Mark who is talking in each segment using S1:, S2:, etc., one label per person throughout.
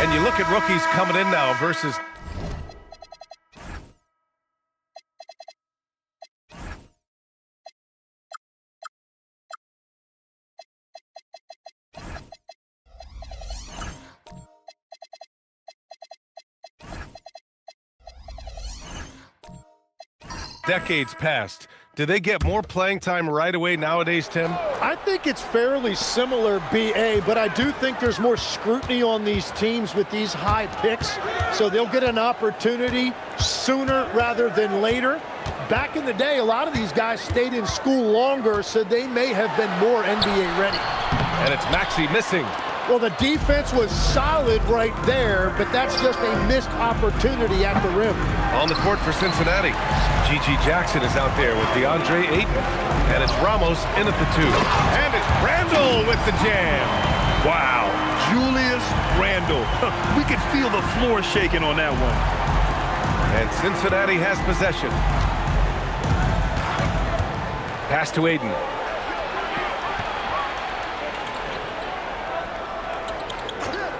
S1: And you look at rookies coming in now versus decades past. Do they get more playing time right away nowadays, Tim?
S2: I think it's fairly similar, BA, but I do think there's more scrutiny on these teams with these high picks, so they'll get an opportunity sooner rather than later. Back in the day, a lot of these guys stayed in school longer, so they may have been more NBA ready.
S1: And it's Maxey missing.
S2: Well, the defense was solid right there, but that's just a missed opportunity at the rim.
S1: On the court for Cincinnati, G.G. Jackson is out there with DeAndre Ayton. And it's Ramos in at the 2. And it's Randle with the jam.
S3: Wow, Julius Randle. We could feel the floor shaking on that one.
S1: And Cincinnati has possession. Pass to Ayton.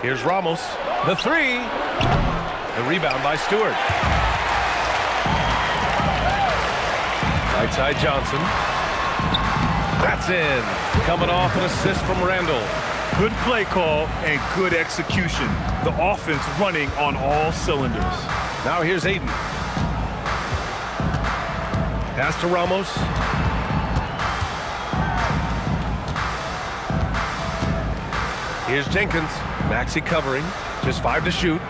S1: Here's Ramos, the 3. The rebound by Stewart. Right side Johnson. That's in. Coming off an assist from Randle.
S3: Good play call and good execution. The offense running on all cylinders.
S1: Now here's Ayton. Pass to Ramos. Here's Jenkins. Maxey covering. Just 5 to shoot.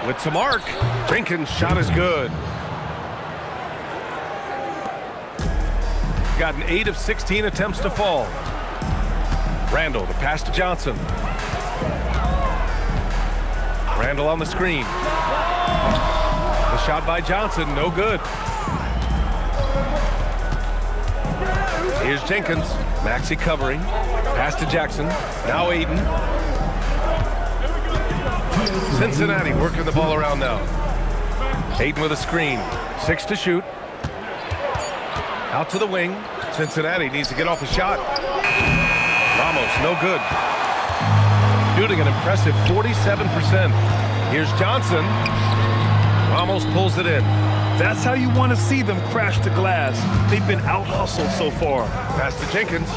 S1: With some arc. Jenkins' shot is good. Got an 8 of 16 attempts to fall. Randle, the pass to Johnson. Randle on the screen. The shot by Johnson, no good. Here's Jenkins. Maxey covering. Pass to Jackson. Now Ayton. Cincinnati working the ball around now. Ayton with a screen. 6 to shoot. Out to the wing. Cincinnati needs to get off a shot. Ramos, no good. Shooting an impressive 47%. Here's Johnson. Ramos pulls it in.
S3: That's how you want to see them crash the glass. They've been out-hustled so far.
S1: Pass to Jenkins.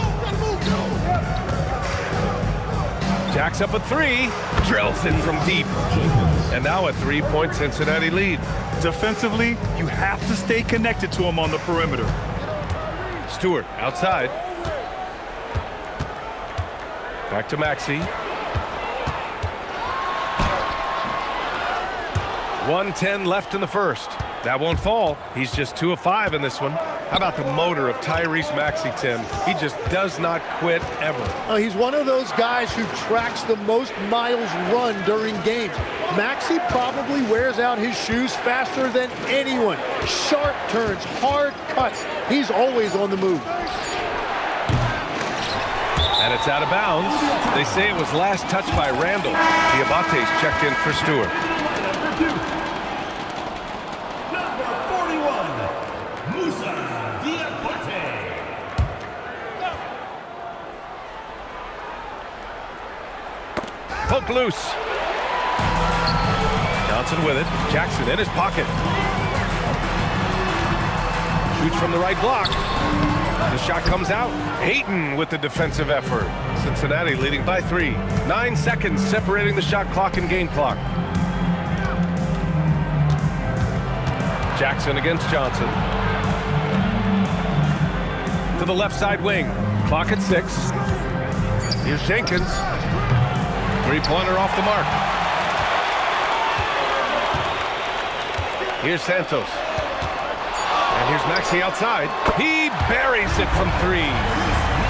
S1: Jacks up a 3. Drills in from deep. And now a 3-point Cincinnati lead.
S3: Defensively, you have to stay connected to him on the perimeter.
S1: Stewart outside. Back to Maxey. 1:10 left in the first. That won't fall. He's just 2 of 5 in this one. How about the motor of Tyrese Maxey, Tim? He just does not quit ever.
S2: He's one of those guys who tracks the most miles run during games. Maxey probably wears out his shoes faster than anyone. Sharp turns, hard cuts. He's always on the move.
S1: And it's out of bounds. They say it was last touched by Randle. Diabate's checked in for Stewart. Poke loose. Johnson with it. Jackson in his pocket. Shoots from the right block. The shot comes out. Ayton with the defensive effort. Cincinnati leading by 3. 9 seconds separating the shot clock and game clock. Jackson against Johnson. To the left side wing. Clock at 6. Here's Jenkins. 3-pointer off the mark. Here's Santos. And here's Maxey outside. He buries it from 3.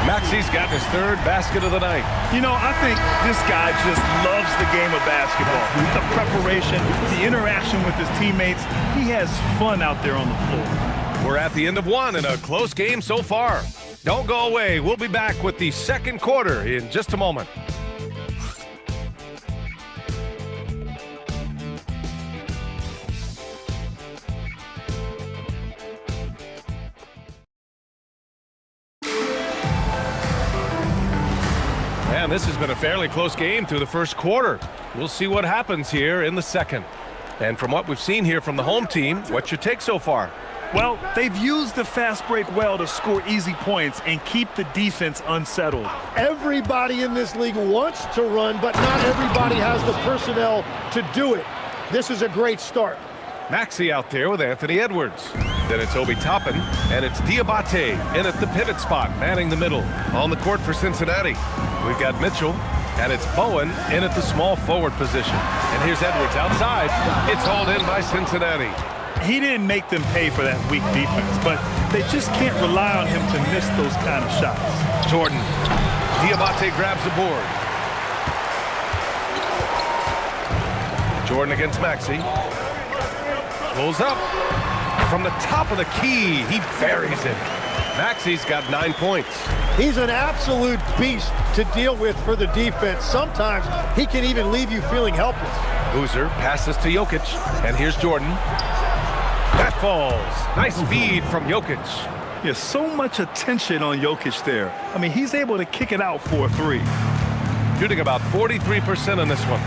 S1: Maxey's got his 3rd basket of the night.
S3: You know, I think this guy just loves the game of basketball. The preparation, the interaction with his teammates. He has fun out there on the floor.
S1: We're at the end of 1 in a close game so far. Don't go away. We'll be back with the second quarter in just a moment. And this has been a fairly close game through the first quarter. We'll see what happens here in the second. And from what we've seen here from the home team, what's your take so far?
S3: Well, they've used the fast break well to score easy points and keep the defense unsettled.
S2: Everybody in this league wants to run, but not everybody has the personnel to do it. This is a great start.
S1: Maxey out there with Anthony Edwards. Then it's Obi Toppin, and it's Diabate in at the pivot spot, manning the middle. On the court for Cincinnati, we've got Mitchell, and it's Bowen in at the small forward position. And here's Edwards outside. It's hauled in by Cincinnati.
S3: He didn't make them pay for that weak defense, but they just can't rely on him to miss those kind of shots.
S1: Jordan. Diabate grabs the board. Jordan against Maxey. Pulls up. From the top of the key, he buries it. Maxey's got 9 points.
S2: He's an absolute beast to deal with for the defense. Sometimes he can even leave you feeling helpless.
S1: Boozer passes to Jokic, and here's Jordan. That falls. Nice feed from Jokic.
S3: There's so much attention on Jokic there. I mean, he's able to kick it out for a three.
S1: Shooting about 43% on this one.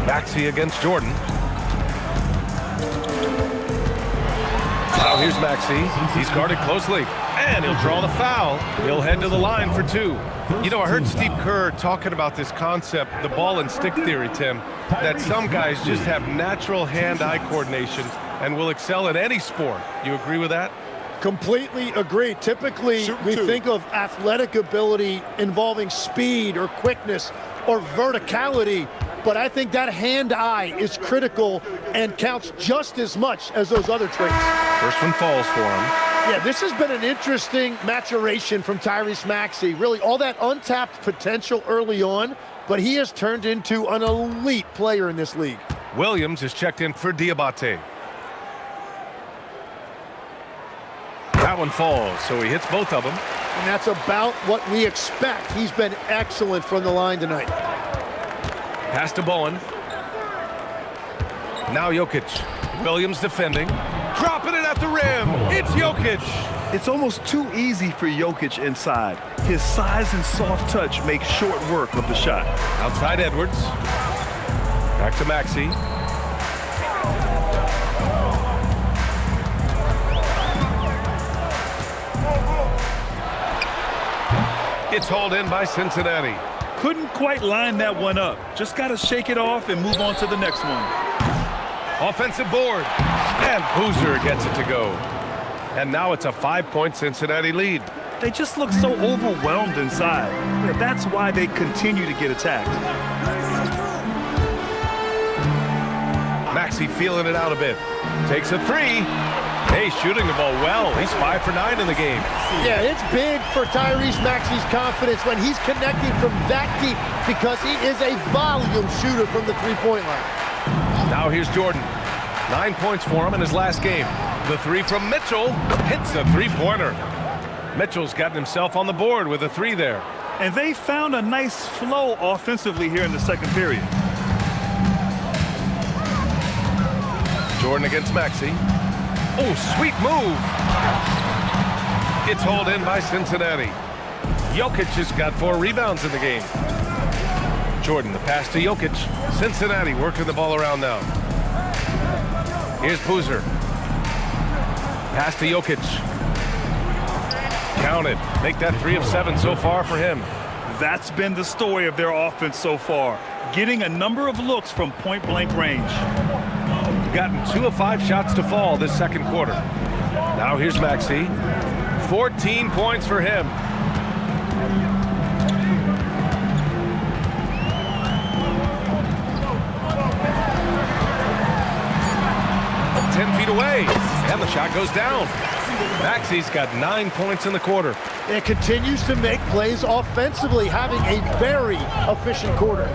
S1: Maxey against Jordan. Now here's Maxey. He's guarded closely, and he'll draw the foul. He'll head to the line for two. You know, I heard Steve Kerr talking about this concept, the ball and stick theory, Tim, that some guys just have natural hand-eye coordination and will excel in any sport. You agree with that?
S2: Completely agree. Typically, we think of athletic ability involving speed or quickness or verticality, but I think that hand-eye is critical and counts just as much as those other traits.
S1: First one falls for him.
S2: Yeah, this has been an interesting maturation from Tyrese Maxey. Really, all that untapped potential early on, but he has turned into an elite player in this league.
S1: Williams is checked in for Diabate. That one falls, so he hits both of them.
S2: And that's about what we expect. He's been excellent from the line tonight.
S1: Pass to Bowen. Now Jokic. Williams defending. Dropping it at the rim. It's Jokic.
S3: It's almost too easy for Jokic inside. His size and soft touch make short work of the shot.
S1: Outside Edwards. Back to Maxey. It's hauled in by Cincinnati.
S3: Couldn't quite line that one up. Just got to shake it off and move on to the next one.
S1: Offensive board. And Boozer gets it to go. And now it's a 5-point Cincinnati lead.
S3: They just look so overwhelmed inside. That's why they continue to get attacked.
S1: Maxey feeling it out a bit. Takes a three. Hey, shooting the ball well. He's 5 for 9 in the game.
S2: Yeah, it's big for Tyrese Maxey's confidence when he's connecting from that deep because he is a volume shooter from the three-point line.
S1: Now here's Jordan. 9 points for him in his last game. The three from Mitchell hits a three-pointer. Mitchell's gotten himself on the board with a three there.
S3: And they found a nice flow offensively here in the second period.
S1: Jordan against Maxey. Oh, sweet move. It's hauled in by Cincinnati. Jokic has got 4 rebounds in the game. Jordan, the pass to Jokic. Cincinnati working the ball around now. Here's Boozer. Pass to Jokic. Counted. Make that 3 of 7 so far for him.
S3: That's been the story of their offense so far. Getting a number of looks from point-blank range.
S1: Gotten 2 of 5 shots to fall this second quarter. Now here's Maxey. 14 points for him. 10 feet away, and the shot goes down. Maxey's got 9 points in the quarter.
S2: It continues to make plays offensively, having a very efficient quarter.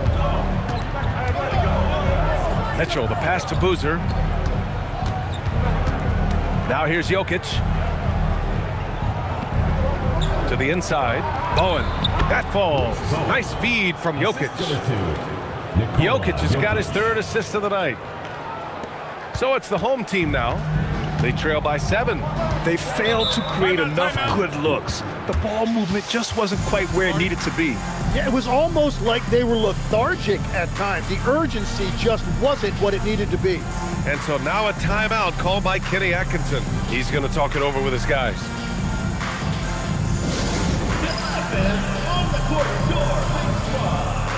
S1: Mitchell, the pass to Boozer. Now here's Jokic. To the inside. Bowen. That falls. Nice feed from Jokic. Jokic has got his 3rd assist of the night. So it's the home team now. They trail by 7.
S3: They failed to create enough good looks. the ball movement just wasn't quite where it needed to be.
S2: Yeah, it was almost like they were lethargic at times. The urgency just wasn't what it needed to be.
S1: And so now a timeout called by Kenny Atkinson. He's going to talk it over with his guys.
S4: On the court, your big squad.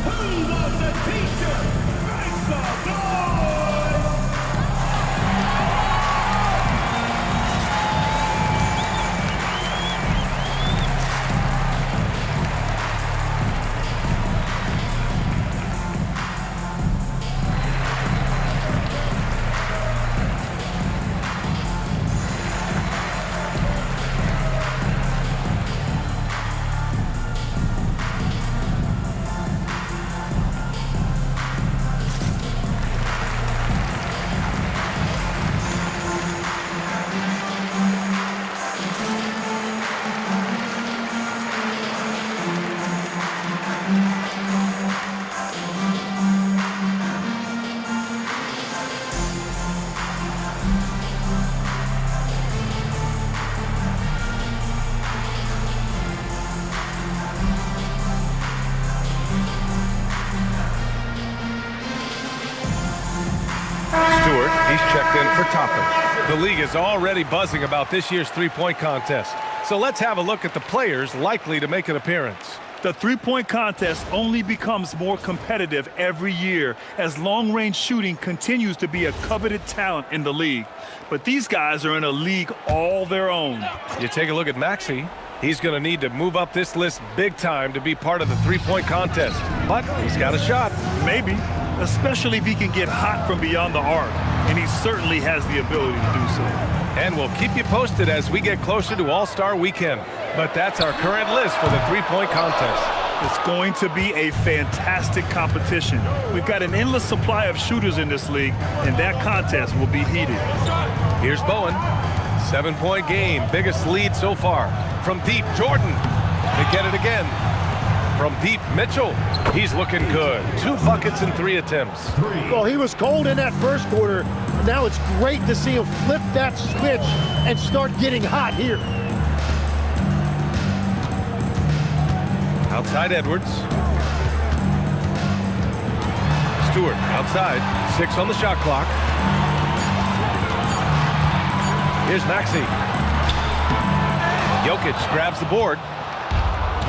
S4: Who wants a t-shirt? Make some noise!
S1: He's checked in for Toppin. The league is already buzzing about this year's three-point contest. So let's have a look at the players likely to make an appearance.
S3: The three-point contest only becomes more competitive every year as long-range shooting continues to be a coveted talent in the league. But these guys are in a league all their own.
S1: You take a look at Maxey. He's going to need to move up this list big time to be part of the three-point contest. But he's got a shot.
S3: Maybe, especially if he can get hot from beyond the arc, and he certainly has the ability to do so.
S1: And we'll keep you posted as we get closer to All-Star Weekend. But that's our current list for the three-point contest.
S3: It's going to be a fantastic competition. We've got an endless supply of shooters in this league, and that contest will be heated.
S1: Here's Bowen. 7-point game, biggest lead so far. From deep, Jordan. They get it again. From deep, Mitchell. He's looking good. 2 buckets in 3 attempts.
S2: Well, he was cold in that first quarter. Now it's great to see him flip that switch and start getting hot here.
S1: Outside Edwards. Stewart outside. 6 on the shot clock. Here's Maxey. Jokic grabs the board.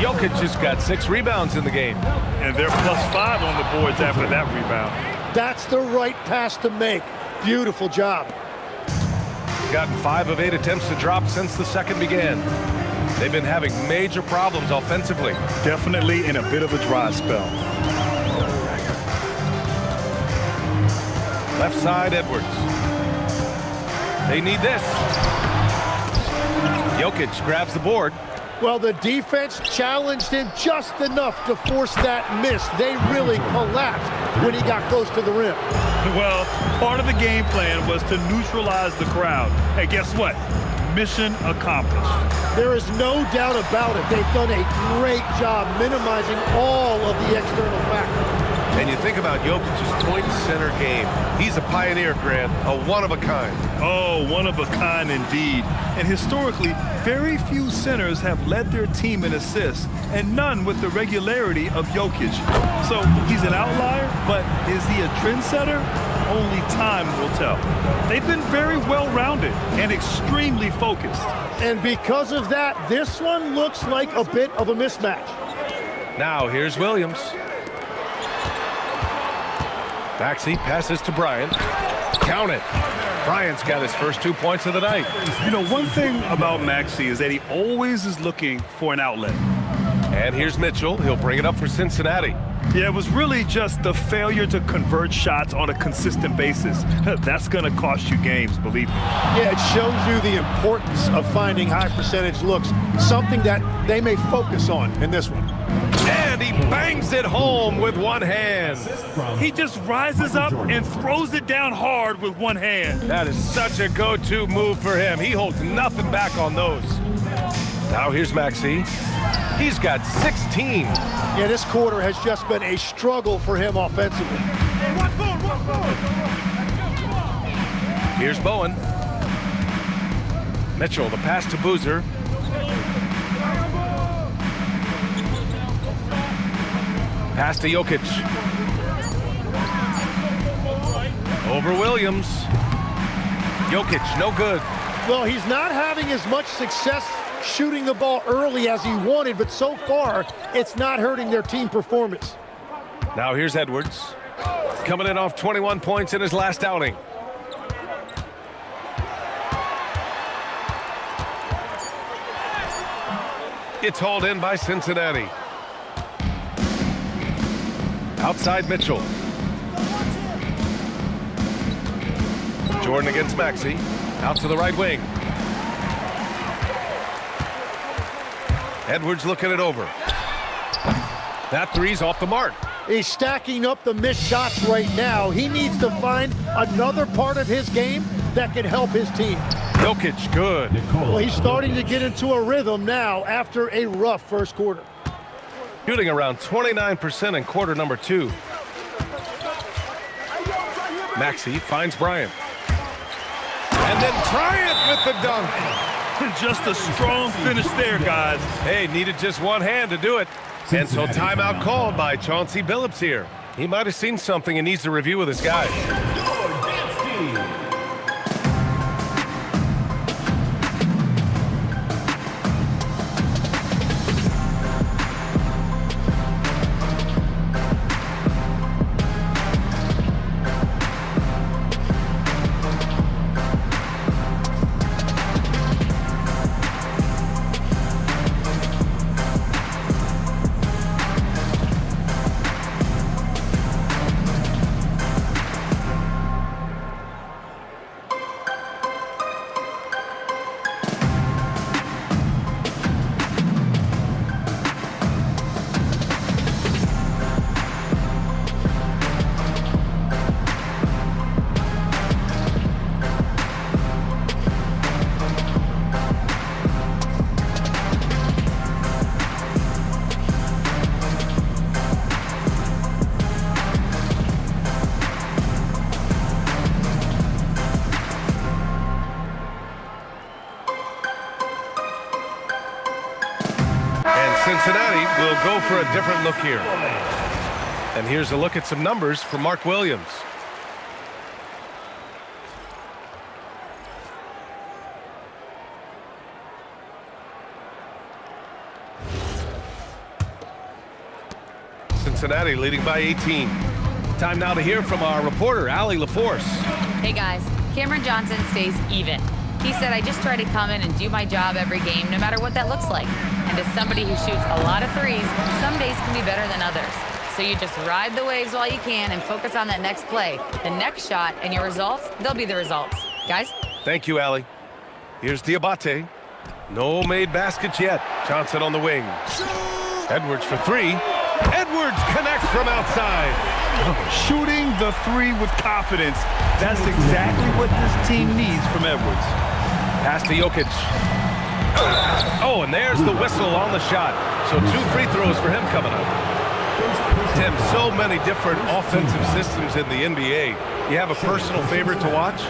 S1: Jokic just got 6 rebounds in the game.
S3: And they're +5 on the boards after that rebound.
S2: That's the right pass to make. Beautiful job.
S1: Gotten 5 of 8 attempts to drop since the second began. They've been having major problems offensively.
S3: Definitely in a bit of a dry spell.
S1: Left side, Edwards. They need this. Jokic grabs the board.
S2: Well, the defense challenged him just enough to force that miss. They really collapsed when he got close to the rim.
S3: Well, part of the game plan was to neutralize the crowd. Hey, guess what? Mission accomplished.
S2: There is no doubt about it. They've done a great job minimizing all of the external factors.
S1: And you think about Jokic's point center game. He's a pioneer, Grant, a one-of-a-kind.
S3: Oh, one of a kind indeed. And historically, very few centers have led their team in assists, and none with the regularity of Jokic. So he's an outlier, but is he a trendsetter? Only time will tell. They've been very well-rounded and extremely focused.
S2: And because of that, this one looks like a bit of a mismatch.
S1: Now here's Williams. Maxey passes to Bryant. Count it. Bryant's got his first 2 points of the night.
S3: You know, one thing about Maxey is that he always is looking for an outlet.
S1: And here's Mitchell. He'll bring it up for Cincinnati.
S3: Yeah, it was really just the failure to convert shots on a consistent basis. That's going to cost you games, believe me.
S2: Yeah, it shows you the importance of finding high percentage looks, something that they may focus on in this one.
S1: And he bangs it home with one hand.
S3: He just rises up and throws it down hard with one hand.
S1: That is such a go-to move for him. He holds nothing back on those. Now here's Maxey. He's got 16.
S2: Yeah, this quarter has just been a struggle for him offensively.
S1: Here's Bowen. Mitchell, the pass to Boozer. Pass to Jokic. Over Williams. Jokic, no good.
S2: Well, he's not having as much success shooting the ball early as he wanted, but so far, it's not hurting their team performance.
S1: Now here's Edwards. Coming in off 21 points in his last outing. It's hauled in by Cincinnati. Outside Mitchell. Jordan against Maxey. Out to the right wing. Edwards looking it over. That three's off the mark.
S2: He's stacking up the missed shots right now. He needs to find another part of his game that can help his team.
S1: Jokic, good.
S2: Well, he's starting to get into a rhythm now after a rough first quarter.
S1: Shooting around 29% in quarter number 2. Maxey finds Bryant. And then Bryant with the dunk.
S3: Just a strong finish there, guys.
S1: Hey, needed just one hand to do it. And so timeout called by Chauncey Billups here. He might have seen something and needs to review with his guys. Cincinnati will go for a different look here. And here's a look at some numbers for Mark Williams. Cincinnati leading by 18. Time now to hear from our reporter, Allie LaForce.
S5: Hey guys, Cameron Johnson stays even. He said, I just try to come in and do my job every game, no matter what that looks like. And as somebody who shoots a lot of threes, some days can be better than others. So you just ride the waves while you can and focus on that next play. The next shot and your results, they'll be the results. Guys?
S1: Thank you, Allie. Here's Diabate. No made baskets yet. Johnson on the wing. Edwards for three. Edwards connects from outside.
S3: Shooting the three with confidence. That's exactly what this team needs from Edwards.
S1: Pass to Jokic. Oh, and there's the whistle on the shot. So 2 free throws for him coming up. Tim, so many different offensive systems in the NBA. You have a personal favorite to watch?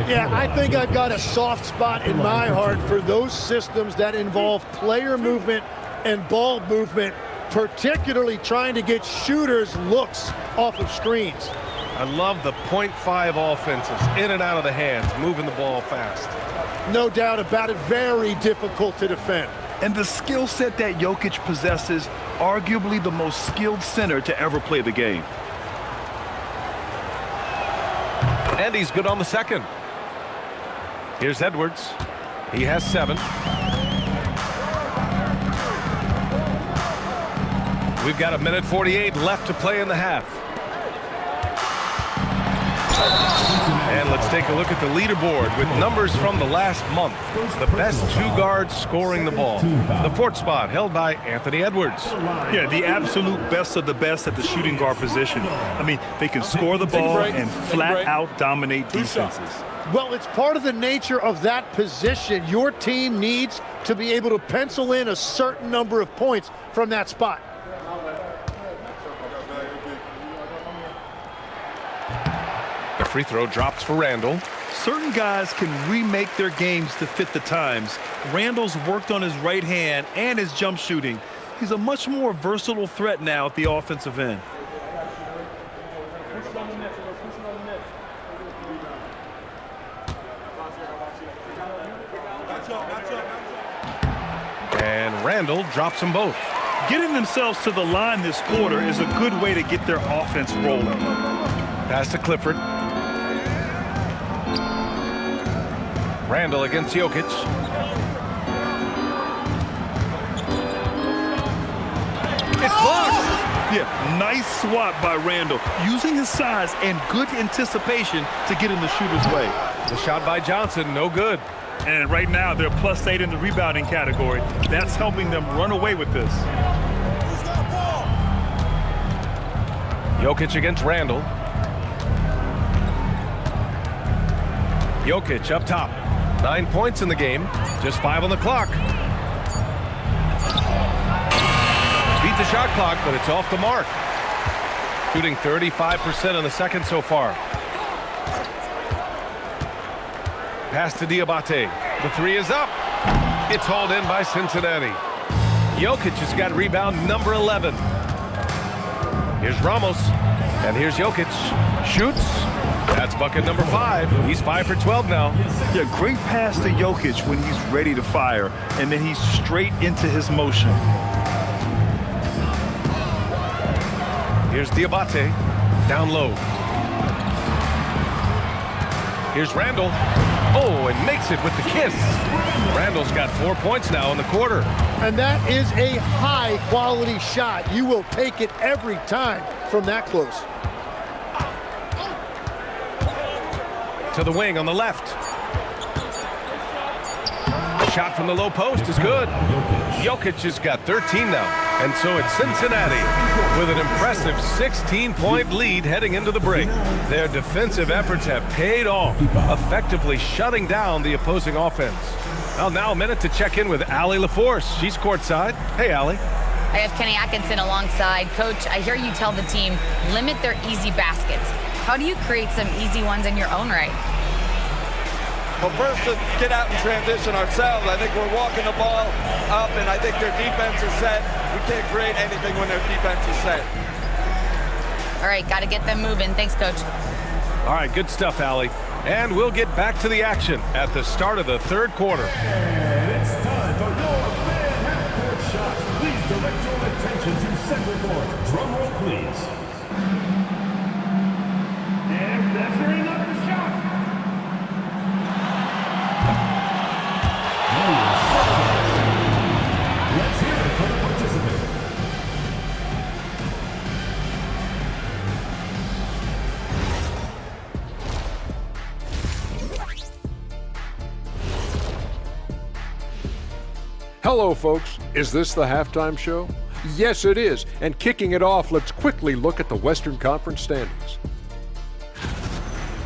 S2: Yeah, I think I've got a soft spot in my heart for those systems that involve player movement and ball movement, particularly trying to get shooters looks off of screens.
S1: I love the .5 offenses, in and out of the hands, moving the ball fast.
S2: No doubt about it, very difficult to defend.
S3: And the skill set that Jokic possesses, arguably the most skilled center to ever play the game.
S1: And he's good on the second. Here's Edwards. He has 7. We've got 1:48 left to play in the half. And let's take a look at the leaderboard with numbers from the last month. The best 2 guards scoring the ball. The 4th spot held by Anthony Edwards.
S3: Yeah, the absolute best of the best at the shooting guard position. I mean, they can score the ball and flat out dominate defenses.
S2: Well, it's part of the nature of that position. Your team needs to be able to pencil in a certain number of points from that spot.
S1: The free throw drops for Randall.
S3: Certain guys can remake their games to fit the times. Randall's worked on his right hand and his jump shooting. He's a much more versatile threat now at the offensive end.
S1: And Randall drops them both.
S3: Getting themselves to the line this quarter is a good way to get their offense rolling.
S1: Pass to Clifford. Randall against Jokic. It's blocked.
S3: Yeah, nice swat by Randall, using his size and good anticipation to get in the shooter's way.
S1: The shot by Johnson, no good.
S3: And right now, they're +8 in the rebounding category. That's helping them run away with this.
S1: Jokic against Randall. Jokic up top. 9 points in the game, just 5 on the clock. Beat the shot clock, but it's off the mark. Shooting 35% in the second so far. Pass to Diabate. The three is up. It's hauled in by Cincinnati. Jokic has got rebound number 11. Here's Ramos. And here's Jokic. Shoots. That's bucket number 5. He's 5 for 12 now.
S3: Yeah, great pass to Jokic when he's ready to fire, and then he's straight into his motion.
S1: Here's Diabate. Down low. Here's Randall. Oh, and makes it with the kiss. Randall's got 4 points now in the quarter.
S2: And that is a high-quality shot. You will take it every time from that close.
S1: To the wing on the left. Shot from the low post is good. Jokic has got 13 now. And so it's Cincinnati with an impressive 16-point lead heading into the break. Their defensive efforts have paid off, effectively shutting down the opposing offense. Well, now a minute to check in with Allie LaForce. She's courtside. Hey, Allie.
S5: I have Kenny Atkinson alongside. Coach, I hear you tell the team, limit their easy baskets. How do you create some easy ones in your own right?
S6: Well, first, to get out and transition ourselves. I think we're walking the ball up, and I think their defense is set. We can't create anything when their defense is set.
S5: All right, got to get them moving. Thanks, Coach.
S1: All right, good stuff, Allie. And we'll get back to the action at the start of the third quarter.
S4: And it's time for your fan half-court shot. Please direct your attention to center court. Drum roll, please. And measuring up the shot. Let's hear it for the participant.
S7: Hello, folks. Is this the halftime show? Yes, it is. And kicking it off, let's quickly look at the Western Conference standings.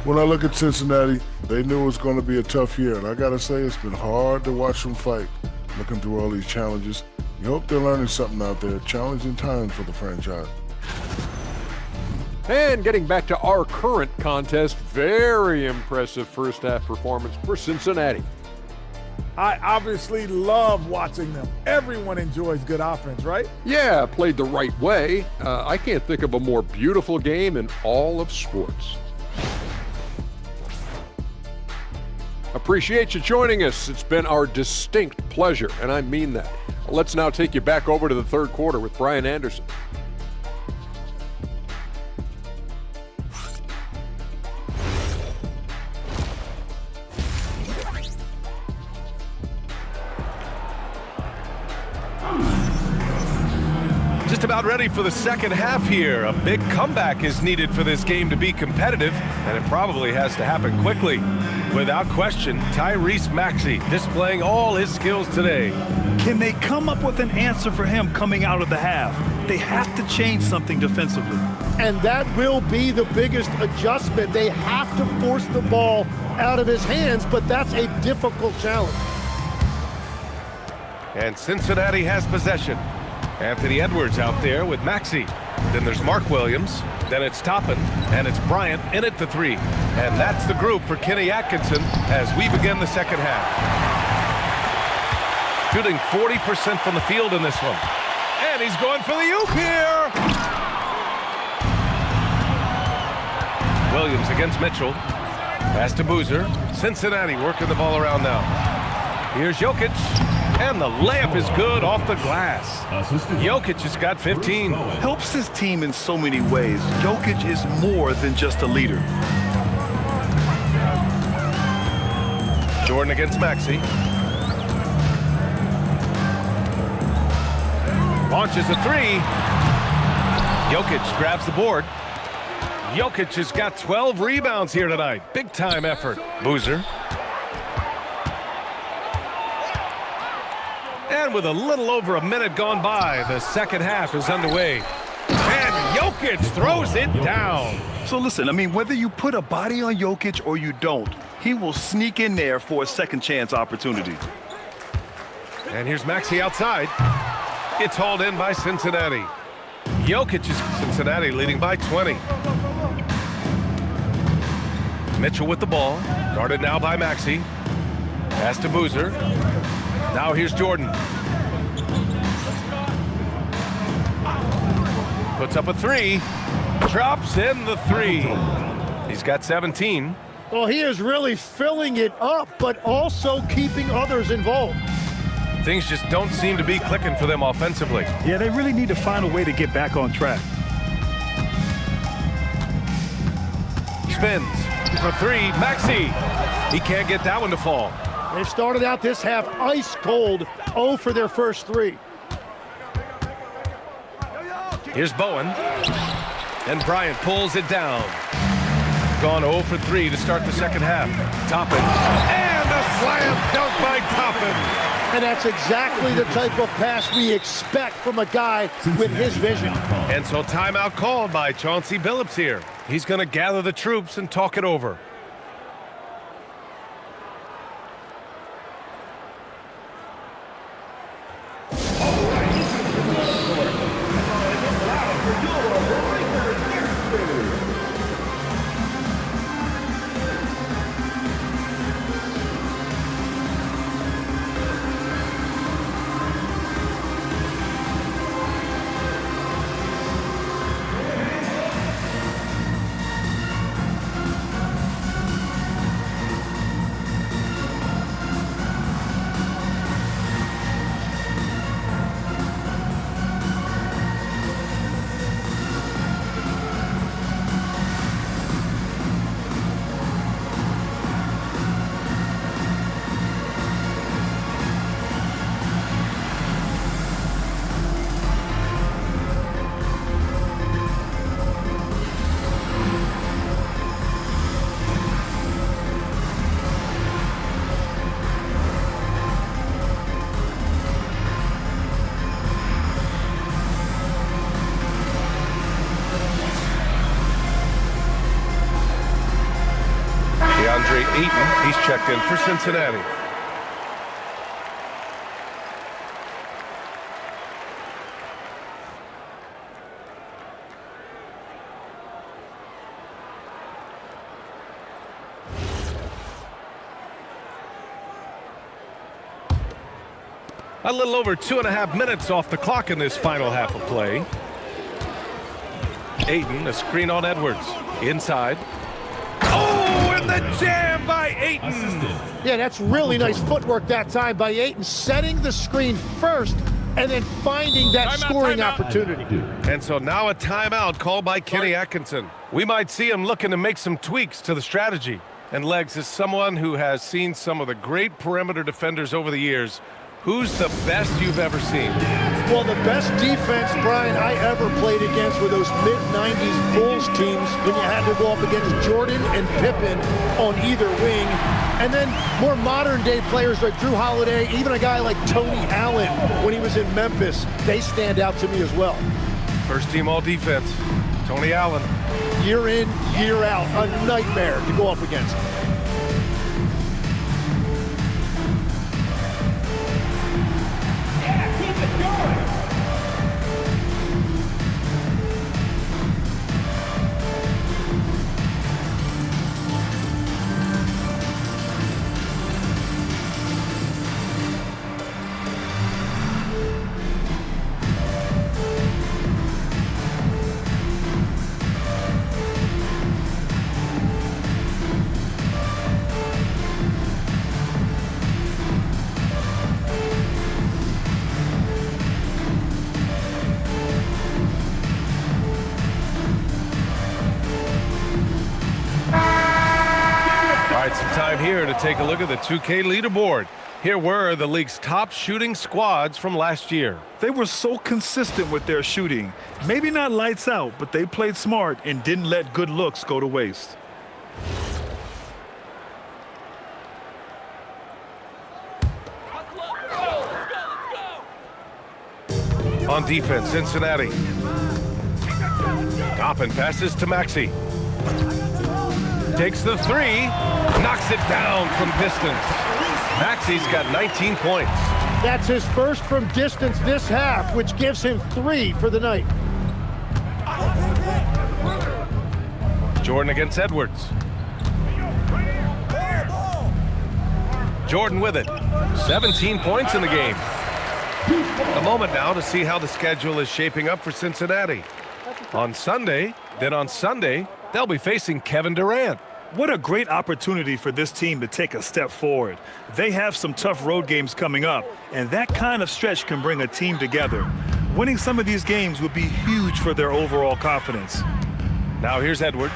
S8: When I look at Cincinnati, they knew it was going to be a tough year, and I got to say it's been hard to watch them fight, looking through all these challenges. You hope they're learning something out there. Challenging times for the franchise.
S7: And getting back to our current contest, very impressive first half performance for Cincinnati.
S9: I obviously love watching them. Everyone enjoys good offense, right?
S7: Yeah, played the right way. I can't think of a more beautiful game in all of sports. Appreciate you joining us. It's been our distinct pleasure, and I mean that. Let's now take you back over to the third quarter with Brian Anderson.
S1: Just about ready for the second half here. A big comeback is needed for this game to be competitive, and it probably has to happen quickly. Without question, Tyrese Maxey displaying all his skills today.
S3: Can they come up with an answer for him coming out of the half? They have to change something defensively.
S2: And that will be the biggest adjustment. They have to force the ball out of his hands, but that's a difficult challenge.
S1: And Cincinnati has possession. Anthony Edwards out there with Maxey. Then there's Mark Williams. Then it's Toppin. And it's Bryant in at the three. And that's the group for Kenny Atkinson as we begin the second half. Shooting 40% from the field in this one. And he's going for the oop here. Williams against Mitchell. Pass to Boozer. Cincinnati working the ball around now. Here's Jokic. And the layup is good off the glass. Jokic has got 15.
S3: Helps his team in so many ways. Jokic is more than just a leader.
S1: Jordan against Maxey. Launches a three. Jokic grabs the board. Jokic has got 12 rebounds here tonight. Big time effort. Boozer. And with a little over a minute gone by, the second half is underway. And Jokic throws it down.
S3: So listen, I mean, whether you put a body on Jokic or you don't, he will sneak in there for a second chance opportunity.
S1: And here's Maxey outside. It's hauled in by Cincinnati. Jokic is Cincinnati leading by 20. Mitchell with the ball. Guarded now by Maxey. Pass to Boozer. Now here's Jordan. Puts up a three. Drops in the three. He's got 17.
S2: Well, he is really filling it up, but also keeping others involved.
S1: Things just don't seem to be clicking for them offensively.
S3: Yeah, they really need to find a way to get back on track.
S1: Spins for three. Maxey. He can't get that one to fall.
S2: They started out this half ice cold, 0 for their first three.
S1: Here's Bowen. And Bryant pulls it down. Gone 0 for 3 to start the second half. Toppin. And a slam dunk by Toppin.
S2: And that's exactly the type of pass we expect from a guy with his vision.
S1: And so timeout called by Chauncey Billups here. He's going to gather the troops and talk it over. Eaton, he's checked in for Cincinnati. A little over 2.5 minutes off the clock in this final half of play. Ayton, a screen on Edwards. Inside. Oh, and the jam by Ayton.
S2: Yeah, that's really nice footwork that time by Ayton, setting the screen first and then finding that scoring opportunity.
S1: And so now a timeout called by Kenny Atkinson. We might see him looking to make some tweaks to the strategy. And Legs, is someone who has seen some of the great perimeter defenders over the years. Who's the best you've ever seen?
S2: Well, the best defense, Brian, I ever played against were those mid-90s Bulls teams when you had to go up against Jordan and Pippen on either wing. And then more modern-day players like Drew Holiday, even a guy like Tony Allen when he was in Memphis, they stand out to me as well.
S1: First team all defense, Tony Allen.
S2: Year in, year out, a nightmare to go up against.
S1: here to take a look at the 2K leaderboard. Here were the league's top shooting squads from last year.
S3: They were so consistent with their shooting. Maybe not lights out, but they played smart and didn't let good looks go to waste.
S1: On defense, Cincinnati. Toppin passes to Maxey. Takes the three, knocks it down from distance. Maxey's got 19 points.
S2: That's his first from distance this half, which gives him 3 for the night.
S1: Jordan against Edwards. Jordan with it. 17 points in the game. A moment now to see how the schedule is shaping up for Cincinnati. On Sunday, they'll be facing Kevin Durant.
S3: What a great opportunity for this team to take a step forward. They have some tough road games coming up, and that kind of stretch can bring a team together. Winning some of these games would be huge for their overall confidence.
S1: Now here's Edwards.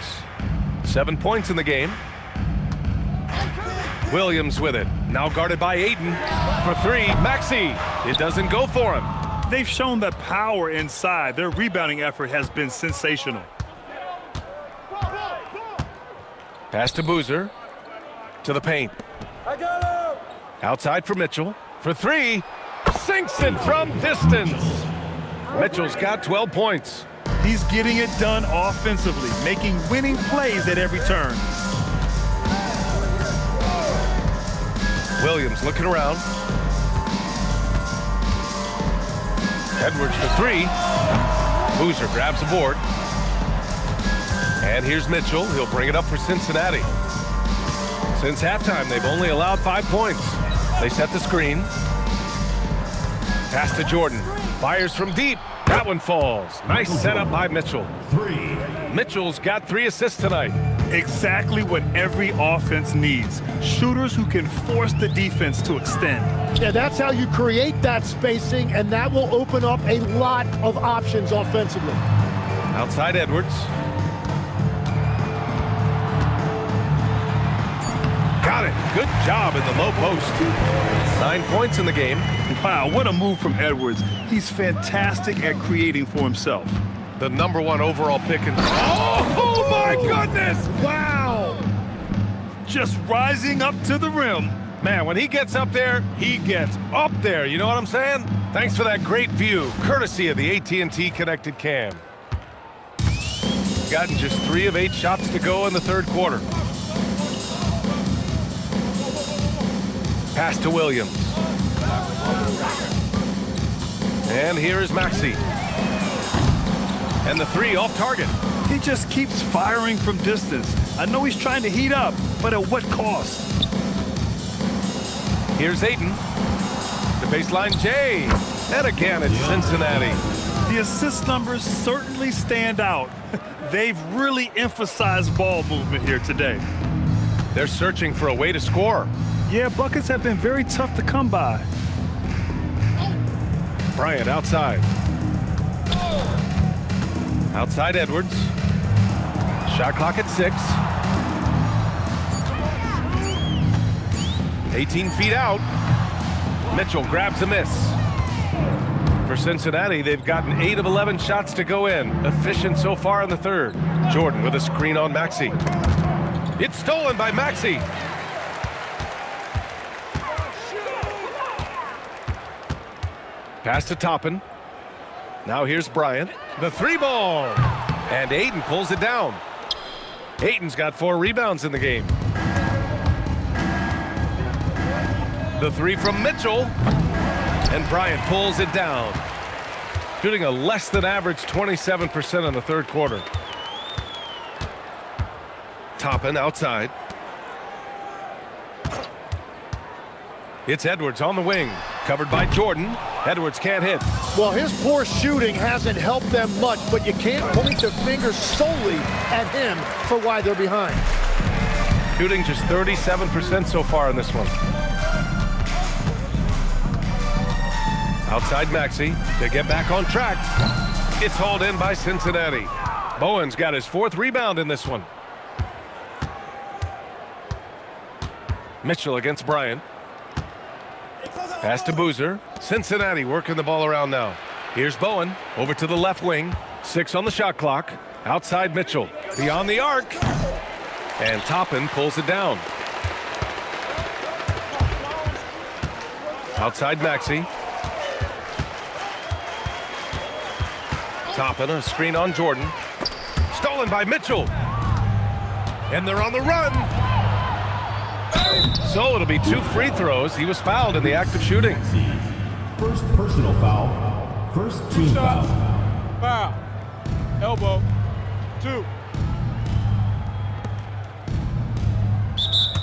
S1: 7 points in the game. Williams with it. Now guarded by Ayton. For 3, Maxey. It doesn't go for him.
S3: They've shown that power inside. Their rebounding effort has been sensational.
S1: Pass to Boozer. To the paint. Outside for Mitchell. For 3. Sinks it from distance. Mitchell's got 12 points.
S3: He's getting it done offensively, making winning plays at every turn.
S1: Williams looking around. Edwards for 3. Boozer grabs the board. And here's Mitchell. He'll bring it up for Cincinnati. Since halftime, they've only allowed 5 points. They set the screen. Pass to Jordan. Fires from deep. That one falls. Nice setup by Mitchell.
S4: 3.
S1: Mitchell's got 3 assists tonight.
S3: Exactly what every offense needs. Shooters who can force the defense to extend.
S2: Yeah, that's how you create that spacing, and that will open up a lot of options offensively.
S1: Outside Edwards. Got it. Good job in the low post. 9 points in the game.
S3: Wow, what a move from Edwards. He's fantastic at creating for himself.
S1: The #1 overall pick. Oh my goodness!
S2: Wow!
S3: Just rising up to the rim.
S1: Man, when he gets up there, he gets up there. You know what I'm saying? Thanks for that great view, courtesy of the AT&T Connected Cam. Gotten just 3 of 8 shots to go in the third quarter. Pass to Williams. And here is Maxey. And the 3 off target.
S3: He just keeps firing from distance. I know he's trying to heat up, but at what cost?
S1: Here's Ayton. The baseline J. And again, it's Cincinnati.
S3: The assist numbers certainly stand out. They've really emphasized ball movement here today.
S1: They're searching for a way to score.
S3: Yeah, buckets have been very tough to come by.
S1: Bryant outside. Outside Edwards. Shot clock at 6. 18 feet out. Mitchell grabs a miss. For Cincinnati, they've gotten 8 of 11 shots to go in. Efficient so far in the third. Jordan with a screen on Maxey. It's stolen by Maxey. Pass to Toppin. Now here's Bryant. The 3 ball. And Ayton pulls it down. Ayton's got 4 rebounds in the game. The 3 from Mitchell. And Bryant pulls it down. Shooting a less than average 27% in the third quarter. Toppin outside. It's Edwards on the wing. Covered by Jordan. Edwards can't hit.
S2: Well, his poor shooting hasn't helped them much, but you can't point the finger solely at him for why they're behind.
S1: Shooting just 37% so far in this one. Outside Maxey to get back on track. It's hauled in by Cincinnati. Bowen's got his 4th rebound in this one. Mitchell against Bryant. Pass to Boozer. Cincinnati working the ball around now. Here's Bowen over to the left wing. 6 on the shot clock. Outside Mitchell. Beyond the arc. And Toppin pulls it down. Outside Maxey. Toppin, a screen on Jordan. Stolen by Mitchell. And they're on the run. So it'll be 2 free throws. He was fouled in the act of shooting.
S4: First personal foul. First team foul.
S9: Foul. Elbow. 2.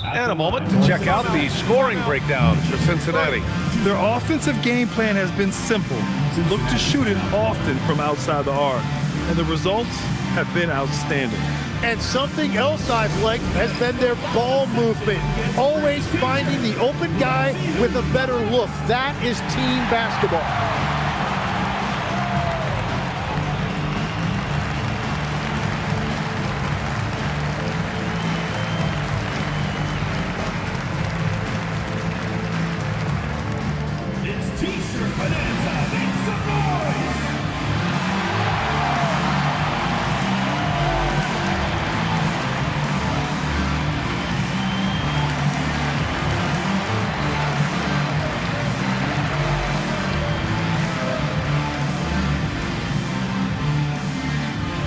S1: And a moment to check out the scoring breakdowns for Cincinnati.
S3: Their offensive game plan has been simple. Look to shoot it often from outside the arc. And the results have been outstanding.
S2: And something else I've liked has been their ball movement. Always finding the open guy with a better look. That is team basketball.
S4: It's T-shirt bonanza. Make some noise.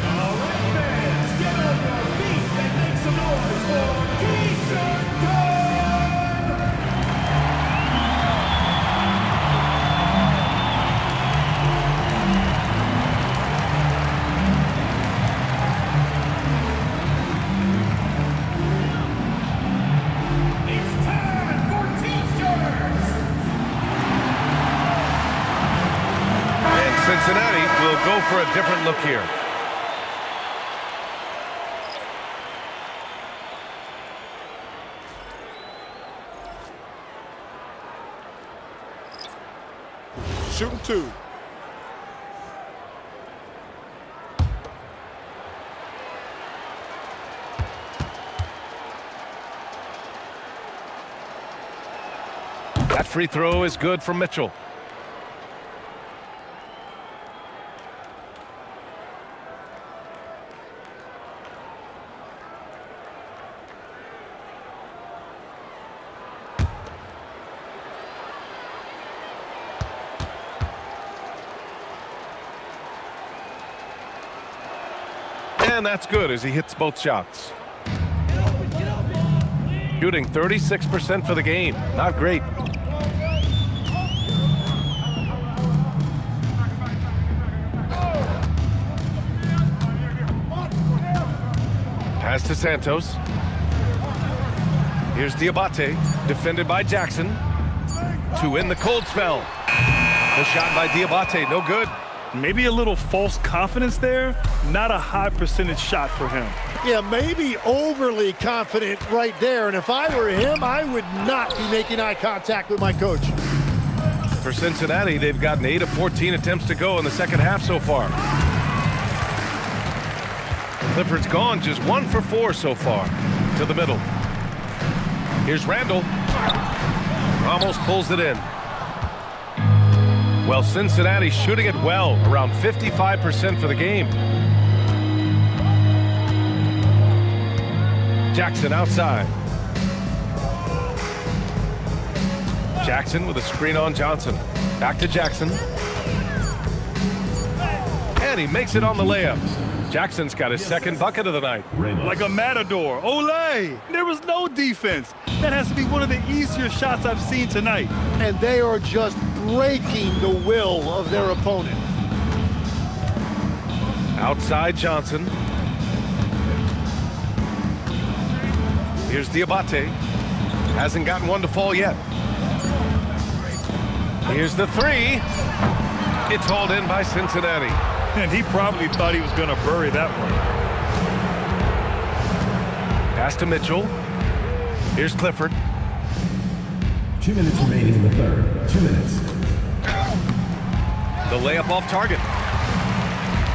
S4: All right, fans, get on your feet and make some noise for T-shirt time. It's time for T-shirts.
S1: And Cincinnati will go for a different look here.
S9: Shooting 2.
S1: That free throw is good for Mitchell. And that's good as he hits both shots. Shooting 36% for the game. Not great. Pass to Santos. Here's Diabate, defended by Jackson. To end the cold spell. The shot by Diabate, no good.
S3: Maybe a little false confidence there. Not a high percentage shot for him.
S2: Yeah, maybe overly confident right there. And if I were him, I would not be making eye contact with my coach.
S1: For Cincinnati, they've gotten 8 of 14 attempts to go in the second half so far. Clifford's gone just 1 for 4 so far. To the middle. Here's Randall. Ramos pulls it in. Well, Cincinnati shooting it well, around 55% for the game. Jackson outside. Jackson with a screen on Johnson. Back to Jackson. And he makes it on the layup. Jackson's got his second bucket of the night.
S3: Like a matador. Olay! There was no defense. That has to be one of the easier shots I've seen tonight.
S2: And they are just breaking the will of their opponent.
S1: Outside Johnson. Here's Diabate. Hasn't gotten one to fall yet. Here's the three. It's hauled in by Cincinnati.
S3: And he probably thought he was going to bury that one.
S1: Pass to Mitchell. Here's Clifford.
S4: 2 minutes remaining in the third. 2 minutes.
S1: The layup off target.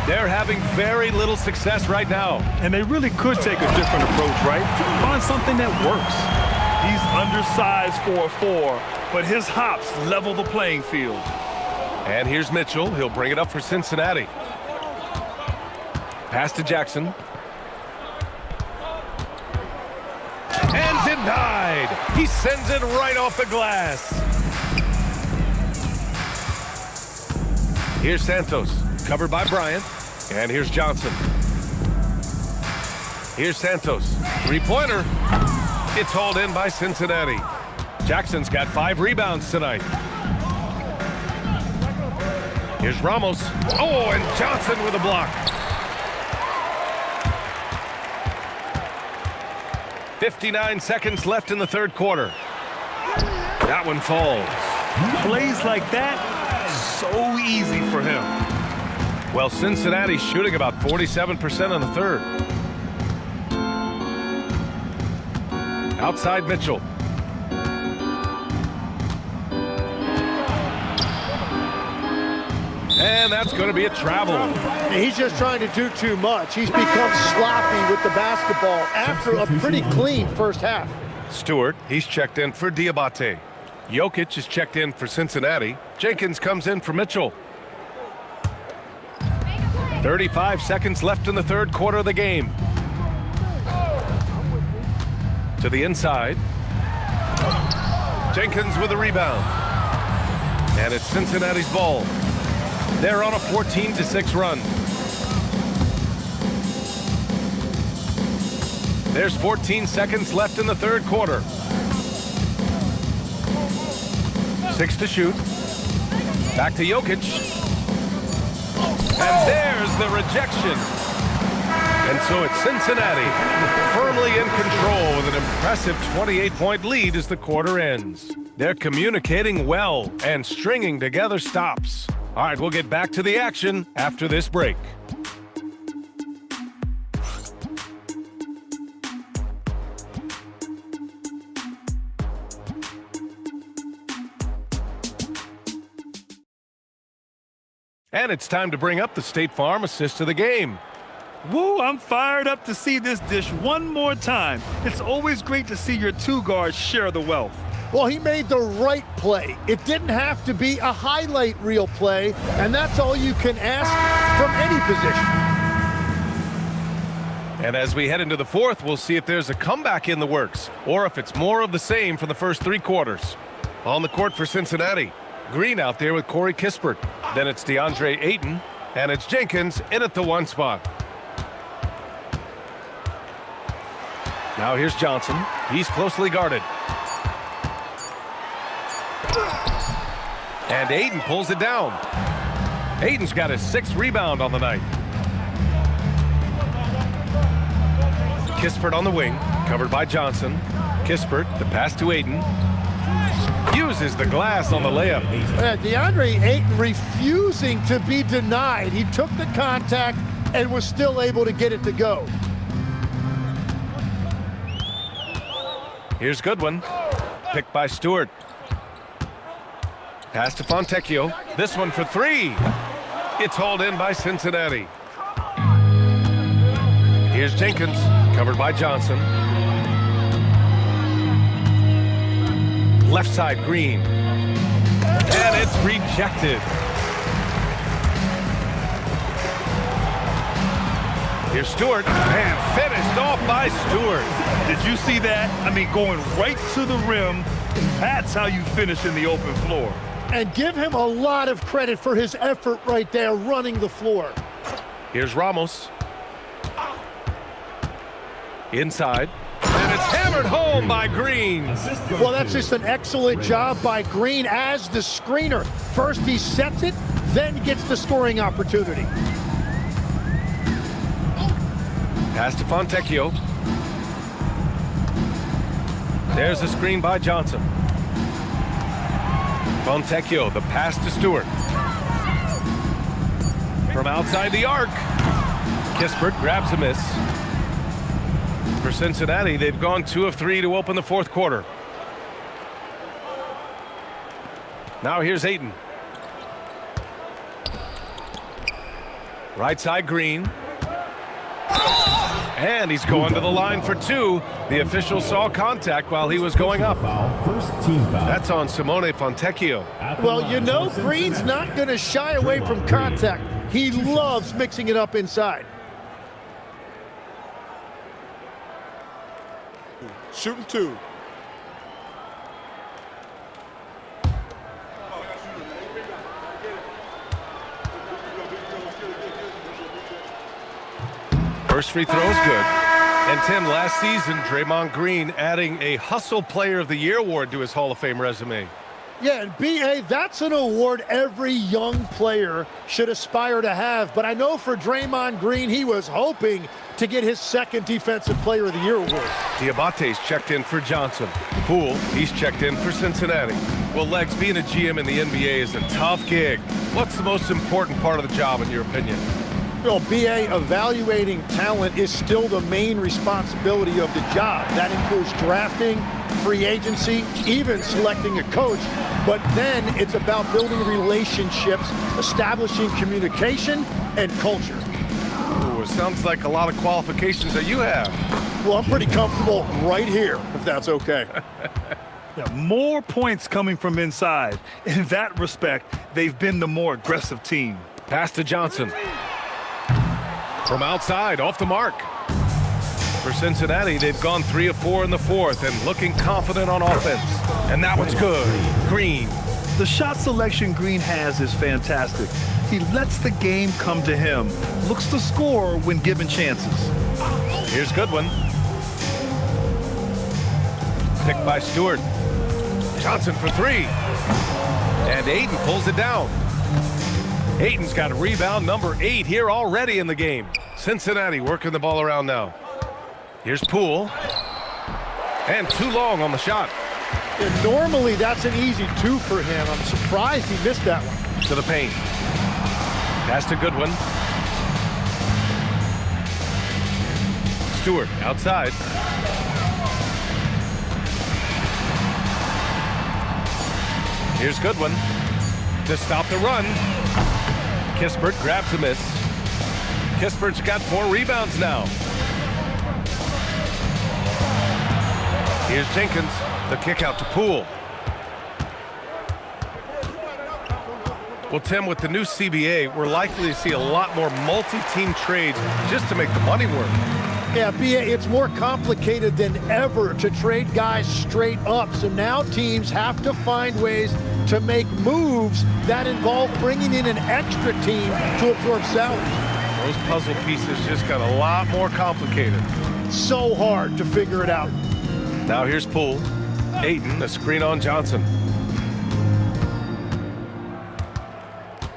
S1: They're having very little success right now.
S3: And they really could take a different approach, right? Find something that works. He's undersized for a 4, but his hops level the playing field.
S1: And here's Mitchell. He'll bring it up for Cincinnati. Pass to Jackson. And denied. He sends it right off the glass. Here's Santos, covered by Bryant. And here's Johnson. Here's Santos. Three-pointer. It's hauled in by Cincinnati. Jackson's got 5 rebounds tonight. Here's Ramos. Oh, and Johnson with a block. 59 seconds left in the third quarter. That one falls.
S3: Plays like that, so easy for him.
S1: Well, Cincinnati's shooting about 47% in the third. Outside Mitchell. And that's going to be a travel.
S2: He's just trying to do too much. He's become sloppy with the basketball after a pretty clean first half.
S1: Stewart, he's checked in for Diabate. Jokic is checked in for Cincinnati. Jenkins comes in for Mitchell. 35 seconds left in the third quarter of the game. To the inside. Jenkins with a rebound. And it's Cincinnati's ball. They're on a 14-6 run. There's 14 seconds left in the third quarter. 6 to shoot. Back to Jokic. And there's the rejection. And so it's Cincinnati firmly in control with an impressive 28-point lead as the quarter ends. They're communicating well and stringing together stops. All right, we'll get back to the action after this break. And it's time to bring up the State Farm assist of the game.
S3: Woo, I'm fired up to see this dish one more time. It's always great to see your 2 guards share the wealth.
S2: Well, he made the right play. It didn't have to be a highlight reel play, and that's all you can ask from any position.
S1: And as we head into the fourth, we'll see if there's a comeback in the works or if it's more of the same for the first 3 quarters. On the court for Cincinnati, Green out there with Corey Kispert. Then it's DeAndre Ayton, and it's Jenkins in at the 1 spot. Now here's Johnson. He's closely guarded. And Ayton pulls it down. Ayton's got his 6th rebound on the night. Kispert on the wing, covered by Johnson. Kispert, the pass to Ayton. Uses the glass on the layup.
S2: DeAndre Ayton refusing to be denied. He took the contact and was still able to get it to go.
S1: Here's Goodwin, picked by Stewart. Pass to Fontecchio. This one for 3. It's hauled in by Cincinnati. Here's Jenkins, covered by Johnson. Left side, Green. And it's rejected. Here's Stewart, and finished off by Stewart.
S3: Did you see that? I mean, going right to the rim. That's how you finish in the open floor.
S2: And give him a lot of credit for his effort right there running the floor.
S1: Here's Ramos. Inside. And it's hammered home by Green.
S2: Well, that's just an excellent job by Green as the screener. First he sets it, then gets the scoring opportunity.
S1: Pass to Fontecchio. There's the screen by Johnson. Fontecchio, the pass to Stewart. From outside the arc. Kispert grabs a miss. For Cincinnati, they've gone 2 of 3 to open the fourth quarter. Now here's Ayton. Right side, Green. And he's going to the line for two. The official saw contact while he was going up.
S4: First team foul.
S1: That's on Simone Fontecchio.
S2: Well, you know, Green's not going to shy away from contact. He loves mixing it up inside.
S10: Shooting two.
S1: First free throw is good. And Tim, last season, Draymond Green adding a Hustle Player of the Year award to his Hall of Fame resume.
S2: Yeah, and B.A., that's an award every young player should aspire to have. But I know for Draymond Green, he was hoping to get his second Defensive Player of the Year award.
S1: Diabate's checked in for Johnson. Poole, he's checked in for Cincinnati. Well, Legs, being a GM in the NBA is a tough gig. What's the most important part of the job, in your opinion?
S2: Well, B.A., evaluating talent is still the main responsibility of the job. That includes drafting, free agency, even selecting a coach. But then it's about building relationships, establishing communication, and culture.
S1: Ooh, it sounds like a lot of qualifications that you have.
S2: Well, I'm pretty comfortable right here, if that's okay.
S3: Yeah, more points coming from inside. In that respect, they've been the more aggressive team.
S1: Pass to Johnson. From outside, off the mark. For Cincinnati, they've gone 3 of 4 in the fourth and looking confident on offense. And that one's good. Green.
S3: The shot selection Green has is fantastic. He lets the game come to him, looks to score when given chances.
S1: Here's Goodwin. Picked by Stewart. Johnson for 3. And Aiden pulls it down. Aiden's got a rebound number 8 here already in the game. Cincinnati working the ball around now. Here's Poole. And too long on the shot.
S2: And normally that's an easy 2 for him. I'm surprised he missed that one.
S1: To the paint. Pass to Goodwin. Stewart outside. Here's Goodwin to stop the run. Kispert grabs a miss. Kispert's got 4 rebounds now. Here's Jenkins. The kick out to Poole. Well, Tim, with the new CBA, we're likely to see a lot more multi-team trades just to make the money work.
S2: Yeah, B.A., it's more complicated than ever to trade guys straight up. So now teams have to find ways to make moves that involve bringing in an extra team to absorb salaries.
S1: Those puzzle pieces just got a lot more complicated.
S2: So hard to figure it out.
S1: Now here's Poole. Ayton, a screen on Johnson.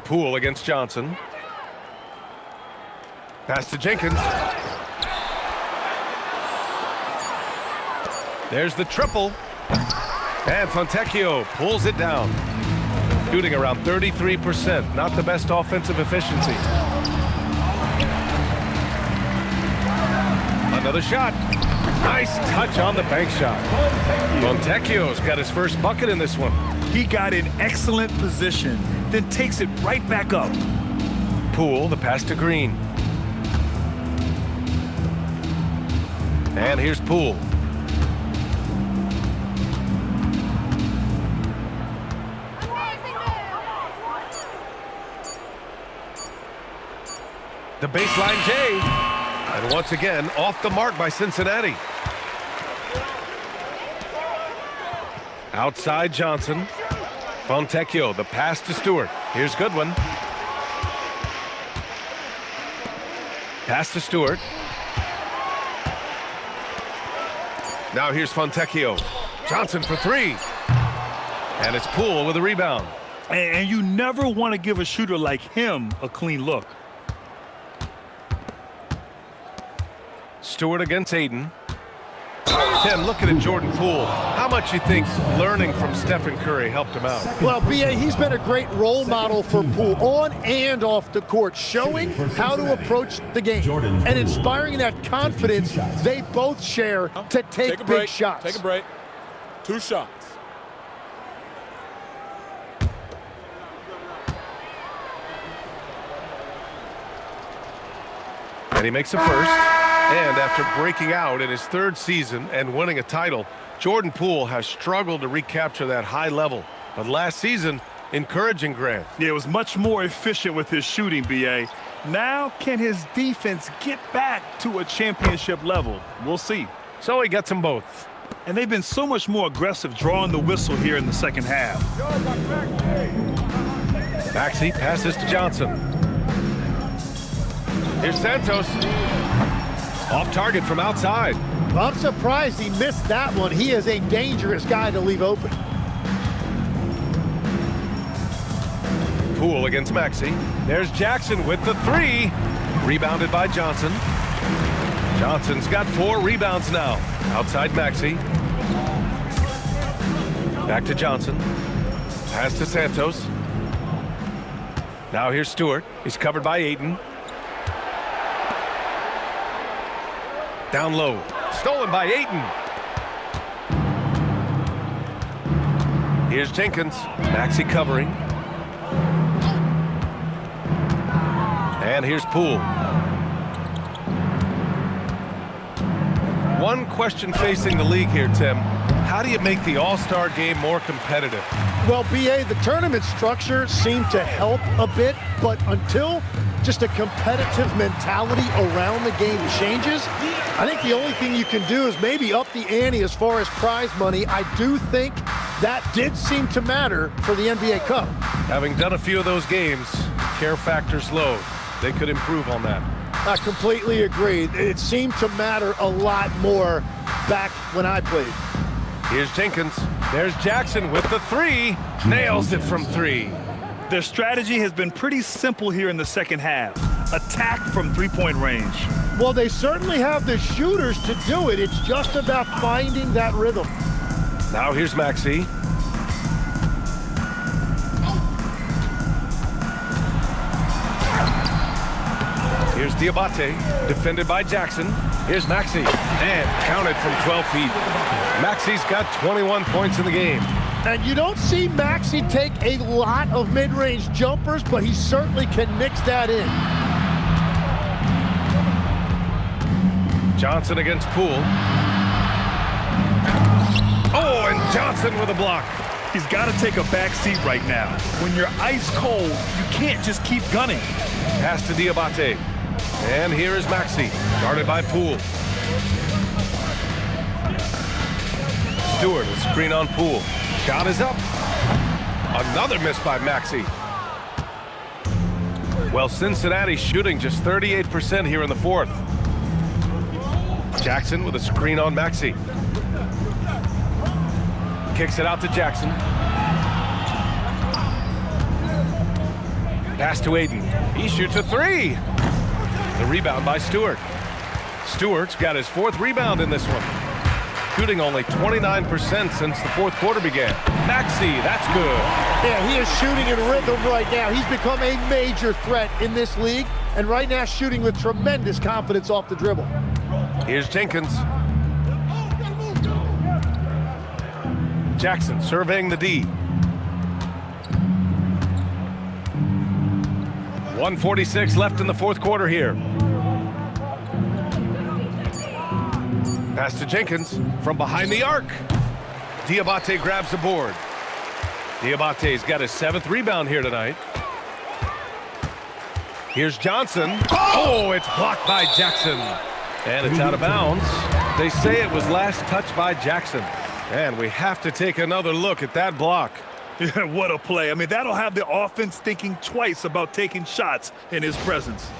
S1: Poole against Johnson. Pass to Jenkins. There's the triple. And Fontecchio pulls it down. Shooting around 33%. Not the best offensive efficiency. Another shot. Nice touch on the bank shot. Fontecchio's got his first bucket in this one.
S3: He got in excellent position, then takes it right back up.
S1: Poole, the pass to Green. And here's Poole. The baseline J. And once again, off the mark by Cincinnati. Outside Johnson. Fontecchio, the pass to Stewart. Here's Goodwin. Pass to Stewart. Now here's Fontecchio. Johnson for 3. And it's Poole with a rebound.
S3: And you never want to give a shooter like him a clean look.
S1: Stewart against Ayton. Tim, looking at Jordan Poole, how much you think learning from Stephen Curry helped him out?
S2: Well, B.A., he's been a great role model for Poole on and off the court, showing how to approach the game and inspiring that confidence they both share to take big shots.
S10: Take a break. 2 shots.
S1: And he makes a first. And after breaking out in his 3rd season and winning a title, Jordan Poole has struggled to recapture that high level. But last season, encouraging, Grant.
S3: Yeah, it was much more efficient with his shooting, B.A. Now, can his defense get back to a championship level? We'll see.
S1: So he gets them both.
S3: And they've been so much more aggressive drawing the whistle here in the second half.
S1: Maxey passes to Johnson. Here's Santos. Off target from outside.
S2: Well, I'm surprised he missed that one. He is a dangerous guy to leave open.
S1: Poole against Maxey. There's Jackson with the 3. Rebounded by Johnson. Johnson's got 4 rebounds now. Outside Maxey. Back to Johnson. Pass to Santos. Now here's Stewart. He's covered by Ayton. Down low. Stolen by Ayton. Here's Jenkins. Maxey covering. And here's Poole. One question facing the league here, Tim. How do you make the All-Star game more competitive?
S2: Well, B.A., the tournament structure seemed to help a bit, but until just a competitive mentality around the game changes, I think the only thing you can do is maybe up the ante as far as prize money. I do think that did seem to matter for the NBA Cup.
S1: Having done a few of those games, care factor's low. They could improve on that.
S2: I completely agree. It seemed to matter a lot more back when I played.
S1: Here's Jenkins. There's Jackson with the 3. Nails it from 3.
S3: Their strategy has been pretty simple here in the second half. Attack from 3-point range.
S2: Well, they certainly have the shooters to do it. It's just about finding that rhythm.
S1: Now here's Maxey. Here's Diabate, defended by Jackson. Here's Maxey, and counted from 12 feet. Maxey's got 21 points in the game.
S2: And you don't see Maxey take a lot of mid-range jumpers, but he certainly can mix that in.
S1: Johnson against Poole. Oh, and Johnson with a block.
S3: He's got to take a back seat right now. When you're ice cold, you can't just keep gunning.
S1: Pass to Diabate. And here is Maxey, guarded by Poole. Stewart will screen on Poole. Shot is up. Another miss by Maxey. Well, Cincinnati shooting just 38% here in the 4th. Jackson with a screen on Maxey. Kicks it out to Jackson. Pass to Ayton. He shoots a 3. The rebound by Stewart. Stewart's got his 4th rebound in this one. Shooting only 29% since the 4th quarter began. Maxey, that's good.
S2: Yeah, he is shooting in rhythm right now. He's become a major threat in this league, and right now shooting with tremendous confidence off the dribble.
S1: Here's Jenkins. Jackson surveying the D. 1:46 left in the 4th quarter here. Pass to Jenkins from behind the arc. Diabate grabs the board. Diabate's got his 7th rebound here tonight. Here's Johnson. Oh, it's blocked by Jackson. And it's out of bounds. They say it was last touched by Jackson. And we have to take another look at that block.
S3: Yeah, what a play. I mean, that'll have the offense thinking twice about taking shots in his presence.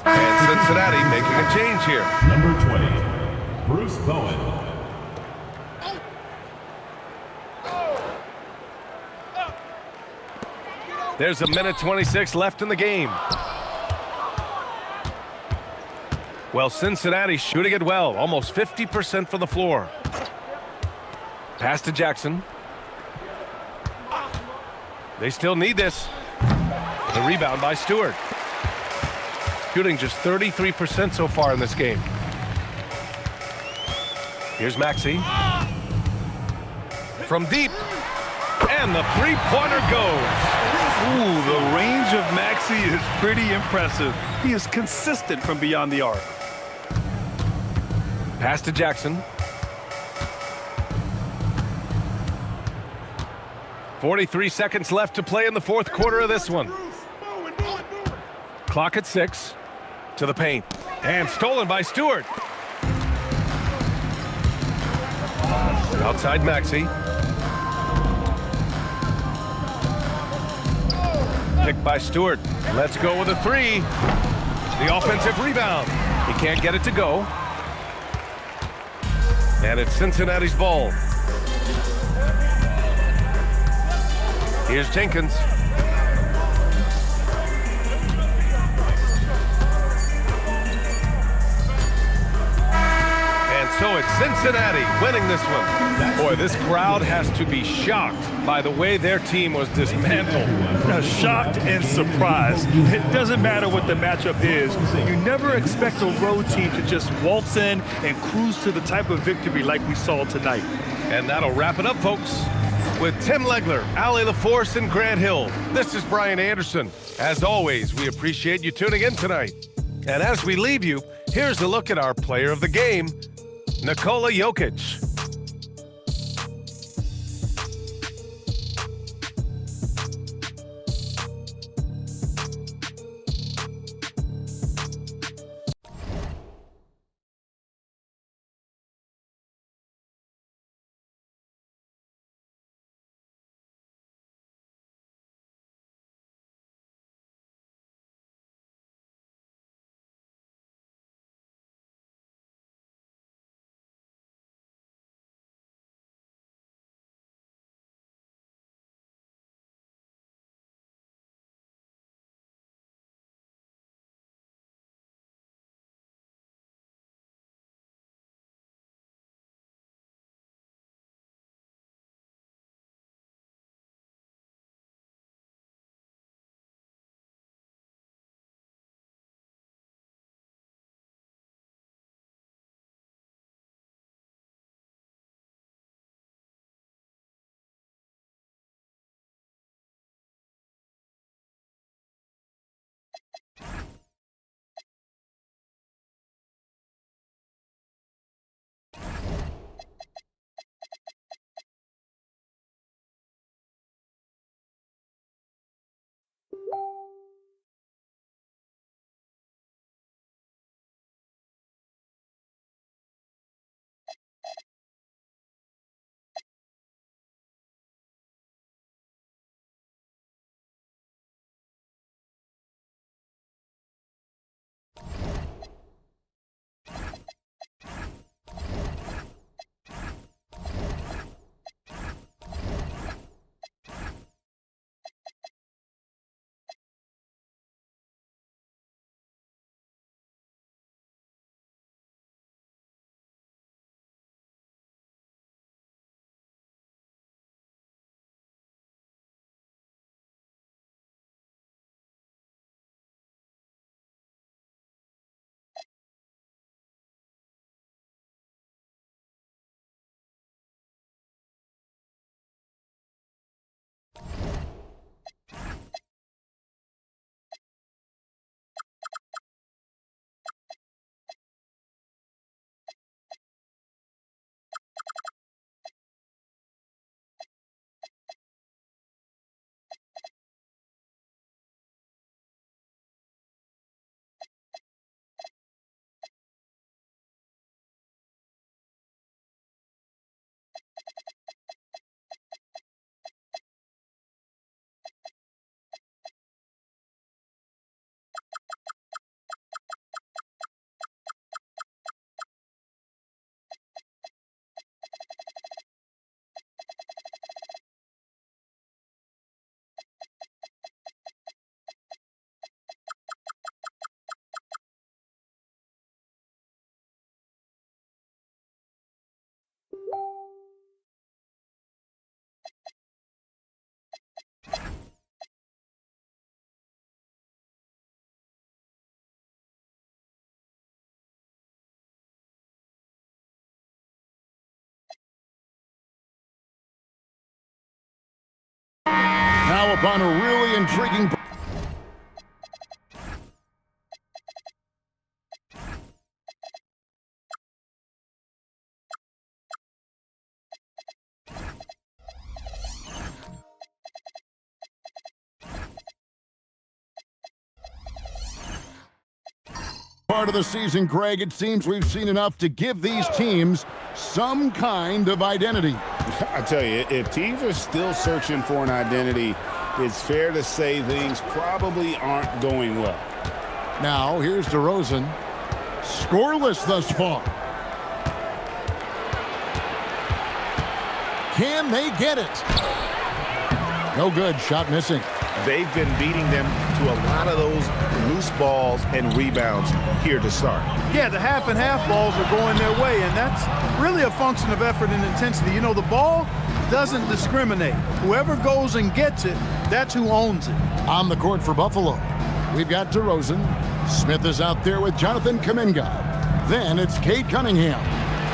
S1: And Cincinnati making a change here.
S4: Number 20, Bruce Bowen.
S1: There's 1:26 left in the game. Well, Cincinnati shooting it well, almost 50% from the floor. Pass to Jackson. They still need this. The rebound by Stewart. Shooting just 33% so far in this game. Here's Maxey. From deep. And the three-pointer goes.
S3: Ooh, the range of Maxey is pretty impressive. He is consistent from beyond the arc.
S1: Pass to Jackson. 43 seconds left to play in the fourth quarter of this one. Clock at 6. To the paint. And stolen by Stewart. Outside Maxey. Picked by Stewart. Let's go with a 3. The offensive rebound. He can't get it to go. And it's Cincinnati's ball. Here's Jenkins. And so it's Cincinnati winning this one. Boy, this crowd has to be shocked by the way their team was dismantled.
S3: Now, shocked and surprised. It doesn't matter what the matchup is. You never expect a road team to just waltz in and cruise to the type of victory like we saw tonight.
S1: And that'll wrap it up, folks. With Tim Legler, Allie LaForce, and Grant Hill, this is Brian Anderson. As always, we appreciate you tuning in tonight. And as we leave you, here's a look at our player of the game, Nikola Jokic.
S11: Now upon a really intriguing Part of the season, Greg, it seems we've seen enough to give these teams some kind of identity.
S12: I tell you, if teams are still searching for an identity, it's fair to say things probably aren't going well.
S11: Now, here's DeRozan. Scoreless thus far. Can they get it? No good. Shot missing.
S13: They've been beating them to a lot of those loose balls and rebounds here to start.
S3: Yeah, the half and half balls are going their way, and that's really a function of effort and intensity. You know, the ball doesn't discriminate. Whoever goes and gets it, that's who owns it.
S11: On the court for Buffalo, we've got DeRozan. Smith is out there with Jonathan Kuminga. Then it's Cade Cunningham.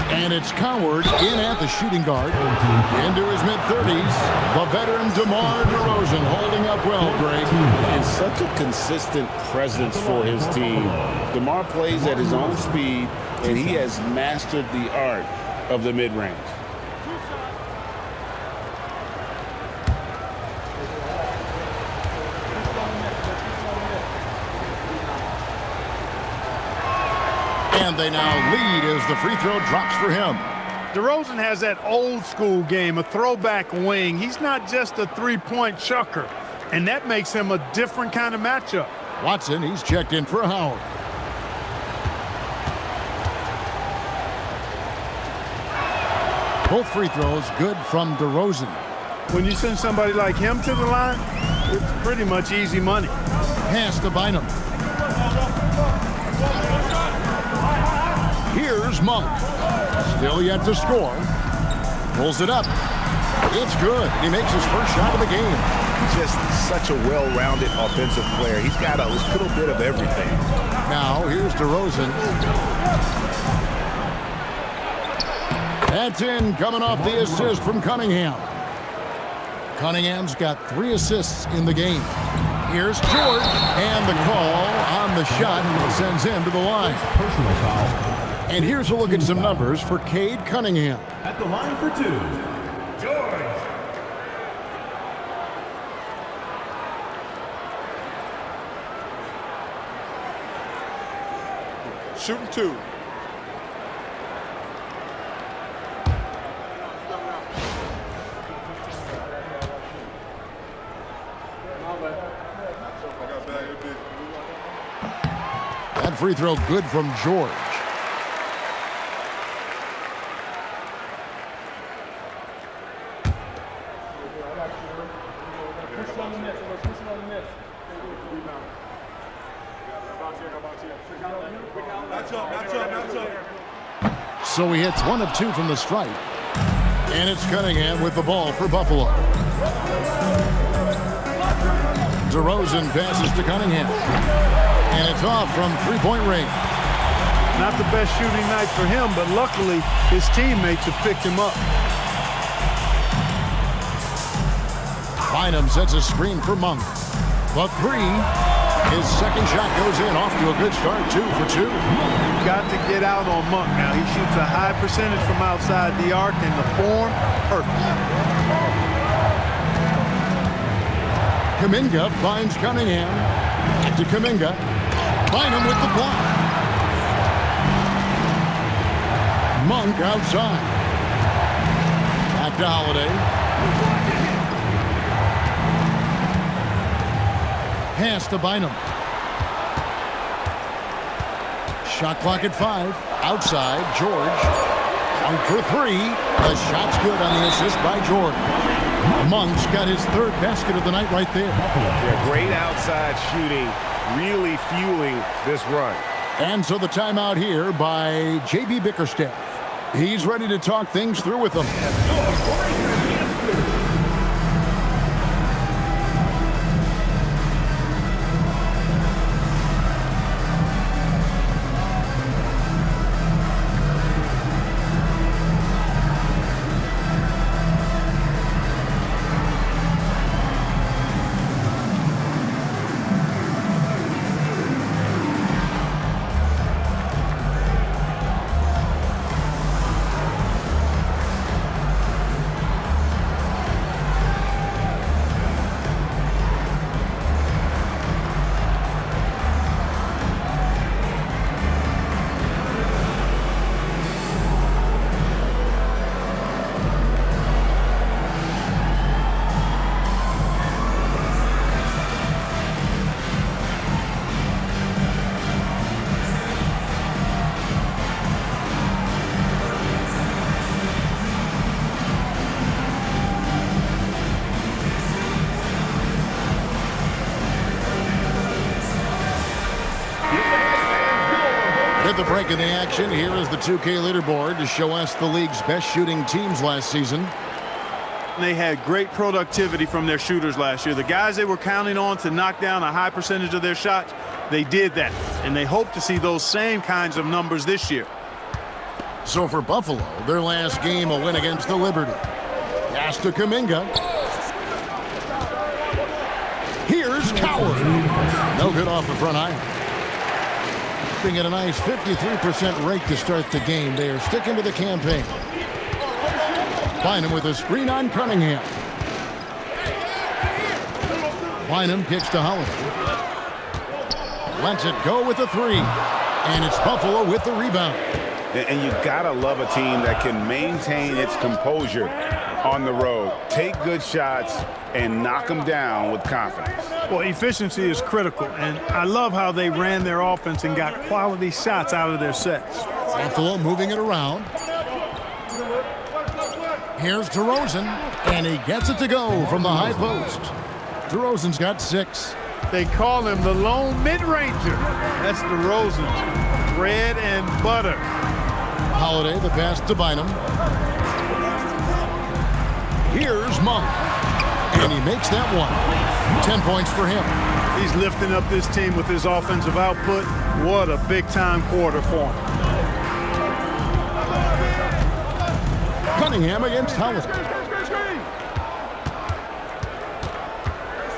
S11: And it's Coward in at the shooting guard. Into his mid-30s, the veteran DeMar DeRozan holding up well, Greg.
S12: And such a consistent presence for his team. DeMar plays at his own speed, and he has mastered the art of the mid-range.
S11: And they now lead as the free throw drops for him.
S3: DeRozan has that old school game, a throwback wing. He's not just a three-point chucker, and that makes him a different kind of matchup.
S11: Watson, he's checked in for Howard. Both free throws good from DeRozan.
S3: When you send somebody like him to the line, it's pretty much easy money.
S11: Pass to Bynum. Here's Monk. Still yet to score. Pulls it up. It's good. He makes his first shot of the game.
S13: Just such a well-rounded offensive player. He's got a little bit of everything.
S11: Now, here's DeRozan. That's in, coming off the assist from Cunningham. Cunningham's got 3 assists in the game. Here's George, and the call on the shot sends him to the line.
S4: Personal foul.
S11: And here's a look at some numbers for Cade Cunningham.
S4: At the line for 2, George.
S10: Shooting 2.
S11: That free throw good from George. So he hits 1 of 2 from the stripe. And it's Cunningham with the ball for Buffalo. DeRozan passes to Cunningham. And it's off from three-point range.
S3: Not the best shooting night for him, but luckily his teammates have picked him up.
S11: Bynum sets a screen for Monk. The 3. His second shot goes in, off to a good start, 2 for 2.
S3: You've got to get out on Monk now. He shoots a high percentage from outside the arc, and the form, perfect.
S11: Kuminga finds Cunningham. To Kuminga. Bynum with the block. Monk outside. Back to Holiday. Pass to Bynum. Shot clock at 5. Outside, George. Monk for 3. The shot's good on the assist by George. Monk's got his 3rd basket of the night right there.
S13: Yeah, great outside shooting, really fueling this run.
S11: And so the timeout here by J.B. Bickerstaff. He's ready to talk things through with them. At the break of the action, here is the 2K leaderboard to show us the league's best shooting teams last season.
S3: They had great productivity from their shooters last year. The guys they were counting on to knock down a high percentage of their shots, they did that. And they hope to see those same kinds of numbers this year.
S11: So for Buffalo, their last game, a win against the Liberty. Pass to Kuminga. Here's Coward. No good off the front iron. Being at a nice 53% rate to start the game. They are sticking to the campaign. Bynum with a screen on Cunningham. Bynum kicks to Holiday. Lets it go with the three. And it's Buffalo with the rebound.
S12: And you gotta love a team that can maintain its composure on the road, take good shots, and knock them down with confidence.
S3: Well, efficiency is critical, and I love how they ran their offense and got quality shots out of their sets.
S11: Buffalo moving it around. Here's DeRozan, and he gets it to go from the high post. DeRozan's got 6.
S3: They call him the lone mid-ranger. That's DeRozan's bread and butter.
S11: Holiday, the pass to Bynum. Here's Monk, and he makes that one. 10 points for him.
S3: He's lifting up this team with his offensive output. What a big-time quarter for him.
S11: Cunningham against Holiday.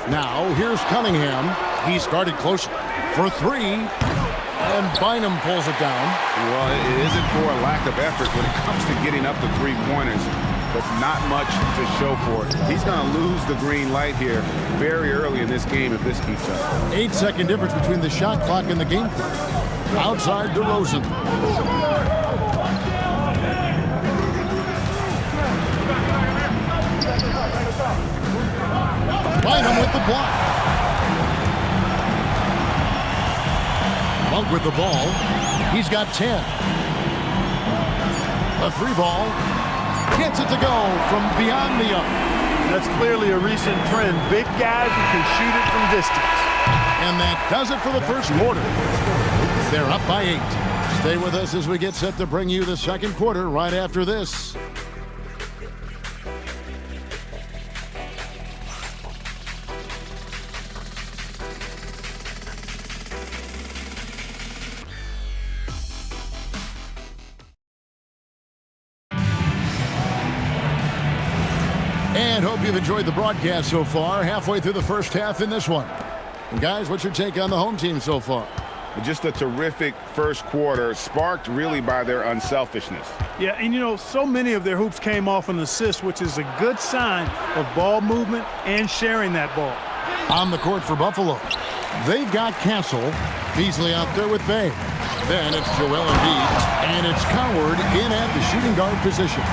S11: Now, here's Cunningham. He's guarded closely for 3, and Bynum pulls it down.
S12: Well, it isn't for a lack of effort when it comes to getting up the three-pointers, but not much to show for it. He's going to lose the green light here very early in this game if this keeps up.
S11: 8-second difference between the shot clock and the game clock. Outside DeRozan. Bynum with the block. Monk with the ball. He's got 10. A 3 ball. Gets it to go from beyond the arc.
S3: That's clearly a recent trend. Big guys who can shoot it from distance.
S11: And that does it for the first quarter. They're up by 8. Stay with us as we get set to bring you the second quarter right after this. And hope you've enjoyed the broadcast so far. Halfway through the first half in this one. And guys, what's your take on the home team so far?
S12: Just a terrific first quarter, sparked really by their unselfishness.
S3: Yeah, and you know, so many of their hoops came off an assist, which is a good sign of ball movement and sharing that ball.
S11: On the court for Buffalo, they've got Castle. Beasley out there with Bay. Then it's Joel Embiid, and it's Coward in at the shooting guard position.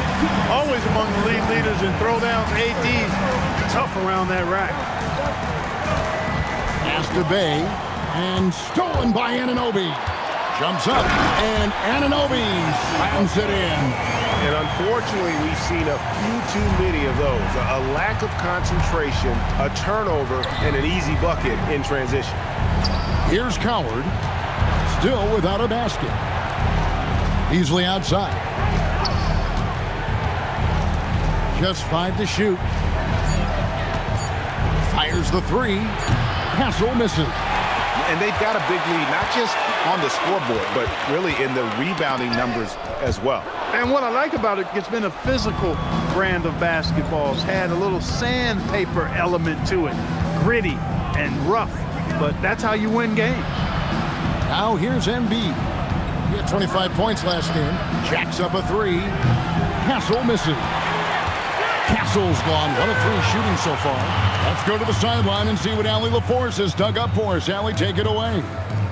S3: Always among the league leaders in throwdowns, ADs, tough around that rack.
S11: Pass to Bay, and stolen by Anunoby. Jumps up, and Anunoby slams it in.
S13: And unfortunately, we've seen a few too many of those. A lack of concentration, a turnover, and an easy bucket in transition.
S11: Here's Coward, still without a basket. Beasley outside. Just 5 to shoot. Fires the 3. Castle misses.
S13: And they've got a big lead, not just on the scoreboard, but really in the rebounding numbers as well.
S3: And what I like about it, it's been a physical brand of basketball. It's had a little sandpaper element to it. Gritty and rough, but that's how you win games.
S11: Now here's Embiid. He had 25 points last game. Jacks up a 3. Castle misses. Castle's gone 1 of 3 shooting so far. Let's go to the sideline and see what Allie LaForce has dug up for us. Allie, take it away.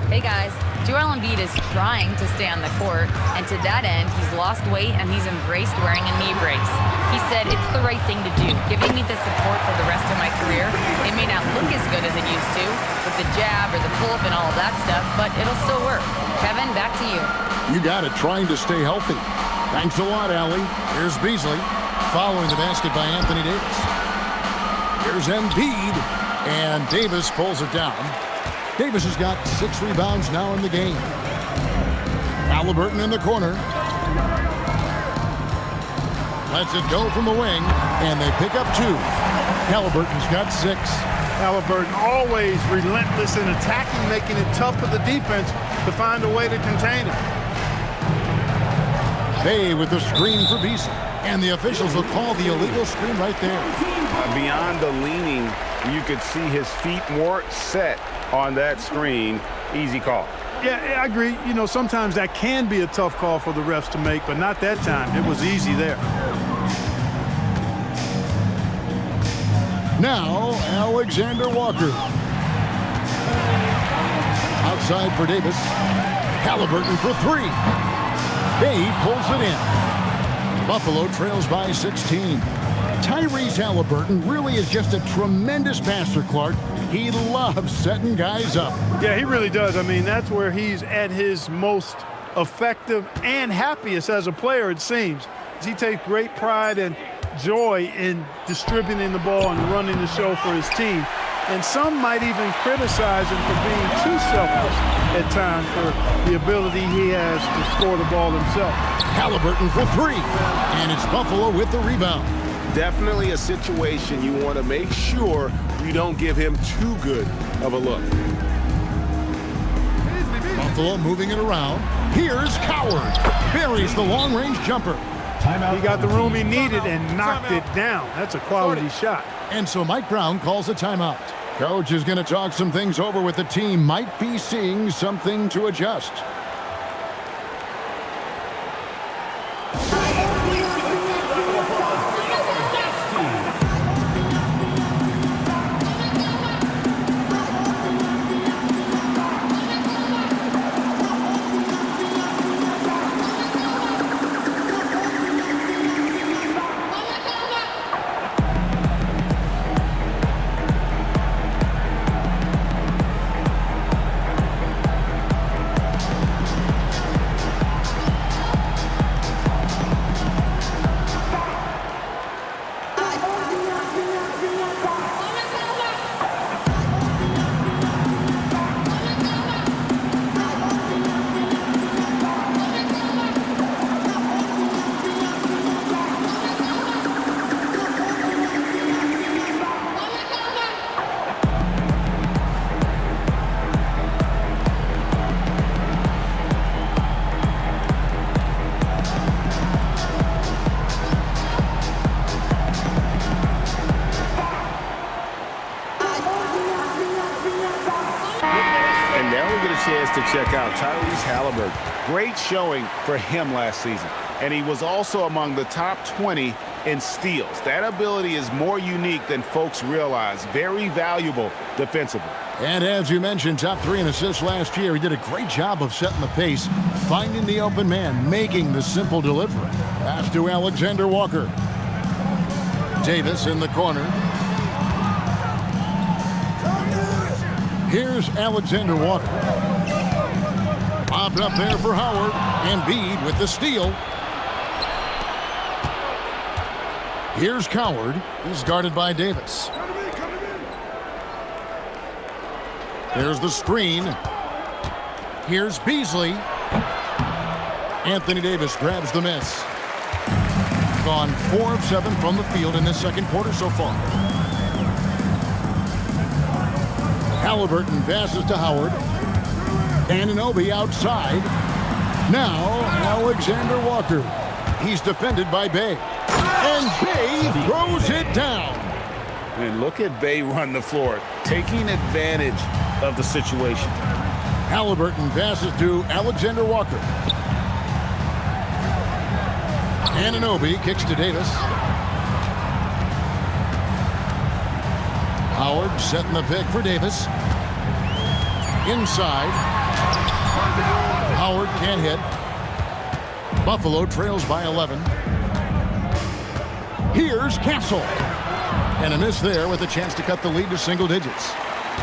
S5: Hey guys, Joel Embiid is trying to stay on the court, and to that end, he's lost weight and he's embraced wearing a knee brace. He said, "It's the right thing to do, giving me the support for the rest of my career. It may not look as good as it used to, with the jab or the pull-up and all of that stuff, but it'll still work." Kevin, back to you.
S11: You got it, trying to stay healthy. Thanks a lot, Allie. Here's Beasley, following the basket by Anthony Davis. Here's Embiid, and Davis pulls it down. Davis has got 6 rebounds now in the game. Halliburton in the corner. Lets it go from the wing, and they pick up 2. Halliburton's got 6.
S3: Halliburton always relentless in attacking, making it tough for the defense to find a way to contain it.
S11: Bay with the screen for Beasley, and the officials will call the illegal screen right there.
S12: Beyond the leaning, you could see his feet more set on that screen. Easy call.
S3: Yeah, I agree. You know, sometimes that can be a tough call for the refs to make, but not that time. It was easy there.
S11: Now, Alexander Walker. Outside for Davis. Halliburton for 3. Bay pulls it in. Buffalo trails by 16. Tyrese Halliburton really is just a tremendous passer, Clark. He loves setting guys up.
S3: Yeah, he really does. I mean, that's where he's at his most effective and happiest as a player, it seems. He takes great pride and joy in distributing the ball and running the show for his team. And some might even criticize him for being too selfish at times for the ability he has to score the ball himself.
S11: Halliburton for 3. And it's Buffalo with the rebound.
S13: Definitely a situation you want to make sure you don't give him too good of a look.
S11: Buffalo moving it around. Here's Coward. Buries the long-range jumper.
S3: He got the room he needed and knocked it down. That's a quality shot.
S11: And so Mike Brown calls a timeout. Coach is going to talk some things over with the team. Might be seeing something to adjust.
S12: To check out Tyrese Halliburton. Great showing for him last season. And he was also among the top 20 in steals. That ability is more unique than folks realize. Very valuable defensively.
S11: And as you mentioned, top 3 in assists last year. He did a great job of setting the pace, finding the open man, making the simple delivery. Pass to Alexander Walker. Davis in the corner. Here's Alexander Walker. Popped up there for Howard. Embiid with the steal. Here's Coward. He's guarded by Davis. There's the screen. Here's Beasley. Anthony Davis grabs the miss. Gone 4 of 7 from the field in this second quarter so far. Halliburton passes to Howard. Anunoby outside. Now Alexander Walker. He's defended by Bay. And Bay throws it down.
S12: And look at Bay run the floor, taking advantage of the situation.
S11: Halliburton passes to Alexander Walker. Anunoby kicks to Davis. Howard setting the pick for Davis. Inside. Howard can't hit. Buffalo trails by 11. Here's Castle. And a miss there with a chance to cut the lead to single digits.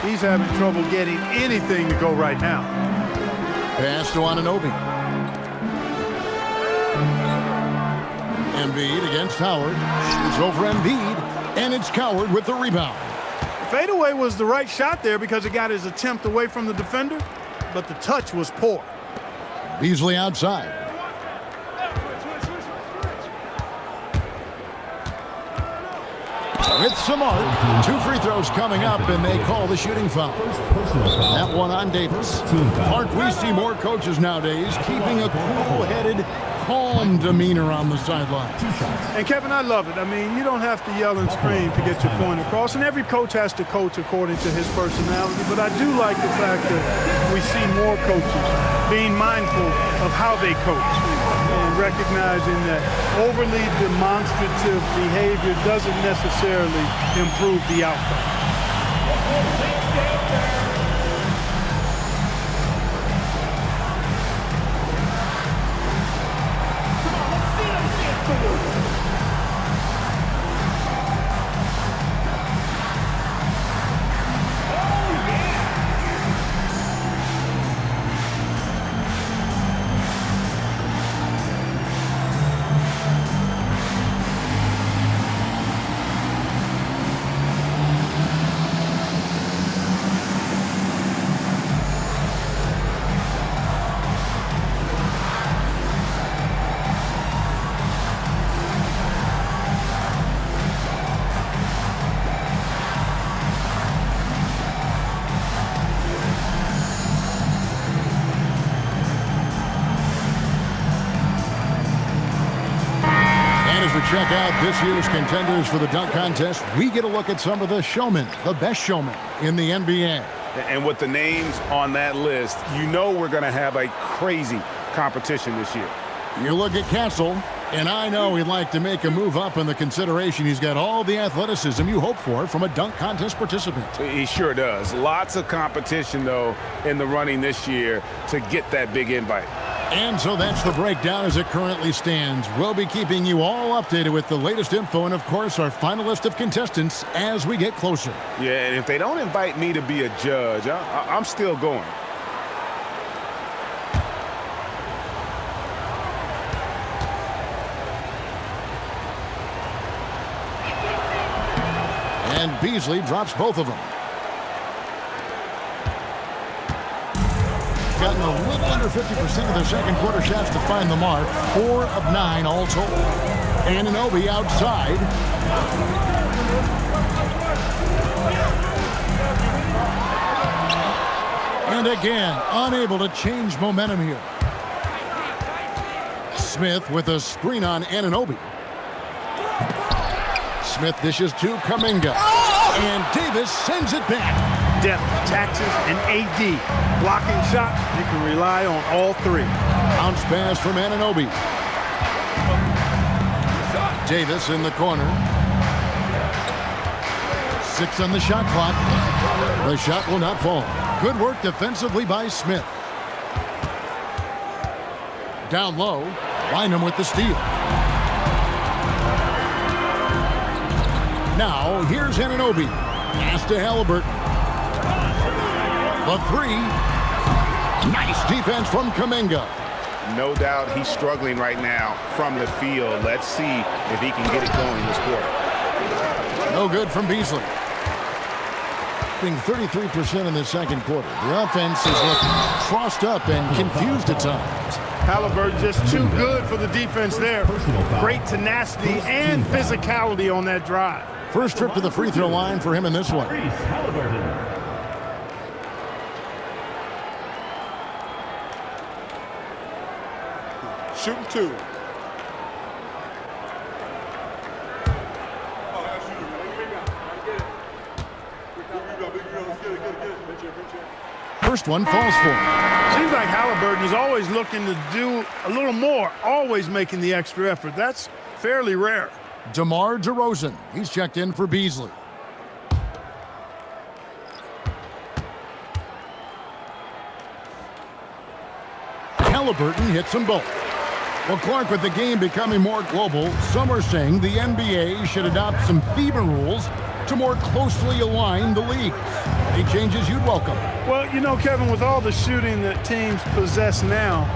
S3: He's having trouble getting anything to go right now.
S11: Pass to Anunoby. Embiid against Howard. Shoots over Embiid. And it's Coward with the rebound.
S3: Fadeaway was the right shot there because it got his attempt away from the defender, but the touch was poor.
S11: Beasley outside. With some art, 2 free throws coming up, and they call the shooting foul. That one on Davis. Clark, we see more coaches nowadays keeping a cool-headed, calm demeanor on the sideline.
S3: And Kevin, I love it. I mean, you don't have to yell and scream to get your point across, and every coach has to coach according to his personality, but I do like the fact that we see more coaches being mindful of how they coach and recognizing that overly demonstrative behavior doesn't necessarily improve the outcome.
S11: Check out this year's contenders for the dunk contest. We get a look at some of the showmen, the best showmen in the NBA.
S13: And with the names on that list, you know we're going to have a crazy competition this year.
S11: You look at Castle, and I know he'd like to make a move up in the consideration. He's got all the athleticism you hope for from a dunk contest participant.
S13: He sure does. Lots of competition, though, in the running this year to get that big invite.
S11: And so that's the breakdown as it currently stands. We'll be keeping you all updated with the latest info and, of course, our final list of contestants as we get closer.
S13: Yeah, and if they don't invite me to be a judge, I'm still going.
S11: And Beasley drops both of them. Gotten a little under 50% of their second quarter shots to find the mark. 4 of 9 all told. Anunoby outside. And again, unable to change momentum here. Smith with a screen on Anunoby. Smith dishes to Kuminga. And Davis sends it back.
S3: Depth, taxes, and AD. Blocking shots, you can rely on all 3.
S11: Bounce pass from Anunoby. Davis in the corner. 6 on the shot clock. The shot will not fall. Good work defensively by Smith. Down low, Bynum with the steal. Now, here's Anunoby. Pass to Halliburton. The 3. Nice defense from Kuminga.
S12: No doubt he's struggling right now from the field. Let's see if he can get it going this quarter.
S11: No good from Beasley. Being 33% in the second quarter. The offense is looking crossed up and confused at times.
S3: Halliburton just too good for the defense there. Great tenacity and physicality on that drive.
S11: First trip to the free throw line for him in this one.
S10: Shooting 2.
S11: First one falls for him.
S3: Seems like Halliburton is always looking to do a little more, always making the extra effort. That's fairly rare.
S11: DeMar DeRozan. He's checked in for Beasley. Halliburton hits them both. Well, Clark, with the game becoming more global, some are saying the NBA should adopt some FIBA rules to more closely align the leagues. Any changes you'd welcome?
S3: Well, you know, Kevin, with all the shooting that teams possess now,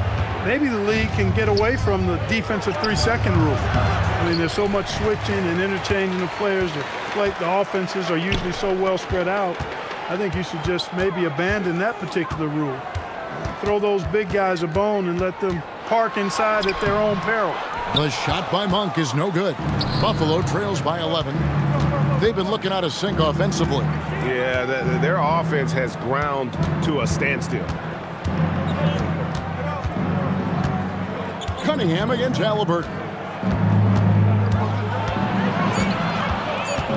S3: maybe the league can get away from the defensive 3-second rule. I mean, there's so much switching and interchanging of players. The offenses are usually so well spread out. I think you should just maybe abandon that particular rule. Throw those big guys a bone and let them park inside at their own peril.
S11: The shot by Monk is no good. Buffalo trails by 11. They've been looking out of sync offensively.
S13: Yeah, their offense has ground to a standstill.
S11: Cunningham against Halliburton.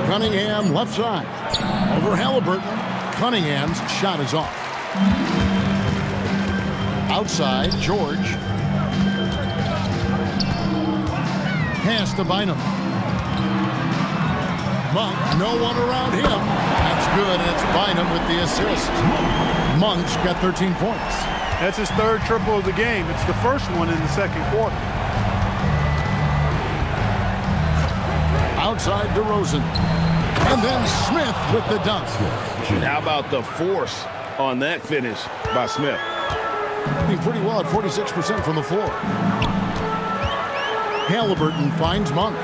S11: Cunningham left side. Over Halliburton. Cunningham's shot is off. Outside, George. Pass to Bynum. Monk, no one around him. That's good, and it's Bynum with the assist. Monk's got 13 points.
S3: That's his third triple of the game. It's the first one in the second quarter.
S11: Outside DeRozan. And then Smith with the dunk.
S13: How about the force on that finish by Smith?
S11: Doing pretty well at 46% from the floor. Halliburton finds Monk.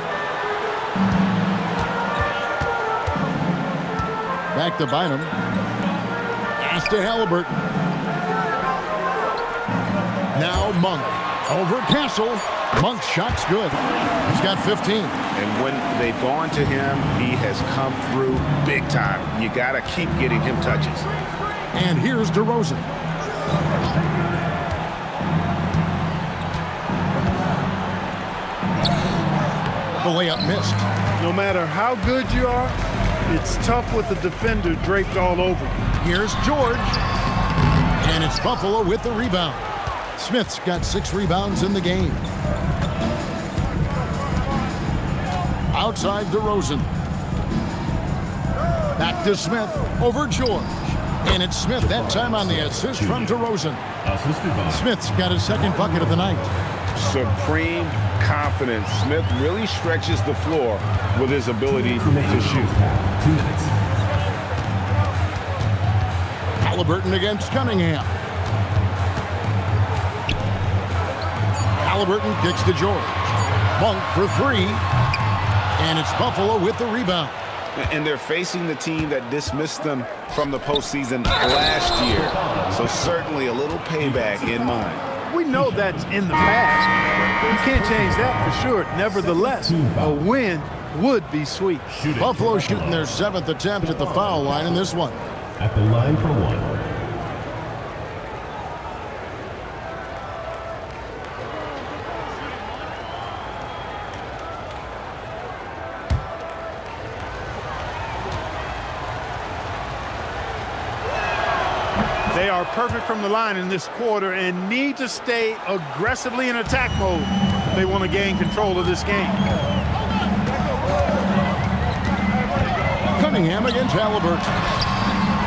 S11: Back to Bynum. Pass to Halliburton. Now Monk. Over Castle. Monk's shot's good. He's got 15.
S12: And when they've gone to him, he has come through big time. You got to keep getting him touches.
S11: And here's DeRozan. The layup missed.
S3: No matter how good you are, it's tough with the defender draped all over.
S11: Here's George. And it's Buffalo with the rebound. Smith's got 6 rebounds in the game. Outside DeRozan. Back to Smith over George. And it's Smith that time on the assist from DeRozan. Smith's got his second bucket of the night.
S12: Supreme confidence. Smith really stretches the floor with his ability to shoot.
S4: 2 minutes.
S11: Halliburton against Cunningham. Halliburton kicks to George. Monk for 3. And it's Buffalo with the rebound.
S12: And they're facing the team that dismissed them from the postseason last year. So certainly a little payback in mind.
S3: We know that's in the past. You can't change that for sure. Nevertheless, a win would be sweet.
S11: Buffalo shooting their 7th attempt at the foul line in this one.
S4: At the line for 1.
S3: They are perfect from the line in this quarter and need to stay aggressively in attack mode if they want to gain control of this game.
S11: Cunningham against Halliburton.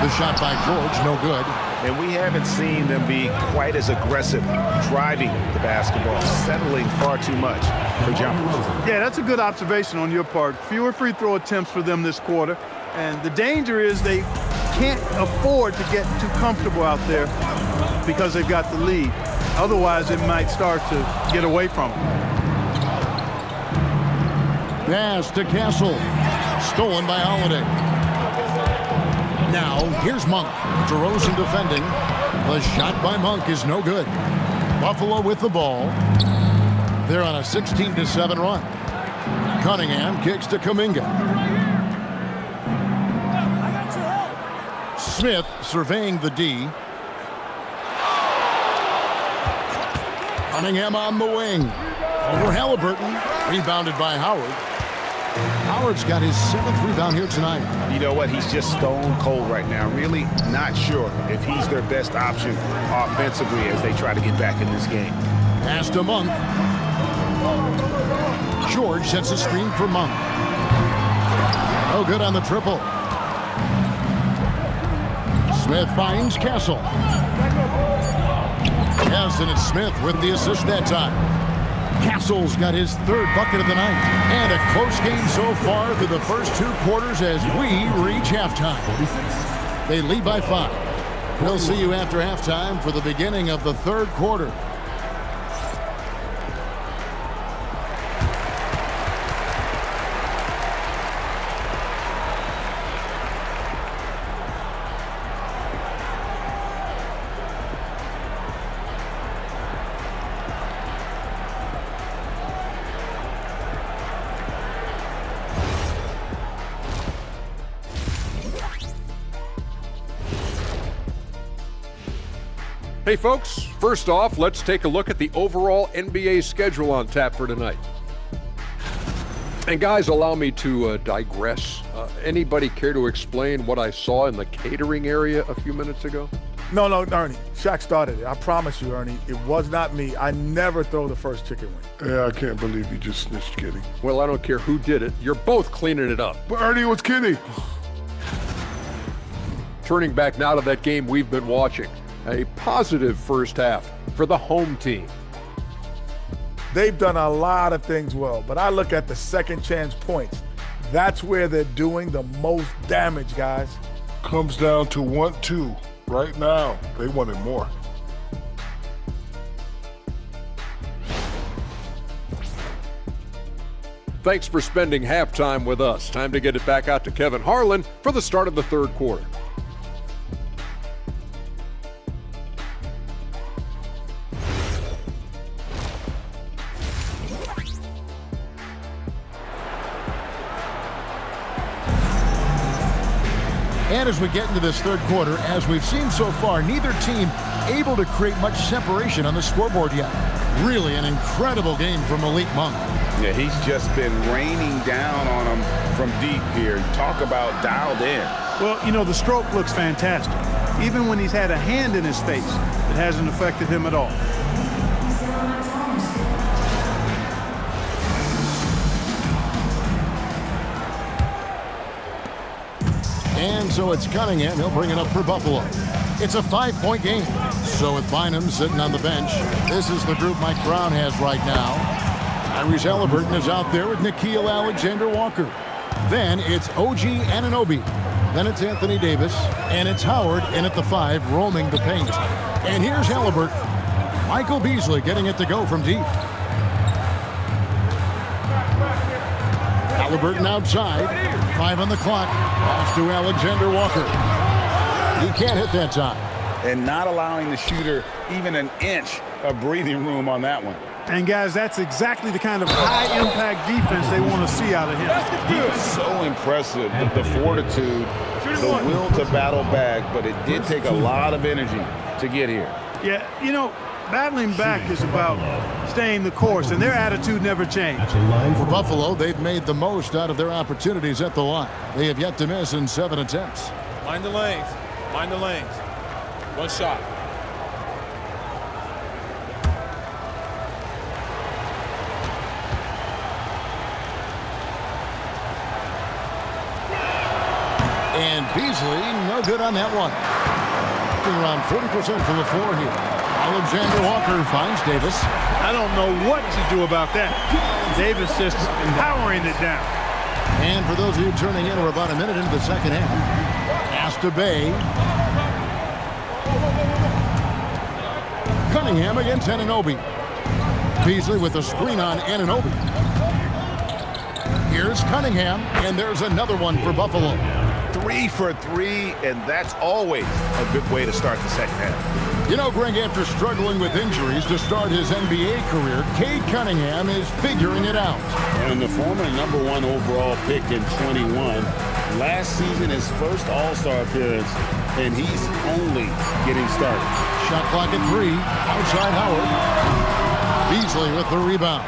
S11: The shot by George, no good.
S12: And we haven't seen them be quite as aggressive driving the basketball, settling far too much for jumpers.
S3: Yeah, that's a good observation on your part. Fewer free throw attempts for them this quarter. And the danger is they can't afford to get too comfortable out there because they've got the lead. Otherwise, it might start to get away from them.
S11: Pass to Castle. Stolen by Holiday. Now, here's Monk. DeRozan defending. The shot by Monk is no good. Buffalo with the ball. They're on a 16-7 run. Cunningham kicks to Kuminga. Smith surveying the D. Cunningham on the wing. Over Halliburton. Rebounded by Howard. Howard's got his 7th rebound here tonight.
S12: You know what? He's just stone cold right now. Really not sure if he's their best option offensively as they try to get back in this game.
S11: Pass to Monk. George sets a screen for Monk. No good on the triple. Smith finds Castle. Yes, and it's Smith with the assist that time. Castle's got his 3rd bucket of the night. And a close game so far through the first 2 quarters as we reach halftime. They lead by 5. We'll see you after halftime for the beginning of the 3rd quarter.
S7: Hey folks, first off, let's take a look at the overall NBA schedule on tap for tonight. And guys, allow me to digress. Anybody care to explain what I saw in the catering area a few minutes ago?
S9: No, Ernie. Shaq started it. I promise you, Ernie. It was not me. I never throw the first chicken wing.
S8: Yeah, I can't believe you just snitched Kitty.
S7: Well, I don't care who did it. You're both cleaning it up.
S8: But Ernie, it was Kitty.
S7: Turning back now to that game we've been watching. A positive first half for the home team.
S9: They've done a lot of things well, but I look at the second chance points. That's where they're doing the most damage, guys.
S8: Comes down to 1-2 right now. They wanted more.
S7: Thanks for spending halftime with us. Time to get it back out to Kevin Harlan for the start of the third quarter.
S11: And as we get into this third quarter, as we've seen so far, neither team able to create much separation on the scoreboard yet. Really an incredible game from Malik Monk.
S12: Yeah, he's just been raining down on them from deep here. Talk about dialed in.
S3: Well, you know, the stroke looks fantastic. Even when he's had a hand in his face, it hasn't affected him at all.
S11: And so it's Cunningham. He'll bring it up for Buffalo. It's a 5-point game. So with Bynum sitting on the bench, this is the group Mike Brown has right now. Tyrese Halliburton is out there with Nickeil Alexander-Walker. Then it's OG Anunoby. Then it's Anthony Davis. And it's Howard in at the 5, roaming the paint. And here's Halliburton. Michael Beasley getting it to go from deep. Halliburton outside. 5 on the clock. Off to Alexander-Walker. He can't hit that time.
S12: And not allowing the shooter even an inch of breathing room on that one.
S3: And guys, that's exactly the kind of high-impact defense they want to see out of him.
S12: He was so impressive, the fortitude, the will to battle back, but it did take a lot of energy to get here.
S3: Yeah, you know, battling back is about staying the course, and their attitude never changed.
S11: For Buffalo, they've made the most out of their opportunities at the line. They have yet to miss in 7 attempts.
S10: Mind the lanes. Mind the lanes. One shot.
S11: And Beasley, no good on that one. Around 40% from the floor here. Alexander-Walker finds Davis.
S3: I don't know what to do about that. Davis just powering it down.
S11: And for those of you turning in, we're about a minute into the second half. Pass to Bay. Cunningham against Anunoby. Beasley with a screen on Anunoby. Here's Cunningham, and there's another one for Buffalo.
S12: 3 for 3, and that's always a good way to start the second half.
S11: You know, Greg, after struggling with injuries to start his NBA career, Cade Cunningham is figuring it out.
S13: And the former #1 overall pick in 21, last season his first All-Star appearance, and he's only getting started.
S11: Shot clock at 3, outside Howard. Beasley with the rebound.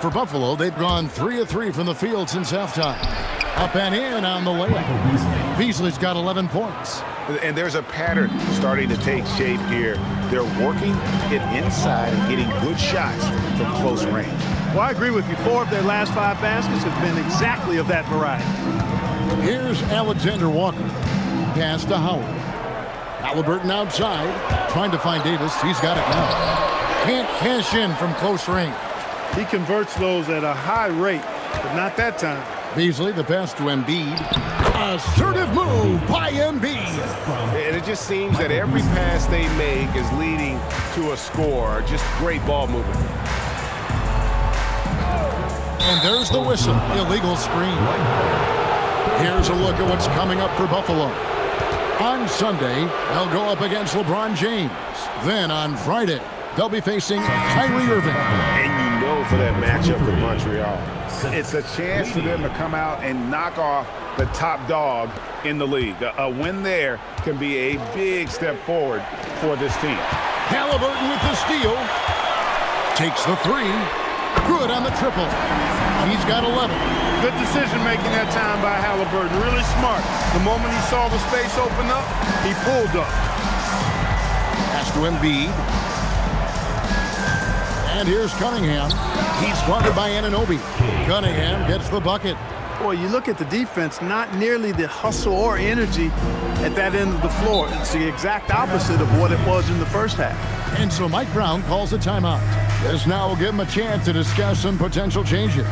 S11: For Buffalo, they've gone 3 of 3 from the field since halftime. Up and in on the layup. Beasley's got 11 points.
S12: And there's a pattern starting to take shape here. They're working it inside and getting good shots from close range.
S3: Well, I agree with you. 4 of their last 5 baskets have been exactly of that variety.
S11: Here's Alexander-Walker. Pass to Howard. Halliburton outside, trying to find Davis. He's got it now. Can't cash in from close range.
S3: He converts those at a high rate, but not that time.
S11: Beasley, the pass to Embiid. Assertive move by Embiid.
S13: And it just seems that every pass they make is leading to a score. Just great ball movement.
S11: And there's the whistle. Illegal screen. Here's a look at what's coming up for Buffalo. On Sunday, they'll go up against LeBron James. Then on Friday, they'll be facing Kyrie Irving.
S13: And you know for that matchup with Montreal,
S12: It's a chance for them to come out and knock off the top dog in the league. A win there can be a big step forward for this team.
S11: Halliburton with the steal. Takes the three. Good on the triple. He's got 11.
S10: Good decision making that time by Halliburton. Really smart. The moment he saw the space open up, he pulled up.
S11: Pass to Embiid. And here's Cunningham. He's guarded by Anunoby. Cunningham gets the bucket.
S14: Boy, you look at the defense, not nearly the hustle or energy at that end of the floor. It's the exact opposite of what it was in the first half.
S11: And so Mike Brown calls a timeout. This now will give him a chance to discuss some potential changes.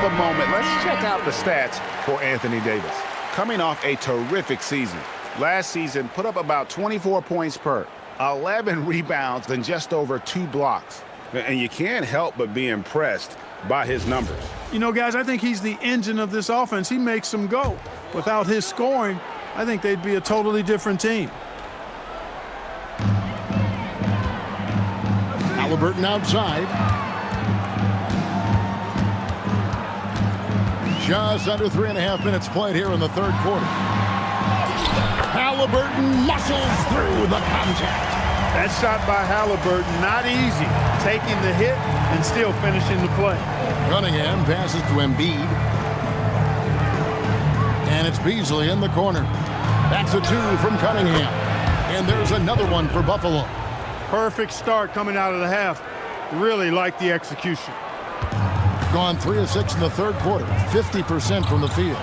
S12: The moment, let's check out the stats for Anthony Davis. Coming off a terrific season. Last season, put up about 24 points per, 11 rebounds, and just over 2 blocks. And you can't help but be impressed by his numbers.
S14: You know, guys, I think he's the engine of this offense. He makes them go. Without his scoring, I think they'd be a totally different team.
S11: Halliburton outside. Just under 3.5 minutes played here in the third quarter. Halliburton muscles through the contact.
S10: That shot by Halliburton, not easy. Taking the hit and still finishing the play.
S11: Cunningham passes to Embiid. And it's Beasley in the corner. That's a 2 from Cunningham. And there's another one for Buffalo.
S10: Perfect start coming out of the half. Really like the execution.
S11: Gone 3 of 6 in the third quarter, 50% from the field.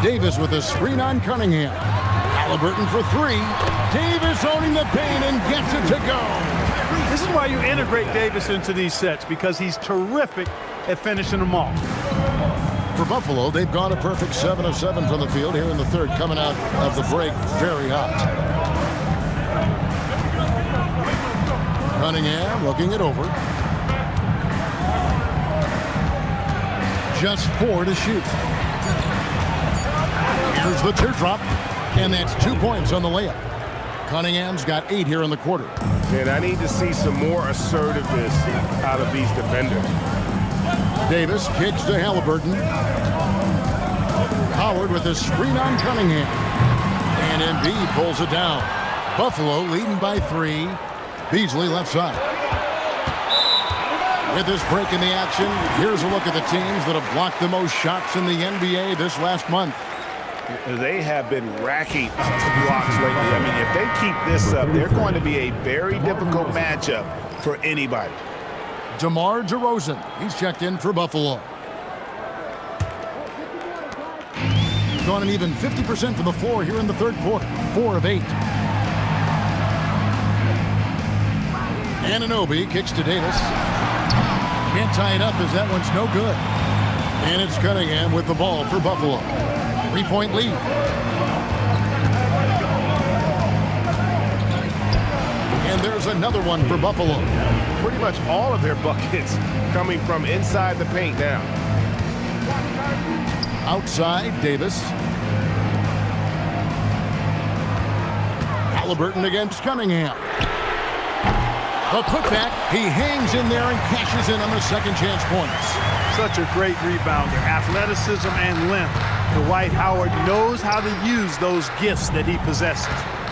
S11: Davis with a screen on Cunningham. Halliburton for 3. Davis owning the paint and gets it to go.
S14: This is why you integrate Davis into these sets, because he's terrific at finishing them off.
S11: For Buffalo, they've gone a perfect 7 of 7 from the field here in the third, coming out of the break very hot. Cunningham looking it over. Just 4 to shoot. Here's the teardrop, and that's 2 points on the layup. Cunningham's got 8 here in the quarter.
S13: And I need to see some more assertiveness out of these defenders.
S11: Davis kicks to Halliburton. Howard with a screen on Cunningham. And Embiid pulls it down. Buffalo leading by 3. Beasley left side. With this break in the action, here's a look at the teams that have blocked the most shots in the NBA this last month.
S12: They have been racking up blocks lately. I mean, if they keep this up, they're going to be a very difficult matchup for anybody.
S11: DeMar DeRozan, he's checked in for Buffalo. Gone an even 50% from the floor here in the third quarter, 4 of 8. Anunoby kicks to Davis. Can't tie it up as that one's no good. And it's Cunningham with the ball for Buffalo. 3-point lead. And there's another one for Buffalo.
S13: Pretty much all of their buckets coming from inside the paint now.
S11: Outside, Davis. Halliburton against Cunningham. The putback, he hangs in there and cashes in on the second chance points.
S14: Such a great rebounder, athleticism and length. Dwight Howard knows how to use those gifts that he possesses.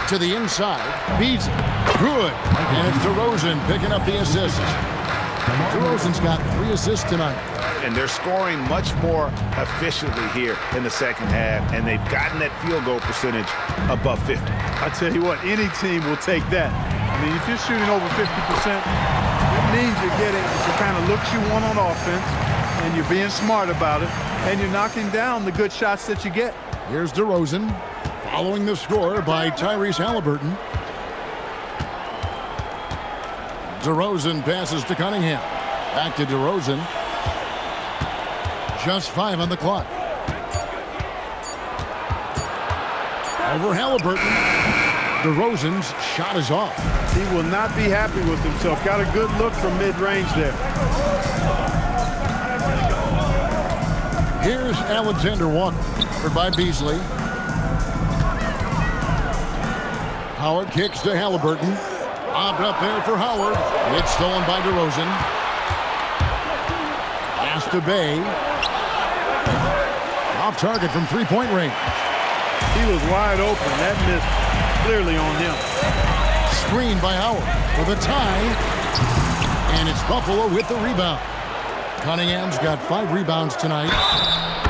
S11: To the inside, Beasley. Good. And it's DeRozan picking up the assist. DeRozan's got 3 assists tonight.
S12: And they're scoring much more efficiently here in the second half, and they've gotten that field goal percentage above 50.
S14: I tell you what, any team will take that. I mean, if you're shooting over 50%, it means you're getting the kind of looks you want on offense, and you're being smart about it, and you're knocking down the good shots that you get.
S11: Here's DeRozan, following the score by Tyrese Halliburton. DeRozan passes to Cunningham. Back to DeRozan. Just 5 on the clock. Over Halliburton. DeRozan's shot is off.
S10: He will not be happy with himself. Got a good look from mid-range there.
S11: Here's Alexander Walker, covered by Beasley. Howard kicks to Halliburton. Lobbed up there for Howard. It's stolen by DeRozan. Pass to Bay. Off target from three-point range.
S10: He was wide open. That missed clearly on him.
S11: Screen by Howard for the tie. And it's Buffalo with the rebound. Cunningham's got 5 rebounds tonight.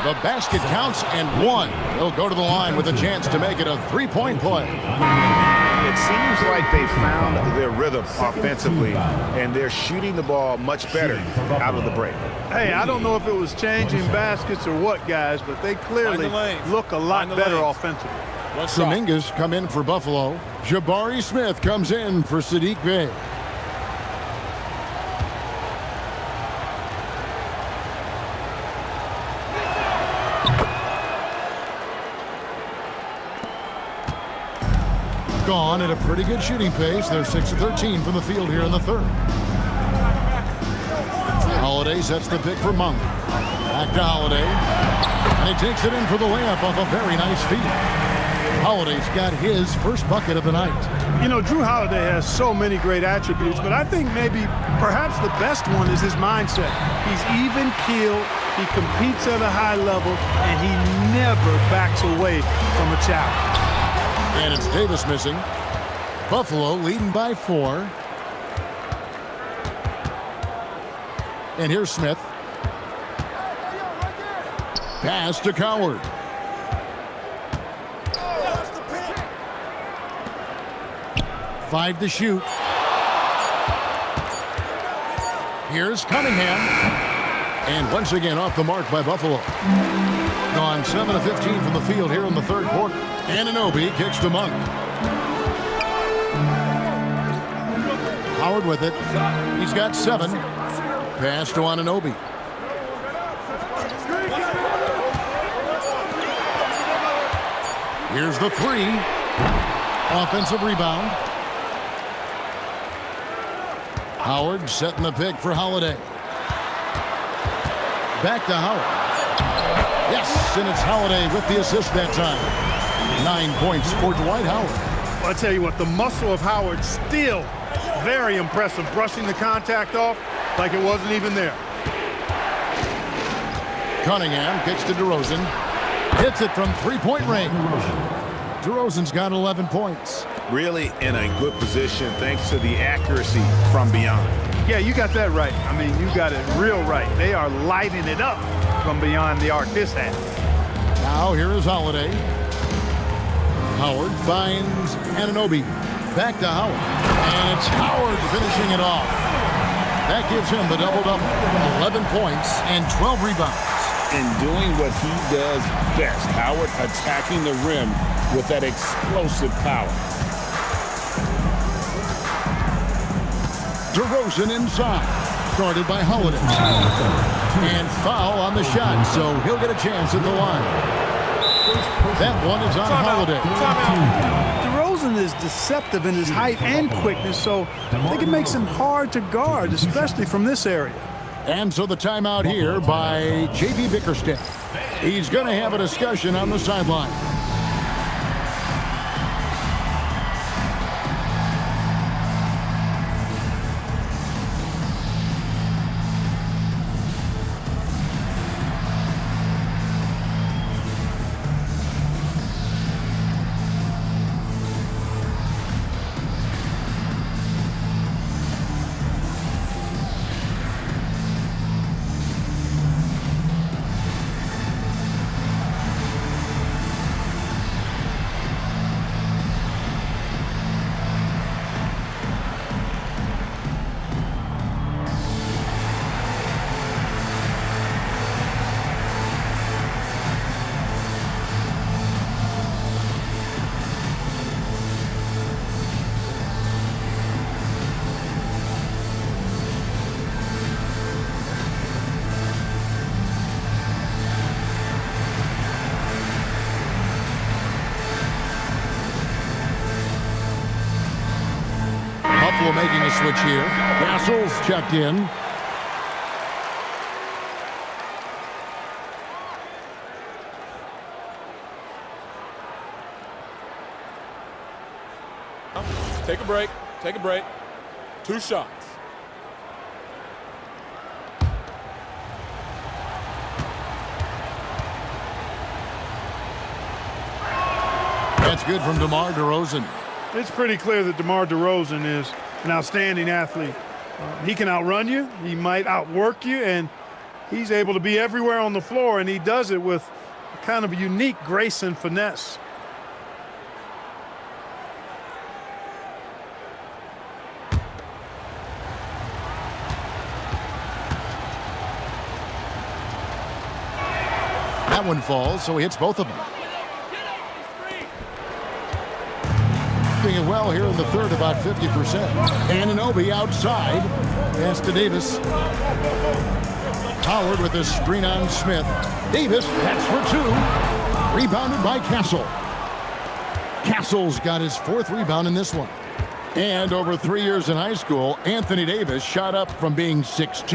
S11: The basket counts and 1. He'll go to the line with a chance to make it a 3-point play.
S12: It seems like they found their rhythm offensively, and they're shooting the ball much better out of the break.
S14: Hey, I don't know if it was changing baskets or what, guys, but they clearly look a lot better offensively.
S11: Kuminga's come in for Buffalo. Jabari Smith comes in for Sadiq Bey. Gone at a pretty good shooting pace. They're 6 of 13 from the field here in the third. Holiday sets the pick for Monk. Back to Holiday. And he takes it in for the layup off a very nice feed. Holiday's got his first bucket of the night.
S14: You know, Drew Holiday has so many great attributes, but I think maybe perhaps the best one is his mindset. He's even-keeled, he competes at a high level, and he never backs away from a challenge.
S11: And it's Davis missing. Buffalo leading by 4. And here's Smith. Pass to Coward. Five to shoot. Here's Cunningham. And once again off the mark by Buffalo. Gone 7 of 15 from the field here in the third quarter. Anunoby kicks to Monk. Howard with it. He's got 7. Pass to Anunoby. Here's the 3. Offensive rebound. Howard setting the pick for Holiday. Back to Howard. Yes, and it's Holiday with the assist that time. 9 points for Dwight Howard.
S10: Well, I tell you what, the muscle of Howard still very impressive, brushing the contact off like it wasn't even there.
S11: Cunningham kicks to DeRozan. Hits it from three-point range. DeRozan's got 11 points.
S12: Really in a good position thanks to the accuracy from beyond.
S14: Yeah, you got that right. I mean, you got it real right. They are lighting it up from beyond the arc this half.
S11: Now here is Holiday. Howard finds Anunoby. Back to Howard. And it's Howard finishing it off. That gives him the double-double. 11 points and 12 rebounds.
S13: And doing what he does best. Howard attacking the rim with that explosive power.
S11: DeRozan inside. Started by Holiday. And foul on the shot, so he'll get a chance at the line. That one is on Holiday.
S14: DeRozan is deceptive in his height and quickness, so I think it makes him hard to guard, especially from this area.
S11: And so the timeout here by J.B. Bickerstaff. He's going to have a discussion on the sideline. Buffalo making a switch here. Castles checked in.
S15: Take a break. Take a break. 2 shots.
S11: That's good from DeMar DeRozan.
S14: It's pretty clear that DeMar DeRozan is an outstanding athlete. He can outrun you. He might outwork you, and he's able to be everywhere on the floor, and he does it with kind of a unique grace and finesse.
S11: That one falls, so he hits both of them. Doing it well here in the third, about 50%. Anunoby outside. Pass to Davis. Howard with a screen on Smith. Davis, that's for 2. Rebounded by Castle. Castle's got his 4th rebound in this one. And over 3 years in high school, Anthony Davis shot up from being 6'2"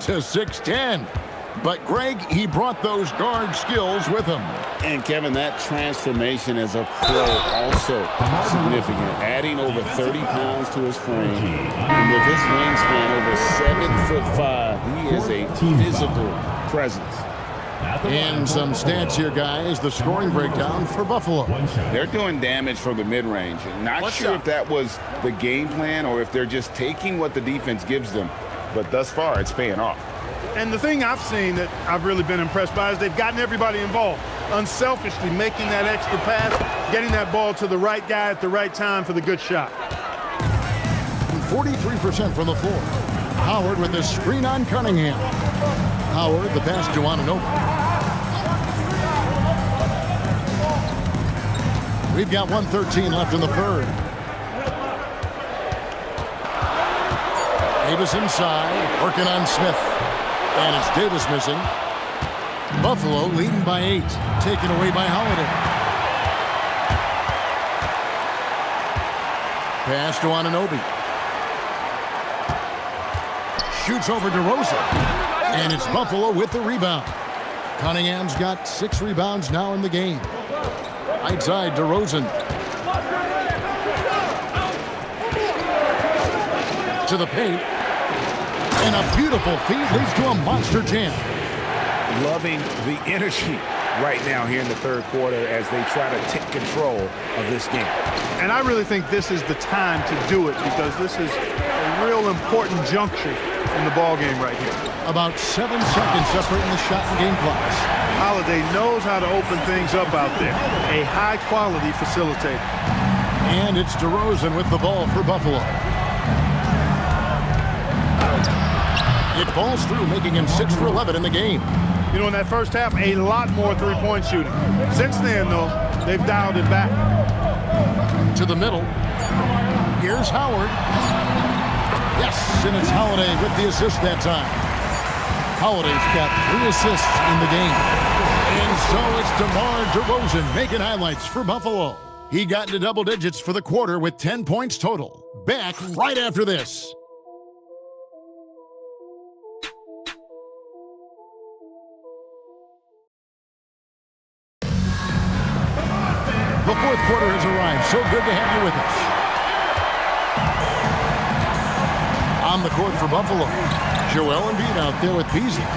S11: to 6'10". But Greg, he brought those guard skills with him.
S12: And Kevin, that transformation as a pro also significant. Adding over 30 pounds to his frame. And with his wingspan over 7'5", he is a physical presence.
S11: And some stats here, guys. The scoring breakdown for Buffalo.
S12: They're doing damage from the mid-range. Not sure if that was the game plan or if they're just taking what the defense gives them. But thus far, it's paying off.
S14: And the thing I've seen that I've really been impressed by is they've gotten everybody involved, unselfishly making that extra pass, getting that ball to the right guy at the right time for the good shot.
S11: 43% from the floor. Howard with the screen on Cunningham. Howard, the pass to Anunoby. We've got 1:13 left in the third. Davis inside, working on Smith. And it's Davis missing. Buffalo leading by 8, taken away by Holiday. Pass to Anunoby. Shoots over DeRozan. And it's Buffalo with the rebound. Cunningham's got 6 rebounds now in the game. Right side, DeRozan. To the paint. And a beautiful feed leads to a monster jam.
S13: Loving the energy right now here in the third quarter as they try to take control of this game.
S14: And I really think this is the time to do it because this is a real important juncture in the ball game right here.
S11: About 7 seconds separating the shot and game clocks.
S14: Holiday knows how to open things up out there. A high-quality facilitator.
S11: And it's DeRozan with the ball for Buffalo. It falls through, making him 6 for 11 in the game.
S14: You know, in that first half, a lot more three-point shooting. Since then, though, they've dialed it back.
S11: To the middle. Here's Howard. Yes, and it's Holiday with the assist that time. Holiday's got 3 assists in the game. And so it's DeMar DeRozan making highlights for Buffalo. He got into double digits for the quarter with 10 points total. Back right after this. The fourth quarter has arrived. So good to have you with us. On the court for Buffalo, Joel Embiid out there with Beasley.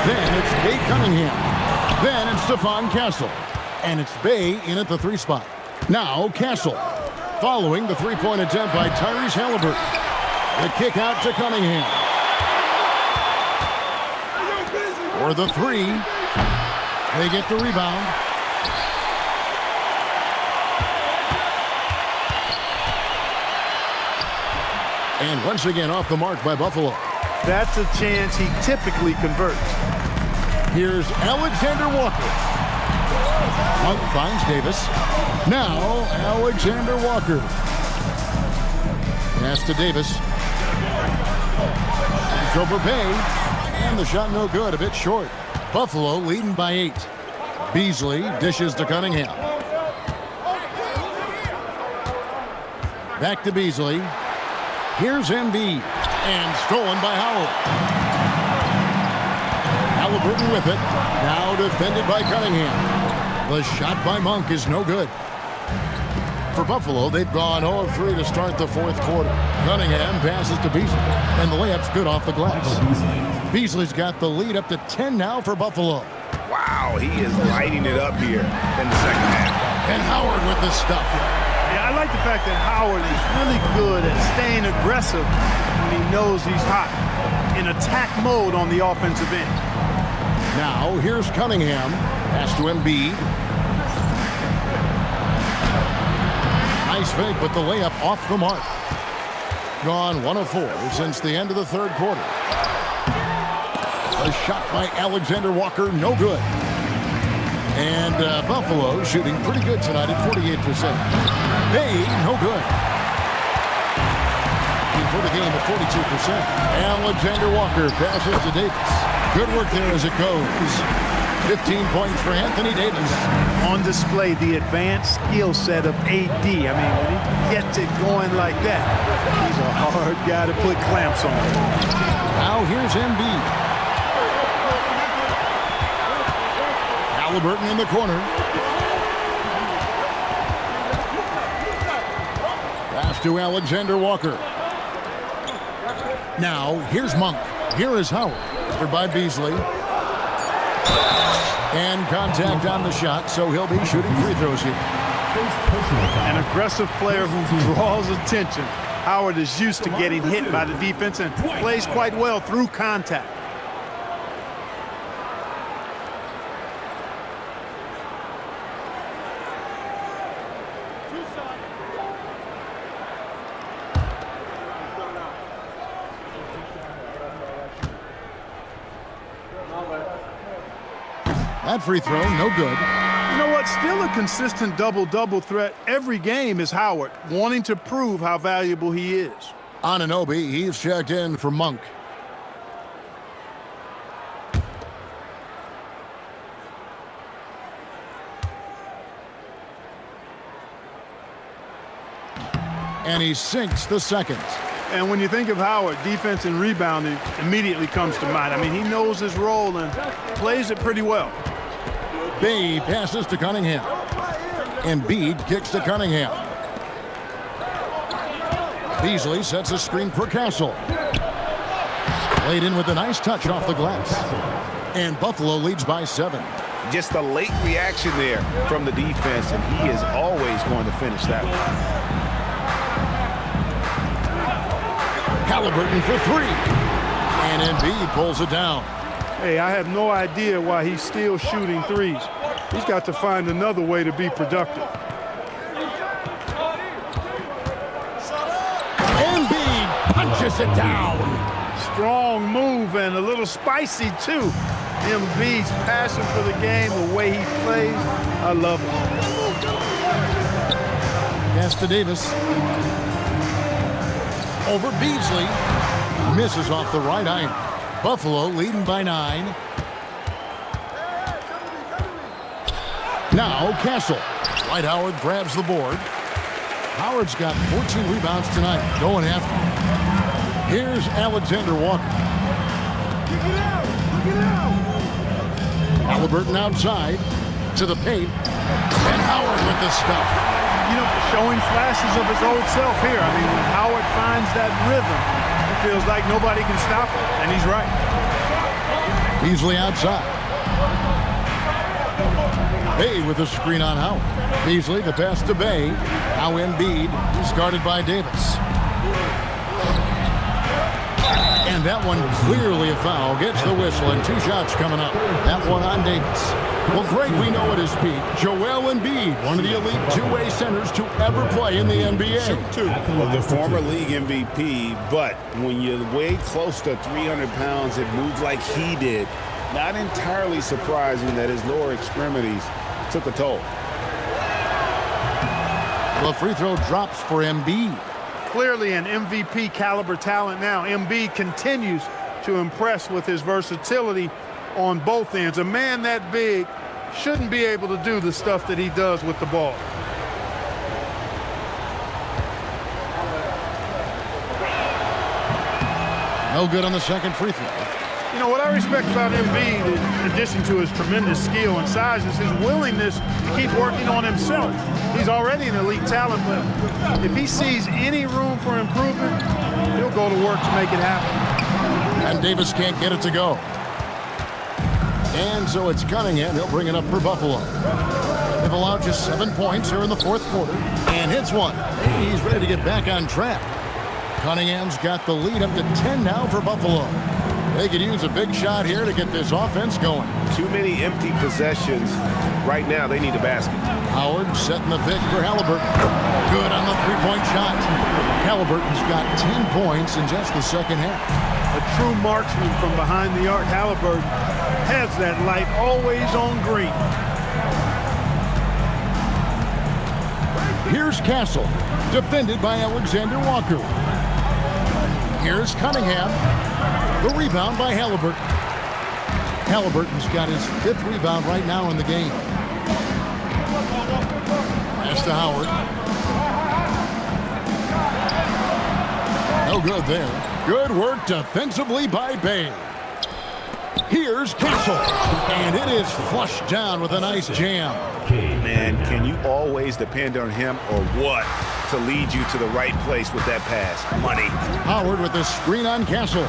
S11: Then it's Cade Cunningham. Then it's Stephon Castle. And it's Bay in at the 3 spot. Now Castle. Following the 3-point attempt by Tyrese Halliburton. The kick out to Cunningham. For the 3. They get the rebound. And once again off the mark by Buffalo.
S14: That's a chance he typically converts.
S11: Here's Alexander Walker. Monk finds Davis. Now Alexander Walker. Pass to Davis. It's over Bay. And the shot no good, a bit short. Buffalo leading by 8. Beasley dishes to Cunningham. Back to Beasley. Here's Embiid. And stolen by Howard. Halliburton with it. Now defended by Cunningham. The shot by Monk is no good. For Buffalo, they've gone 0 of 3 to start the fourth quarter. Cunningham passes to Beasley, and the layup's good off the glass. Beasley's got the lead up to 10 now for Buffalo.
S13: Wow, he is lighting it up here in the second half.
S11: And Howard with the stuff.
S14: Yeah, I like the fact that Howard is really good at staying aggressive when he knows he's hot, in attack mode on the offensive end.
S11: Now, here's Cunningham. Pass to Embiid. Nice fake, but the layup off the mark. Gone 1 of 4 since the end of the third quarter. A shot by Alexander Walker, no good. And Buffalo shooting pretty good tonight at 48%. Bay, no good. For the game at 42%. Alexander Walker passes to Davis. Good work there as it goes. 15 points for Anthony Davis.
S14: On display, the advanced skill set of AD. I mean, when he gets it going like that, he's a hard guy to put clamps on.
S11: Now here's Embiid. Halliburton in the corner. Pass to Alexander Walker. Now here's Monk. Here is Howard. Covered by Beasley. And contact on the shot, so he'll be shooting free throws here.
S14: An aggressive player who draws attention. Howard is used to getting hit by the defense and plays quite well through contact.
S11: That free throw, no good.
S14: You know what? Still a consistent double-double threat every game is Howard, wanting to prove how valuable he is.
S11: Anunoby, he's checked in for Monk. And he sinks the second.
S14: And when you think of Howard, defense and rebounding immediately comes to mind. I mean, he knows his role and plays it pretty well.
S11: Bay passes to Cunningham. Embiid kicks to Cunningham. Beasley sets a screen for Castle. Played in with a nice touch off the glass. And Buffalo leads by 7.
S13: Just a late reaction there from the defense, and he is always going to finish that one.
S11: Halliburton for 3. And Embiid pulls it down.
S14: Hey, I have no idea why he's still shooting threes. He's got to find another way to be productive.
S11: Embiid punches it down.
S14: Strong move and a little spicy, too. Embiid's passion for the game, the way he plays, I love it.
S11: Pass to Davis. Over Beasley. Misses off the right iron. Buffalo leading by 9. Now Castle. Dwight Howard grabs the board. Howard's got 14 rebounds tonight. Going after him. Here's Alexander Walker. Halliburton outside to the paint. And Howard with the stuff.
S14: You know, showing flashes of his old self here. I mean, when Howard finds that rhythm, it feels like nobody can stop him, and he's right.
S11: Beasley outside. Bay with a screen on Howard. Beasley, the pass to Bay. Now Embiid is guarded by Davis. And that one clearly a foul. Gets the whistle, and 2 shots coming up. That one on Davis. Well, Greg, we know at his peak, Joel Embiid, one of the elite two-way centers to ever play in the NBA.
S13: Well, the former league MVP, but when you weigh close to 300 pounds, it moves like he did. Not entirely surprising that his lower extremities took a toll.
S11: The free throw drops for Embiid.
S14: Clearly an MVP caliber talent now. Embiid continues to impress with his versatility on both ends. A man that big shouldn't be able to do the stuff that he does with the ball.
S11: No good on the second free throw.
S14: You know, what I respect about Embiid, in addition to his tremendous skill and size, is his willingness to keep working on himself. He's already an elite talent, but if he sees any room for improvement, he'll go to work to make it happen.
S11: And Davis can't get it to go. And so it's Cunningham. He'll bring it up for Buffalo. They've allowed just 7 points here in the fourth quarter. And hits one. He's ready to get back on track. Cunningham's got the lead up to 10 now for Buffalo. They could use a big shot here to get this offense going.
S13: Too many empty possessions. Right now, they need a basket.
S11: Howard setting the pick for Halliburton. Good on the three-point shot. Halliburton's got 10 points in just the second half.
S14: A true marksman from behind the arc, Halliburton has that light always on green.
S11: Here's Castle, defended by Alexander Walker. Here's Cunningham. The rebound by Halliburton. Halliburton's got his 5th rebound right now in the game. Pass to Howard. No good there. Good work defensively by Bay. Here's Castle. And it is flushed down with a nice jam.
S13: Man, can you always depend on him or what to lead you to the right place with that pass? Money.
S11: Howard with the screen on Castle.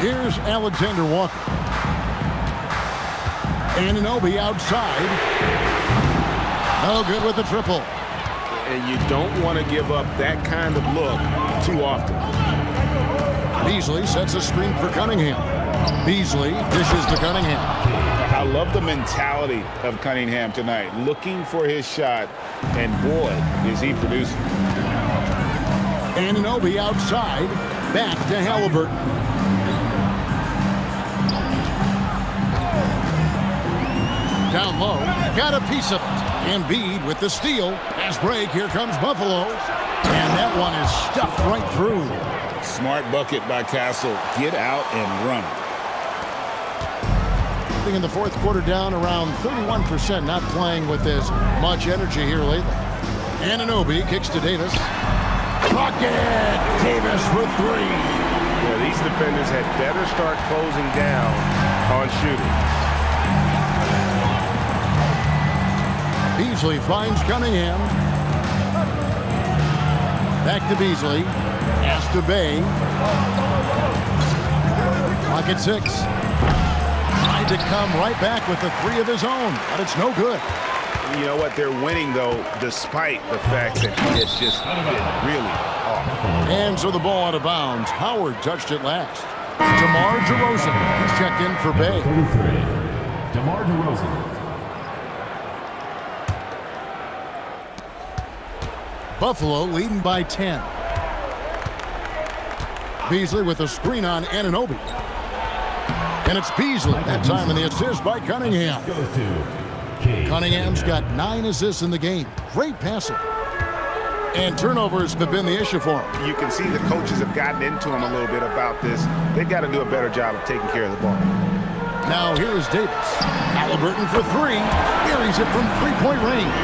S11: Here's Alexander Walker. Anunoby outside. No good with the triple.
S13: And you don't want to give up that kind of look too often.
S11: Beasley sets a screen for Cunningham. Beasley dishes to Cunningham.
S13: I love the mentality of Cunningham tonight, looking for his shot, and boy, is he producing.
S11: Anunoby outside, back to Halliburton. Down low, got a piece of it. Embiid with the steal. Fast break, here comes Buffalo. And that one is stuffed right through.
S13: Smart bucket by Castle. Get out and run.
S11: In the fourth quarter down around 31%, not playing with as much energy here lately. Anunoby kicks to Davis. Bucket! Davis for 3.
S13: Yeah, these defenders had better start closing down on shooting.
S11: Beasley finds Cunningham. Back to Beasley. Pass to Bay. Pocket 6. Tried to come right back with the 3 of his own, but it's no good.
S13: You know what? They're winning, though, despite the fact that it's just been really off.
S11: And so the ball out of bounds. Howard touched it last. DeMar DeRozan is checked in for Bay.
S4: 33, DeMar DeRozan.
S11: Buffalo leading by 10. Beasley with a screen on Anunoby. And it's Beasley that time in the assist by Cunningham. Cunningham's got 9 assists in the game. Great passing. And turnovers have been the issue for him.
S13: You can see the coaches have gotten into him a little bit about this. They've got to do a better job of taking care of the ball.
S11: Now here is Davis. Halliburton for 3. Buries it from 3-point range.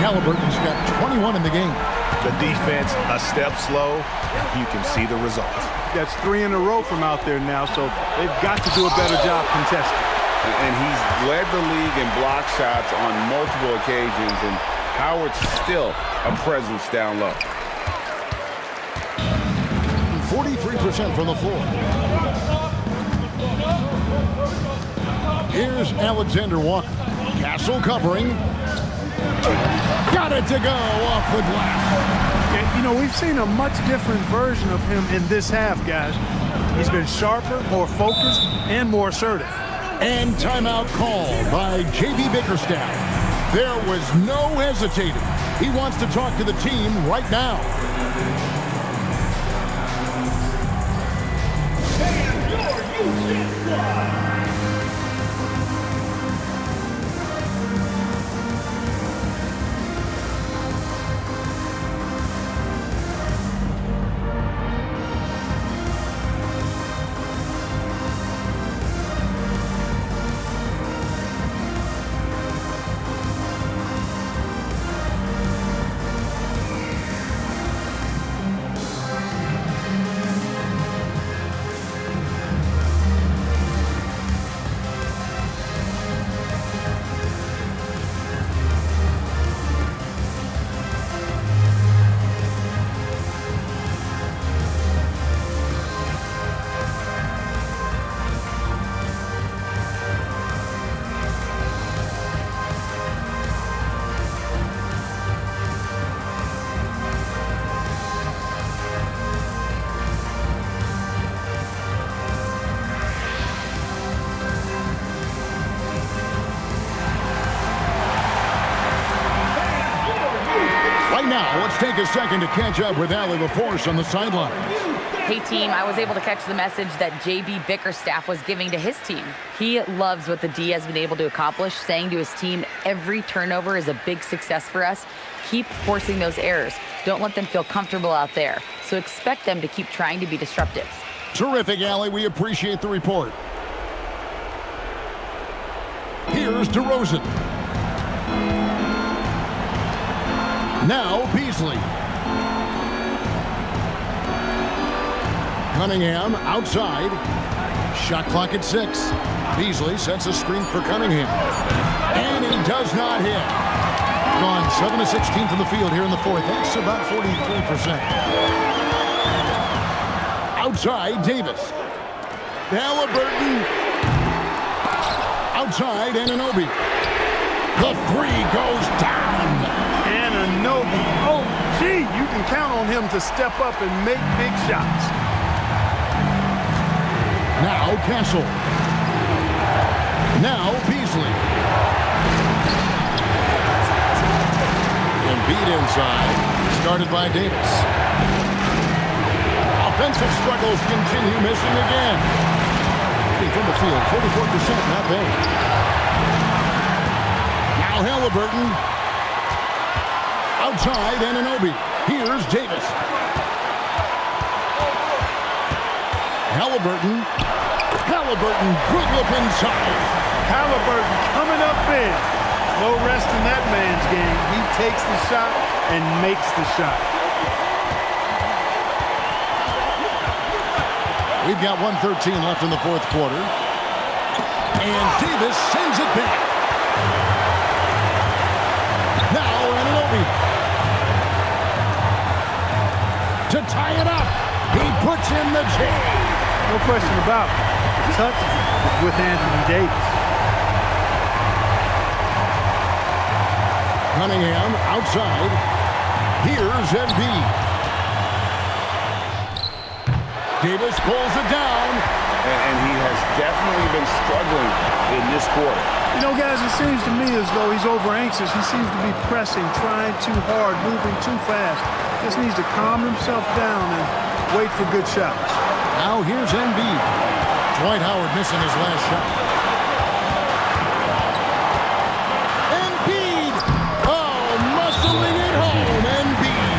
S11: Halliburton's got 21 in the game.
S13: The defense a step slow, and you can see the results.
S14: That's 3 in a row from out there now, so they've got to do a better job contesting.
S13: And he's led the league in block shots on multiple occasions, and Howard's still a presence down low.
S11: 43% from the floor. Here's Alexander Walker. Castle covering. Got it to go off the glass.
S14: And, you know, we've seen a much different version of him in this half, guys. He's been sharper, more focused, and more assertive.
S11: And timeout called by J.B. Bickerstaff. There was no hesitating. He wants to talk to the team right now. take a second to catch up with Allie LaForce on the sideline.
S5: Hey, team, I was able to catch the message that J.B. Bickerstaff was giving to his team. He loves what the D has been able to accomplish, saying to his team, every turnover is a big success for us. Keep forcing those errors. Don't let them feel comfortable out there. So expect them to keep trying to be disruptive.
S11: Terrific, Allie. We appreciate the report. Here's DeRozan. Now Beasley. Cunningham outside. Shot clock at 6. Beasley sets a screen for Cunningham. And he does not hit. Gone 7 of 16 from the field here in the fourth. That's about 43%. Outside, Davis. Halliburton. Outside, Anunoby. The three goes down.
S14: Anunoby. Oh, gee, you can count on him to step up and make big shots.
S11: Now Castle. Now Beasley. Embiid inside. Started by Davis. Offensive struggles continue, missing again. From the field, 44%, not bad. Now Halliburton. Outside, Anunoby. Here's Davis. Halliburton. Good look inside.
S14: Halliburton coming up big. No rest in that man's game. He takes the shot and makes the shot.
S11: We've got 1:13 left in the fourth quarter. And Davis sends it back. Now Anunoby. To tie it up. He puts in the J.
S14: No question about it. The touch is with Anthony Davis.
S11: Cunningham outside. Here's Embiid. Davis pulls it down.
S12: And he has definitely been struggling in this quarter.
S14: You know, guys, it seems to me as though he's over anxious. He seems to be pressing, trying too hard, moving too fast. Just needs to calm himself down and wait for good shots.
S11: Now here's Embiid. Dwight Howard missing his last shot. Embiid! Oh, muscling it home, Embiid.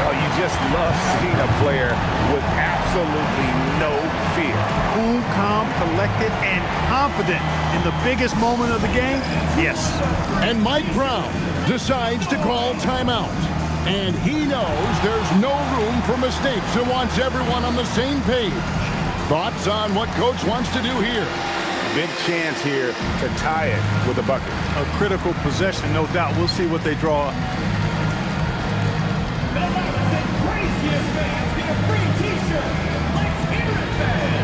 S12: Oh, you just love seeing a player with absolutely no fear.
S14: Cool, calm, collected, and confident in the biggest moment of the game? Yes.
S11: And Mike Brown decides to call timeout. And he knows there's no room for mistakes and wants everyone on the same page. Thoughts on what Coach wants to do here?
S12: Big chance here to tie it with a bucket.
S14: A critical possession, no doubt. We'll see what they draw up.
S4: The loudest and craziest fans get a free t-shirt. Let's hear it, fans.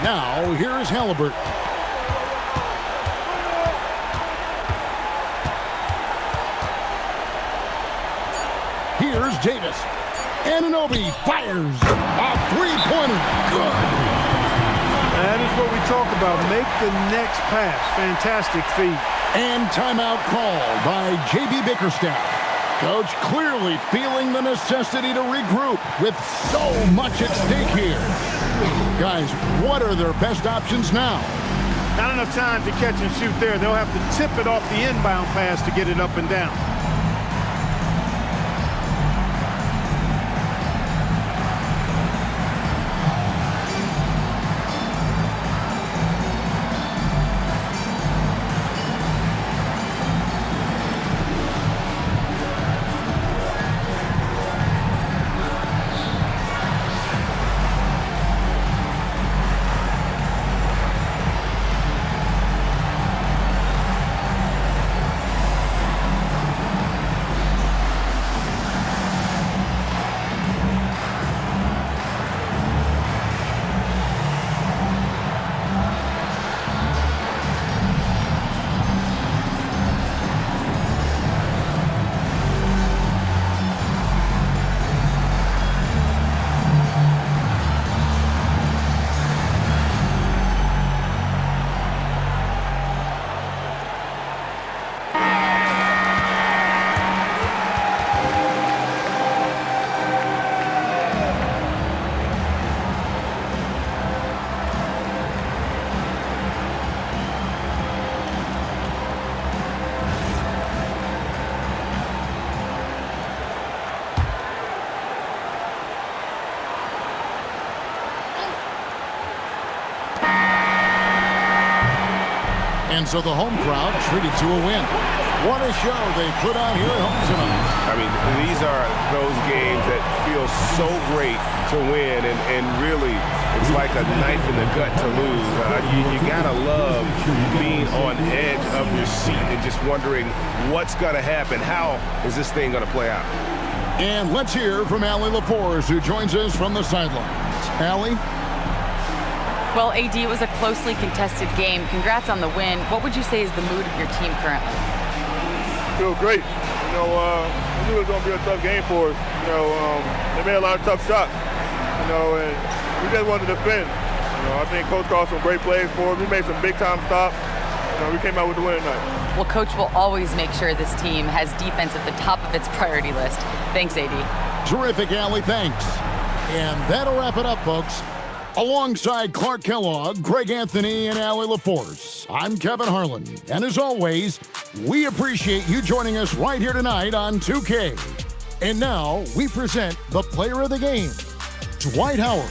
S11: Now, here is Halliburton. Here's Davis. Anunoby fires a three-pointer. Good.
S14: That is what we talk about. Make the next pass. Fantastic feed.
S11: And timeout called by J.B. Bickerstaff. Coach clearly feeling the necessity to regroup with so much at stake here. Guys, what are their best options now?
S14: Not enough time to catch and shoot there. They'll have to tip it off the inbound pass to get it up and down.
S11: And so the home crowd treated to a win. What a show they put on here at home tonight.
S12: I mean, these are those games that feel so great to win, and really, it's like a knife in the gut to lose. You gotta love being on edge of your seat and just wondering what's gonna happen. How is this thing gonna play out?
S11: And let's hear from Allie LaForce, who joins us from the sidelines. Allie?
S5: Well, AD, it was a closely contested game. Congrats on the win. What would you say is the mood of your team currently?
S16: Feel great. We knew it was going to be a tough game for us. They made a lot of tough shots. And we just wanted to defend. I think Coach called some great plays for us. We made some big-time stops. We came out with the win tonight.
S5: Well, Coach will always make sure this team has defense at the top of its priority list. Thanks, AD.
S11: Terrific, Allie. Thanks. And that'll wrap it up, folks. Alongside Clark Kellogg, Greg Anthony, and Allie LaForce, I'm Kevin Harlan. And as always, we appreciate you joining us right here tonight on 2K. And now we present the player of the game, Dwight Howard.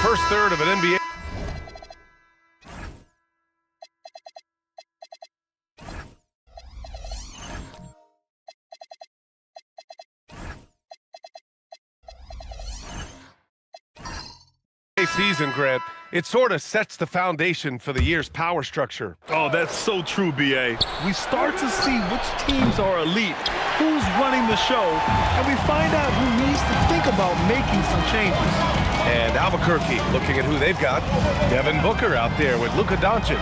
S1: first third of an NBA season, Grant. It sort of sets the foundation for the year's power structure.
S3: Oh, that's so true, B.A. We start to see which teams are elite, who's running the show, and we find out who needs to think about making some changes.
S1: And Albuquerque, looking at who they've got. Devin Booker out there with Luka Doncic.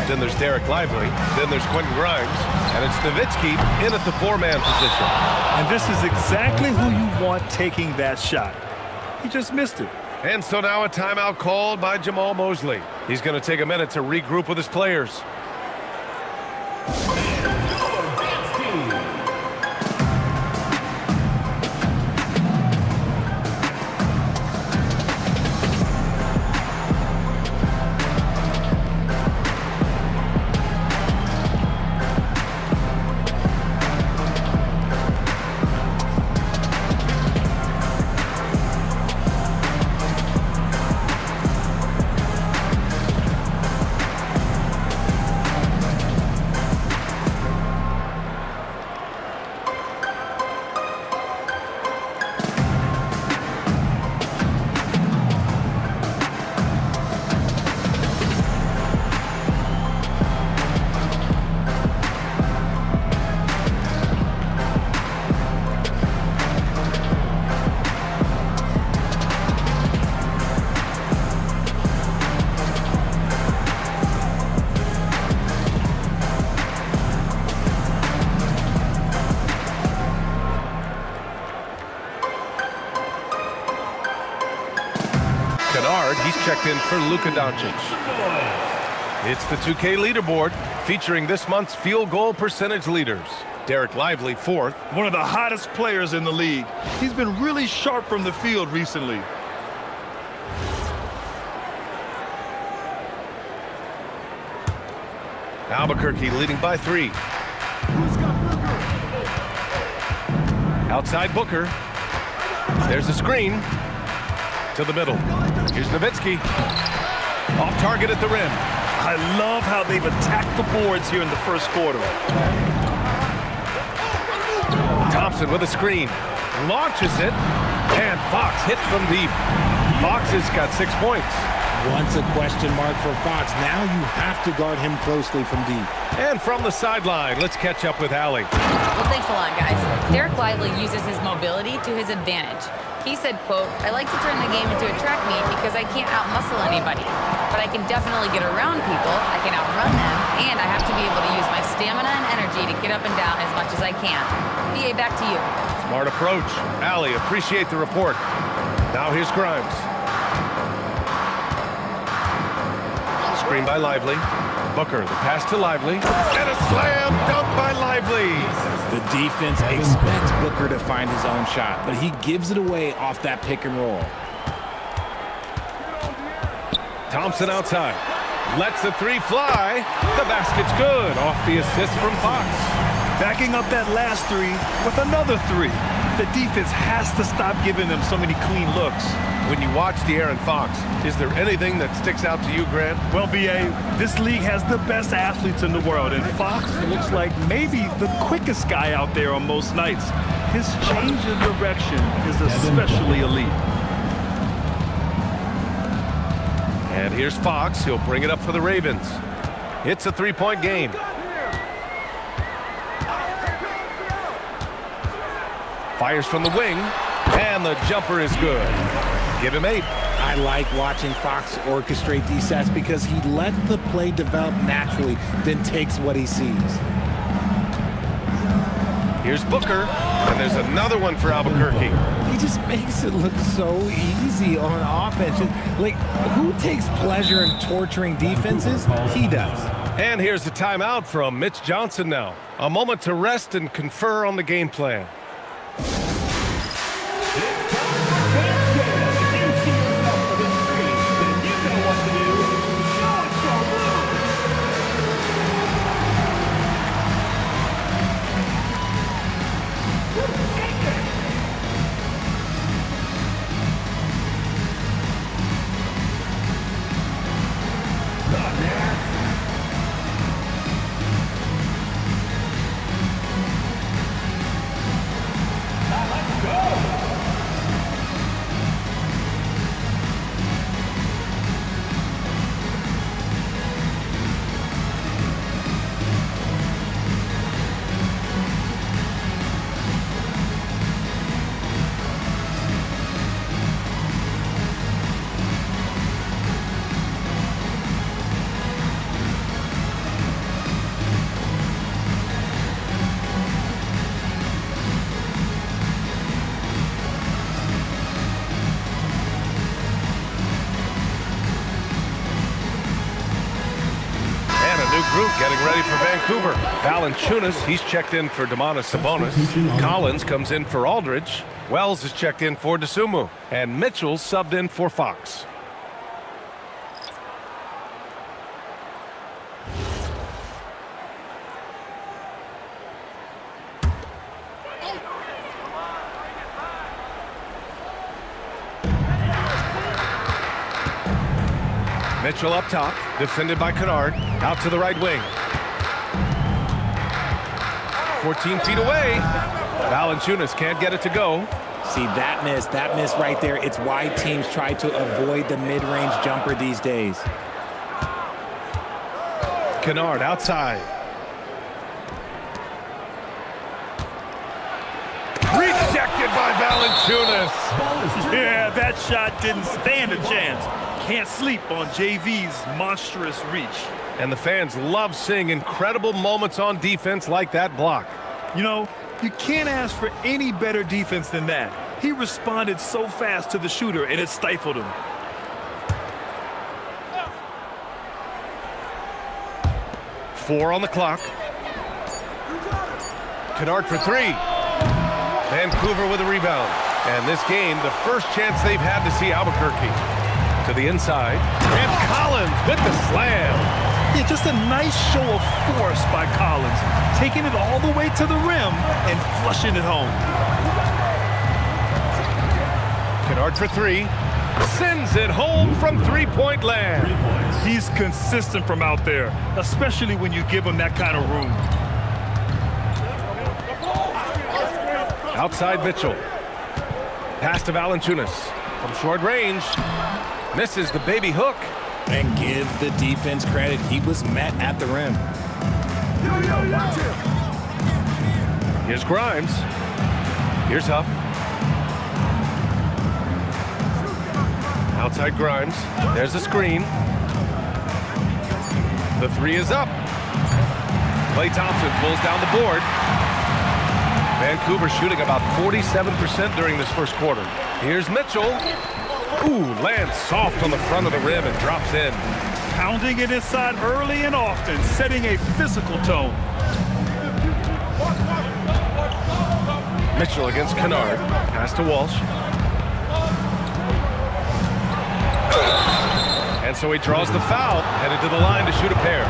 S1: Then there's Derek Lively. Then there's Quentin Grimes. And it's Nowitzki in at the four-man position.
S3: And this is exactly who you want taking that shot. He just missed it.
S1: And so now a timeout called by Jamal Mosley. He's going to take a minute to regroup with his players. He's checked in for Luka Doncic. It's the 2K leaderboard featuring this month's field goal percentage leaders. Derek Lively, fourth.
S3: One of the hottest players in the league. He's been really sharp from the field recently.
S1: Albuquerque leading by 3. Outside Booker. There's a screen. To the middle. Here's Nowitzki. Off target at the rim.
S3: I love how they've attacked the boards here in the first quarter.
S1: Thompson with a screen. Launches it. And Fox hits from deep. Fox has got 6 points.
S17: Once a question mark for Fox. Now you have to guard him closely from deep.
S1: And from the sideline, let's catch up with Allie.
S5: Well, thanks a lot, guys. Derek Lively uses his mobility to his advantage. He said, quote, "I like to turn the game into a track meet because I can't out-muscle anybody. But I can definitely get around people, I can outrun them, and I have to be able to use my stamina and energy to get up and down as much as I can." BA, back to you.
S1: Smart approach. Allie, appreciate the report. Now here's Grimes. Screen by Lively. Booker, the pass to Lively. And a slam dunk by Lively.
S17: The defense expects Booker to find his own shot, but he gives it away off that pick and roll.
S1: Thompson outside. Lets the three fly. The basket's good. Off the assist from Fox.
S3: Backing up that last three with another three. The defense has to stop giving them so many clean looks.
S1: When you watch De'Aaron Fox, is there anything that sticks out to you, Grant?
S3: Well, B.A., this league has the best athletes in the world, and Fox looks like maybe the quickest guy out there on most nights. His change of direction is especially elite.
S1: And here's Fox. He'll bring it up for the Ravens. It's a three-point game. Fires from the wing, and the jumper is good. Give him 8.
S17: I like watching Fox orchestrate these sets because he lets the play develop naturally, then takes what he sees.
S1: Here's Booker, and there's another one for Albuquerque.
S17: He just makes it look so easy on offense. Like, who takes pleasure in torturing defenses? He does.
S1: And here's the timeout from Mitch Johnson now. A moment to rest and confer on the game plan. ready for Vancouver. Valanciunas, he's checked in for Domantas Sabonis. Collins comes in for Aldridge. Wells is checked in for Dosunmu. And Mitchell subbed in for Fox. Mitchell up top, defended by Kennard, out to the right wing. 14 feet away. Valanciunas can't get it to go.
S17: See, that miss right there, it's why teams try to avoid the mid-range jumper these days.
S1: Kennard outside. Rejected by Valanciunas.
S3: Yeah, that shot didn't stand a chance. Can't sleep on JV's monstrous reach.
S1: And the fans love seeing incredible moments on defense like that block.
S3: You know, you can't ask for any better defense than that. He responded so fast to the shooter, and it stifled him.
S1: Four on the clock. Kennard for three. Vancouver with a rebound. And this game, the first chance they've had to see Albuquerque. To the inside. And Collins with the slam.
S3: Yeah, just a nice show of force by Collins, taking it all the way to the rim and flushing it home.
S1: Kennard for three. Sends it home from three-point land.
S3: He's consistent from out there, especially when you give him that kind of room.
S1: Outside Mitchell. Pass to Valanciunas. From short range. Misses the baby hook.
S17: And give the defense credit. He was met at the rim.
S1: Here's Grimes. Here's Huff. Outside Grimes. There's the screen. The three is up. Klay Thompson pulls down the board. Vancouver shooting about 47% during this first quarter. Here's Mitchell. Ooh, lands soft on the front of the rim and drops in.
S3: Pounding it inside early and often, setting a physical tone.
S1: Mitchell against Kennard. Pass to Walsh. And so he draws the foul, headed to the line to shoot a pair.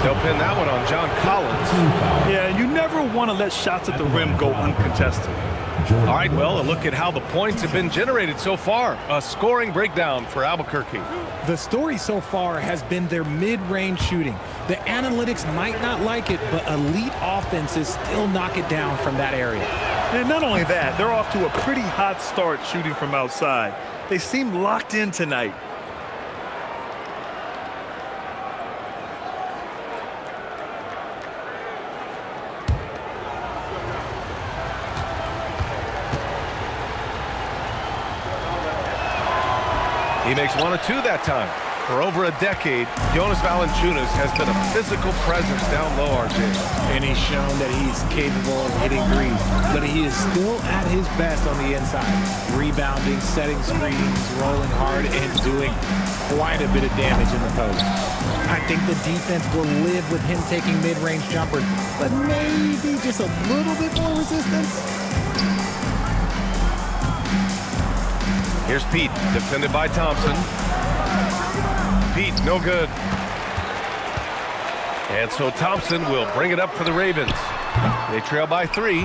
S1: They'll pin that one on John Collins.
S3: Yeah, you never want to let shots at the rim go uncontested.
S1: All right, well, a look at how the points have been generated so far. A scoring breakdown for Albuquerque.
S17: The story so far has been their mid-range shooting. The analytics might not like it, but elite offenses still knock it down from that area.
S3: And not only that, they're off to a pretty hot start shooting from outside. They seem locked in tonight.
S1: He makes one or two that time. For over a decade, Jonas Valanciunas has been a physical presence down low, RJ.
S17: And he's shown that he's capable of hitting threes, but he is still at his best on the inside. Rebounding, setting screens, rolling hard, and doing quite a bit of damage in the post. I think the defense will live with him taking mid-range jumpers, but maybe just a little bit more resistance.
S1: Here's Pete, defended by Thompson. Pete, no good. And so Thompson will bring it up for the Ravens. They trail by three.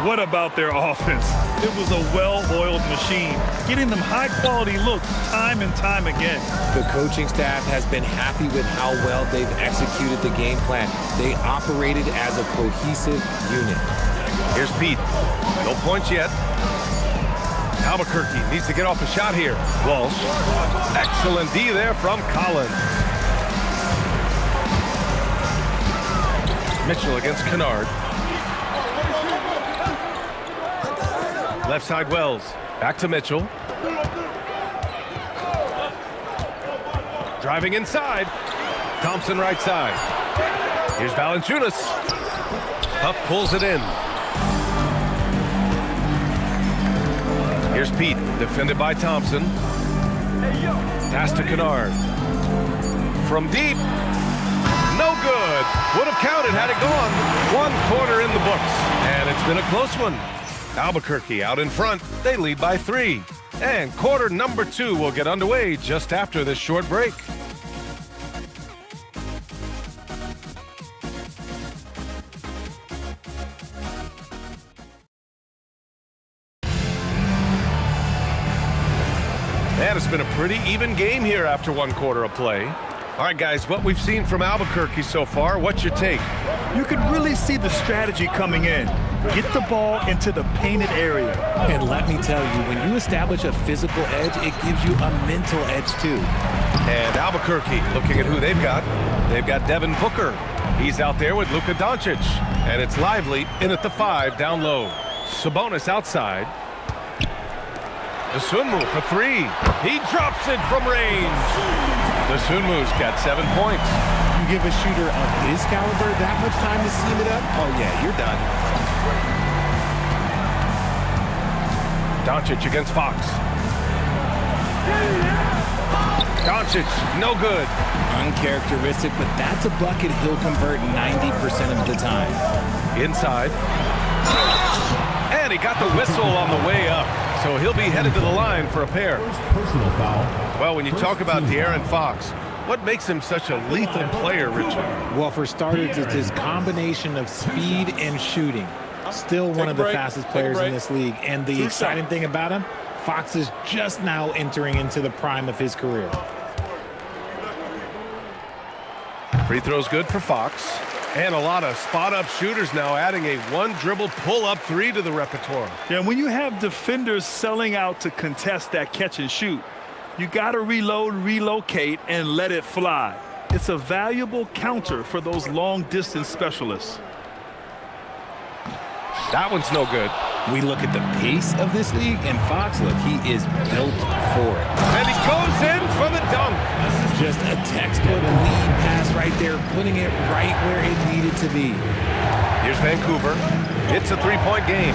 S3: What about their offense? It was a well-oiled machine, getting them high-quality looks time and time again.
S17: The coaching staff has been happy with how well they've executed the game plan. They operated as a cohesive unit.
S1: Here's Pete. No points yet. Albuquerque needs to get off a shot here. Walsh. Excellent D there from Collins. Mitchell against Kennard. Left side Wells. Back to Mitchell. Driving inside. Thompson right side. Here's Valanciunas. Huff pulls it in. Here's Pete, defended by Thompson. Pass to Kennard. From deep. no good. Would have counted had it gone. 1 quarter in the books, and it's been a close one. Albuquerque out in front. They lead by 3. And quarter number 2 will get underway just after this short break. And it's been a pretty even game here after 1 quarter of play. All right, guys, what we've seen from Albuquerque so far, what's your take?
S3: You can really see the strategy coming in. Get the ball into the painted area.
S17: And let me tell you, when you establish a physical edge, it gives you a mental edge too.
S1: And Albuquerque, looking at who they've got Devin Booker. He's out there with Luka Doncic. And it's Lively in at the 5 down low. Sabonis outside. Dosunmu for 3. He drops it from range. Dosunmu's got 7 points.
S17: You give a shooter of his caliber that much time to seam it up? Oh yeah, you're done.
S1: Doncic against Fox. Doncic, no good.
S17: Uncharacteristic, but that's a bucket he'll convert 90% of the time.
S1: Inside. And he got the whistle on the way up. So he'll be headed to the line for a pair.
S4: Personal foul.
S1: Well, when you talk about De'Aaron Fox, what makes him such a lethal player, Richard?
S17: Well, for starters, it's his combination of speed and shooting. Still one of the fastest players in this league. And the exciting thing about him, Fox is just now entering into the prime of his career.
S1: Free throw's good for Fox. And a lot of spot-up shooters now adding a 1-dribble pull-up 3 to the repertoire.
S3: Yeah, when you have defenders selling out to contest that catch and shoot, you got to reload, relocate, and let it fly. It's a valuable counter for those long-distance specialists.
S1: That one's no good.
S17: We look at the pace of this league, and Fox, look, he is built for it.
S1: And he goes in for the dunk.
S17: Just a textbook lead pass right there, putting it right where it needed to be.
S1: Here's Vancouver. It's a 3-point game.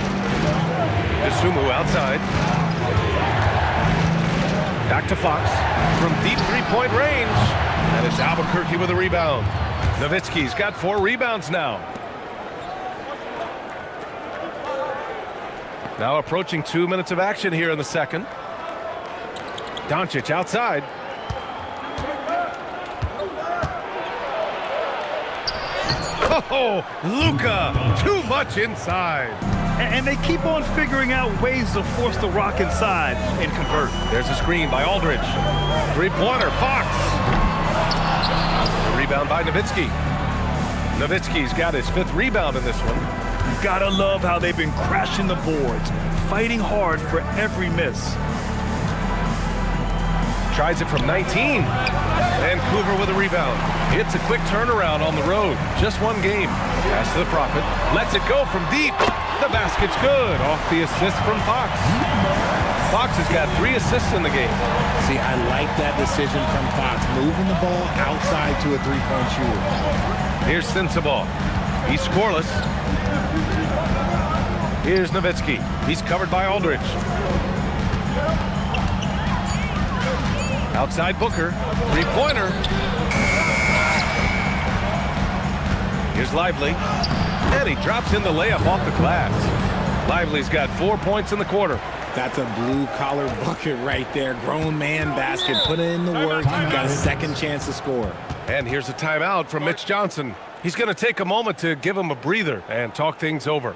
S1: Dosunmu outside. Back to Fox from deep 3-point range. And it's Albuquerque with a rebound. Nowitzki's got 4 rebounds now. Now approaching 2 minutes of action here in the second. Doncic outside. Oh, Luka, too much inside.
S3: And they keep on figuring out ways to force the rock inside and convert.
S1: There's a screen by Aldridge. 3-pointer, Fox. The rebound by Nowitzki. Nowitzki's got his 5th rebound in this one.
S3: You gotta love how they've been crashing the boards, fighting hard for every miss.
S1: Tries it from 19. Vancouver with a rebound. It's a quick turnaround on the road. Just 1 game. Pass to the Prophet. Lets it go from deep. The basket's good. Off the assist from Fox. Fox has got 3 assists in the game.
S17: See, I like that decision from Fox, moving the ball outside to a 3-point shooter.
S1: Here's Sensabaugh. He's scoreless. Here's Nowitzki. He's covered by Aldridge. Outside Booker. 3-pointer. Here's Lively. And he drops in the layup off the glass. Lively's got 4 points in the quarter.
S17: That's a blue-collar bucket right there. Grown man basket. Put in the work. You've got a second chance to score.
S1: And here's a timeout from Mitch Johnson. He's going to take a moment to give him a breather and talk things over.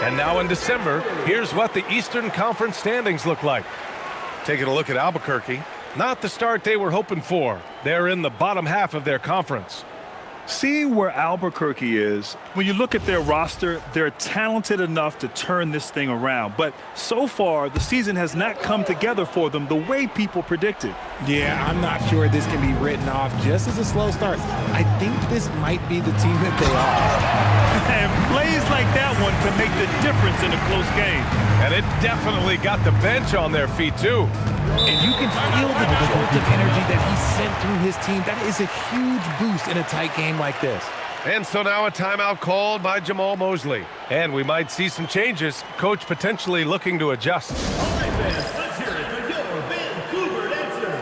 S1: And now in December, here's what the Eastern Conference standings look like. Taking a look at Albuquerque, not the start they were hoping for. They're in the bottom half of their conference.
S3: Seeing where Albuquerque is, when you look at their roster, they're talented enough to turn this thing around. But so far, the season has not come together for them the way people predicted.
S17: Yeah, I'm not sure this can be written off just as a slow start. I think this might be the team that they are.
S3: And plays like that one can make the difference in a close game.
S1: And it definitely got the bench on their feet, too.
S17: And you can feel the jolt of energy that he sent through his team. That is a huge boost in a tight game like this.
S1: And so now a timeout called by Jamal Mosley. And we might see some changes. Coach potentially looking to adjust.
S4: All right, fans, let's hear it for your Vancouver dancers.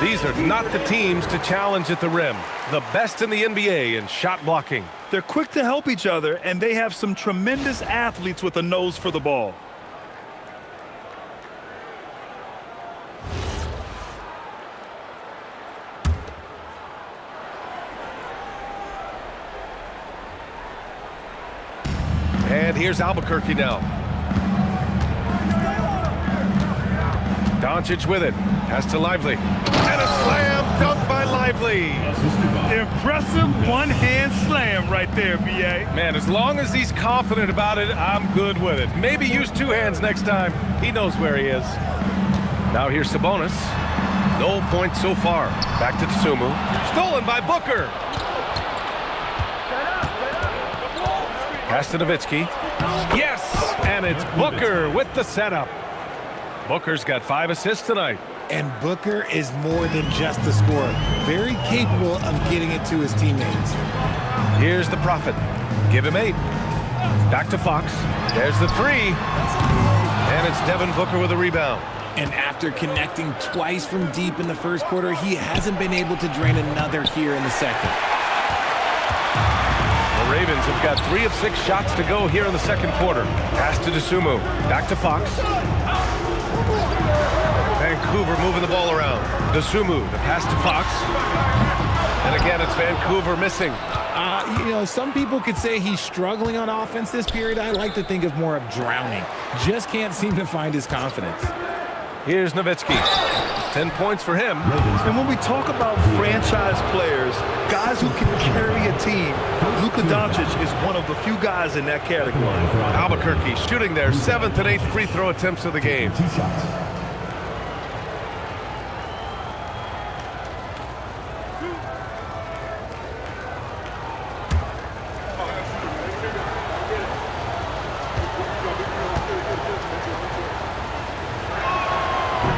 S1: These are not the teams to challenge at the rim. The best in the NBA in shot blocking.
S3: They're quick to help each other, and they have some tremendous athletes with a nose for the ball.
S1: And here's Albuquerque now. Doncic with it. Pass to Lively. And a slam dunk by Lively.
S3: Impressive one-hand slam right there, B.A.
S1: Man, as long as he's confident about it, I'm good with it. Maybe use two hands next time. He knows where he is. Now here's Sabonis. No points so far. Back to Tsumu. Stolen by Booker. Pass to Nowitzki. Yes! And it's Booker with the setup. Booker's got 5 assists tonight.
S17: And Booker is more than just a scorer. Very capable of getting it to his teammates.
S1: Here's the Prophet. Give him 8. Back to Fox. There's the 3. And it's Devin Booker with a rebound.
S17: And after connecting twice from deep in the first quarter, he hasn't been able to drain another here in the second.
S1: The Ravens have got 3 of 6 shots to go here in the second quarter. Pass to Tsumu. Back to Fox. Vancouver moving the ball around. Tsumu, the pass to Fox. And again, it's Vancouver missing.
S17: Some people could say he's struggling on offense this period. I like to think of more of drowning. Just can't seem to find his confidence.
S1: Here's Nowitzki. 10 points for him.
S3: And when we talk about franchise players, guys who can carry a team, Luka Doncic is one of the few guys in that category.
S1: Albuquerque shooting their 7th and 8th free throw attempts of the game.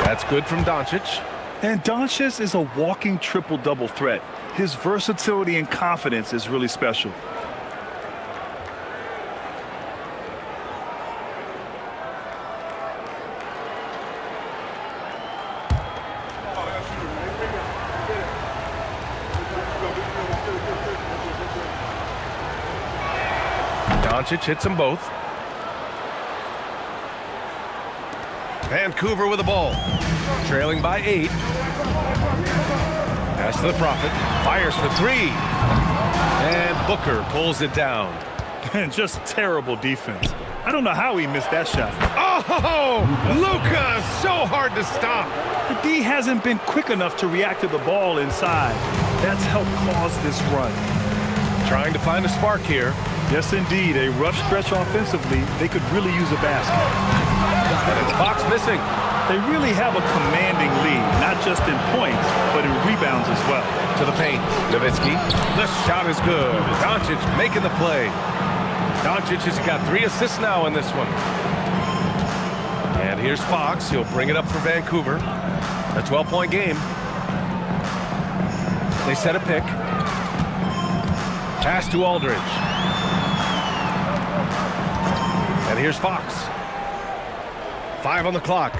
S1: That's good from Doncic.
S3: And Doncic is a walking triple-double threat. His versatility and confidence is really special.
S1: Doncic hits them both. Vancouver with the ball. Trailing by 8. Pass to the Prophet. Fires for 3. And Booker pulls it down.
S3: And just terrible defense. I don't know how he missed that shot.
S1: Oh, Luka, so hard to stop.
S3: The D hasn't been quick enough to react to the ball inside. That's helped cause this run.
S1: Trying to find a spark here.
S3: Yes, indeed. A rough stretch offensively. They could really use a basket.
S1: And it's Fox missing.
S3: They really have a commanding lead, not just in points, but in rebounds as well.
S1: To the paint. Nowitzki. The shot is good. Doncic making the play. Doncic has got 3 assists now in this one. And here's Fox. He'll bring it up for Vancouver. A 12-point game. They set a pick. Pass to Aldridge. And here's Fox. 5 on the clock.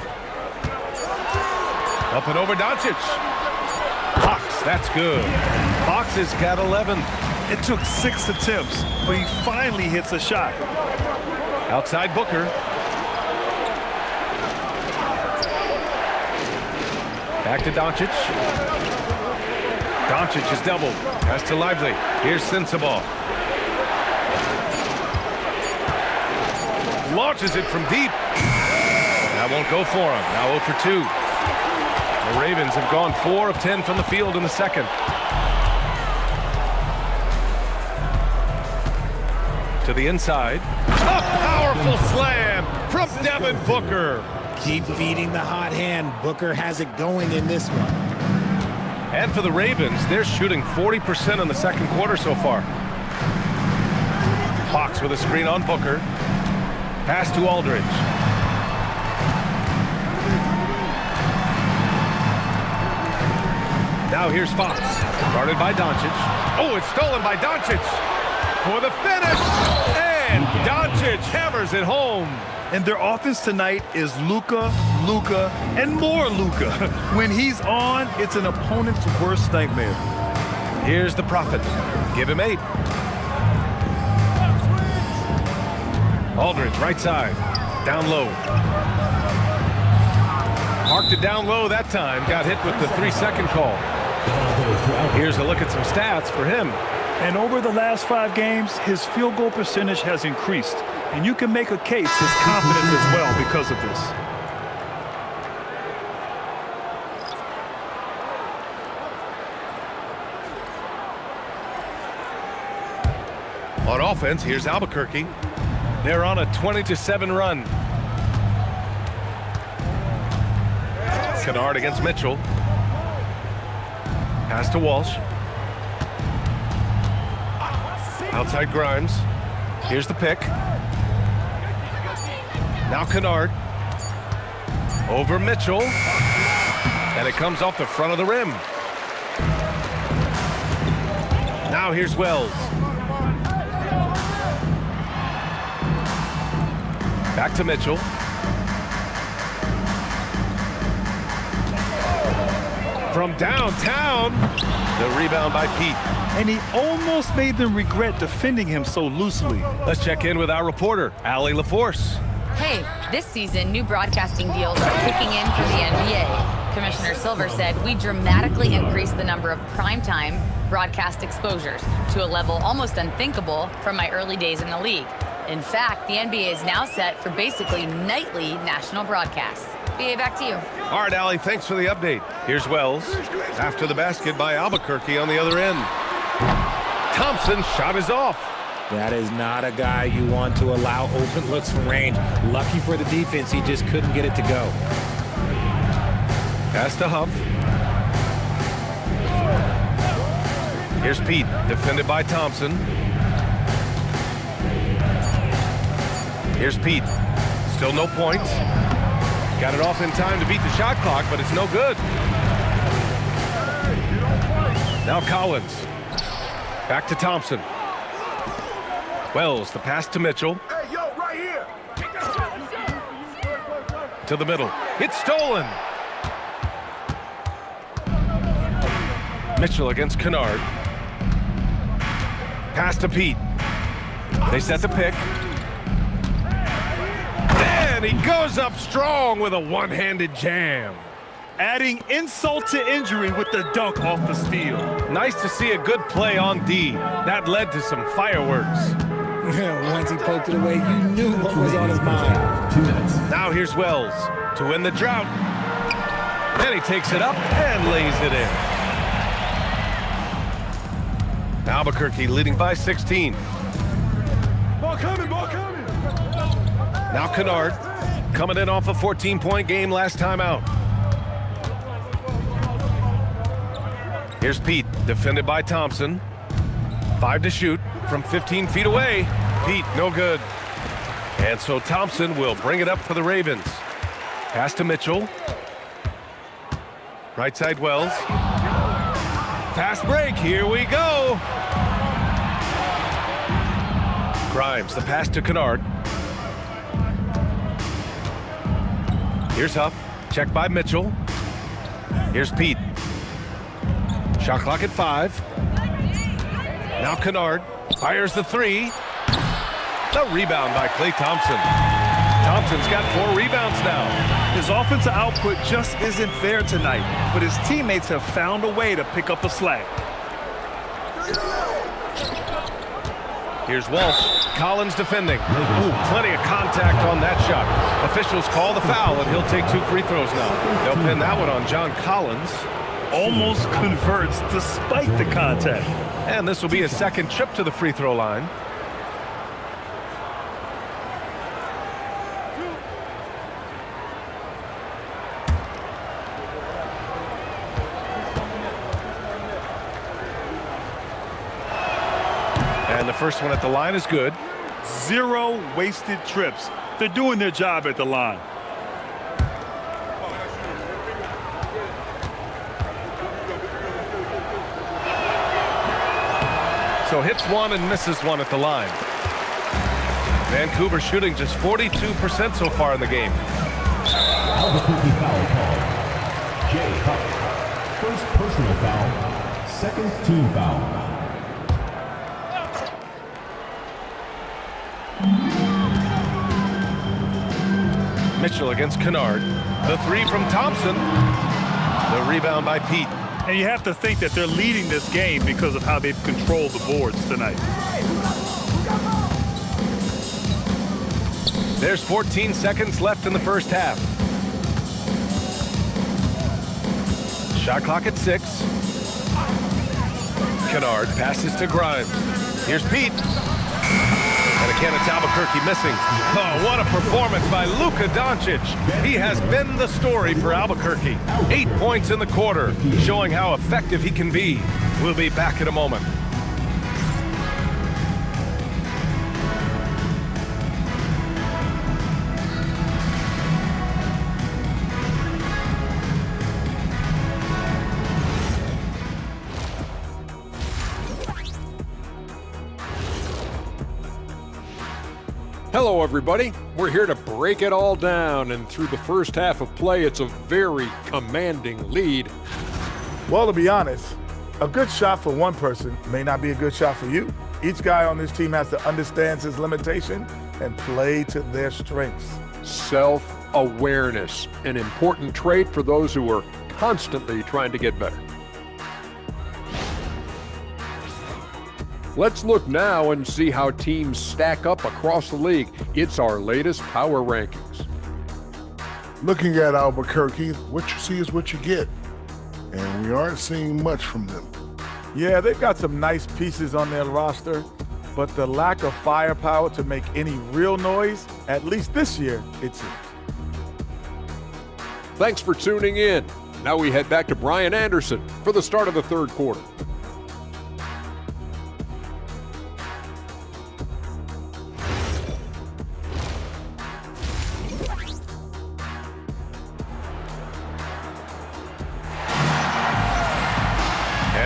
S1: Up and over Doncic. Fox, that's good. Fox has got 11.
S3: It took 6 attempts, but he finally hits a shot.
S1: Outside Booker. Back to Doncic. Doncic is doubled. Pass to Lively. Here's Sensabaugh. Launches it from deep. That won't go for him. Now 0 for 2. The Ravens have gone 4 of 10 from the field in the second. To the inside. A powerful slam from Devin Booker.
S17: Keep feeding the hot hand. Booker has it going in this one.
S1: And for the Ravens, they're shooting 40% in the second quarter so far. Fox with a screen on Booker. Pass to Aldridge. Now here's Fox. Guarded by Doncic. Oh, it's stolen by Doncic. For the finish. And Doncic hammers it home.
S3: And their offense tonight is Luka, Luka, and more Luka. When he's on, it's an opponent's worst nightmare.
S1: Here's the Prophet. Give him 8. Aldridge, right side. Down low. Marked it down low that time. Got hit with the 3-second call. Here's a look at some stats for him.
S3: And over the last 5 games, his field goal percentage has increased. And you can make a case his confidence as well because of this.
S1: On offense, here's Albuquerque. They're on a 20-7 run. Kennard against Mitchell. Pass to Walsh. Outside Grimes. Here's the pick. Now Kennard. Over Mitchell. And it comes off the front of the rim. Now here's Wells. Back to Mitchell. From downtown. The rebound by Pete.
S3: And he almost made them regret defending him so loosely.
S1: Let's check in with our reporter, Allie LaForce.
S5: Hey, this season, new broadcasting deals are kicking in for the NBA. Commissioner Silver said we dramatically increased the number of primetime broadcast exposures to a level almost unthinkable from my early days in the league. In fact, the NBA is now set for basically nightly national broadcasts. BA, back to you.
S1: All right, Allie, thanks for the update. Here's Wells. After the basket by Albuquerque on the other end. Thompson's shot is off.
S17: That is not a guy you want to allow open looks from range. Lucky for the defense, he just couldn't get it to go.
S1: Pass to Huff. Here's Pete, defended by Thompson. Here's Pete. Still no points. Got it off in time to beat the shot clock, but it's no good. Now Collins. Back to Thompson. Wells, the pass to Mitchell.
S4: Hey, yo, right here.
S1: To the middle. It's stolen. Mitchell against Kennard. Pass to Pete. They set the pick. And he goes up strong with a one-handed jam.
S3: Adding insult to injury with the dunk off the steal.
S1: Nice to see a good play on D. That led to some fireworks.
S17: Once he poked it away, you knew what was on his mind.
S4: 2 minutes.
S1: Now here's Wells to win the drought. Then he takes it up and lays it in. Albuquerque leading by 16.
S4: Ball coming, ball coming.
S1: Now Kennard coming in off a 14-point game last time out. Here's Pete, defended by Thompson. 5 to shoot from 15 feet away. Pete, no good. And so Thompson will bring it up for the Ravens. Pass to Mitchell. Right side Wells. Fast break, here we go. Grimes, the pass to Kennard. Here's Huff, checked by Mitchell. Here's Pete. Shot clock at 5. Now Kennard fires the 3. The rebound by Klay Thompson. Thompson's got 4 rebounds now.
S3: His offensive output just isn't there tonight, but his teammates have found a way to pick up the slack.
S1: Here's Wolf. Collins defending. Ooh, plenty of contact on that shot. Officials call the foul, and he'll take 2 free throws now. They'll pin that one on John Collins.
S3: Almost converts despite the contact.
S1: And this will be a second trip to the free throw line. And the first one at the line is good.
S3: 0 wasted trips. They're doing their job at the line.
S1: So hits 1 and misses 1 at the line. Vancouver shooting just 42% so far in the game.
S4: Albuquerque foul call. Jay Huff. First personal foul. Second team foul.
S1: Mitchell against Kennard. The 3 from Thompson. The rebound by Pete.
S3: And you have to think that they're leading this game because of how they've controlled the boards tonight.
S1: There's 14 seconds left in the first half. Shot clock at 6. Kennard passes to Grimes. Here's Pete. And again, it's Albuquerque missing. Oh, what a performance by Luka Doncic. He has been the story for Albuquerque. 8 points in the quarter, showing how effective he can be. We'll be back in a moment.
S7: Hello, everybody. We're here to break it all down, and through the first half of play, it's a very commanding lead.
S9: Well, to be honest, a good shot for one person may not be a good shot for you. Each guy on this team has to understand his limitation and play to their strengths.
S7: Self-awareness, an important trait for those who are constantly trying to get better. Let's look now and see how teams stack up across the league. It's our latest power rankings.
S8: Looking at Albuquerque, what you see is what you get. And we aren't seeing much from them.
S9: Yeah, they've got some nice pieces on their roster, but the lack of firepower to make any real noise, at least this year, it seems.
S7: Thanks for tuning in. Now we head back to Brian Anderson for the start of the third quarter.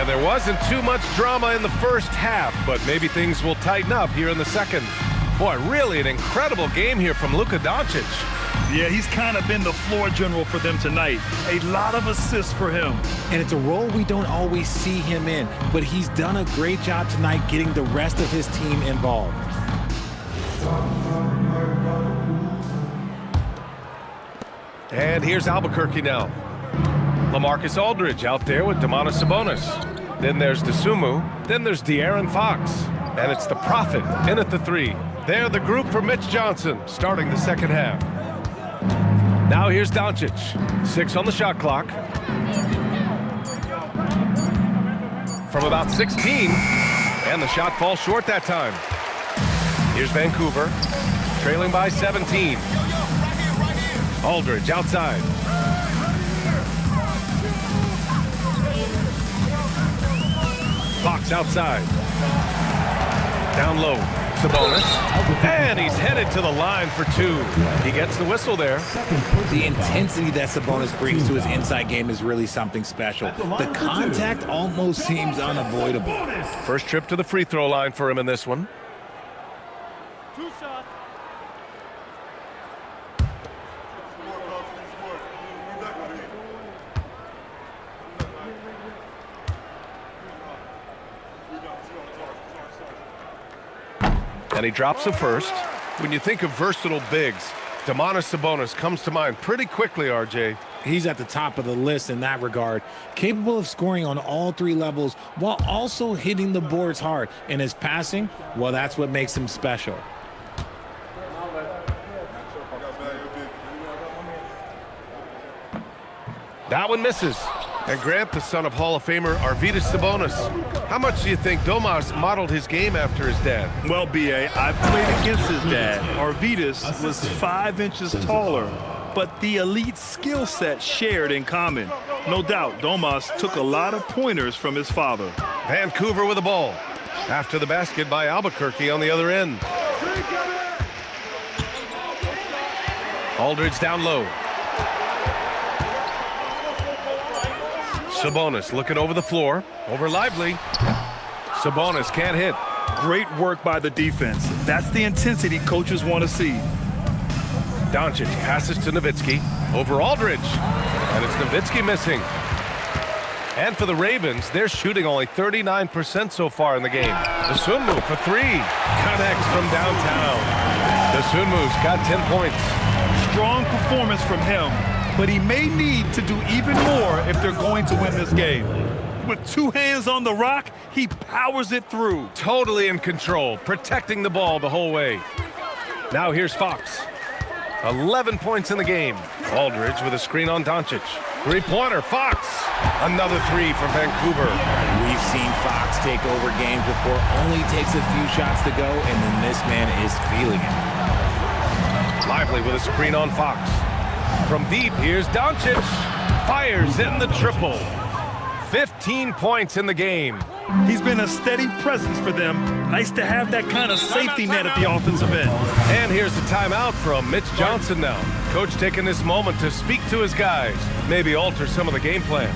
S1: There wasn't too much drama in the first half, but maybe things will tighten up here in the second. Boy, really an incredible game here from Luka Doncic.
S3: Yeah, he's kind of been the floor general for them tonight. A lot of assists for him.
S17: And it's a role we don't always see him in, but he's done a great job tonight getting the rest of his team involved.
S1: And here's Albuquerque now. LaMarcus Aldridge out there with Domantas Sabonis. Then there's DeSumo. Then there's De'Aaron Fox. And it's the Prophet in at the 3. They're the group for Mitch Johnson starting the second half. Now here's Doncic. 6 on the shot clock. From about 16. And the shot falls short that time. Here's Vancouver, trailing by 17. Aldridge outside. Fox outside. Down low, Sabonis. And he's headed to the line for two. He gets the whistle there.
S17: The intensity that Sabonis brings to his inside game is really something special. The contact almost seems unavoidable.
S1: First trip to the free throw line for him in this one. And he drops the first. When you think of versatile bigs, Domantas Sabonis comes to mind pretty quickly, RJ.
S17: He's at the top of the list in that regard, capable of scoring on all three levels while also hitting the boards hard. And his passing, well, that's what makes him special.
S1: That one misses. And Grant, the son of Hall of Famer Arvydas Sabonis. How much do you think Domas modeled his game after his dad?
S3: Well, B.A., I played against his dad. Arvydas was 5 inches taller, but the elite skill set shared in common. No doubt, Domas took a lot of pointers from his father.
S1: Vancouver with the ball. After the basket by Albuquerque on the other end. Aldridge down low. Sabonis looking over the floor, over Lively. Sabonis can't hit.
S3: Great work by the defense. That's the intensity coaches want to see.
S1: Doncic passes to Nowitzki, over Aldridge. And it's Nowitzki missing. And for the Ravens, they're shooting only 39% so far in the game. Dosunmu for three. Connects from downtown. Dosunmu's got 10 points.
S3: Strong performance from him. But he may need to do even more if they're going to win this game. With 2 hands on the rock, he powers it through.
S1: Totally in control, protecting the ball the whole way. Now here's Fox. 11 points in the game. Aldridge with a screen on Doncic. Three-pointer, Fox. Another three for Vancouver.
S17: We've seen Fox take over games before only takes a few shots to go, and then this man is feeling it.
S1: Lively with a screen on Fox. From deep, here's Doncic. Fires in the triple. 15 points in the game.
S3: He's been a steady presence for them. Nice to have that kind of safety net at the offensive end.
S1: And here's the timeout from Mitch Johnson now. Coach taking this moment to speak to his guys. Maybe alter some of the game plan.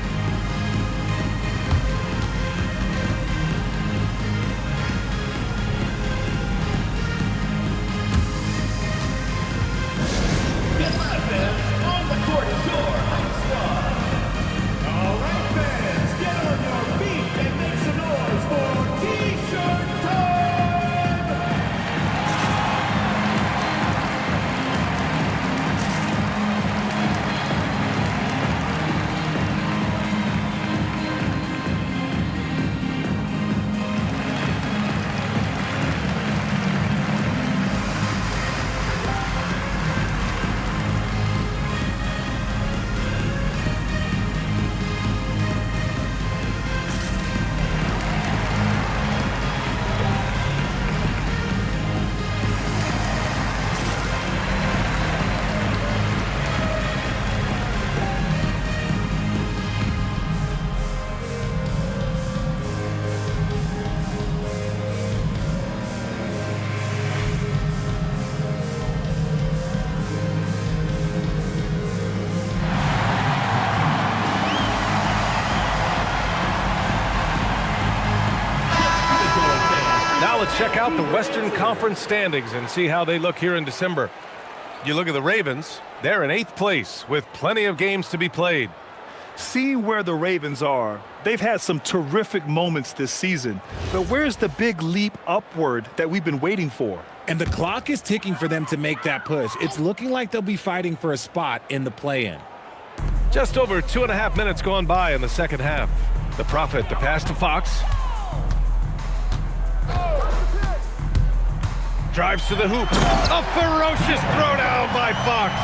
S1: Let's check out the Western Conference standings and see how they look here in December. You look at the Ravens, they're in 8th place with plenty of games to be played.
S3: See where the Ravens are. They've had some terrific moments this season, but where's the big leap upward that we've been waiting for?
S17: And the clock is ticking for them to make that push. It's looking like they'll be fighting for a spot in the play-in.
S1: Just over 2.5 minutes gone by in the second half. The Prophet, the pass to Fox. Drives to the hoop. A ferocious throwdown by Fox.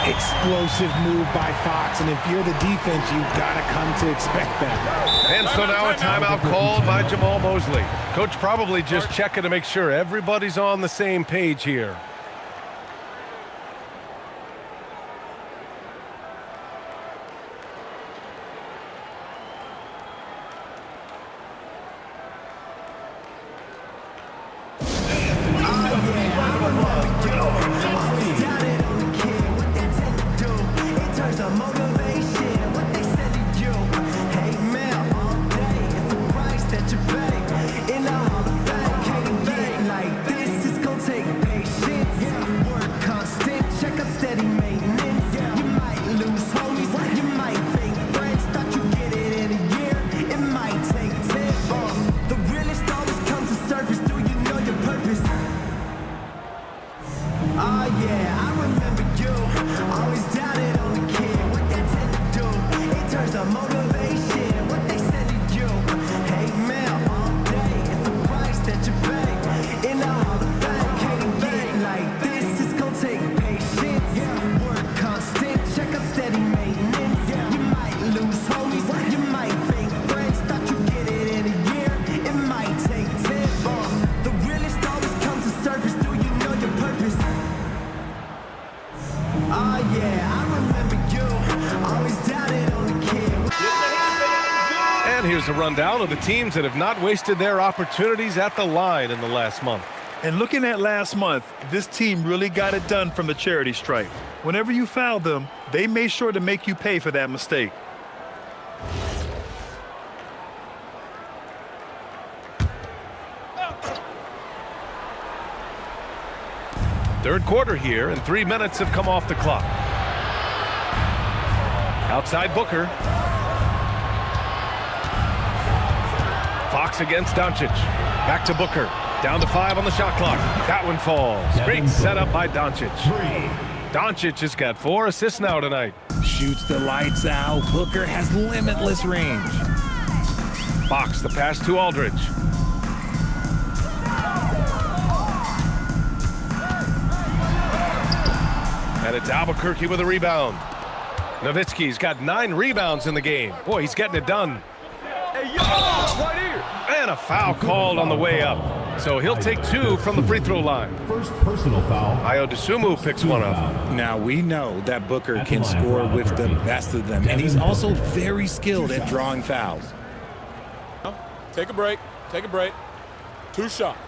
S17: explosive move by Fox, and if you're the defense, you've got to come to expect that.
S1: And so now a timeout called by Jamal Mosley. Coach probably just checking to make sure everybody's on the same page here. Here's a rundown of the teams that have not wasted their opportunities at the line in the last month.
S3: And looking at last month, this team really got it done from the charity stripe. Whenever you foul them, they made sure to make you pay for that mistake.
S1: Third quarter here, and 3 minutes have come off the clock. Outside Booker. Fox against Doncic. Back to Booker. Down to 5 on the shot clock. That one falls. Great setup by Doncic. Doncic has got 4 assists now tonight.
S17: Shoots the lights out. Booker has limitless range.
S1: Fox, the pass to Aldridge. And it's Albuquerque with a rebound. Nowitzki's got 9 rebounds in the game. Boy, he's getting it done.
S6: Hey, yo, right here.
S1: And a foul called on the way up. So he'll take 2 from the free throw line.
S4: First personal foul.
S1: Ayo Dosunmu picks one up.
S17: Now we know that Booker can score with the best of them, and he's also very skilled at drawing fouls.
S15: Take a break. Take a break. 2 shots.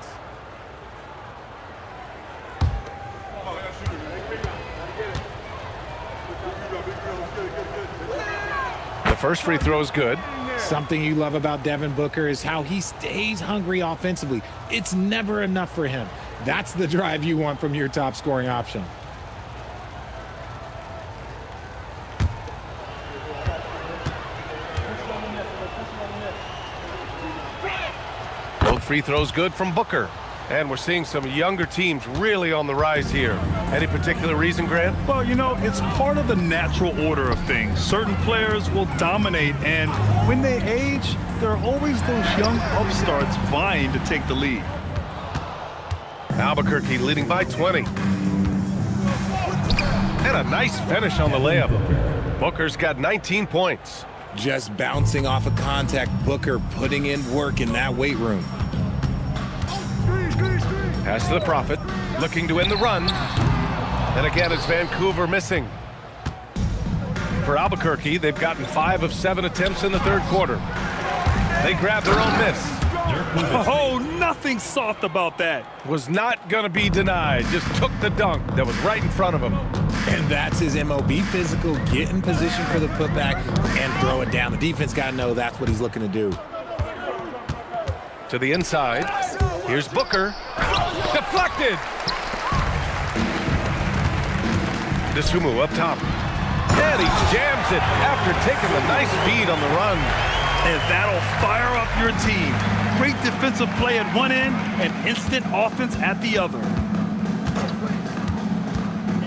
S1: The first free throw is good.
S17: Something you love about Devin Booker is how he stays hungry offensively. It's never enough for him. That's the drive you want from your top scoring option.
S1: Both free throws good from Booker. And we're seeing some younger teams really on the rise here. Any particular reason, Grant?
S3: Well, you know, it's part of the natural order of things. Certain players will dominate, and when they age, there are always those young upstarts vying to take the lead.
S1: Albuquerque leading by 20. And a nice finish on the layup. Booker's got 19 points.
S17: Just bouncing off of contact, Booker putting in work in that weight room.
S1: Pass to the Prophet, looking to end the run. And again, it's Vancouver missing. For Albuquerque, they've gotten 5 of 7 attempts in the third quarter. They grabbed their own miss.
S3: Oh, nothing soft about that.
S1: Was not going to be denied. Just took the dunk that was right in front of him.
S17: And that's his MOB physical, get in position for the putback and throw it down. The defense got to know that's what he's looking to do.
S1: To the inside. Here's Booker. Deflected. Dosunmu up top. And he jams it after taking the nice feed on the run.
S3: And that'll fire up your team. Great defensive play at one end and instant offense at the other.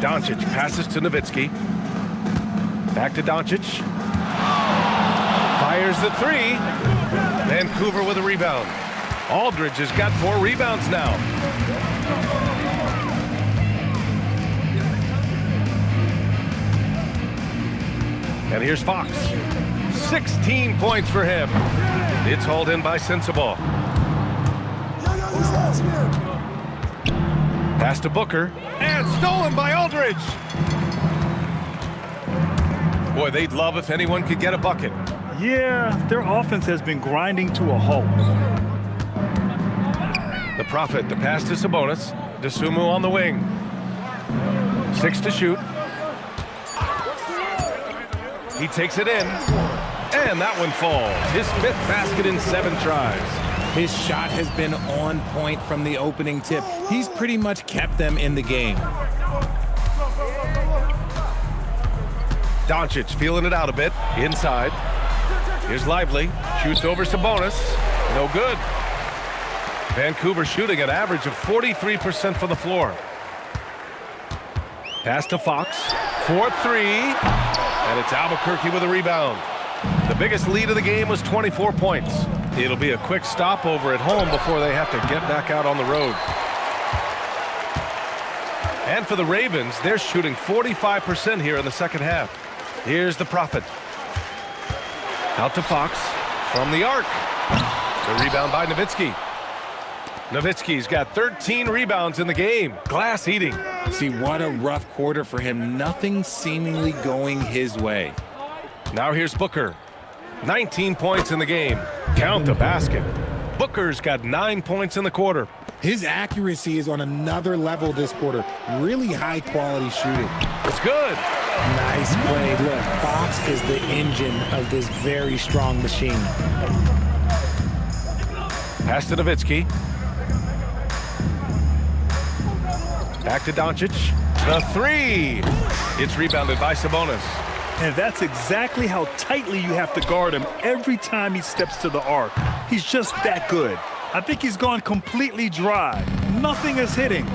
S1: Doncic passes to Nowitzki. Back to Doncic. Fires the 3. Vancouver with a rebound. Aldridge has got 4 rebounds now. And here's Fox. 16 points for him. It's hauled in by Sensabaugh. Pass to Booker. And stolen by Aldridge. Boy, they'd love if anyone could get a bucket.
S3: Yeah, their offense has been grinding to a halt.
S1: The Prophet, the pass to Sabonis. Dosunmu on the wing. 6 to shoot. He takes it in. And that one falls. His 5th basket in 7 tries.
S17: His shot has been on point from the opening tip. He's pretty much kept them in the game.
S1: Doncic feeling it out a bit. Inside. Here's Lively. Shoots over Sabonis. No good. Vancouver shooting an average of 43% from the floor. Pass to Fox. 4-3. And it's Albuquerque with a rebound. The biggest lead of the game was 24 points. It'll be a quick stopover at home before they have to get back out on the road. And for the Ravens, they're shooting 45% here in the second half. Here's the Prophet. Out to Fox from the arc. The rebound by Nowitzki. Nowitzki's got 13 rebounds in the game. Glass eating.
S17: See, what a rough quarter for him. Nothing seemingly going his way.
S1: Now here's Booker. 19 points in the game. Count the basket. Booker's got 9 points in the quarter.
S17: His accuracy is on another level this quarter. Really high quality shooting.
S1: It's good.
S17: Nice play. Look, Fox is the engine of this very strong machine.
S1: Pass to Nowitzki. Back to Doncic. The 3. It's rebounded by Sabonis.
S3: And that's exactly how tightly you have to guard him every time he steps to the arc. He's just that good. I think he's gone completely dry. Nothing is hitting.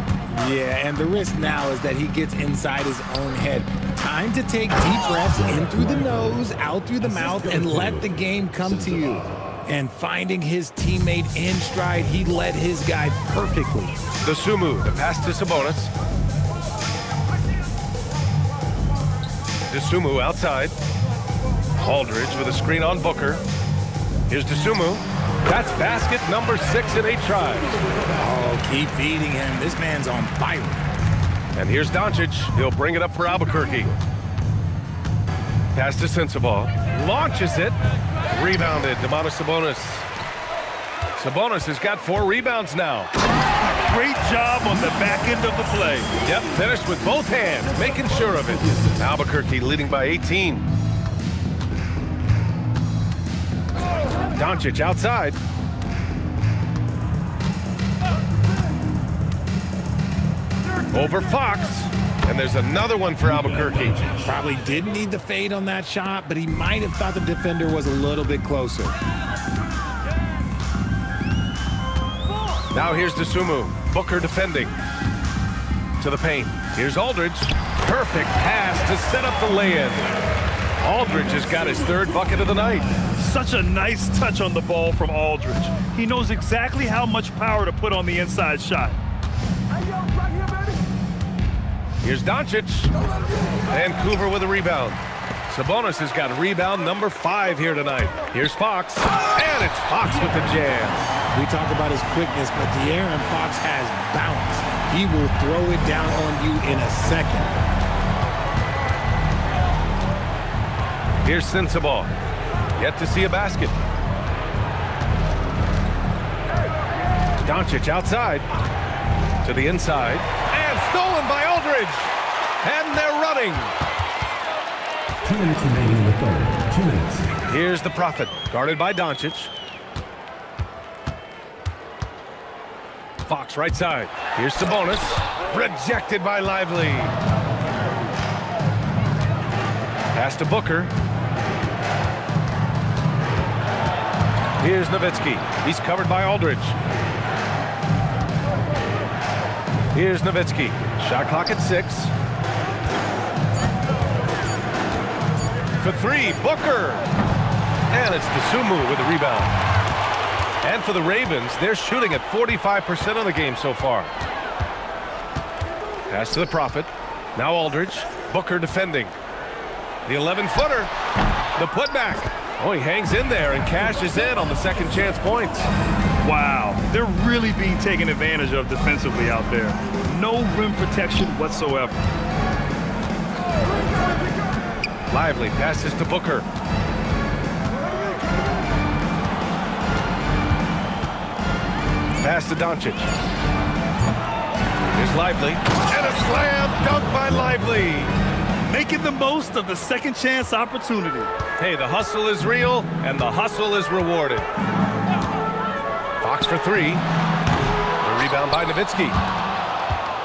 S17: Yeah, and the risk now is that he gets inside his own head. Time to take deep breaths in through the nose, out through the mouth, and let the game come to you. And finding his teammate in stride, he led his guy perfectly.
S1: Dosunmu, the pass to Sabonis. Dosunmu outside. Aldridge with a screen on Booker. Here's Dosunmu. That's basket number 6 in 8 tries.
S17: Oh, keep feeding him. This man's on fire.
S1: And here's Doncic. He'll bring it up for Albuquerque. Pass to Sensabaugh. Launches it. Rebounded. Domantas Sabonis. Sabonis has got 4 rebounds now.
S3: Great job on the back end of the play.
S1: Yep, finished with both hands, making sure of it. Albuquerque leading by 18. Doncic outside. Over Fox. And there's another one for Albuquerque.
S17: Probably didn't need the fade on that shot, but he might have thought the defender was a little bit closer.
S1: Now here's Dosunmu. Booker defending. To the paint. Here's Aldridge. Perfect pass to set up the lay-in. Aldridge has got his 3rd bucket of the night.
S3: Such a nice touch on the ball from Aldridge. He knows exactly how much power to put on the inside shot.
S1: Here's Doncic. Vancouver with a rebound. Sabonis has got rebound number 5 here tonight. Here's Fox. And it's Fox with the jam.
S17: We talk about his quickness, but De'Aaron Fox has bounce. He will throw it down on you in a second.
S1: Here's Sensabaugh. Yet to see a basket. Doncic outside. To the inside. And stolen by Aldridge. And they're running.
S4: 2 minutes remaining in the third. 2 minutes.
S1: Here's the Prophet. Guarded by Doncic. Fox right side. Here's Sabonis. Rejected by Lively. Pass to Booker. Here's Nowitzki. He's covered by Aldridge. Here's Nowitzki. Shot clock at 6. For 3, Booker. And it's Dosunmu with the rebound. And for the Ravens, they're shooting at 45% of the game so far. Pass to the Prophet. Now Aldridge. Booker defending. The 11-footer. The putback. Oh, he hangs in there and cashes in on the second chance points.
S3: Wow, they're really being taken advantage of defensively out there. No rim protection whatsoever.
S1: Lively passes to Booker. Pass to Doncic. Here's Lively. And a slam dunk by Lively.
S3: Making the most of the second chance opportunity.
S1: Hey, the hustle is real, and the hustle is rewarded. Fox for three. The rebound by Nowitzki.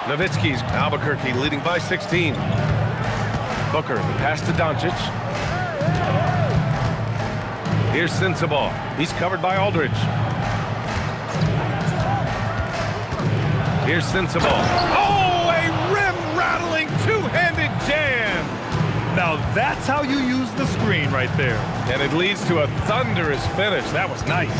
S1: Nowitzki's Albuquerque leading by 16. Booker, the pass to Doncic. Here's Sensabaugh. He's covered by Aldridge. Here's Sensabaugh. Oh, a rim-rattling two-handed jam.
S3: Now that's how you use the screen right there.
S1: And it leads to a thunderous finish. That was nice.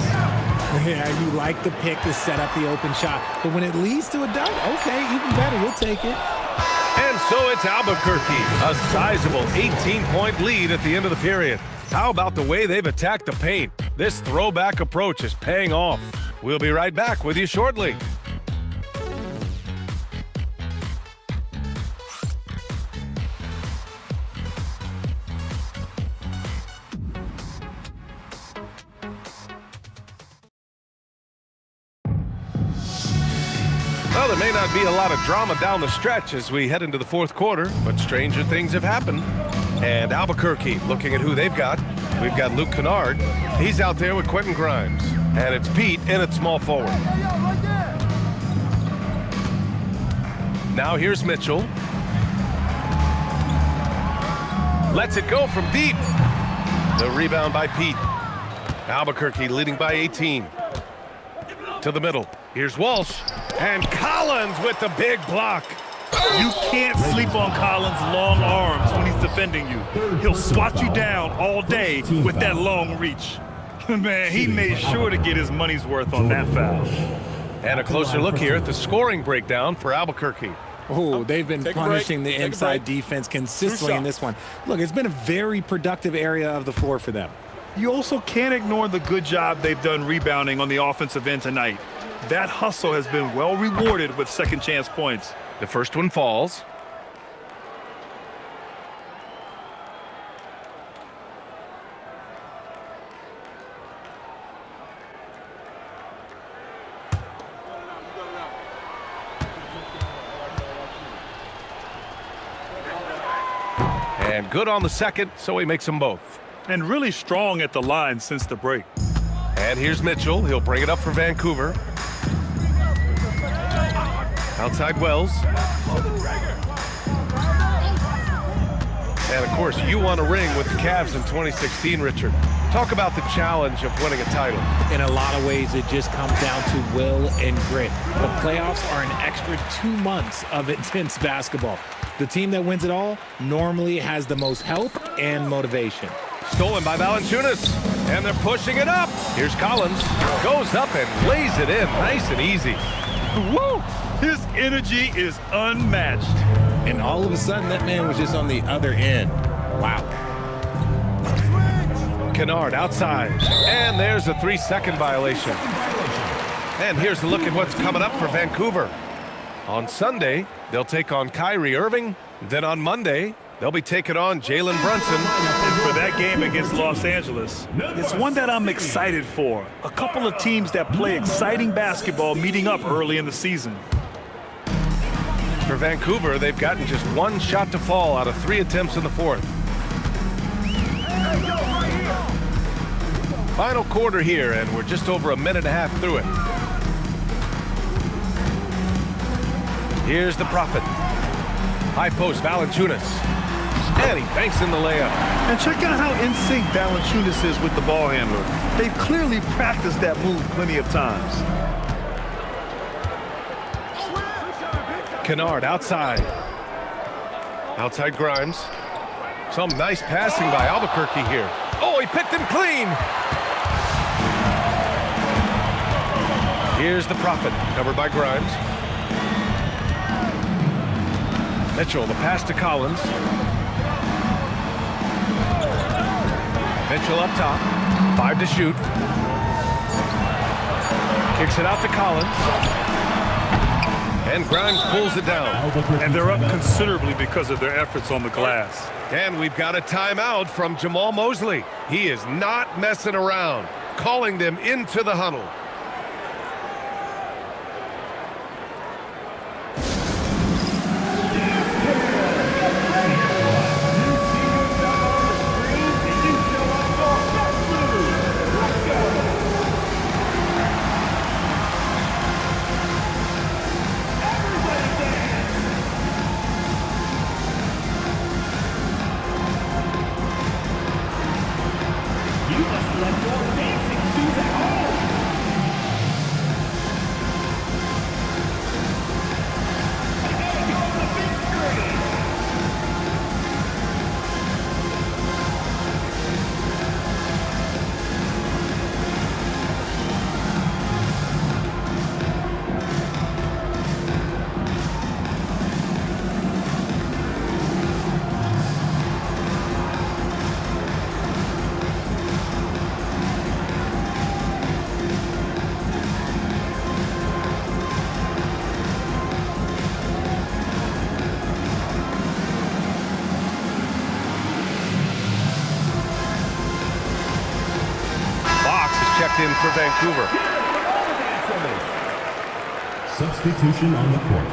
S17: Yeah, you like the pick to set up the open shot. But when it leads to a dunk, okay, even better. We'll take it.
S1: And so it's Albuquerque, a sizable 18-point lead at the end of the period. How about the way they've attacked the paint? This throwback approach is paying off. We'll be right back with you shortly. Well, there may not be a lot of drama down the stretch as we head into the fourth quarter, but stranger things have happened. And Albuquerque, looking at who they've got, we've got Luke Kennard. He's out there with Quentin Grimes. And it's Pete in at small forward. Now here's Mitchell. Lets it go from deep. The rebound by Pete. Albuquerque leading by 18. To the middle. Here's Walsh. And Collins with the big block.
S3: You can't sleep on Collins' long arms when he's defending you. He'll swat you down all day with that long reach. Man, he made sure to get his money's worth on that foul.
S1: And a closer look here at the scoring breakdown for Albuquerque.
S17: Oh, they've been punishing the inside defense consistently in this one. Look, it's been a very productive area of the floor for them.
S3: You also can't ignore the good job they've done rebounding on the offensive end tonight. That hustle has been well rewarded with second chance points.
S1: The first one falls. And good on the second, so he makes them both.
S3: And really strong at the line since the break.
S1: And here's Mitchell. He'll bring it up for Vancouver. Outside Wells. And, of course, you won a ring with the Cavs in 2016, Richard. Talk about the challenge of winning a title.
S17: In a lot of ways, it just comes down to will and grit. The playoffs are an extra 2 months of intense basketball. The team that wins it all normally has the most help and motivation.
S1: Stolen by Valanciunas, and they're pushing it up. Here's Collins, goes up and lays it in, nice and easy.
S3: Woo! His energy is unmatched.
S17: And all of a sudden, that man was just on the other end. Wow.
S1: Kennard outside, and there's a 3-second violation. And here's a look at what's coming up for Vancouver. On Sunday, they'll take on Kyrie Irving. Then on Monday, they'll be taking on Jalen Brunson.
S3: And for that game against Los Angeles, it's one that I'm excited for. A couple of teams that play exciting basketball meeting up early in the season.
S1: For Vancouver, they've gotten just 1 shot to fall out of 3 attempts in the fourth. Final quarter here, and we're just over a minute and a half through it. Here's the Prophet. High post, Valanciunas. And he banks in the layup.
S3: And check out how in sync Valanciunas is with the ball handler. They've clearly practiced that move plenty of times.
S1: Kennard outside. Outside Grimes. Some nice passing by Albuquerque here. Oh, he picked him clean. Here's the Prophet, covered by Grimes. Mitchell, the pass to Collins. Mitchell up top. 5 to shoot. Kicks it out to Collins. And Grimes pulls it down.
S3: And they're up considerably because of their efforts on the glass.
S1: And we've got a timeout from Jamal Mosley. He is not messing around, calling them into the huddle. Checked in for Vancouver.
S4: Substitution on the court.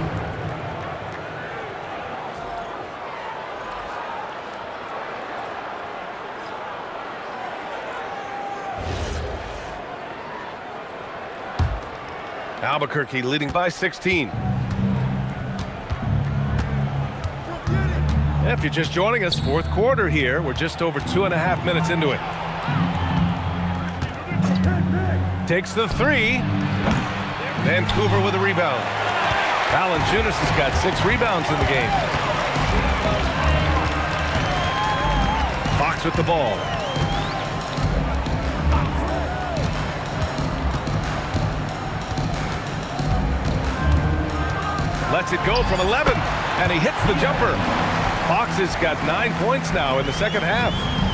S1: Albuquerque leading by 16. If you're just joining us, fourth quarter here. We're just over 2.5 minutes into it. Takes the three. Vancouver with a rebound. Valanciunas has got 6 rebounds in the game. Fox with the ball. Lets it go from 11, and he hits the jumper. Fox has got 9 points now in the second half.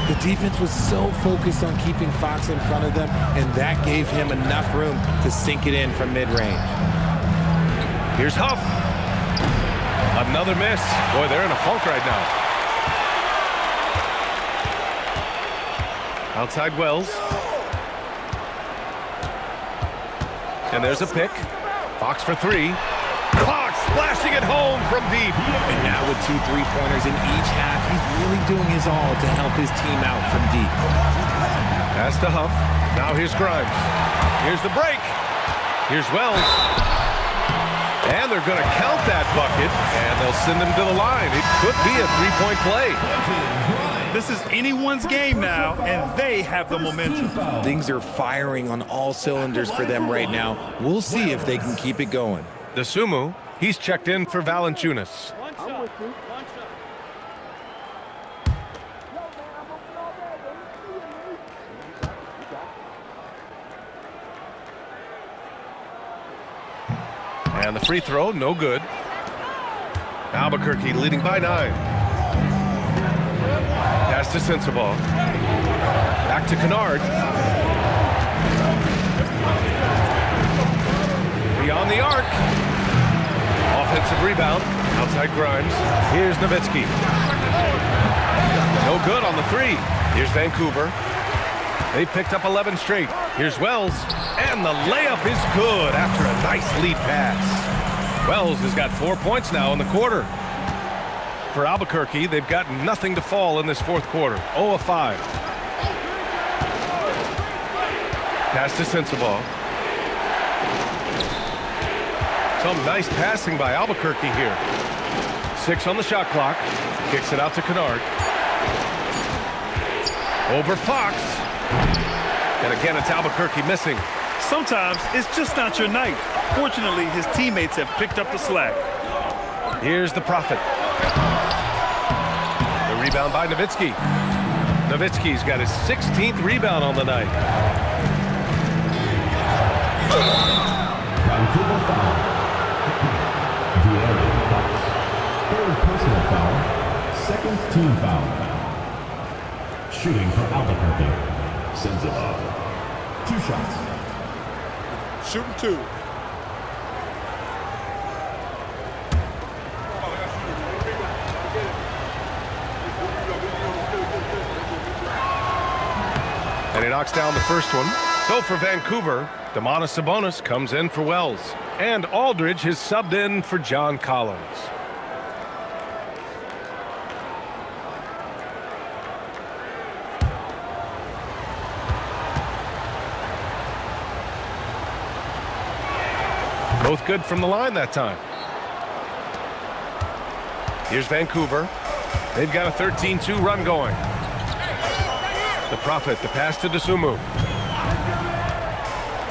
S17: The defense was so focused on keeping Fox in front of them, and that gave him enough room to sink it in from mid-range.
S1: Here's Huff. Another miss. Boy, they're in a funk right now. Outside Wells. And there's a pick. Fox for 3. Fox splashing it home from deep.
S17: And now with 2 3-pointers in each half, he's really doing his all to help his team out from deep.
S1: Pass to Huff. Now here's Grimes. Here's the break. Here's Wells. And they're going to count that bucket, and they'll send him to the line. It could be a 3-point play.
S3: This is anyone's game now, and they have the momentum.
S17: Things are firing on all cylinders for them right now. We'll see if they can keep it going.
S1: The Sumu, he's checked in for Valanciunas. And the free throw, no good. Albuquerque leading by 9. Pass to Sensabaugh. Back to Kennard. Beyond the arc. Offensive rebound. Outside Grimes. Here's Nowitzki. No good on the 3. Here's Vancouver. They picked up 11 straight. Here's Wells. And the layup is good after a nice lead pass. Wells has got 4 points now in the quarter. For Albuquerque, they've got nothing to fall in this fourth quarter. 0 of 5. Pass to Sensabaugh. Some nice passing by Albuquerque here. 6 on the shot clock. Kicks it out to Kennard. Over Fox. And again, it's Albuquerque missing.
S3: Sometimes it's just not your night. Fortunately, his teammates have picked up the slack.
S1: Here's the Prophet. The rebound by Nowitzki. Nowitzki's got his 16th rebound on the night.
S4: Vancouver foul. De'Aaron Fox. 3rd personal foul. 2nd team foul. shooting for Albuquerque. Sends it up. 2 shots.
S15: Shooting 2.
S1: And he knocks down the first one. So for Vancouver, Domantas Sabonis comes in for Wells. And Aldridge has subbed in for John Collins. Both good from the line that time. Here's Vancouver. They've got a 13-2 run going. The Prophet, the pass to Dosunmu.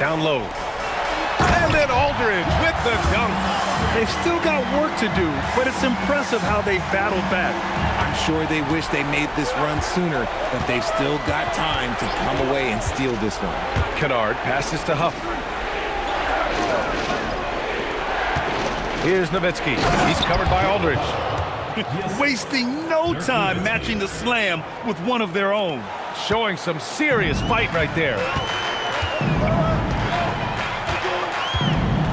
S1: Down low. And then Aldridge with the dunk.
S3: They've still got work to do, but it's impressive how they battled back.
S17: I'm sure they wish they made this run sooner, but they've still got time to come away and steal this one.
S1: Kennard passes to Huff. Here's Nowitzki. He's covered by Aldridge.
S3: Wasting no time matching the slam with one of their own.
S1: Showing some serious fight right there.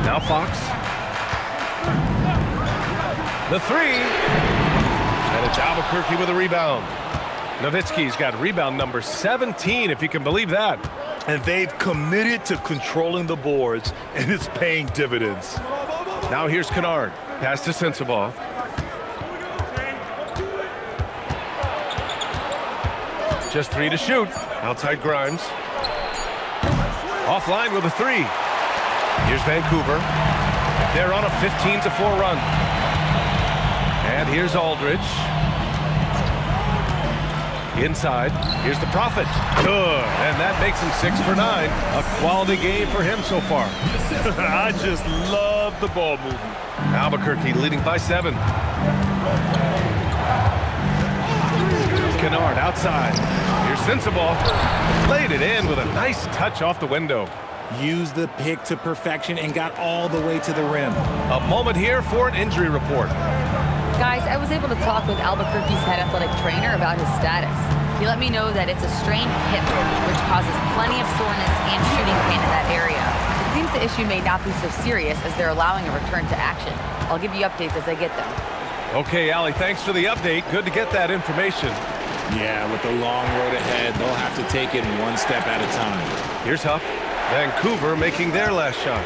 S1: Now Fox. The 3. And it's Albuquerque with a rebound. Nowitzki's got rebound number 17, if you can believe that.
S3: And they've committed to controlling the boards, and it's paying dividends.
S1: Now here's Kennard. Pass to Sensabaugh. Just 3 to shoot. Outside Grimes. Offline with a 3. Here's Vancouver. They're on a 15-4 run. And here's Aldridge. Inside. Here's the Prophet. Good. And that makes him 6 for 9. A quality game for him so far.
S3: I just love the ball movement.
S1: Albuquerque leading by 7. Kennard outside. Here's Sensabaugh. Laid it in with a nice touch off the window.
S17: Used the pick to perfection and got all the way to the rim.
S1: A moment here for an injury report.
S5: Guys, I was able to talk with Albuquerque's head athletic trainer about his status. He let me know that it's a strained hip, which causes plenty of soreness and shooting pain in that area. It seems the issue may not be so serious as they're allowing a return to action. I'll give you updates as I get them.
S1: Okay, Allie, thanks for the update. Good to get that information.
S17: Yeah, with the long road ahead, they'll have to take it one step at a time.
S1: Here's Huff. Vancouver making their last shot.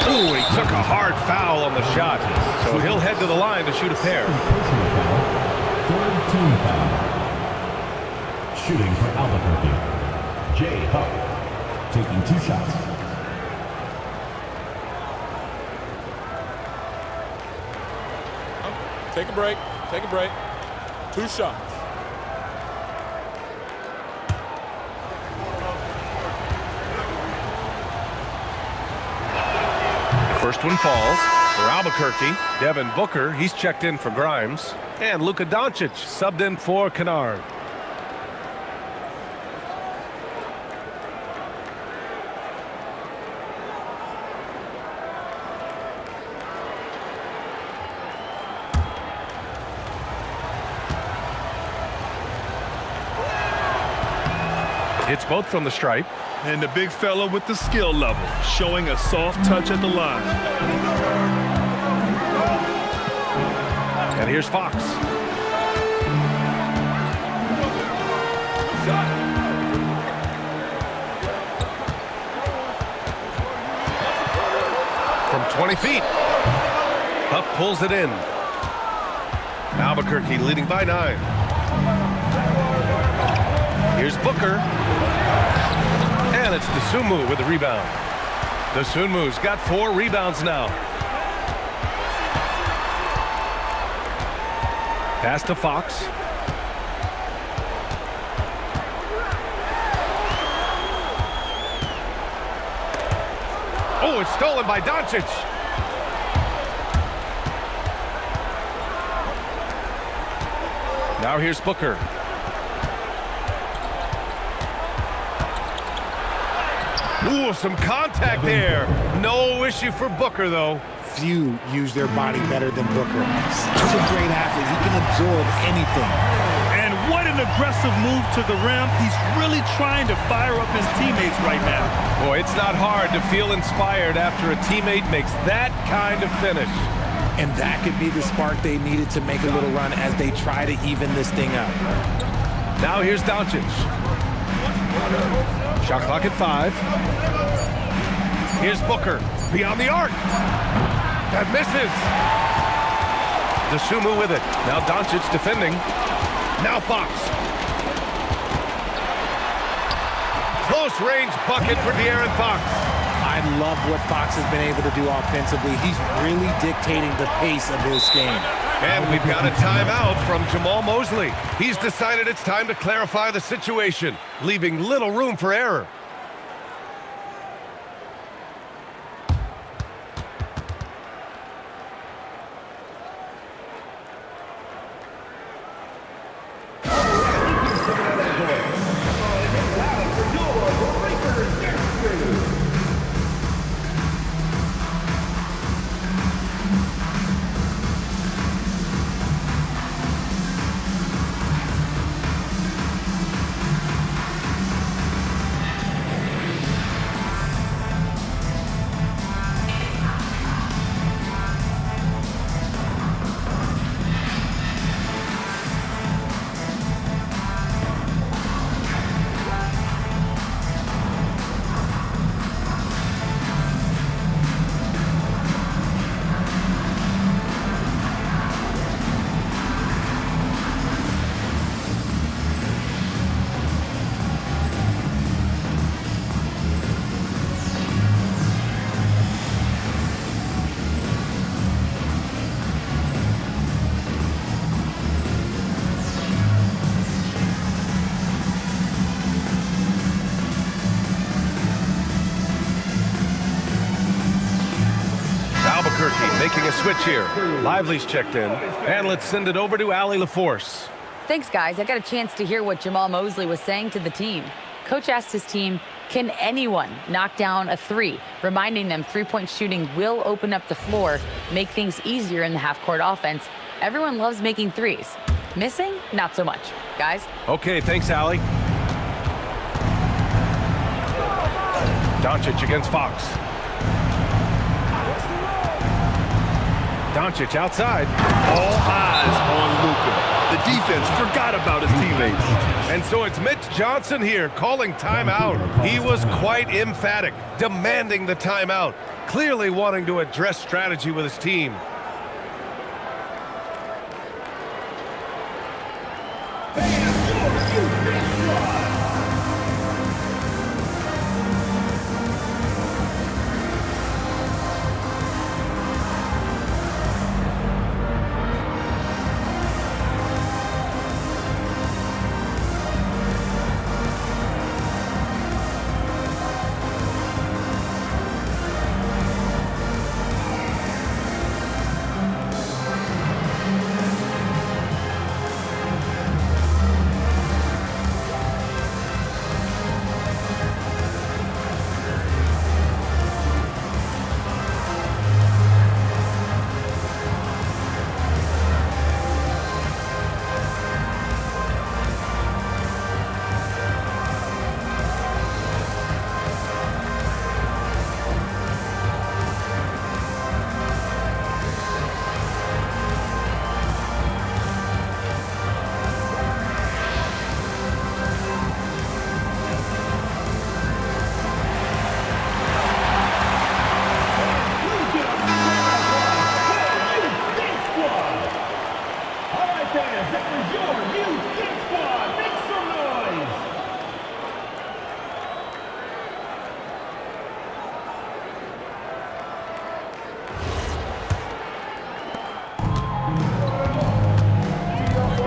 S1: Ooh, he took a hard foul on the shot. So he'll head to the line to shoot a pair.
S4: Third team foul. Shooting for Albuquerque. Jay Huff. Taking 2 shots.
S15: Take a break. Take a break. 2 shots.
S1: First one falls for Albuquerque. Devin Booker, he's checked in for Grimes. And Luka Doncic subbed in for Kennard. Hits both from the stripe.
S3: And the big fella with the skill level, showing a soft touch at the line.
S1: And here's Fox. From 20 feet. Huff pulls it in. Albuquerque leading by 9. Here's Booker. And it's Dosunmu with the rebound. Dosunmu's got 4 rebounds now. Pass to Fox. Oh, it's stolen by Doncic. Now here's Booker. Ooh, some contact there. No issue for Booker, though.
S17: few use their body better than Booker. Such a great athlete. He can absorb anything.
S3: And what an aggressive move to the rim. He's really trying to fire up his teammates right now.
S1: Boy, it's not hard to feel inspired after a teammate makes that kind of finish.
S17: And that could be the spark they needed to make a little run as they try to even this thing up.
S1: Now here's Doncic. Shot clock at 5. Here's Booker. Beyond the arc. That misses. DeSumo with it. Now Doncic defending. Now Fox. Close range bucket for De'Aaron Fox.
S17: I love what Fox has been able to do offensively. He's really dictating the pace of his game.
S1: And we've got a timeout from Jamal Mosley. He's decided it's time to clarify the situation, leaving little room for error. Making a switch here. Lively's checked in. And let's send it over to Allie LaForce.
S5: Thanks, guys. I got a chance to hear what Jamal Mosley was saying to the team. Coach asked his team, can anyone knock down a 3? Reminding them three-point shooting will open up the floor, make things easier in the half-court offense. Everyone loves making threes. Missing? Not so much. Guys?
S1: Okay, thanks, Allie. Doncic against Fox. Doncic outside.
S3: All eyes on Luka. The defense forgot about his teammates.
S1: And so it's Mitch Johnson here calling timeout. He was quite emphatic, demanding the timeout, clearly wanting to address strategy with his team.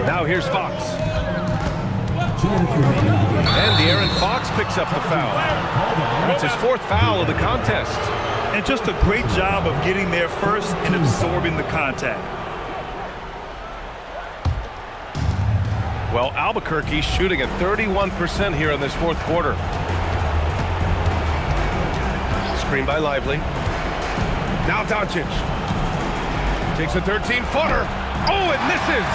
S1: Now here's Fox. And De'Aaron Fox picks up the foul. That's his 4th foul of the contest.
S3: And just a great job of getting there first and absorbing the contact.
S1: Well, Albuquerque's shooting at 31% here in this 4th quarter. Screen by Lively. Now Doncic. Takes a 13-footer. Oh, it misses.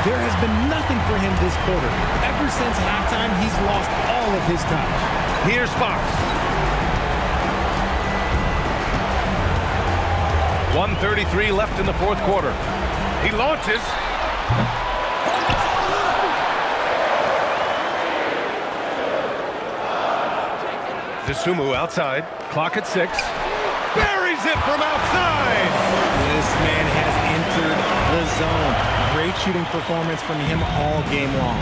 S17: There has been nothing for him this quarter. Ever since halftime, he's lost all of his touch.
S1: Here's Fox. 1:33 left in the fourth quarter. He launches. DeSumo outside. Clock at 6. Buries it from outside.
S17: This man has entered the zone. Great shooting performance from him all game long.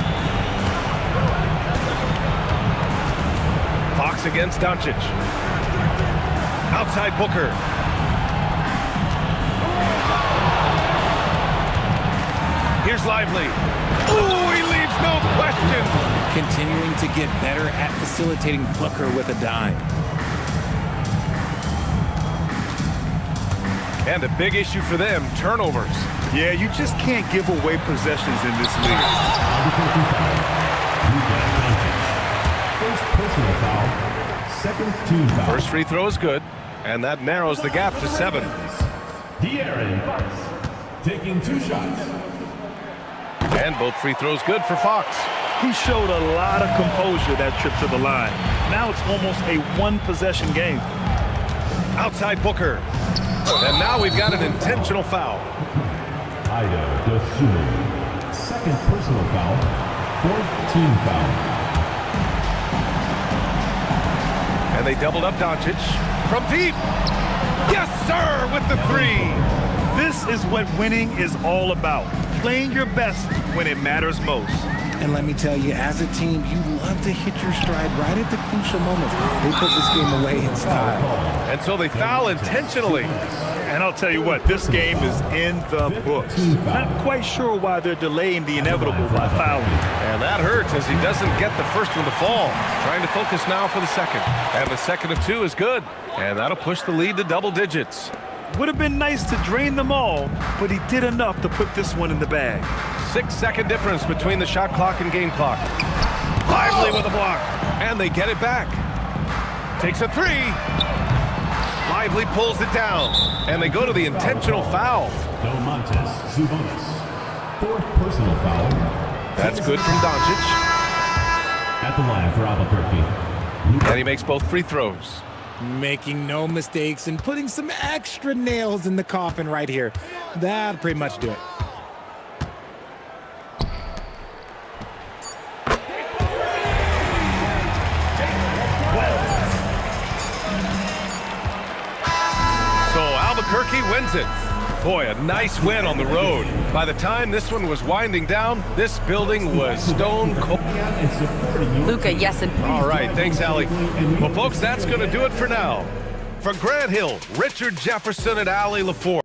S1: Fox against Doncic. Outside Booker. Here's Lively. Ooh, he leaves no question.
S17: Continuing to get better at facilitating Booker with a dime.
S1: And a big issue for them, turnovers.
S3: Yeah, you just can't give away possessions in this league.
S4: First personal foul. Second team foul.
S1: First free throw is good, and that narrows the gap to 7.
S4: De'Aaron Fox taking 2 shots.
S1: And both free throws good for Fox.
S3: He showed a lot of composure that trip to the line. Now it's almost a one-possession game.
S1: Outside Booker. And now we've got an intentional foul.
S4: Ida DeSumo. Second personal foul. Fourth team foul.
S1: And they doubled up Doncic from deep. Yes, sir, with the 3.
S3: This is what winning is all about. Playing your best when it matters most.
S17: And let me tell you, as a team, you love to hit your stride right at the crucial moments. They put this game away in style.
S1: And so they foul intentionally.
S3: And I'll tell you what, this game is in the books. Not quite sure why they're delaying the inevitable by fouling.
S1: And that hurts as he doesn't get the first one to fall. Trying to focus now for the second. And the second of 2 is good. And that'll push the lead to double digits.
S3: Would have been nice to drain them all, but he did enough to put this one in the bag.
S1: 6-second difference between the shot clock and game clock. Lively with a block. And they get it back. Takes a 3. Lively pulls it down. And they go to the intentional foul.
S4: Domantas Sabonis. Fourth personal foul.
S1: That's good from Doncic.
S4: At the line for Albuquerque.
S1: And he makes both free throws.
S17: Making no mistakes and putting some extra nails in the coffin right here. That'll pretty much do it.
S1: So Albuquerque wins it. Boy, a nice win on the road. By the time this one was winding down, this building was stone cold.
S5: Luka, yes.
S1: All right, thanks, Allie. Well, folks, that's going to do it for now. For Grant Hill, Richard Jefferson, and Allie LaForge.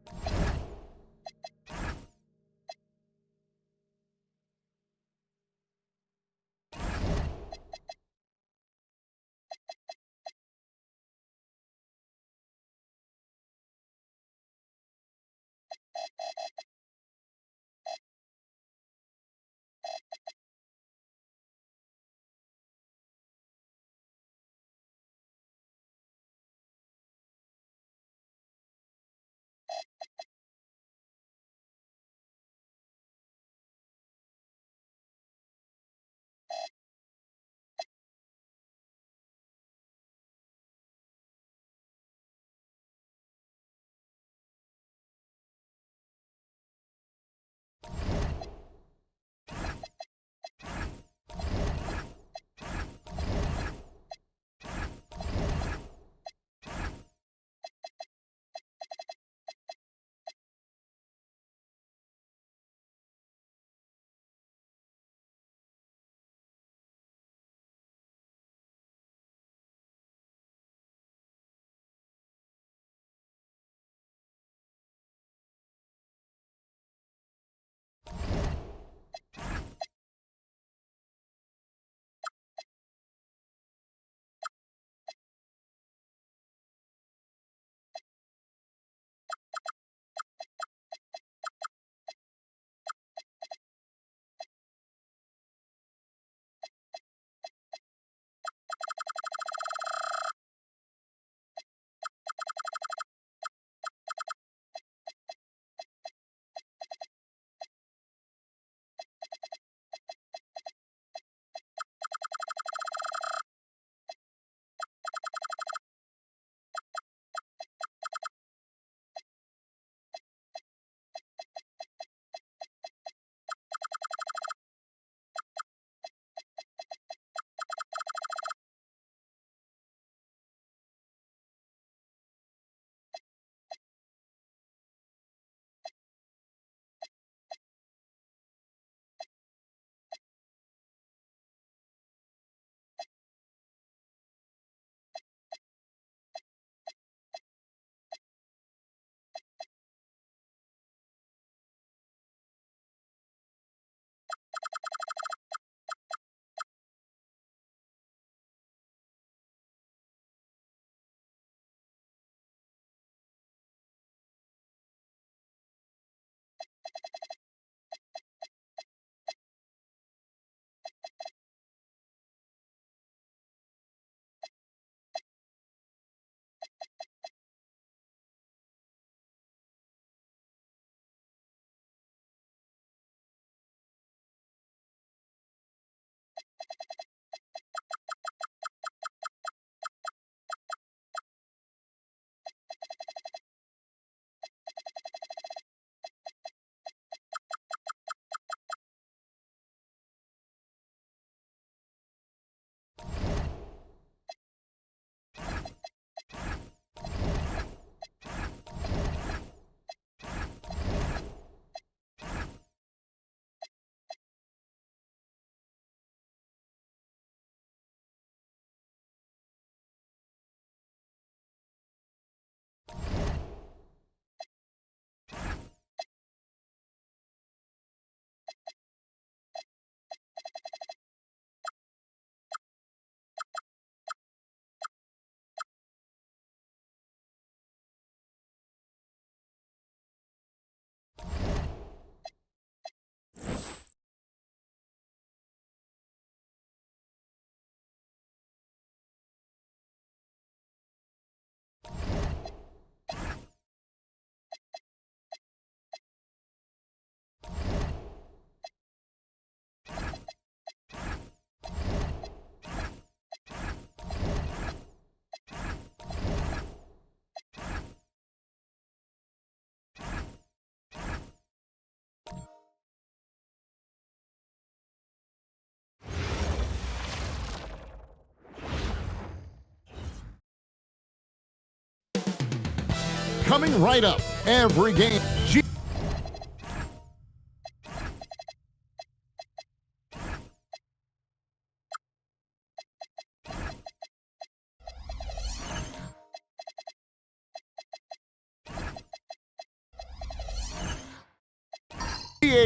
S11: coming right up. Every game.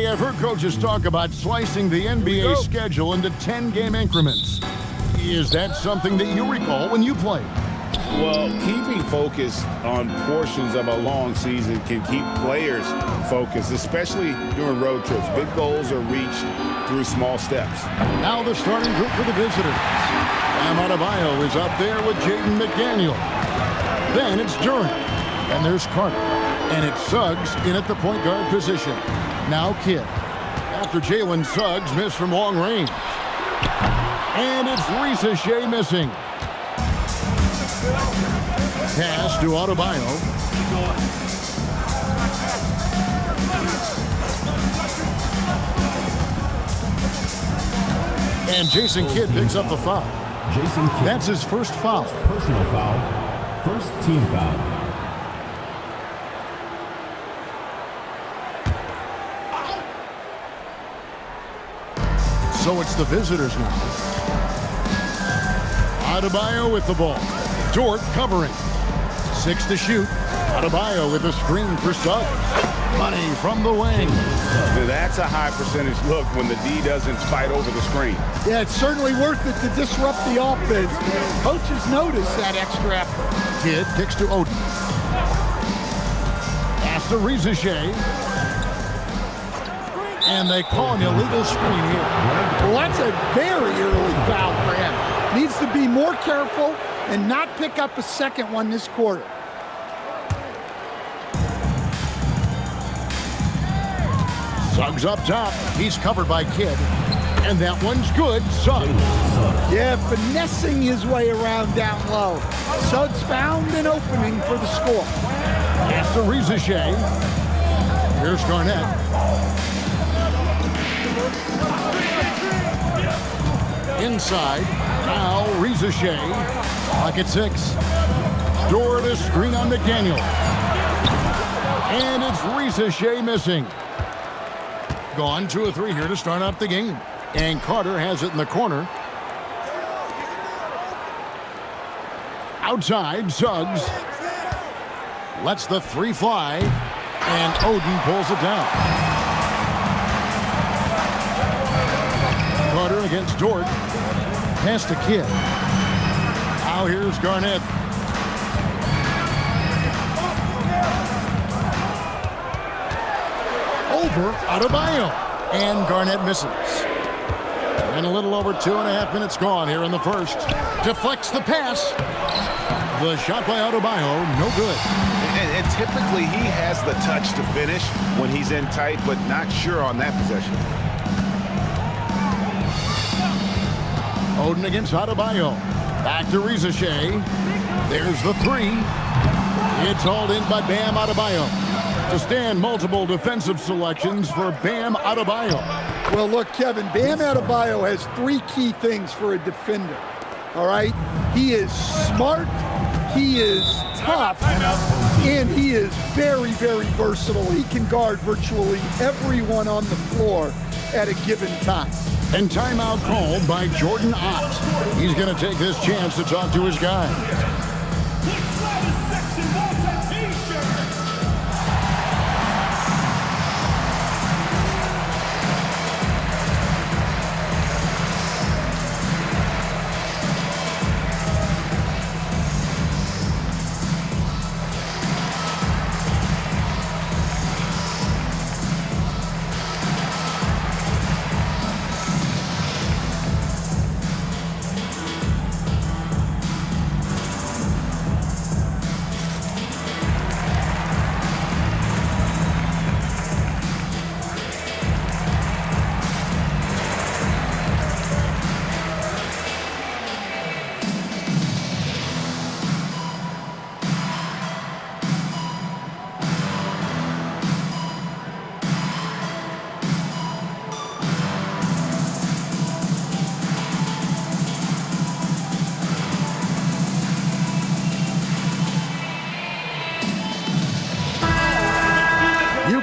S11: Ever coaches talk about slicing the NBA schedule into 10-game increments. Is that something that you recall when you played?
S13: Well, keeping focus on portions of a long season can keep players focused, especially during road trips. Big goals are reached through small steps.
S11: Now the starting group for the visitors. Bam Adebayo is up there with Jaden McDaniel. Then it's Durant. And there's Carter. And it's Suggs in at the point guard position. Now Kidd. After Jalen Suggs missed from long range. And it's Risa Shea missing. Pass to Adebayo. And Jason Kidd picks up the foul.
S4: Jason Kidd.
S11: That's his first foul.
S4: Personal foul. First team foul.
S11: So it's the visitors now. Adebayo with the ball. Dort covering. 6 to shoot. Adebayo with a screen for Suggs. Money from the wing.
S13: That's a high percentage look when the D doesn't fight over the screen.
S2: Yeah, it's certainly worth it to disrupt the offense. Coaches notice that extra effort.
S11: Kidd kicks to Odin. Pass to Risa Shea. And they call an illegal screen here.
S2: Well, that's a very early foul for him. Needs to be more careful and not pick up a second one this quarter.
S11: Suggs up top. He's covered by Kidd. And that one's good. Suggs.
S2: Yeah, finessing his way around down low. Suggs found an opening for the score.
S11: Pass to Risa Shea. Here's Garnett. Inside, now Risa Shea. Pocket 6. Dort a screen on McDaniel. And it's Risa Shea missing. Gone 2 of 3 here to start out the game. And Carter has it in the corner. Outside, Suggs. Lets the 3 fly. And Odin pulls it down. Carter against Dort. Pass to Kidd. Now here's Garnett. Over Adebayo. And Garnett misses. And a little over 2.5 minutes gone here in the first. Deflects the pass. The shot by Adebayo, no good.
S12: And typically he has the touch to finish when he's in tight, but not sure on that possession.
S11: Odin against Adebayo. Back to Risa Shea. There's the 3. It's hauled in by Bam Adebayo. To stand multiple defensive selections for Bam Adebayo.
S2: Well, look, Kevin, Bam Adebayo has 3 key things for a defender. All right? He is smart, he is tough, and he is very, very versatile. He can guard virtually everyone on the floor at a given time.
S11: And timeout called by Jordan Ott. He's going to take this chance to talk to his guys.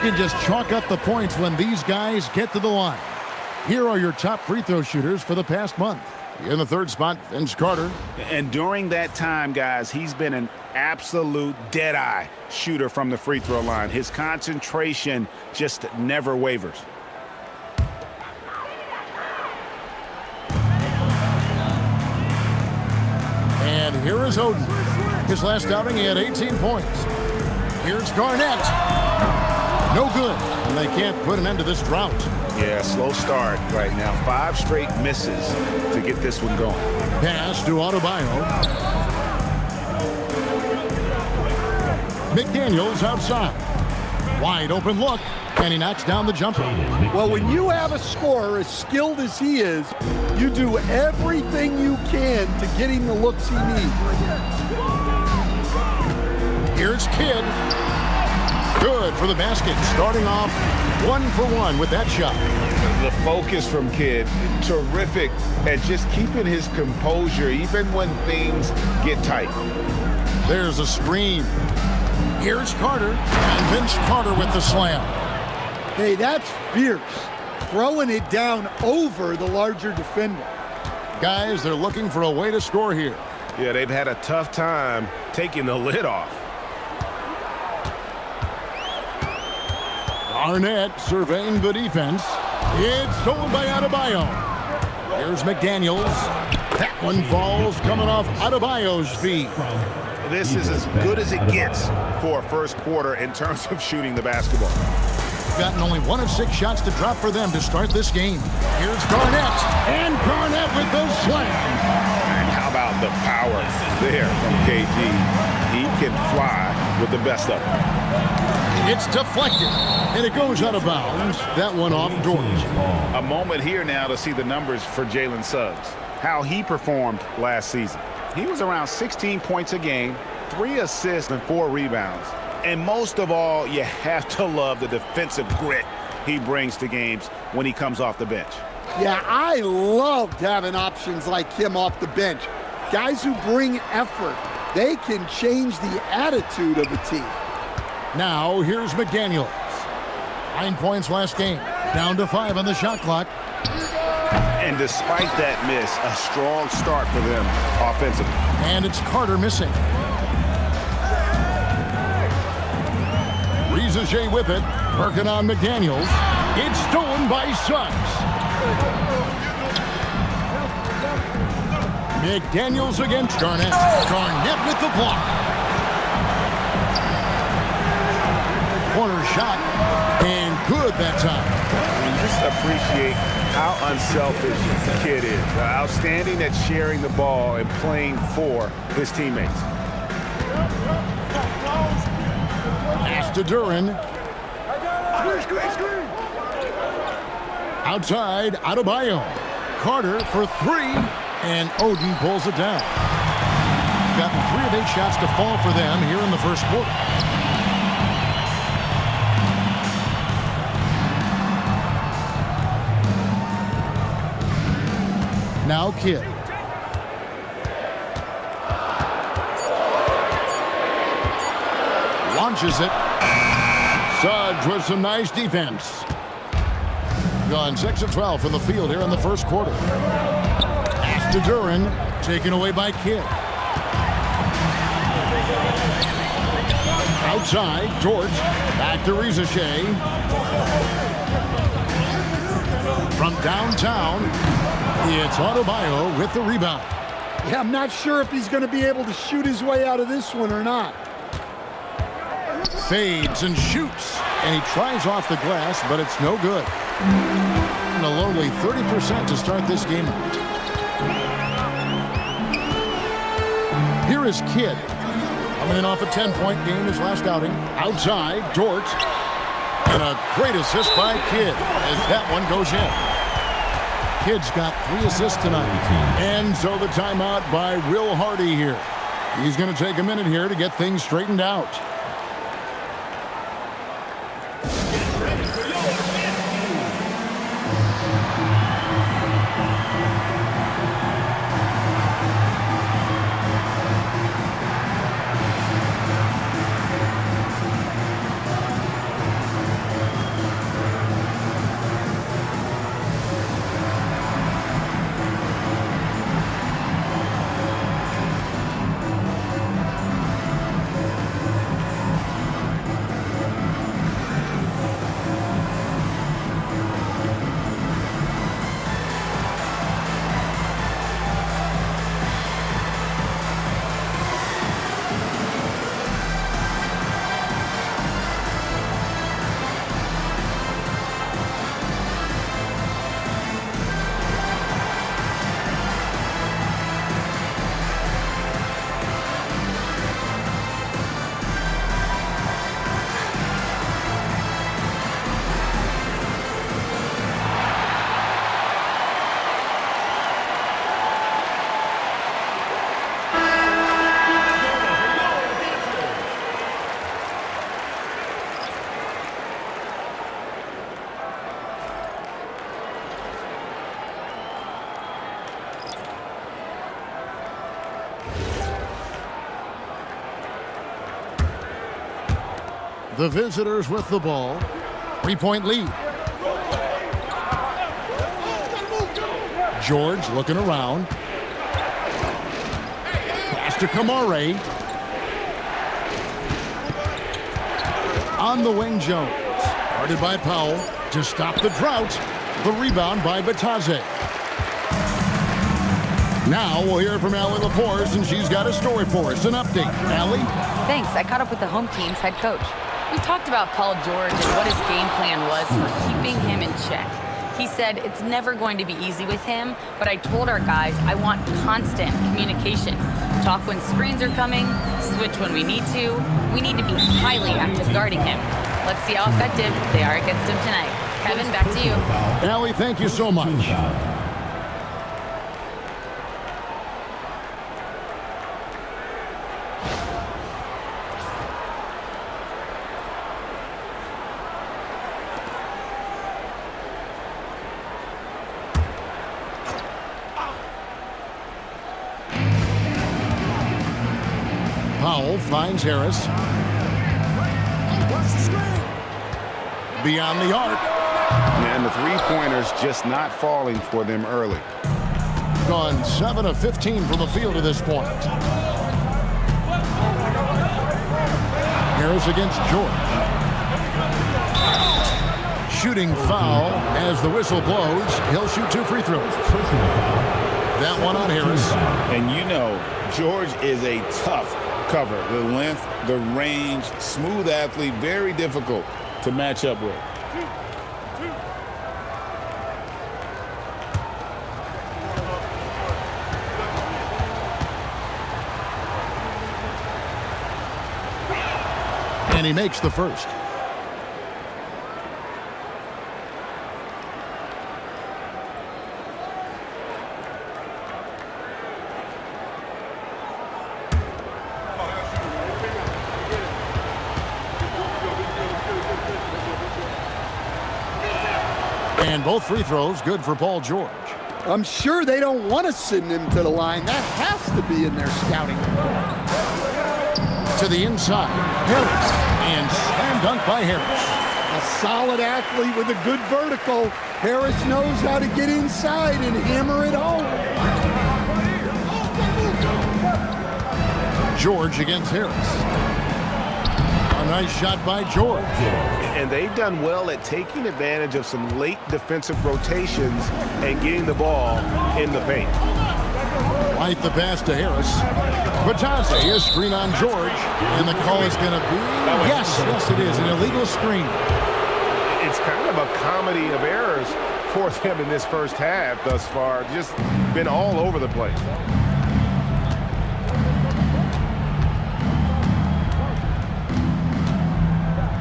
S11: can just chalk up the points when these guys get to the line. Here are your top free throw shooters for the past month. In the third spot, Vince Carter.
S12: And during that time, guys, he's been an absolute dead-eye shooter from the free throw line. His concentration just never wavers.
S11: And here is Oden. His last outing, he had 18 points. Here's Garnett. No good. And they can't put an end to this drought.
S12: Yeah, slow start right now. 5 straight misses to get this one going.
S11: Pass to Adebayo. McDaniels outside. Wide open look. And he knocks down the jumper.
S2: Well, when you have a scorer as skilled as he is, you do everything you can to get him the looks he needs.
S11: Here's Kidd. Good for the basket. Starting off 1 for 1 with that shot.
S12: The focus from Kidd, terrific at just keeping his composure even when things get tight.
S11: There's a screen. Here's Carter. And Vince Carter with the slam.
S2: Hey, that's fierce. Throwing it down over the larger defender.
S11: Guys, they're looking for a way to score here.
S12: Yeah, they've had a tough time taking the lid off.
S11: Arnett surveying the defense. It's stolen by Adebayo. Here's McDaniels. That one falls coming off Adebayo's feet.
S12: This is as good as it gets for a first quarter in terms of shooting the basketball.
S11: Gotten only 1 of 6 shots to drop for them to start this game. Here's Garnett. And Garnett with the slam.
S12: And how about the power there from KG? He can fly with the best of them.
S11: It's deflected, and it goes out of bounds. That one off George.
S12: A moment here now to see the numbers for Jalen Suggs. How he performed last season. He was around 16 points a game, 3 assists and 4 rebounds. And most of all, you have to love the defensive grit he brings to games when he comes off the bench.
S2: Yeah, I loved having options like him off the bench. Guys who bring effort. They can change the attitude of a team.
S11: Now, here's McDaniels. 9 points last game. Down to 5 on the shot clock.
S12: And despite that miss, a strong start for them offensively.
S11: And it's Carter missing. Riza with it. Working on McDaniels. It's stolen by Suggs. McDaniels against Garnett. Garnett with the block. Corner shot, and good that time.
S12: You just appreciate how unselfish the kid is. Outstanding at sharing the ball and playing for his teammates.
S11: Pass to Duran. Outside, Adebayo. Carter for 3, and Oden pulls it down. Gotten 3 of 8 shots to fall for them here in the first quarter. Now Kidd. Launches it. Suggs with some nice defense. Gone 6 of 12 from the field here in the first quarter. Pass to Duran. Taken away by Kidd. Outside, George. Back to Riza. From downtown, it's Adebayo with the rebound.
S2: Yeah, I'm not sure if he's going to be able to shoot his way out of this one or not.
S11: Fades and shoots, and he tries off the glass, but it's no good. And a lonely 30% to start this game out. Here is Kidd. Coming in off a 10-point game his last outing. Outside, George. And a great assist by Kidd as that one goes in. Kidd's got 3 assists tonight. And so the timeout by Will Hardy here. He's going to take a minute here to get things straightened out. The visitors with the ball. 3-point lead. George looking around. Pass to Kamare. On the wing, Jones. Guarded by Powell to stop the drought. The rebound by Batadze. Now we'll hear from Allie LaForce, and she's got a story for us. An update. Allie?
S5: Thanks. I caught up with the home team's head coach. We talked about Paul George and what his game plan was for keeping him in check. He said it's never going to be easy with him, but I told our guys I want constant communication. Talk when screens are coming, switch when we need to. We need to be highly active guarding him. Let's see how effective they are against him tonight. Kevin, back to you.
S11: Allie, thank you so much. Powell finds Harris. Beyond the arc.
S12: And the three-pointers just not falling for them early.
S11: Gone 7 of 15 from the field at this point. Harris against George. Shooting foul as the whistle blows. He'll shoot 2 free throws. That one on Harris.
S13: And you know, George is a tough cover. The length, the range, smooth athlete, very difficult to match up with.
S11: And he makes the first. And both free throws good for Paul George.
S18: I'm sure they don't want to send him to the line. That has to be in their scouting report.
S11: To the inside. Harris. And slam dunk by Harris.
S18: A solid athlete with a good vertical. Harris knows how to get inside and hammer it home.
S11: George against Harris. A nice shot by George.
S19: And they've done well at taking advantage of some late defensive rotations and getting the ball in the paint.
S11: Right the pass to Harris. Batadze, a screen on George. And the call is going to be, yes, it is, an illegal screen.
S19: It's kind of a comedy of errors for them in this first half thus far. Just been all over the place.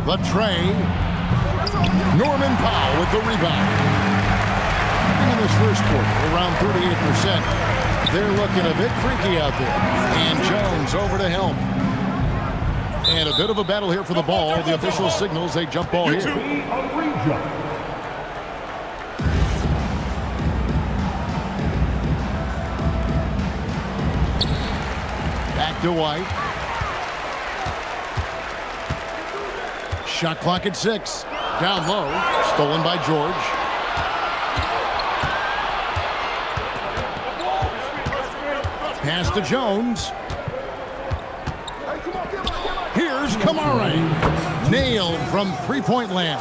S11: The tray. Norman Powell with the rebound. In this first quarter, around 38%. They're looking a bit freaky out there. And Jones over to help. And a bit of a battle here for the ball. The official signals a jump ball here. Back to White. Shot clock at 6. Down low. Stolen by George. Pass to Jones. Here's Kamare. Nailed from three-point land.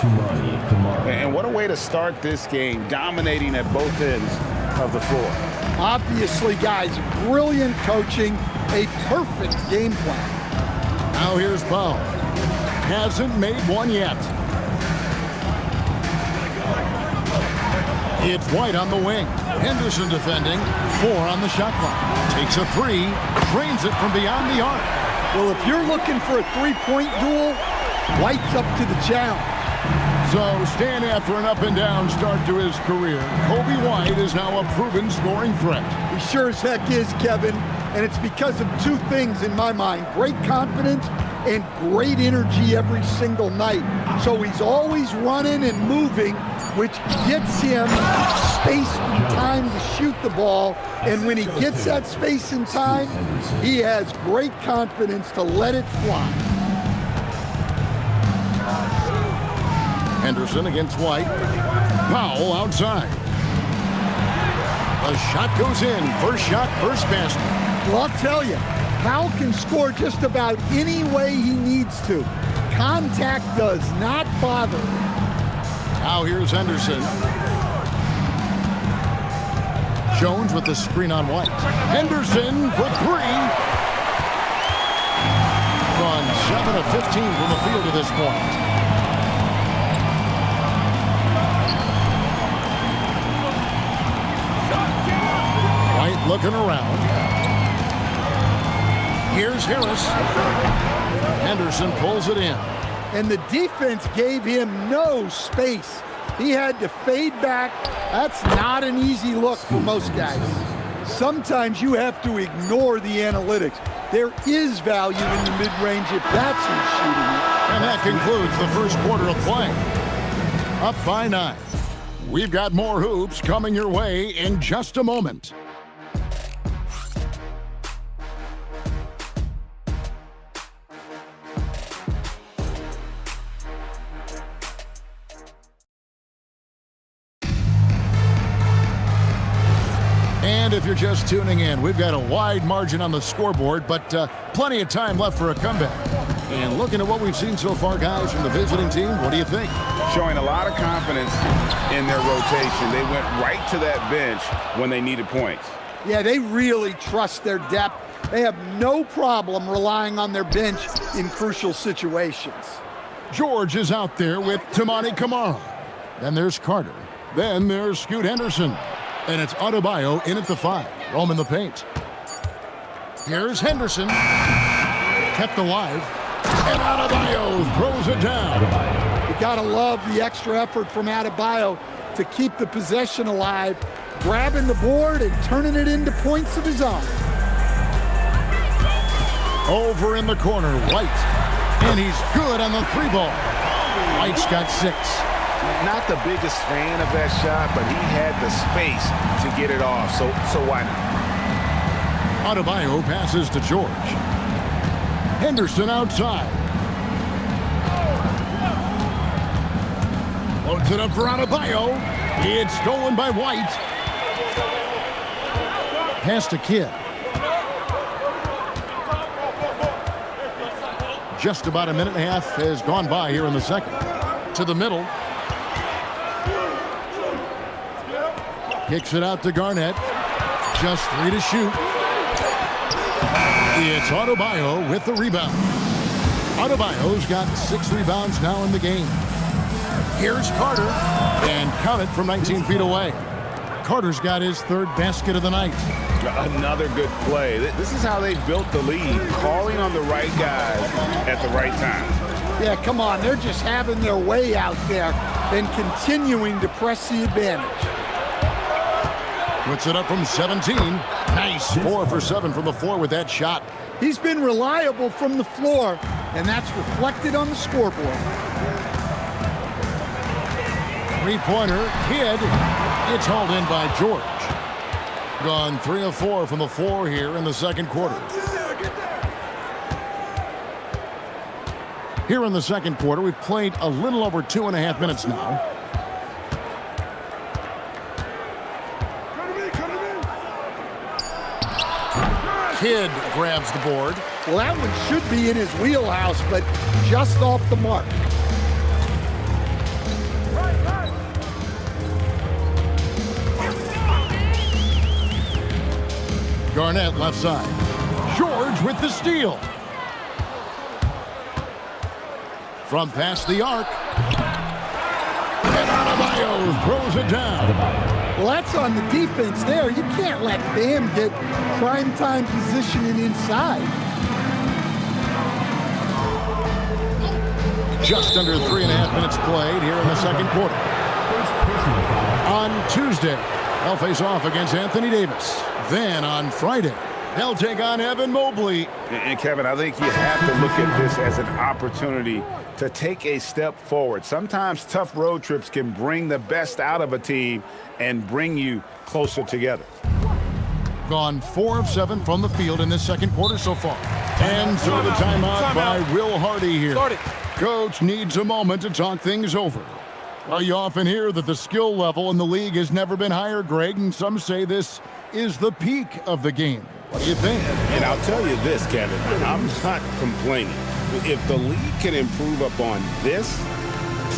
S12: And what a way to start this game, dominating at both ends of the floor.
S18: Obviously, guys, brilliant coaching, a perfect game plan.
S11: Now here's Powell. Hasn't made one yet. It's White on the wing. Henderson defending. 4 on the shot clock. Takes a 3. Drains it from beyond the arc.
S18: Well, if you're looking for a three-point duel, White's up to the challenge.
S11: So, staying after an up-and-down start to his career, Kobe White is now a proven scoring threat.
S18: He sure as heck is, Kevin. And it's because of 2 things in my mind. Great confidence and great energy every single night. So he's always running and moving, which gets him space and time to shoot the ball. And when he gets that space and time, he has great confidence to let it fly.
S11: Henderson against White. Powell outside. The shot goes in. First shot, first basket.
S18: Well, I'll tell you, Powell can score just about any way he needs to. Contact does not bother him.
S11: Now here's Henderson. Jones with the screen on White. Henderson for three. Gone 7 of 15 from the field at this point. White looking around. Here's Harris. Henderson pulls it in.
S18: And the defense gave him no space. He had to fade back. That's not an easy look for most guys. Sometimes you have to ignore the analytics. There is value in the mid-range if that's who's shooting it.
S11: And that concludes the first quarter of play. Up by 9. We've got more hoops coming your way in just a moment. And if you're just tuning in, we've got a wide margin on the scoreboard, but plenty of time left for a comeback. And looking at what we've seen so far, guys, from the visiting team, what do you think?
S13: Showing a lot of confidence in their rotation. They went right to that bench when they needed points.
S18: Yeah, they really trust their depth. They have no problem relying on their bench in crucial situations.
S11: George is out there with Tamani Kamara. Then there's Carter. Then there's Scoot Henderson. And it's Adebayo in at the 5. Roaming the paint. Here's Henderson. Kept alive. And Adebayo throws it down.
S18: You gotta love the extra effort from Adebayo to keep the possession alive, grabbing the board and turning it into points of his own.
S11: Over in the corner, White. And he's good on the 3-ball. White's got 6.
S12: Not the biggest fan of that shot, but he had the space to get it off, so why not?
S11: Adebayo passes to George. Henderson outside. Floats it up for Adebayo. It's stolen by White. Pass to Kidd. Just about a minute and a half has gone by here in the second. To the middle. Kicks it out to Garnett. Just 3 to shoot. It's Adebayo with the rebound. Adebayo's got 6 rebounds now in the game. Here's Carter. And count it from 19 feet away. Carter's got his 3rd basket of the night.
S12: Another good play. This is how they built the lead, calling on the right guys at the right time.
S18: Yeah, come on. They're just having their way out there and continuing to press the advantage.
S11: Puts it up from 17. Nice. 4 for 7 from the floor with that shot.
S18: He's been reliable from the floor, and that's reflected on the scoreboard.
S11: 3-pointer. Kidd. It's hauled in by George. Gone 3 of 4 from the floor here in the second quarter. Here in the second quarter, we've played a little over 2.5 minutes now. Kidd grabs the board.
S18: Well, that one should be in his wheelhouse, but just off the mark.
S11: Garnett left side. George with the steal. From past the arc. And Adebayo throws it down.
S18: Well, that's on the defense there. You can't let Bam get primetime positioning inside.
S11: Just under 3.5 minutes played here in the second quarter. On Tuesday, they'll face off against Anthony Davis. Then on Friday, they'll take on Evan Mobley.
S12: And Kevin, I think you have to look at this as an opportunity to take a step forward. Sometimes tough road trips can bring the best out of a team and bring you closer together.
S11: Gone 4 of 7 from the field in this second quarter so far. And so the timeout by Will Hardy here. Coach needs a moment to talk things over. Well, you often hear that the skill level in the league has never been higher, Greg, and some say this is the peak of the game. What do you think?
S13: And I'll tell you this, Kevin, I'm not complaining. If the league can improve upon this,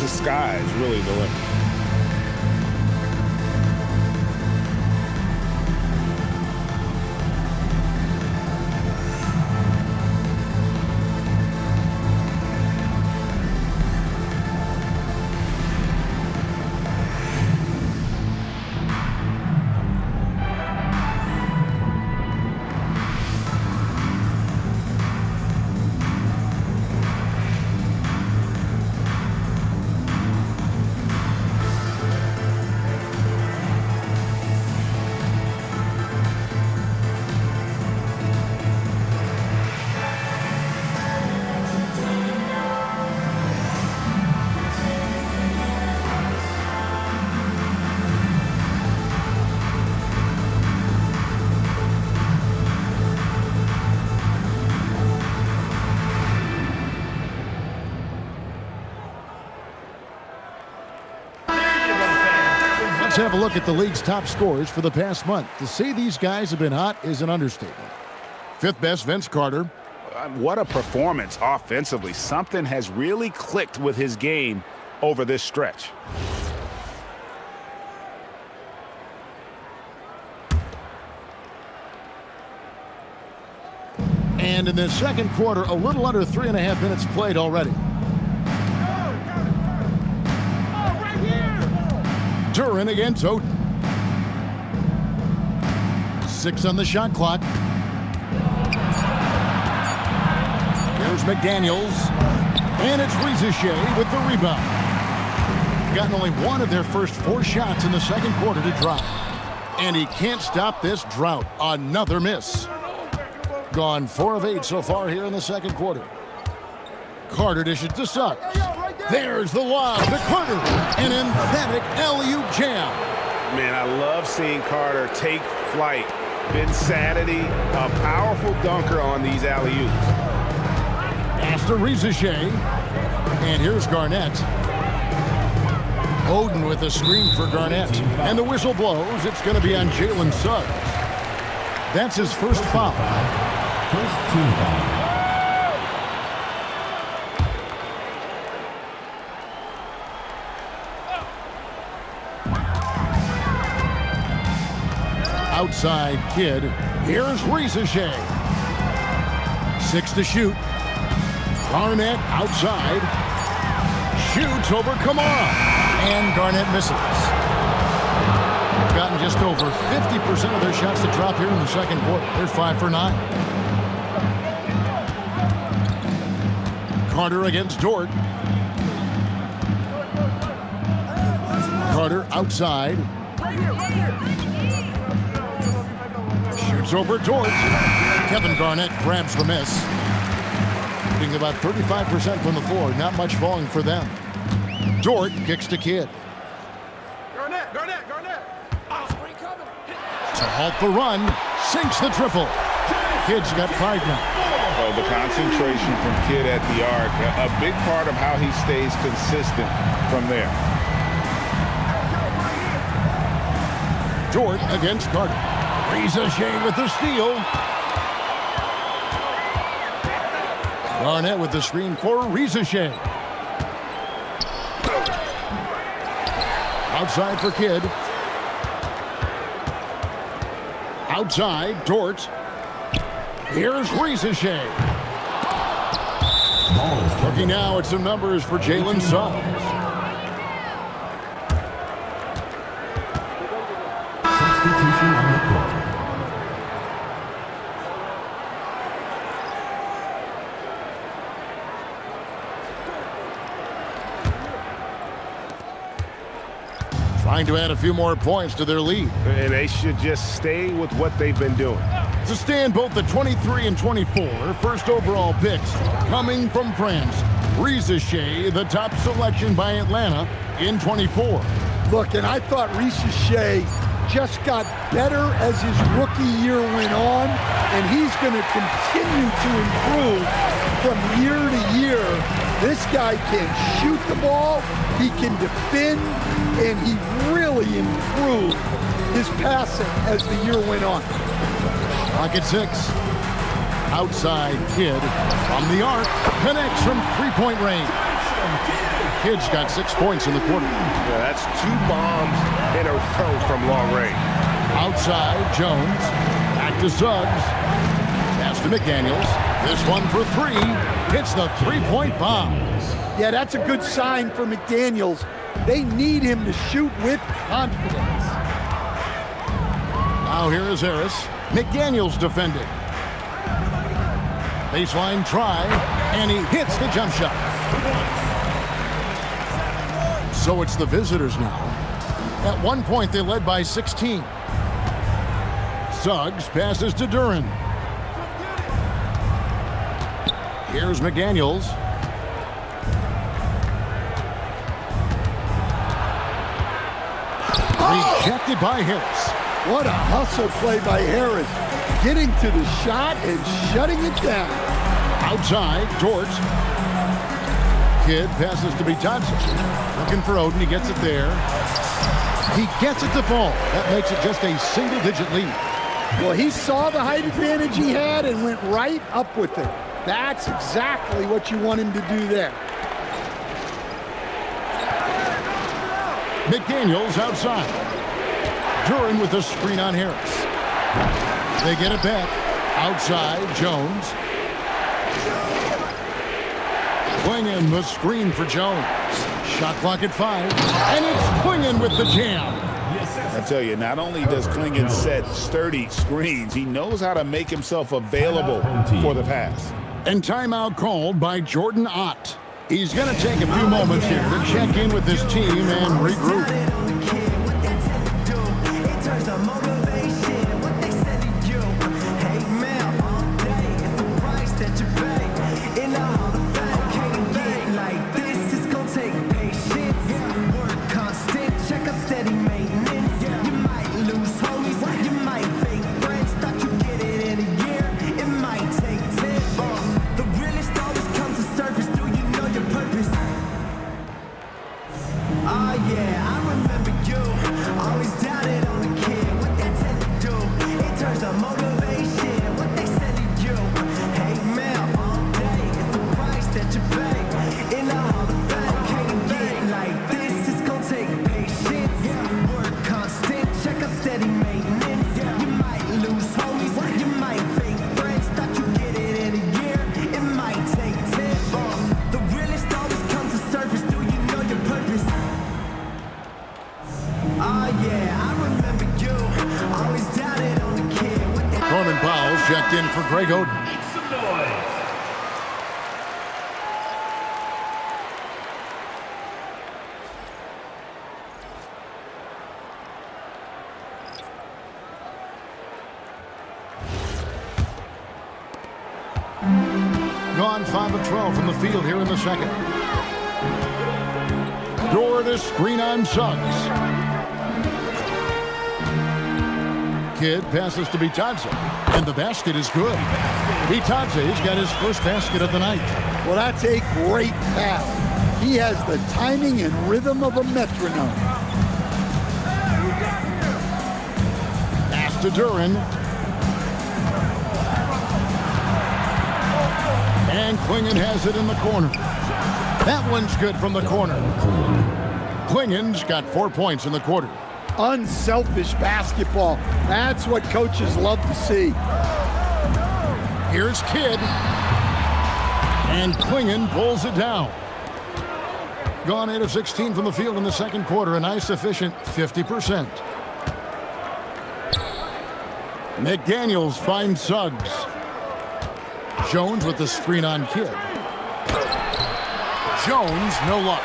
S13: the sky is really the limit.
S11: Let's have a look at the league's top scorers for the past month. To say these guys have been hot is an understatement. Fifth best, Vince Carter.
S12: What a performance offensively. Something has really clicked with his game over this stretch.
S11: And in the second quarter, a little under 3.5 minutes played already. Duran against Oden. 6 on the shot clock. Here's McDaniels. And it's Rizachet with the rebound. Gotten only one of their first 4 shots in the second quarter to drop. And he can't stop this drought. Another miss. Gone 4 of 8 so far here in the second quarter. Carter dishes to Suggs. There's the lob to Carter. An emphatic alley-oop jam.
S12: Man, I love seeing Carter take flight. Been Saturday, a powerful dunker on these alley-oops.
S11: Pass to Rizachet. And here's Garnett. Oden with a screen for Garnett. And the whistle blows. It's going to be on Jalen Suggs. That's his first foul.
S4: First team foul.
S11: Outside Kid. Here's Rizachet. 6 to shoot. Garnett outside. Shoots over Kamara. And Garnett misses. Gotten just over 50% of their shots to drop here in the second quarter. They're 5 for 9. Carter against Dort. Carter outside. Shoots over Dort. Kevin Garnett grabs the miss. Shooting about 35% from the floor. Not much falling for them. Dort kicks to Kidd. To halt the run. Sinks the triple. Kidd's got 5 now.
S12: Oh, the concentration from Kidd at the arc. A big part of how he stays consistent from there.
S11: Dort against Carter. Rizachet with the steal. Garnett with the screen for Rizachet. Outside for Kidd. Outside, Dort. Here's Rizachet. Looking now at some numbers for Jalen Suggs.
S4: Substitution on the court.
S11: Trying to add a few more points to their lead.
S12: And they should just stay with what they've been doing.
S11: To stand both the 23 and 24 first overall picks coming from France. Rizachet, the top selection by Atlanta in 24.
S18: Look, and I thought Rizachet just got better as his rookie year went on, and he's going to continue to improve from year to year, this guy can shoot the ball, he can defend, and he really improved his passing as the year went on.
S11: Clock at 6. Outside Kidd from the arc, connects from three-point range. Kidd's got 6 points in the quarter.
S19: Yeah, that's 2 bombs in a row from long range.
S11: Outside Jones, back to Suggs, pass to McDaniels. This one for 3, hits the three-point bomb.
S18: Yeah, that's a good sign for McDaniels. They need him to shoot with confidence.
S11: Now here is Harris. McDaniels defending. Baseline try, and he hits the jump shot. So it's the visitors now. At one point, they led by 16. Suggs passes to Duren. Here's McDaniels. Rejected by Harris.
S18: What a hustle play by Harris. Getting to the shot and shutting it down.
S11: Outside, George. Kidd passes to Bitadze. Looking for Oden, he gets it there. He gets it to fall. That makes it just a single-digit lead.
S18: Well, he saw the height advantage he had and went right up with it. That's exactly what you want him to do there.
S11: McDaniels outside. Duren with a screen on Harris. They get it back. Outside, Jones. Clingan the screen for Jones. Shot clock at 5. And it's Clingan with the jam.
S12: I tell you, not only does Clingan set sturdy screens, he knows how to make himself available for the pass.
S11: And timeout called by Jordan Ott. He's going to take a few moments here to check in with his team and regroup. Checked in for Greg Oden. Gone 5 of 12 from the field here in the second. Door the screen on Suggs. Kidd passes to Bitadze, and the basket is good. Bitadze's got his first basket of the night.
S18: Well, that's a great pass. He has the timing and rhythm of a metronome.
S11: Pass to Duren. And Clingan has it in the corner. That one's good from the corner. Clingan's got 4 points in the quarter.
S18: Unselfish basketball. That's what coaches love to see.
S11: Here's Kidd. And Clingan pulls it down. Gone 8 of 16 from the field in the second quarter. A nice efficient 50%. McDaniels finds Suggs. Jones with the screen on Kidd. Jones, no luck.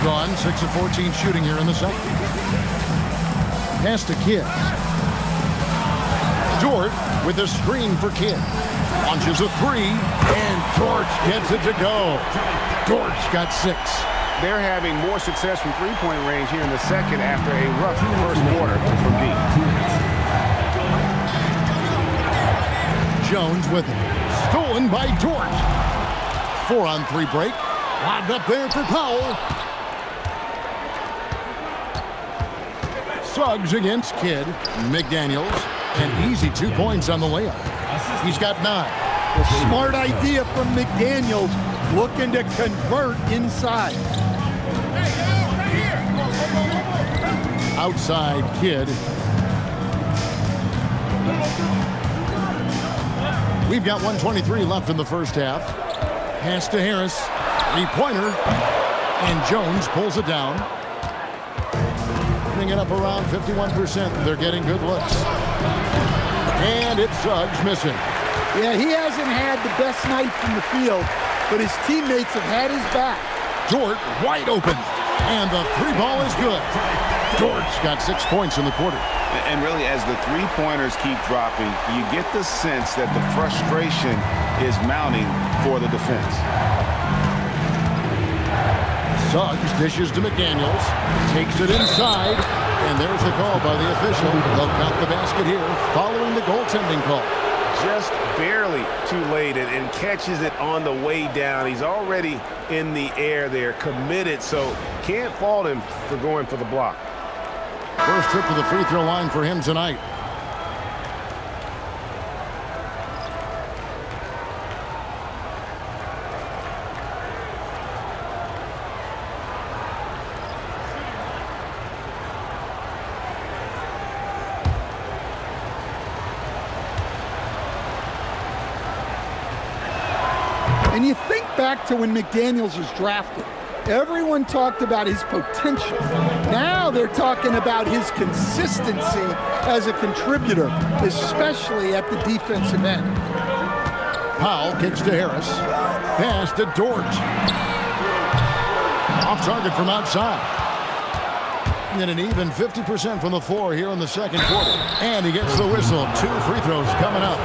S11: Gone 6 of 14 shooting here in the second. Pass to Kidd. Dort with a screen for Kidd. Launches a 3, and Dort gets it to go. Dort's got 6.
S19: They're having more success from three-point range here in the second after a rough first quarter from deep.
S11: Jones with it. Stolen by Dort. 4-on-3 break. Lobbed up there for Powell. Suggs against Kidd. McDaniels. An easy 2 points on the layup. He's got 9.
S18: A smart idea from McDaniels, looking to convert inside.
S11: Outside Kidd. We've got 1:23 left in the first half. Pass to Harris. 3-pointer. And Jones pulls it down. Putting it up around 51%. They're getting good looks. And it's Suggs missing.
S18: Yeah, he hasn't had the best night from the field, but his teammates have had his back.
S11: Dort wide open. And the 3 ball is good. Dort's got 6 points in the quarter.
S12: And really, as the 3-pointers keep dropping, you get the sense that the frustration is mounting for the defense.
S11: Suggs dishes to McDaniels. Takes it inside. And there's the call by the official. They'll count the basket here following the goaltending call.
S13: Just barely too late and catches it on the way down. He's already in the air there, committed, so can't fault him for going for the block.
S11: First trip to the free throw line for him tonight.
S18: And you think back to when McDaniels was drafted. Everyone talked about his potential. Now they're talking about his consistency as a contributor, especially at the defensive end.
S11: Powell kicks to Harris. Pass to Dort. Off target from outside. And an even 50% from the floor here in the second quarter. And he gets the whistle. 2 free throws coming up.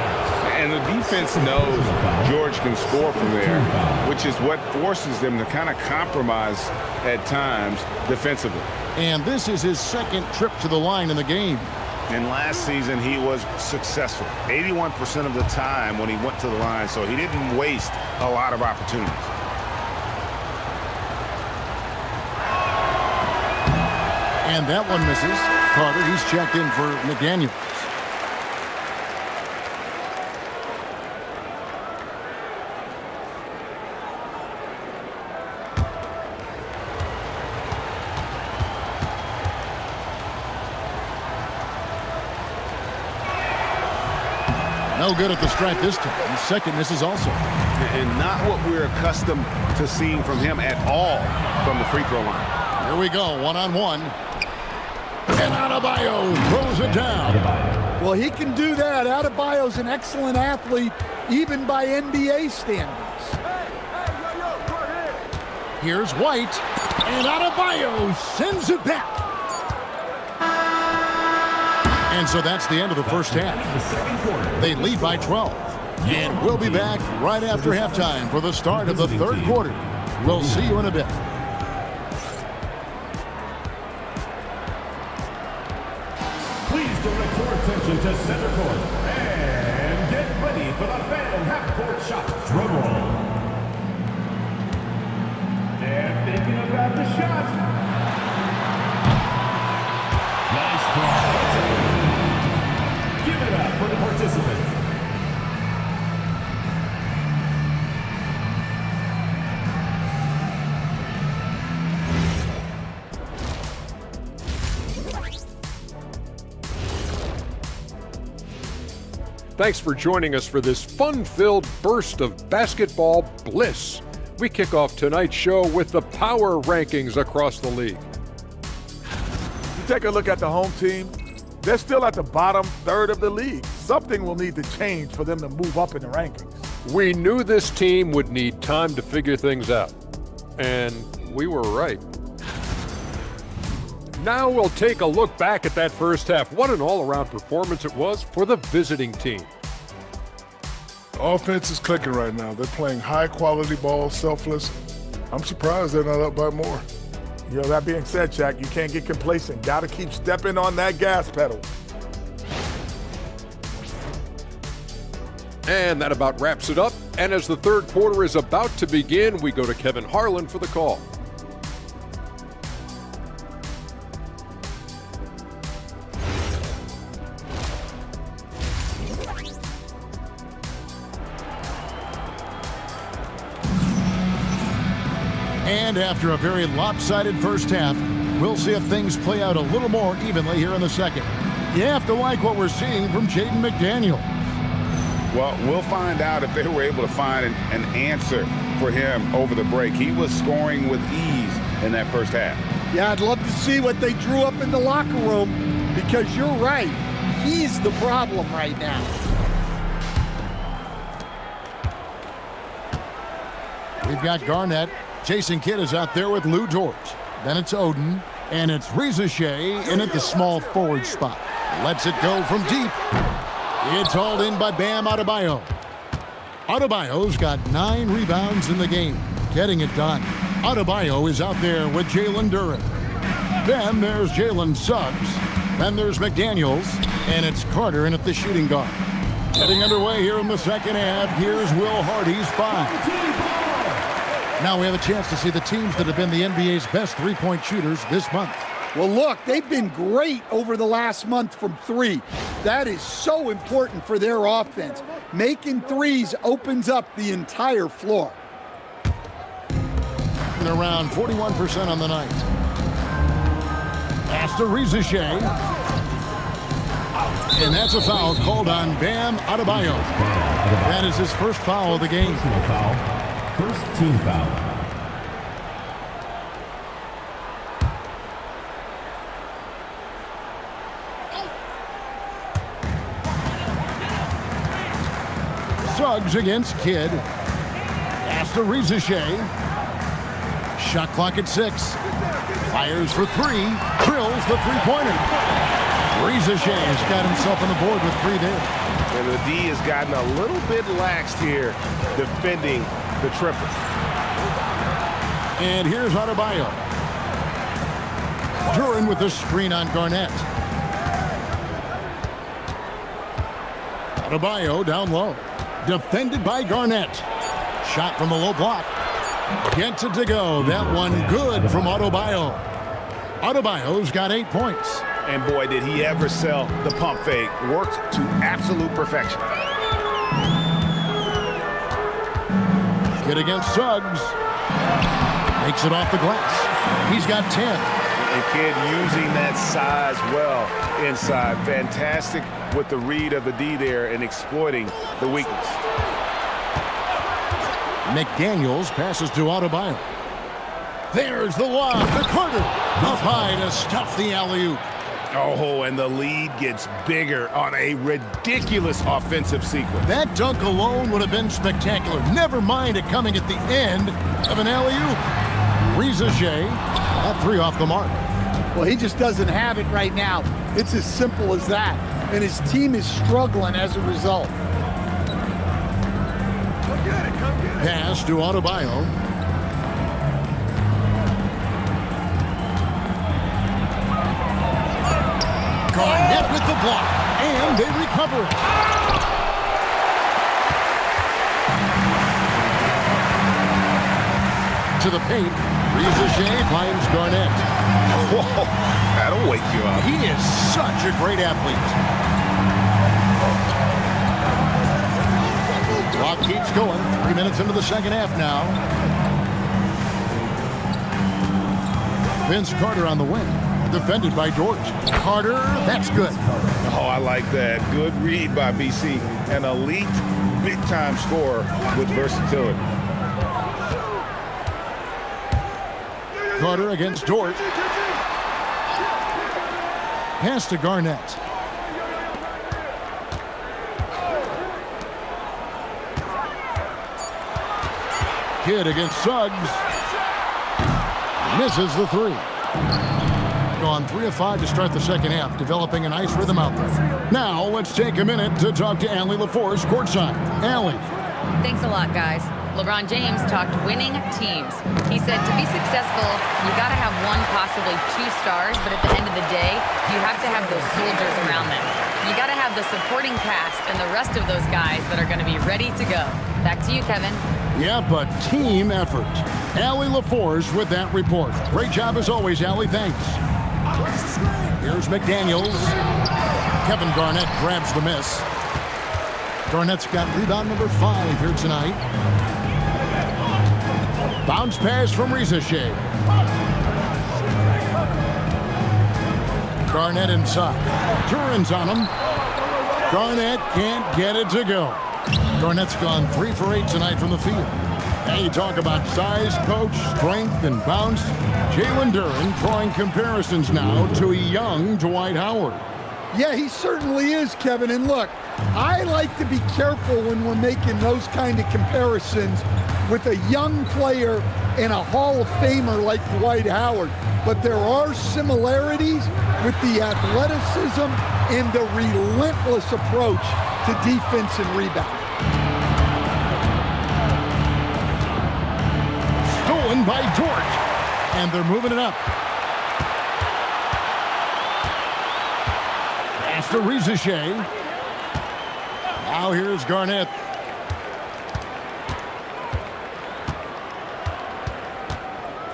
S13: And the defense knows George can score from there, which is what forces them to kind of compromise at times defensively.
S11: And this is his second trip to the line in the game.
S13: And last season he was successful 81% of the time when he went to the line, so he didn't waste a lot of opportunities.
S11: And that one misses. Carter, he's checked in for McDaniels. No good at the stripe this time. Second misses also.
S13: And not what we're accustomed to seeing from him at all from the free throw line.
S11: Here we go, 1-on-1. And Adebayo throws it down.
S18: Well, he can do that. Adebayo's an excellent athlete, even by NBA standards.
S11: Here's White. And Adebayo sends it back. And so that's the end of the first half. They lead by 12. And we'll be back right after halftime for the start of the third quarter. We'll see you in a bit.
S4: Please direct your attention to center court. And get ready for the fan half-court shot. Drum roll. They're thinking about the shot. Nice try. Give it up for the participants.
S7: Thanks for joining us for this fun-filled burst of basketball bliss. We kick off tonight's show with the power rankings across the league.
S9: You take a look at the home team, they're still at the bottom third of the league. Something will need to change for them to move up in the rankings.
S7: We knew this team would need time to figure things out, and we were right. Now we'll take a look back at that first half. What an all-around performance it was for the visiting team.
S8: Offense is clicking right now. They're playing high-quality ball, selfless. I'm surprised they're not up by more.
S9: You know, that being said, Shaq, you can't get complacent. Got to keep stepping on that gas pedal.
S7: And that about wraps it up. And as the third quarter is about to begin, we go to Kevin Harlan for the call.
S11: And after a very lopsided first half, we'll see if things play out a little more evenly here in the second. You have to like what we're seeing from Jaden McDaniel.
S12: Well, we'll find out if they were able to find an answer for him over the break. He was scoring with ease in that first half.
S18: Yeah, I'd love to see what they drew up in the locker room, because you're right. He's the problem right now.
S11: We've got Garnett. Jason Kidd is out there with Lou George. Then it's Oden, and it's Reza Shea in at the small forward spot. Lets it go from deep. It's hauled in by Bam Adebayo. Adebayo's got 9 rebounds in the game, getting it done. Adebayo is out there with Jalen Duren. Then there's Jalen Suggs. Then there's McDaniels, and it's Carter in at the shooting guard. Getting underway here in the second half. Here's Will Hardy's 5. Now we have a chance to see the teams that have been the NBA's best three-point shooters this month.
S18: Well, look, they've been great over the last month from 3. That is so important for their offense. Making threes opens up the entire floor.
S11: And around 41% on the night. Pass to Reza Shea. And that's a foul called on Bam Adebayo. That is his first foul of the game.
S4: First team foul.
S11: Suggs against Kidd. Pass to Reza Shea. Shot clock at 6. Fires for 3. Drills the three-pointer. Reza Shea has got himself on the board with 3 there.
S19: And the D has gotten a little bit laxed here defending the triple.
S11: And here's Adebayo. Duren with the screen on Garnett. Adebayo down low. Defended by Garnett. Shot from the low block. Gets it to go. That one good from Adebayo. Adebayo's got 8 points.
S12: And boy, did he ever sell the pump fake. Worked to absolute perfection.
S11: Kidd against Suggs. Makes it off the glass. He's got 10.
S19: And Kidd using that size well inside. Fantastic with the read of the D there and exploiting the weakness.
S11: McDaniels passes to Adebayo. There's the lob to Carter. Up high to stuff the alley-oop.
S19: Oh, and the lead gets bigger on a ridiculous offensive sequence.
S11: That dunk alone would have been spectacular. Never mind it coming at the end of an alley-oop. Reza Shea, that 3 off the mark.
S18: Well, he just doesn't have it right now. It's as simple as that. And his team is struggling as a result.
S11: Pass to Adebayo. Garnett with the block, and they recover. To the paint, Reza Shea finds Garnett.
S19: Whoa, that'll wake you up.
S11: He is such a great athlete. Clock keeps going. 3 minutes into the second half now. Vince Carter on the wing. Defended by George. Carter, that's good.
S19: Oh, I like that. Good read by BC. An elite, big-time scorer with versatility.
S11: Carter against George. Pass to Garnett. Kidd against Suggs. Misses the 3. Gone 3 of 5 to start the second half, developing a nice rhythm out there. Now, let's take a minute to talk to Allie LaForce courtside. Allie.
S5: Thanks a lot, guys. LeBron James talked winning teams. He said to be successful, you got to have 1, possibly 2 stars, but at the end of the day, you have to have those soldiers around them. You got to have the supporting cast and the rest of those guys that are going to be ready to go. Back to you, Kevin.
S11: Yeah, but team effort. Allie LaForge with that report. Great job as always, Allie. Thanks. Here's McDaniels. Kevin Garnett grabs the miss. Garnett's got rebound number 5 here tonight. Bounce pass from Rizachet. Garnett inside. Duran's on him. Garnett can't get it to go. Garnett's gone 3 for 8 tonight from the field. And you talk about size, coach, strength, and bounce. Jalen Duran drawing comparisons now to a young Dwight Howard.
S18: Yeah, he certainly is, Kevin. And look, I like to be careful when we're making those kind of comparisons with a young player and a Hall of Famer like Dwight Howard. But there are similarities with the athleticism and the relentless approach to defense and rebound.
S11: Stolen by George. And they're moving it up. After Rizachet. Now here's Garnett.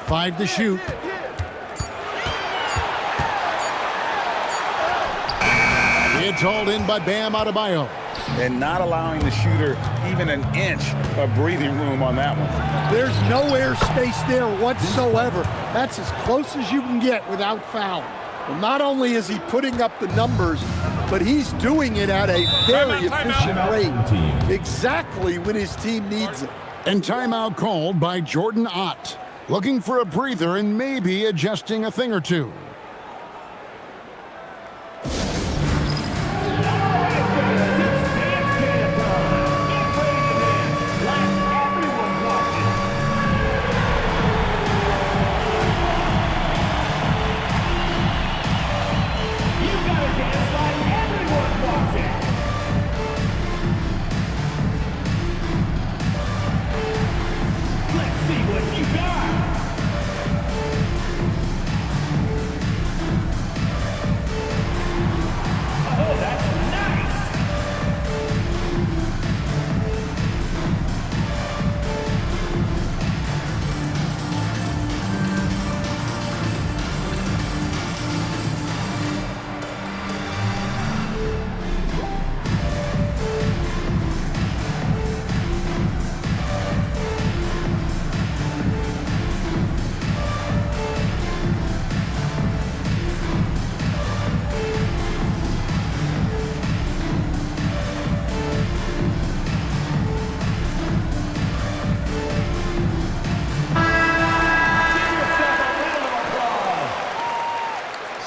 S11: Five to shoot. It's hauled in by Bam Adebayo.
S12: And not allowing the shooter even an inch of breathing room on that one.
S18: There's no airspace there whatsoever. That's as close as you can get without fouling. Well, not only is he putting up the numbers, but he's doing it at a very efficient rate. Exactly when his team needs it.
S11: And timeout called by Jordan Ott. Looking for a breather and maybe adjusting a thing or two.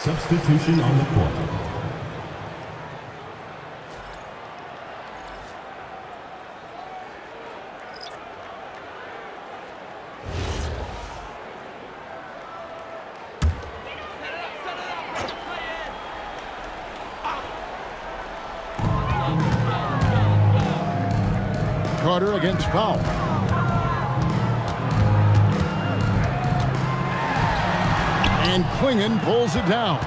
S4: Substitution on the court.
S11: Carter against Powell. And Klingon pulls it down.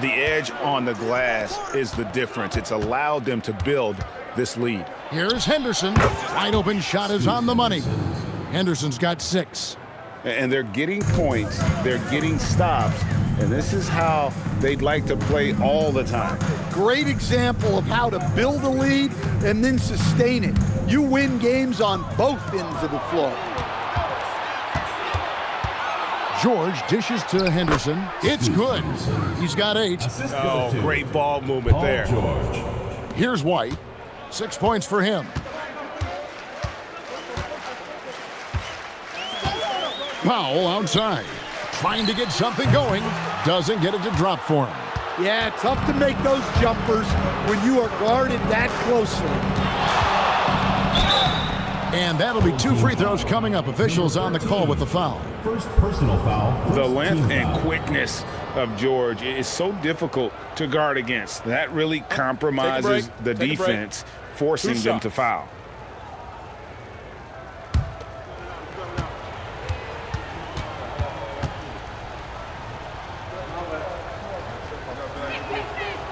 S12: The edge on the glass is the difference. It's allowed them to build this lead.
S11: Here's Henderson. Wide open shot is on the money. Henderson's got 6.
S12: And they're getting points. They're getting stops. And this is how they'd like to play all the time.
S18: Great example of how to build a lead and then sustain it. You win games on both ends of the floor.
S11: George dishes to Henderson. It's good. He's got 8.
S12: Oh, great ball movement there.
S11: Here's White. 6 points for him. Powell outside. Trying to get something going. Doesn't get it to drop for him.
S18: Yeah, tough to make those jumpers when you are guarded that closely.
S11: And that'll be 2 free throws coming up. Officials on the call with the foul.
S4: First personal foul.
S12: The length and quickness of George is so difficult to guard against. That really compromises the defense, forcing them to foul.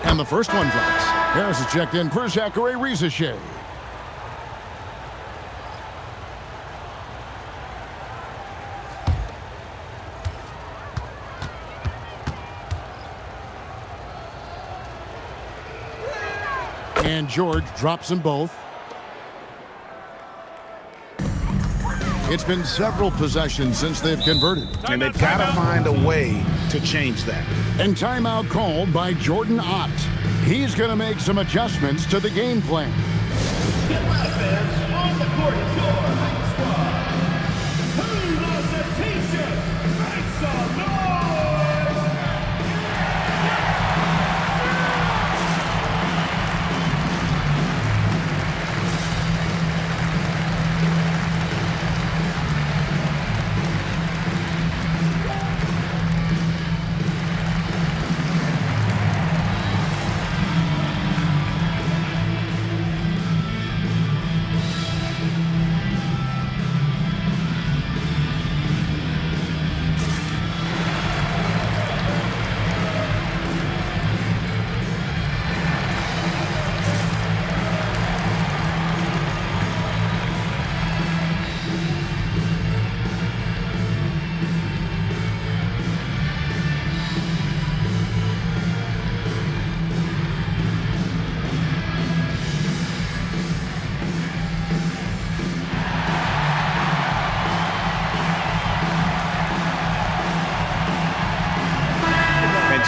S11: And the first one drops. Harris is checked in for Zachary Rizachet. And George drops them both. It's been several possessions since they've converted.
S12: And they've got to find a way to change that.
S11: And timeout called by Jordan Ott. He's going to make some adjustments to the game plan.
S4: On the court, your high squad. Who loves a t-shirt? Make some noise!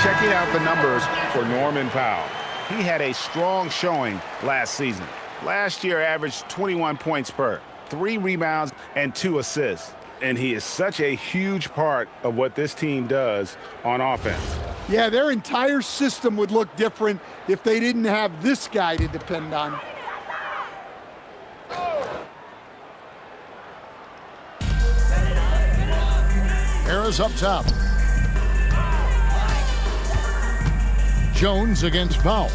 S12: Checking out the numbers for Norman Powell. He had a strong showing last season. Last year averaged 21 points per, 3 rebounds, and 2 assists. And he is such a huge part of what this team does on offense.
S18: Yeah, their entire system would look different if they didn't have this guy to depend on.
S11: Harris up top. Jones against Powell.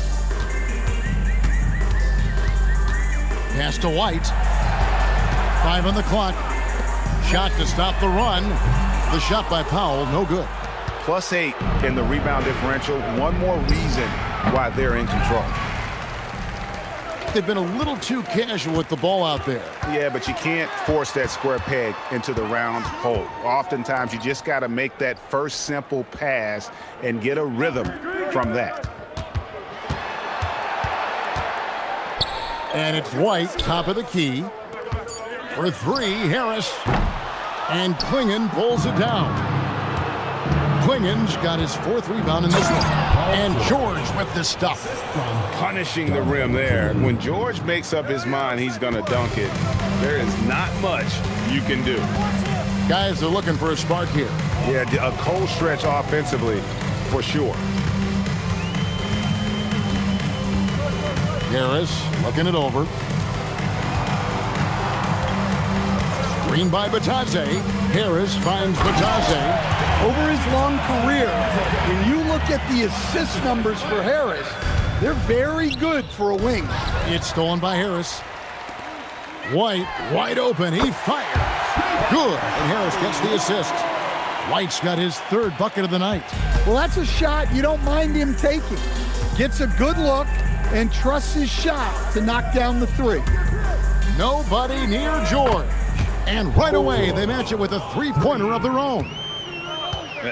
S11: Pass to White. 5 on the clock. Shot to stop the run. The shot by Powell, no good.
S12: +8 in the rebound differential. One more reason why they're in control.
S11: They've been a little too casual with the ball out there.
S12: Yeah, but you can't force that square peg into the round hole. Oftentimes, you just got to make that first simple pass and get a rhythm from that.
S11: And it's White, top of the key. For 3, Harris. And Klingon pulls it down. Klingon's got his 4th rebound in this one. And George with the stuff.
S19: Punishing the rim there. When George makes up his mind he's going to dunk it, there is not much you can do.
S11: Guys are looking for a spark here.
S19: Yeah, a cold stretch offensively for sure.
S11: Harris looking it over. Screen by Batadze. Harris finds Batadze.
S18: Over his long career, when you look at the assist numbers for Harris, they're very good for a wing.
S11: It's stolen by Harris. White wide open. He fires. Good. And Harris gets the assist. White's got his 3rd bucket of the night.
S18: Well, that's a shot you don't mind him taking. Gets a good look and trusts his shot to knock down the 3.
S11: Nobody near George. And right away, they match it with a 3-pointer of their own.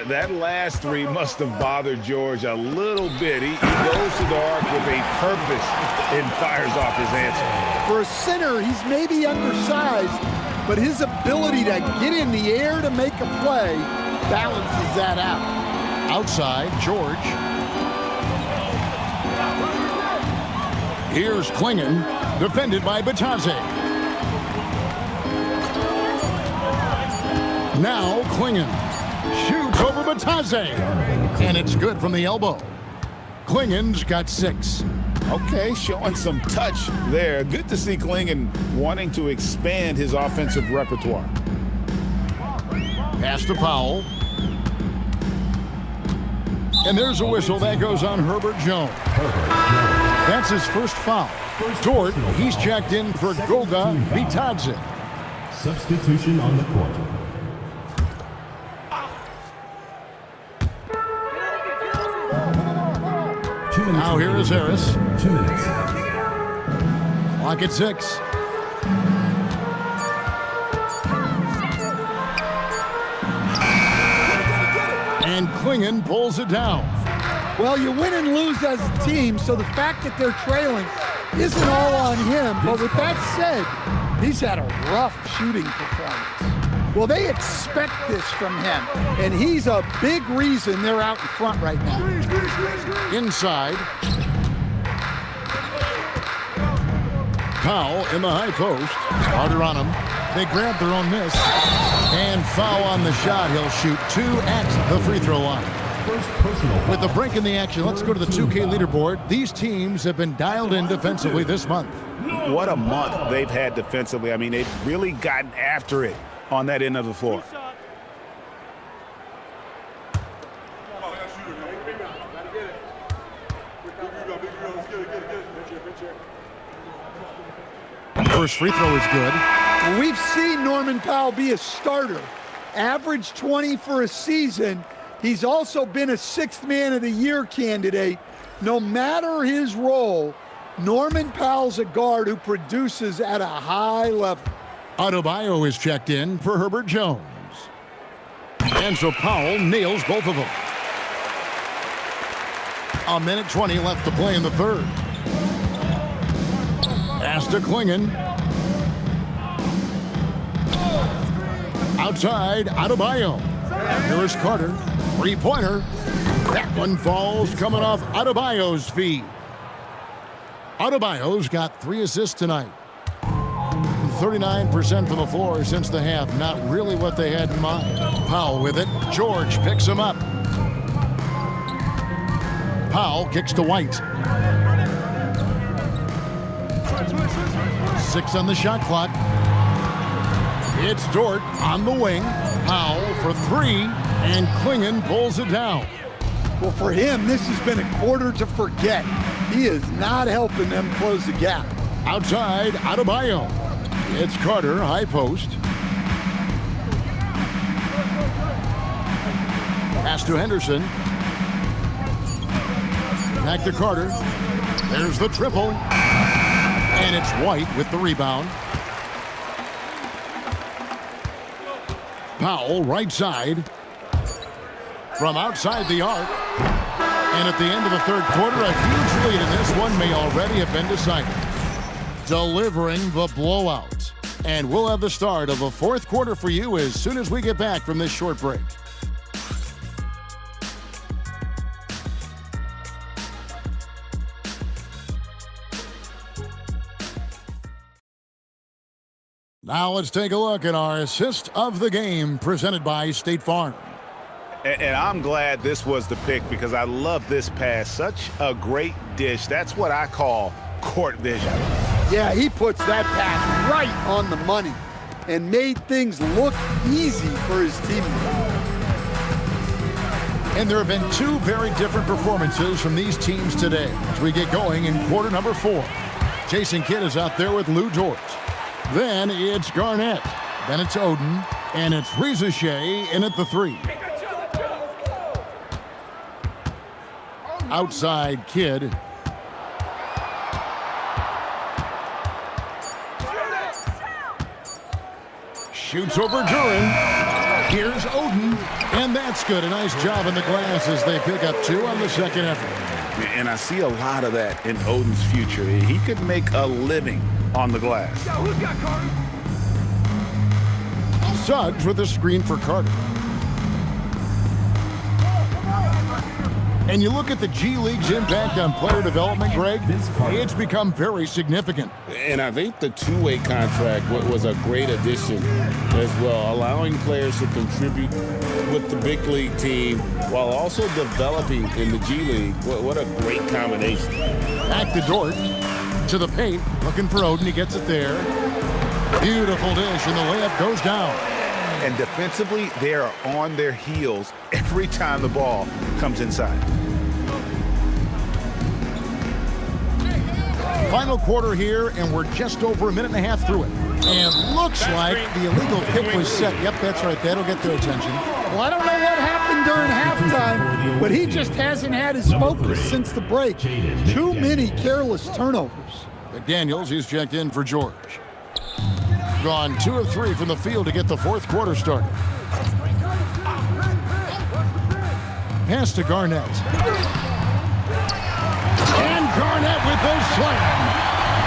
S19: That last 3 must have bothered George a little bit. He goes to the arc with a purpose and fires off his answer.
S18: For a center, he's maybe undersized, but his ability to get in the air to make a play balances that out.
S11: Outside, George. Here's Klingon, defended by Batadze. Now Klingon shoots over Batadze, and it's good from the elbow. Klingon's got 6.
S12: Okay, showing some touch there. Good to see Klingon wanting to expand his offensive repertoire.
S11: Pass to Powell. And there's a whistle that goes on Herbert Jones. That's his 1st foul. Dort, he's checked in for Goga Bitadze.
S4: Substitution on the court.
S11: Now here is Harris.
S4: 2 minutes.
S11: Clock at 6. And Klingon pulls it down.
S18: Well, you win and lose as a team, so the fact that they're trailing isn't all on him. But with that said, he's had a rough shooting performance. Well, they expect this from him, and he's a big reason they're out in front right now.
S11: Inside. Powell in the high post. Carter on him. They grab their own miss. And foul on the shot. He'll shoot 2 at the free throw line. With the break in the action, let's go to the 2K leaderboard. These teams have been dialed in defensively this month.
S12: What a month they've had defensively. I mean, they've really gotten after it on that end of the floor.
S11: First free throw is good.
S18: We've seen Norman Powell be a starter, average 20 for a season. He's also been a 6th Man of the Year candidate. No matter his role, Norman Powell's a guard who produces at a high level.
S11: Adebayo is checked in for Herbert Jones. And so Powell nails both of them. 1:20 left to play in the third. Pass to Klingon. Outside, Adebayo. Here is Carter. Three-pointer. That one falls coming off Adebayo's feet. Adebayo's got 3 assists tonight. 39% from the floor since the half. Not really what they had in mind. Powell with it. George picks him up. Powell kicks to White. 6 on the shot clock. It's Dort on the wing. Powell for 3, and Klingon pulls it down.
S18: Well, for him, this has been a quarter to forget. He is not helping them close the gap.
S11: Outside, Adebayo. It's Carter, high post. Pass to Henderson. Back to Carter. There's the triple. And it's White with the rebound. Powell, right side. From outside the arc. And at the end of the third quarter, a huge lead in this one may already have been decided. Delivering the blowout. And we'll have the start of the fourth quarter for you as soon as we get back from this short break. Now let's take a look at our assist of the game presented by State Farm.
S12: And I'm glad this was the pick because I love this pass. Such a great dish. That's what I call court vision.
S18: Yeah, he puts that pass right on the money and made things look easy for his teammates.
S11: And there have been 2 very different performances from these teams today as we get going in quarter number 4. Jason Kidd is out there with Lou Dort. Then it's Garnett. Then it's Oden. And it's Rizachet in at the 3. Outside Kidd. Shoots over Duran. Here's Oden. And that's good. A nice job in the glass as they pick up 2 on the second effort.
S12: And I see a lot of that in Oden's future. He could make a living on the glass.
S11: Suggs with a screen for Carter. And you look at the G League's impact on player development, Greg, it's become very significant.
S13: And I think the two-way contract was a great addition as well, allowing players to contribute with the big league team while also developing in the G League. What a great combination.
S11: Back to Dort, to the paint, looking for Oden. He gets it there. Beautiful dish, and the layup goes down.
S12: And defensively, they are on their heels every time the ball comes inside.
S11: Final quarter here, and we're just over a minute and a half through it. And looks like the illegal kick was set. Yep, that's right. That'll get their attention.
S18: Well, I don't know what happened during halftime, but he just hasn't had his focus since the break. Too many careless turnovers.
S11: McDaniels, he's checked in for George. Gone 2 of 3 from the field to get the fourth quarter started. Pass to Garnett. And Garnett with the slam.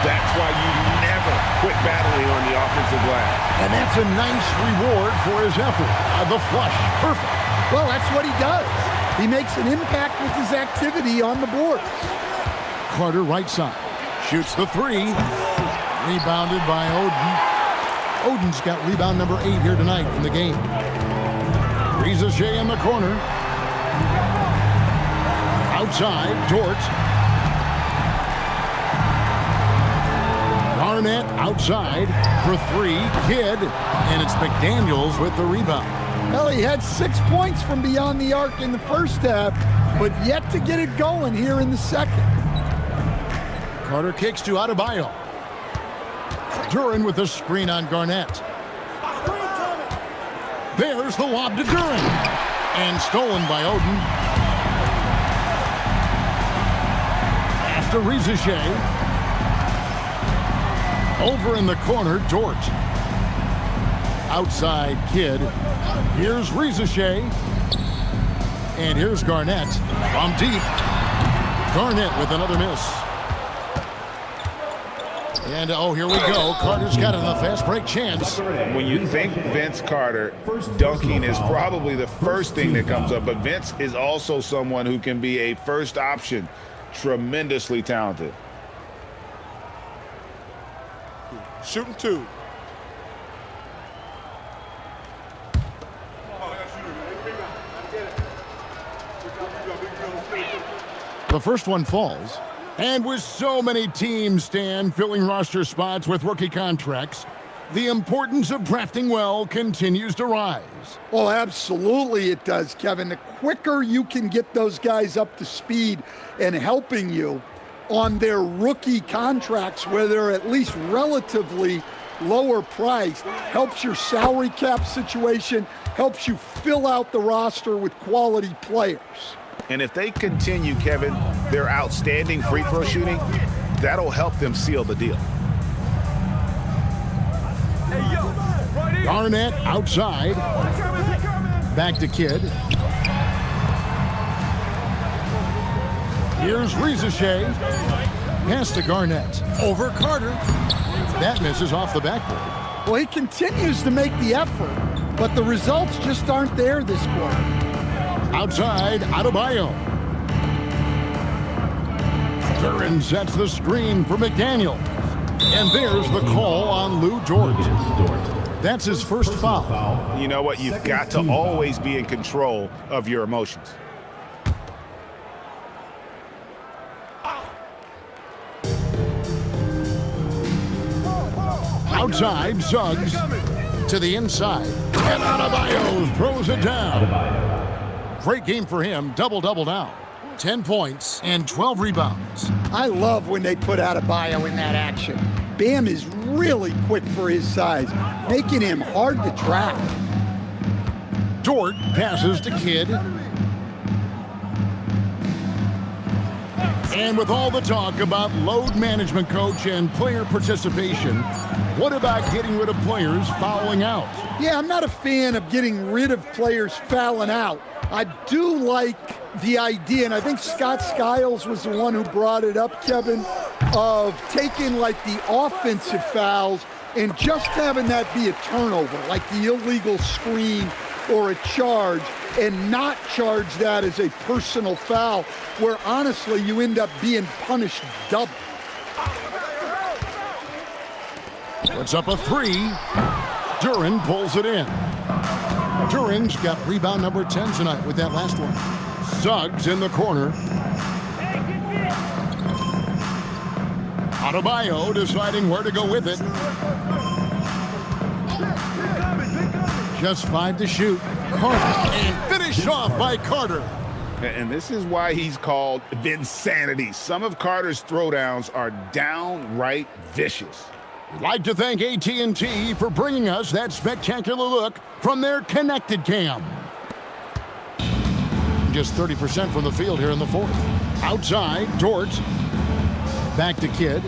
S19: That's why you never quit battling on the offensive glass.
S11: And that's a nice reward for his effort. The flush, perfect.
S18: Well, that's what he does. He makes an impact with his activity on the boards.
S11: Carter right side. Shoots the 3. Rebounded by Oden. Oden's got rebound number 8 here tonight in the game. Riza-Shea in the corner. Outside, Dort. Garnett outside for 3. Kidd. And it's McDaniels with the rebound.
S18: Well, he had 6 points from beyond the arc in the first half, but yet to get it going here in the second.
S11: Carter kicks to Adebayo. Duren with a screen on Garnett. There's the lob to Duren. And stolen by Oden. After Riza-Shea. Over in the corner, Dort. Outside Kidd. Here's Riza-Shea. And here's Garnett from deep. Garnett with another miss. And, oh, here we go. Carter's got it on a fast break chance.
S19: When you think Vince Carter, dunking is probably the first thing that comes up. But Vince is also someone who can be a first option. Tremendously talented.
S15: Shooting 2.
S11: The first one falls. And with so many teams, Stan, filling roster spots with rookie contracts, the importance of drafting well continues to rise.
S18: Well, absolutely it does, Kevin. The quicker you can get those guys up to speed and helping you on their rookie contracts, where they're at least relatively lower priced, helps your salary cap situation, helps you fill out the roster with quality players.
S12: And if they continue, Kevin, their outstanding free throw shooting, that'll help them seal the deal.
S11: Garnett outside. Back to Kidd. Here's Riza-Shea. Pass to Garnett. Over Carter. That misses off the backboard.
S18: Well, he continues to make the effort, but the results just aren't there this quarter.
S11: Outside, Adebayo. Duren sets the screen for McDaniel. And there's the call on Lou Dort. That's his first foul.
S12: You know what? You've got to always be in control of your emotions.
S11: Outside, Suggs to the inside. And Adebayo throws it down. Great game for him, double-double now. 10 points and 12 rebounds.
S18: I love when they put Adebayo in that action. Bam is really quick for his size, making him hard to track.
S11: Dort passes to Kidd. And with all the talk about load management, coach, and player participation, what about getting rid of players fouling out?
S18: Yeah, I'm not a fan of getting rid of players fouling out. I do like the idea, and I think Scott Skiles was the one who brought it up, Kevin, of taking like the offensive fouls and just having that be a turnover, like the illegal screen or a charge, and not charge that as a personal foul, where honestly you end up being punished double.
S11: Puts up a 3. Duren pulls it in. Duren's got rebound number 10 tonight with that last one. Suggs in the corner. Adebayo deciding where to go with it. Just 5 to shoot. Carter, and finished off by Carter.
S12: And this is why he's called Vinsanity. Some of Carter's throwdowns are downright vicious.
S11: We'd like to thank AT&T for bringing us that spectacular look from their Connected Cam. shooting just 30% from the field here in the fourth. Outside, Dort. Back to Kidd.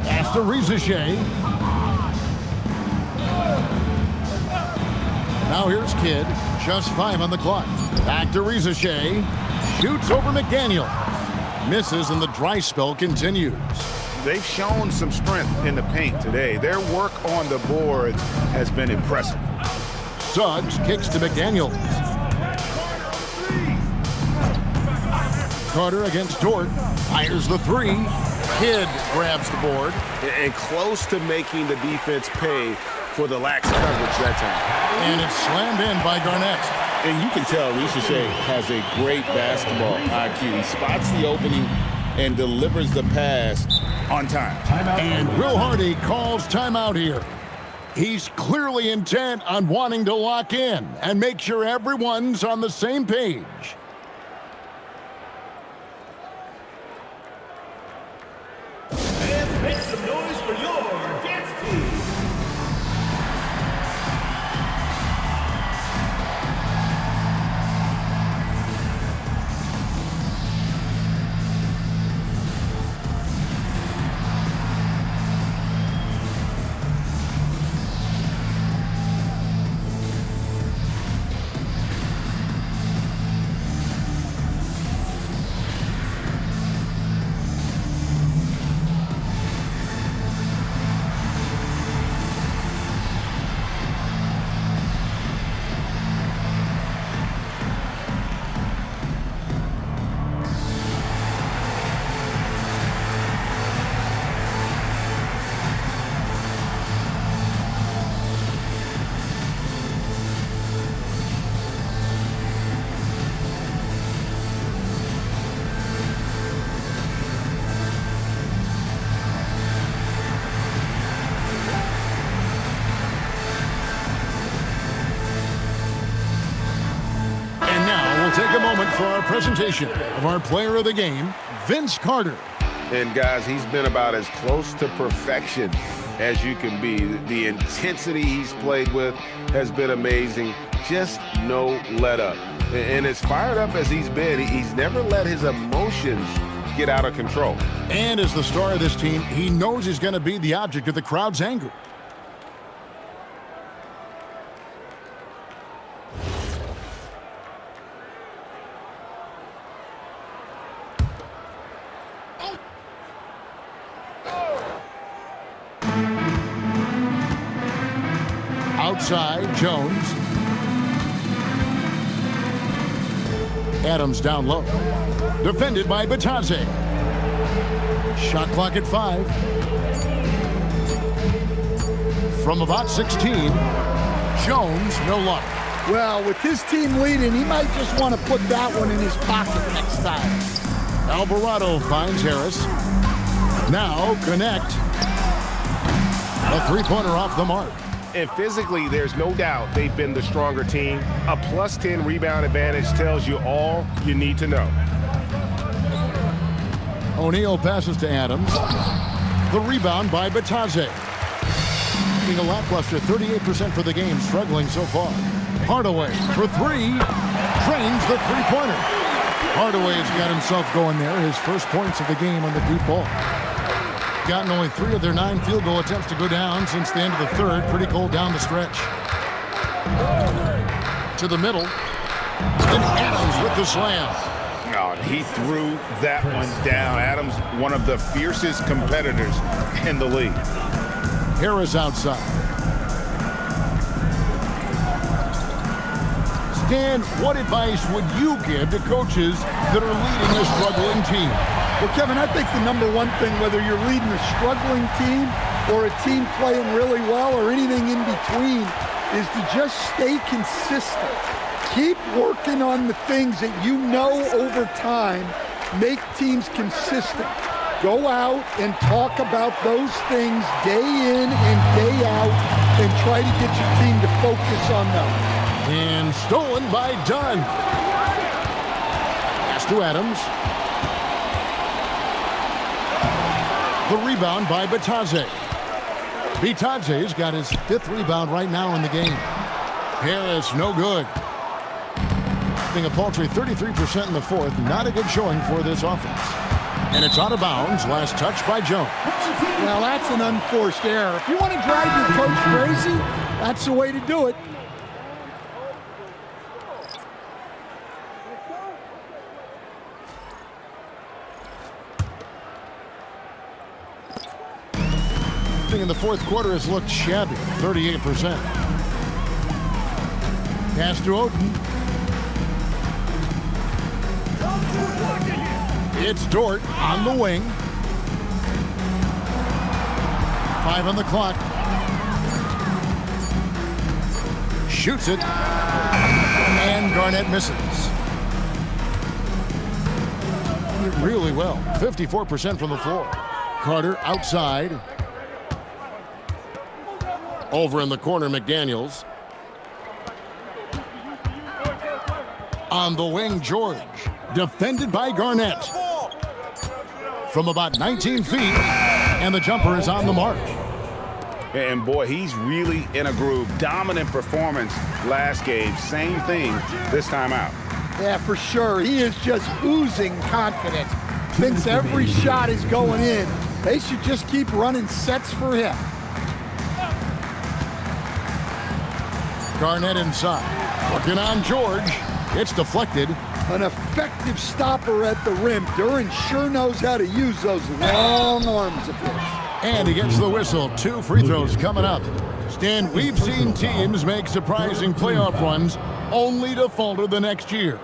S11: Pass to Rizachet. Now here's Kidd. Just 5 on the clock. Back to Rizachet. Shoots over McDaniel. Misses, and the dry spell continues.
S12: They've shown some strength in the paint today. Their work on the boards has been impressive.
S11: Suggs kicks to McDaniel. Carter against Dort. Fires the three. Kidd grabs the board.
S12: And close to making the defense pay for the lax coverage that time.
S11: And it's slammed in by Garnett.
S13: And you can tell Rizachet has a great basketball IQ. He spots the opening and delivers the pass on time.
S11: And Will Hardy calls timeout here. He's clearly intent on wanting to lock in and make sure everyone's on the same page.
S4: And make some noise for your dance team.
S11: Take a moment for our presentation of our player of the game, Vince Carter.
S19: And guys, he's been about as close to perfection as you can be. The intensity he's played with has been amazing. Just no let up. And as fired up as he's been, he's never let his emotions get out of control.
S11: And as the star of this team, he knows he's going to be the object of the crowd's anger. Outside, Jones. Adams down low. Defended by Batadze. Shot clock at 5. From about 16, Jones, no luck.
S18: Well, with his team leading, he might just want to put that one in his pocket next time.
S11: Alvarado finds Harris. Now connect. A three-pointer off the mark.
S19: And physically, there's no doubt they've been the stronger team. A plus 10 rebound advantage tells you all you need to know.
S11: O'Neal passes to Adams. The rebound by Batadze. Being a lackluster 38% for the game, struggling so far. Hardaway for 3. Drains the three-pointer. Hardaway has got himself going there. His first points of the game on the deep ball. Gotten only 3 of their 9 field goal attempts to go down since the end of the third. Pretty cold down the stretch. To the middle. And Adams with the slam.
S19: Oh, he threw that one down. Adams, one of the fiercest competitors in the league.
S11: Harris outside. Stan, what advice would you give to coaches that are leading a struggling team?
S18: Well, Kevin, I think the number one thing, whether you're leading a struggling team or a team playing really well or anything in between, is to just stay consistent. Keep working on the things that you know over time make teams consistent. Go out and talk about those things day in and day out and try to get your team to focus on them.
S11: And stolen by Dunn. Pass to Adams. The rebound by Batadze. Batadze's got his 5th rebound right now in the game. Harris, no good. Being a paltry 33% in the fourth. Not a good showing for this offense. And it's out of bounds. Last touch by Jones.
S18: Well, that's an unforced error. If you want to drive your coach crazy, that's the way to do it.
S11: In the fourth quarter has looked shabby, 38%. Pass to Oden. It's Dort on the wing. 5 on the clock. Shoots it. And Garnett misses. Really well. 54% from the floor. Carter outside. Over in the corner, McDaniels. On the wing, George. Defended by Garnett. From about 19 feet. And the jumper is on the mark.
S12: And boy, he's really in a groove. Dominant performance last game. Same thing this time out.
S18: Yeah, for sure. He is just oozing confidence. Thinks every shot is going in. They should just keep running sets for him.
S11: Garnett inside. Working on George. It's deflected.
S18: An effective stopper at the rim. Duran sure knows how to use those long arms of his.
S11: And he gets the whistle. 2 free throws coming up. Stan, we've seen teams make surprising playoff runs only to falter the next year.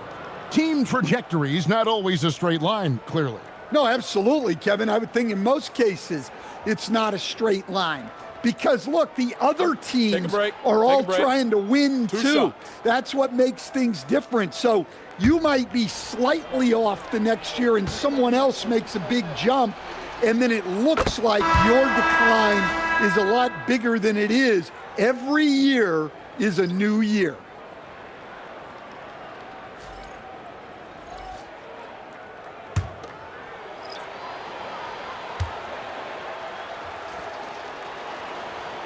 S11: Team trajectory's not always a straight line, clearly.
S18: No, absolutely, Kevin. I would think in most cases it's not a straight line. Because, look, the other teams are all trying to win, too. That's what makes things different. So you might be slightly off the next year and someone else makes a big jump, and then it looks like your decline is a lot bigger than it is. Every year is a new year.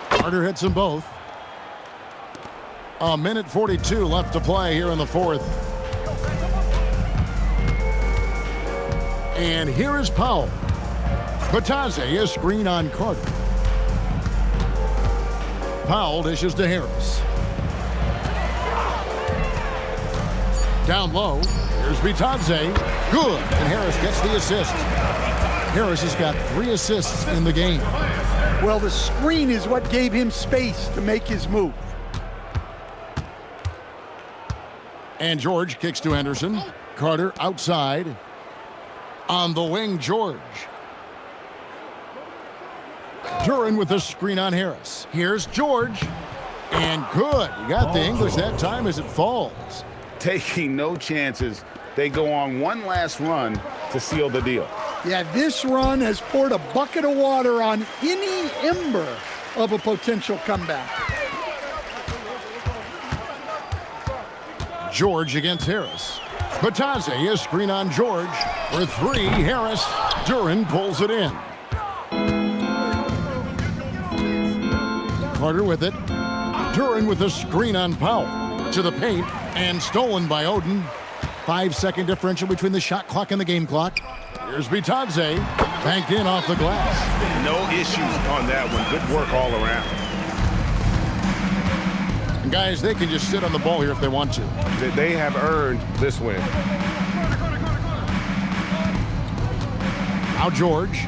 S11: Carter hits them both. 1:42 left to play here in the fourth. And here is Powell. Batadze, a screen on Carter. Powell dishes to Harris. Down low. Here's Batadze. Good. And Harris gets the assist. Harris has got 3 assists in the game.
S18: Well, the screen is what gave him space to make his move.
S11: And George kicks to Henderson. Carter outside. On the wing, George. Duran with a screen on Harris. Here's George. And good. He got the English that time as it falls.
S12: Taking no chances. They go on one last run to seal the deal.
S18: Yeah, this run has poured a bucket of water on any ember of a potential comeback.
S11: George against Harris. Batadze, a screen on George. For 3, Harris. Duran pulls it in. Carter with it. Duran with a screen on Powell. To the paint, and stolen by Oden. 5-second differential between the shot clock and the game clock. Here's Batadze, banked in off the glass.
S12: No issues on that one. Good work all around.
S11: And guys, they can just sit on the ball here if they want to.
S19: They have earned this win.
S11: Now George.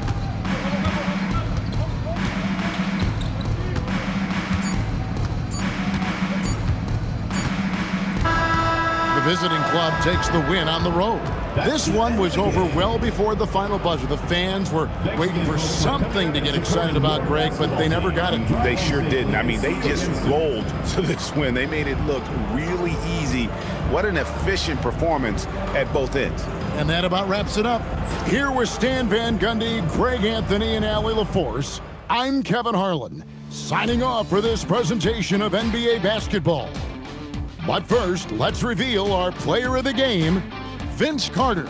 S11: The visiting club takes the win on the road. This one was over well before the final buzzer. The fans were waiting for something to get excited about, Greg, but they never got it.
S12: They sure didn't. I mean, they just rolled to this win. They made it look really easy. What an efficient performance at both ends.
S11: And that about wraps it up. Here with Stan Van Gundy, Greg Anthony, and Allie LaForce, I'm Kevin Harlan, signing off for this presentation of NBA basketball. But first, let's reveal our player of the game, Vince Carter.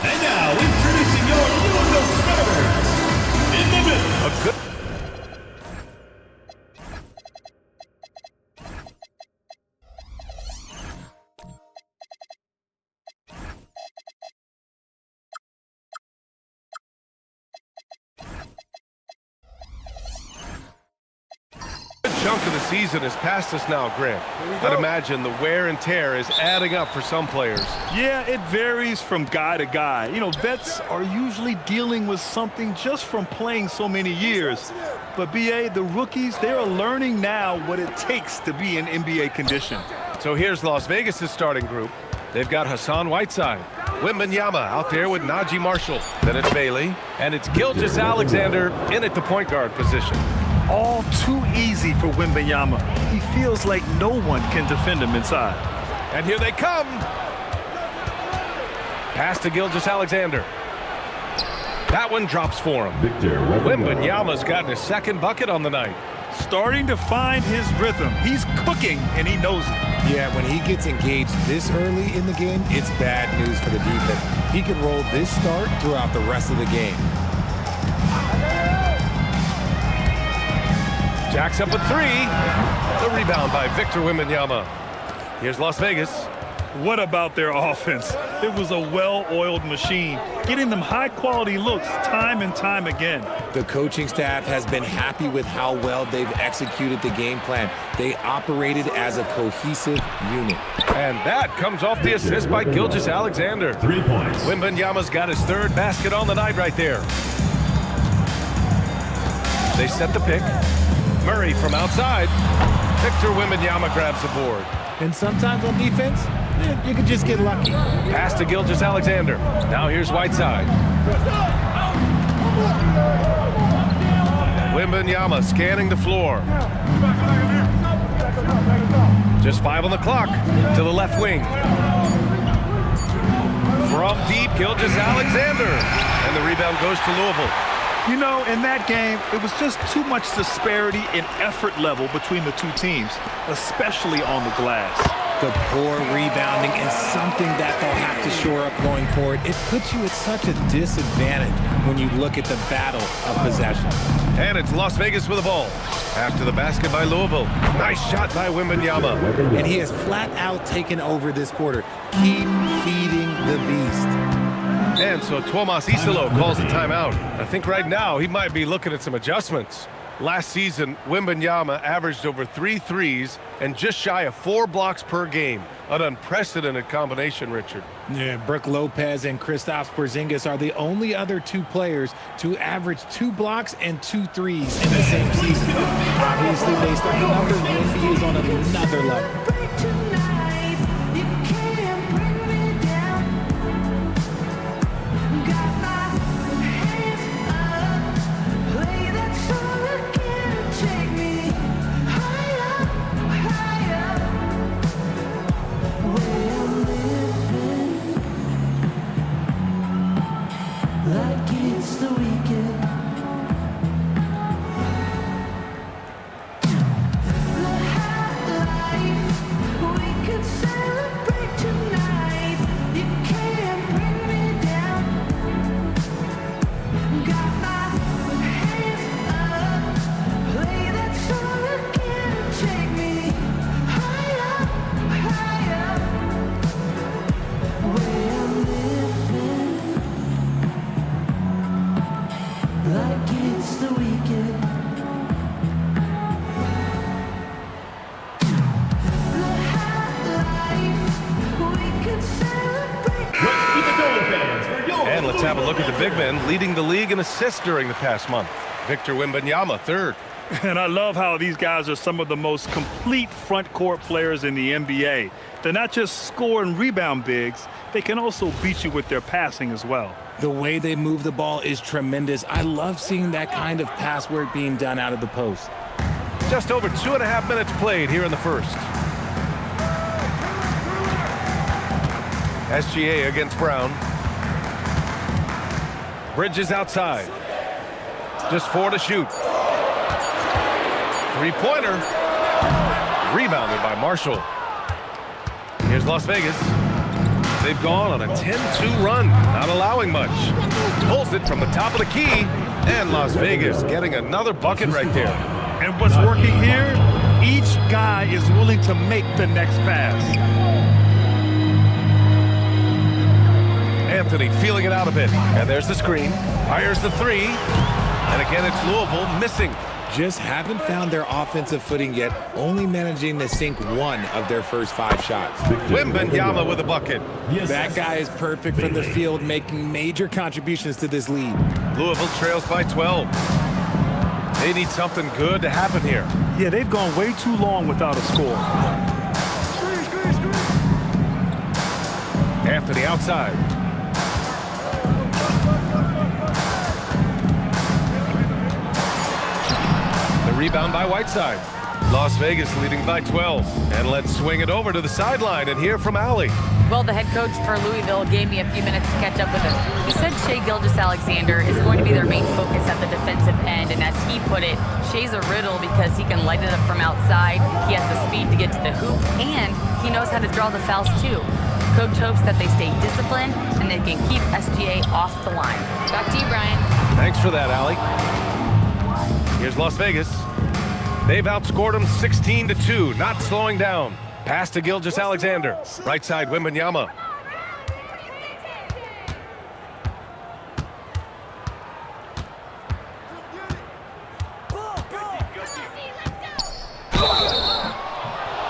S4: And now, introducing your Louisville starters. In the middle.
S1: A good chunk of the season is past us now, Grant. I'd imagine the wear and tear is adding up for some players.
S3: Yeah, it varies from guy to guy. You know, vets are usually dealing with something just from playing so many years. But, B.A., the rookies, they're learning now what it takes to be in NBA condition.
S1: So here's Las Vegas' starting group. They've got Hassan Whiteside, Wembanyama out there with Najee Marshall. Then it's Bailey, and it's Gilgeous-Alexander in at the point guard position.
S3: All too easy for Wembanyama. He feels like no one can defend him inside.
S1: And here they come. Pass to Gilgeous-Alexander. That one drops for him. Wembanyama's gotten his second bucket on the night.
S3: Starting to find his rhythm. He's cooking, and he knows it.
S17: Yeah, when he gets engaged this early in the game, it's bad news for the defense. He can roll this start throughout the rest of the game.
S1: Jacks up a three. The rebound by Victor Wembanyama. Here's Las Vegas.
S3: What about their offense? It was a well-oiled machine, getting them high-quality looks time and time again.
S17: The coaching staff has been happy with how well they've executed the game plan. They operated as a cohesive unit.
S1: And that comes off the assist by Gilgeous-Alexander.
S4: 3 points.
S1: Wembanyama's got his third basket on the night right there. They set the pick. Murray from outside. Victor Wembanyama grabs the board.
S17: And sometimes on defense, you can just get lucky.
S1: Pass to Gilgeous-Alexander. Now here's Whiteside. Wembanyama scanning the floor. Just 5 on the clock. To the left wing. From deep, Gilgeous-Alexander. And the rebound goes to Louisville.
S3: You know, in that game, it was just too much disparity in effort level between the two teams, especially on the glass.
S17: The poor rebounding is something that they'll have to shore up going forward. It puts you at such a disadvantage when you look at the battle of possession.
S1: And it's Las Vegas with the ball. After the basket by Louisville. Nice shot by Wembanyama.
S17: And he has flat out taken over this quarter. Keep feeding the beast.
S1: And so Tuomas Isalo calls a timeout. I think right now he might be looking at some adjustments. Last season, Wembanyama averaged over 3 threes and just shy of 4 blocks per game. An unprecedented combination, Richard.
S17: Yeah, Brook Lopez and Kristaps Porzingis are the only other 2 players to average 2 blocks and 2 threes in the same season. Obviously, based on the numbers, Wemby is on another level.
S1: And let's have a look at the big men leading the league in assists during the past month. Victor Wembanyama, 3rd.
S3: And I love how these guys are some of the most complete front court players in the NBA. They're not just score and rebound bigs, they can also beat you with their passing as well.
S17: The way they move the ball is tremendous. I love seeing that kind of pass work being done out of the post.
S1: Just over 2.5 minutes played here in the first. SGA against Brown. Bridges outside. Just 4 to shoot. 3-pointer. Rebounded by Marshall. Here's Las Vegas. they've gone on a 10-2 run, not allowing much. Pulls it from the top of the key, and Las Vegas getting another bucket right there.
S3: And what's working here, each guy is willing to make the next pass.
S1: Anthony feeling it out a bit. And there's the screen. Fires the three. And again, it's Louisville missing.
S17: Just haven't found their offensive footing yet, only managing to sink one of their first 5 shots.
S1: Wembanyama with a bucket.
S17: That guy is perfect from the field, making major contributions to this lead.
S1: Louisville trails by 12. They need something good to happen here.
S3: Yeah, they've gone way too long without a score.
S1: Anthony outside. The rebound by Whiteside. Las Vegas leading by 12. And let's swing it over to the sideline and hear from Allie.
S5: Well, the head coach for Louisville gave me a few minutes to catch up with him. He said Shai Gilgeous-Alexander is going to be their main focus at the defensive end, and as he put it, Shai's a riddle because he can light it up from outside, he has the speed to get to the hoop, and he knows how to draw the fouls too. Coach hopes that they stay disciplined and they can keep SGA off the line. Back to you, Brian.
S1: Thanks for that, Allie. Here's Las Vegas. They've outscored them 16-2, not slowing down. Pass to Gilgeous-Alexander. Right side, Wembanyama.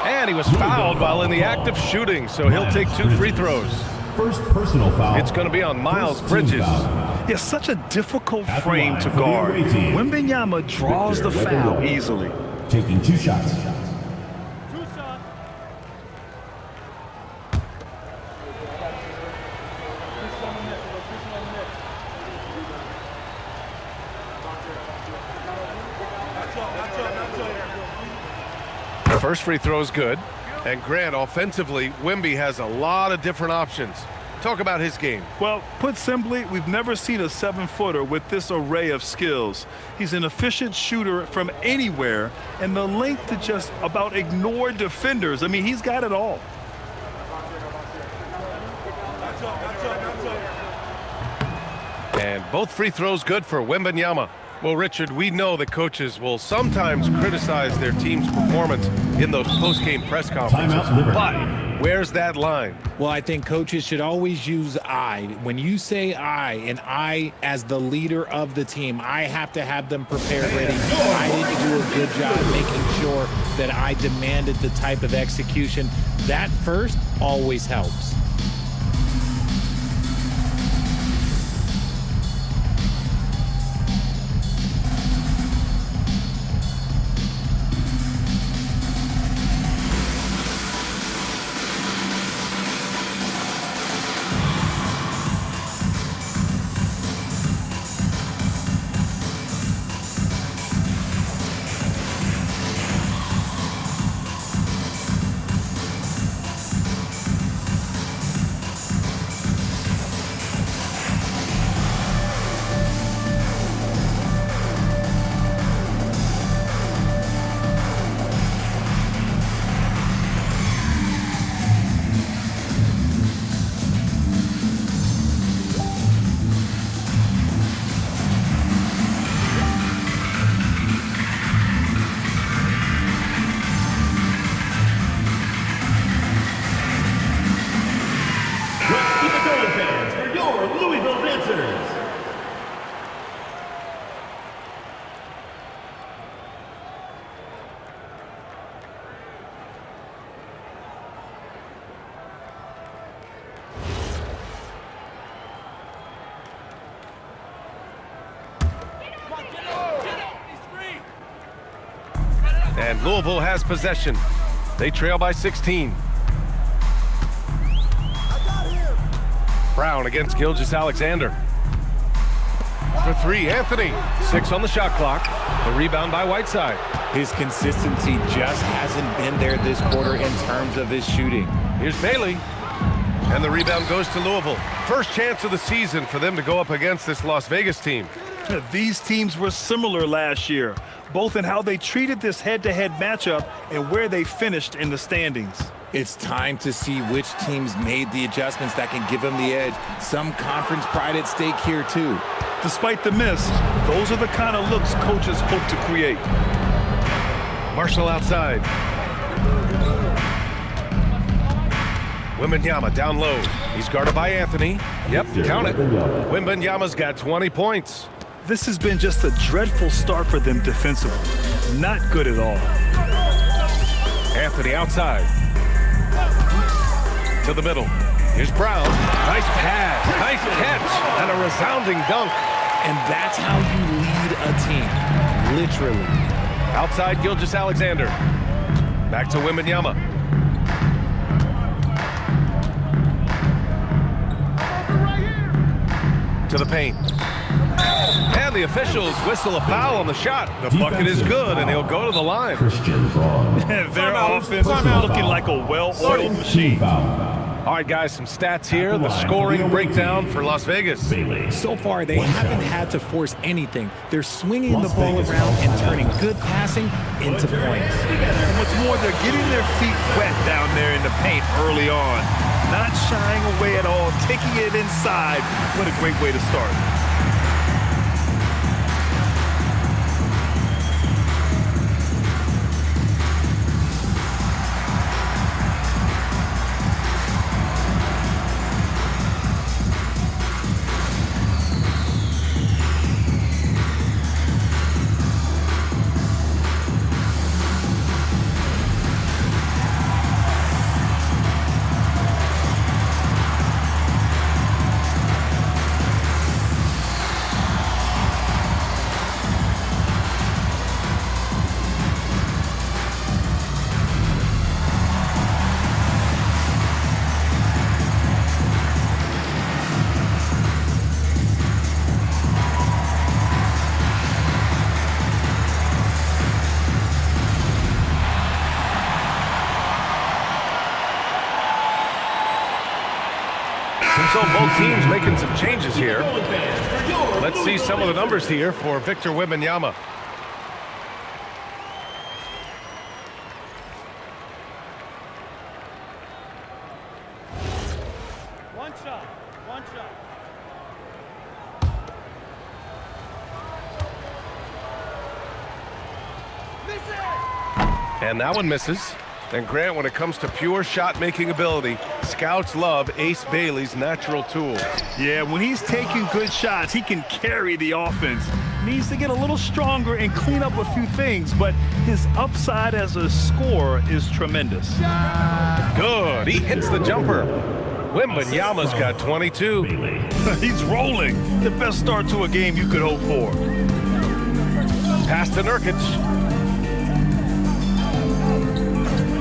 S1: And he was fouled while in the act of shooting, so he'll take 2 free throws.
S4: First personal foul.
S1: It's going to be on Miles Bridges.
S3: Yeah, such a difficult frame to guard. Wembanyama draws the foul easily.
S4: Taking 2 shots.
S1: The first free throw is good. And Grant, offensively, Wemby has a lot of different options. Talk about his game.
S3: Well, put simply, we've never seen a 7-footer with this array of skills. He's an efficient shooter from anywhere, and the length to just about ignore defenders. I mean, he's got it all.
S1: And both free throws good for Wembanyama. Well, Richard, we know that coaches will sometimes criticize their team's performance in those post-game press conferences. But where's that line?
S17: Well, I think coaches should always use I. When you say I, and I as the leader of the team, I have to have them prepared ready. I didn't do a good job making sure that I demanded the type of execution. That first always helps.
S1: And Louisville has possession. They trail by 16. Brown against Gilgeous-Alexander. For 3, Anthony. 6 on the shot clock. The rebound by Whiteside.
S17: His consistency just hasn't been there this quarter in terms of his shooting.
S1: Here's Bailey. And the rebound goes to Louisville. First chance of the season for them to go up against this Las Vegas team.
S3: These teams were similar last year, both in how they treated this head-to-head matchup and where they finished in the standings.
S17: It's time to see which teams made the adjustments that can give them the edge. Some conference pride at stake here, too.
S3: Despite the miss, those are the kind of looks coaches hope to create.
S1: Marshall outside. Wembanyama down low. He's guarded by Anthony. Yep, count it. Wembanyama's got 20 points.
S3: This has been just a dreadful start for them defensively. Not good at all.
S1: Anthony outside. To the middle. Here's Brown. Nice pass. Nice catch. And a resounding dunk.
S17: And that's how you lead a team. Literally.
S1: Outside Gilgeous-Alexander. Back to Wembanyama. To the paint. And the officials whistle a foul on the shot. The bucket is good, and he'll go to the line.
S3: Their offense is looking like a well-oiled machine.
S1: All right, guys, some stats here. The scoring breakdown for Las Vegas.
S17: So far, they haven't had to force anything. They're swinging the ball around and turning good passing into points.
S3: And what's more, they're getting their feet wet down there in the paint early on. Not shying away at all, taking it inside. What a great way to start.
S1: So both teams making some changes here. Let's see some of the numbers here for Victor Wembanyama.
S14: One shot.
S1: And that one misses. And Grant, when it comes to pure shot-making ability, scouts love Ace Bailey's natural tools.
S3: Yeah, when he's taking good shots, he can carry the offense. Needs to get a little stronger and clean up a few things, but his upside as a scorer is tremendous.
S1: Good. He hits the jumper. Wembanyama's got 22.
S3: He's rolling. The best start to a game you could hope for.
S1: Pass to Nurkic.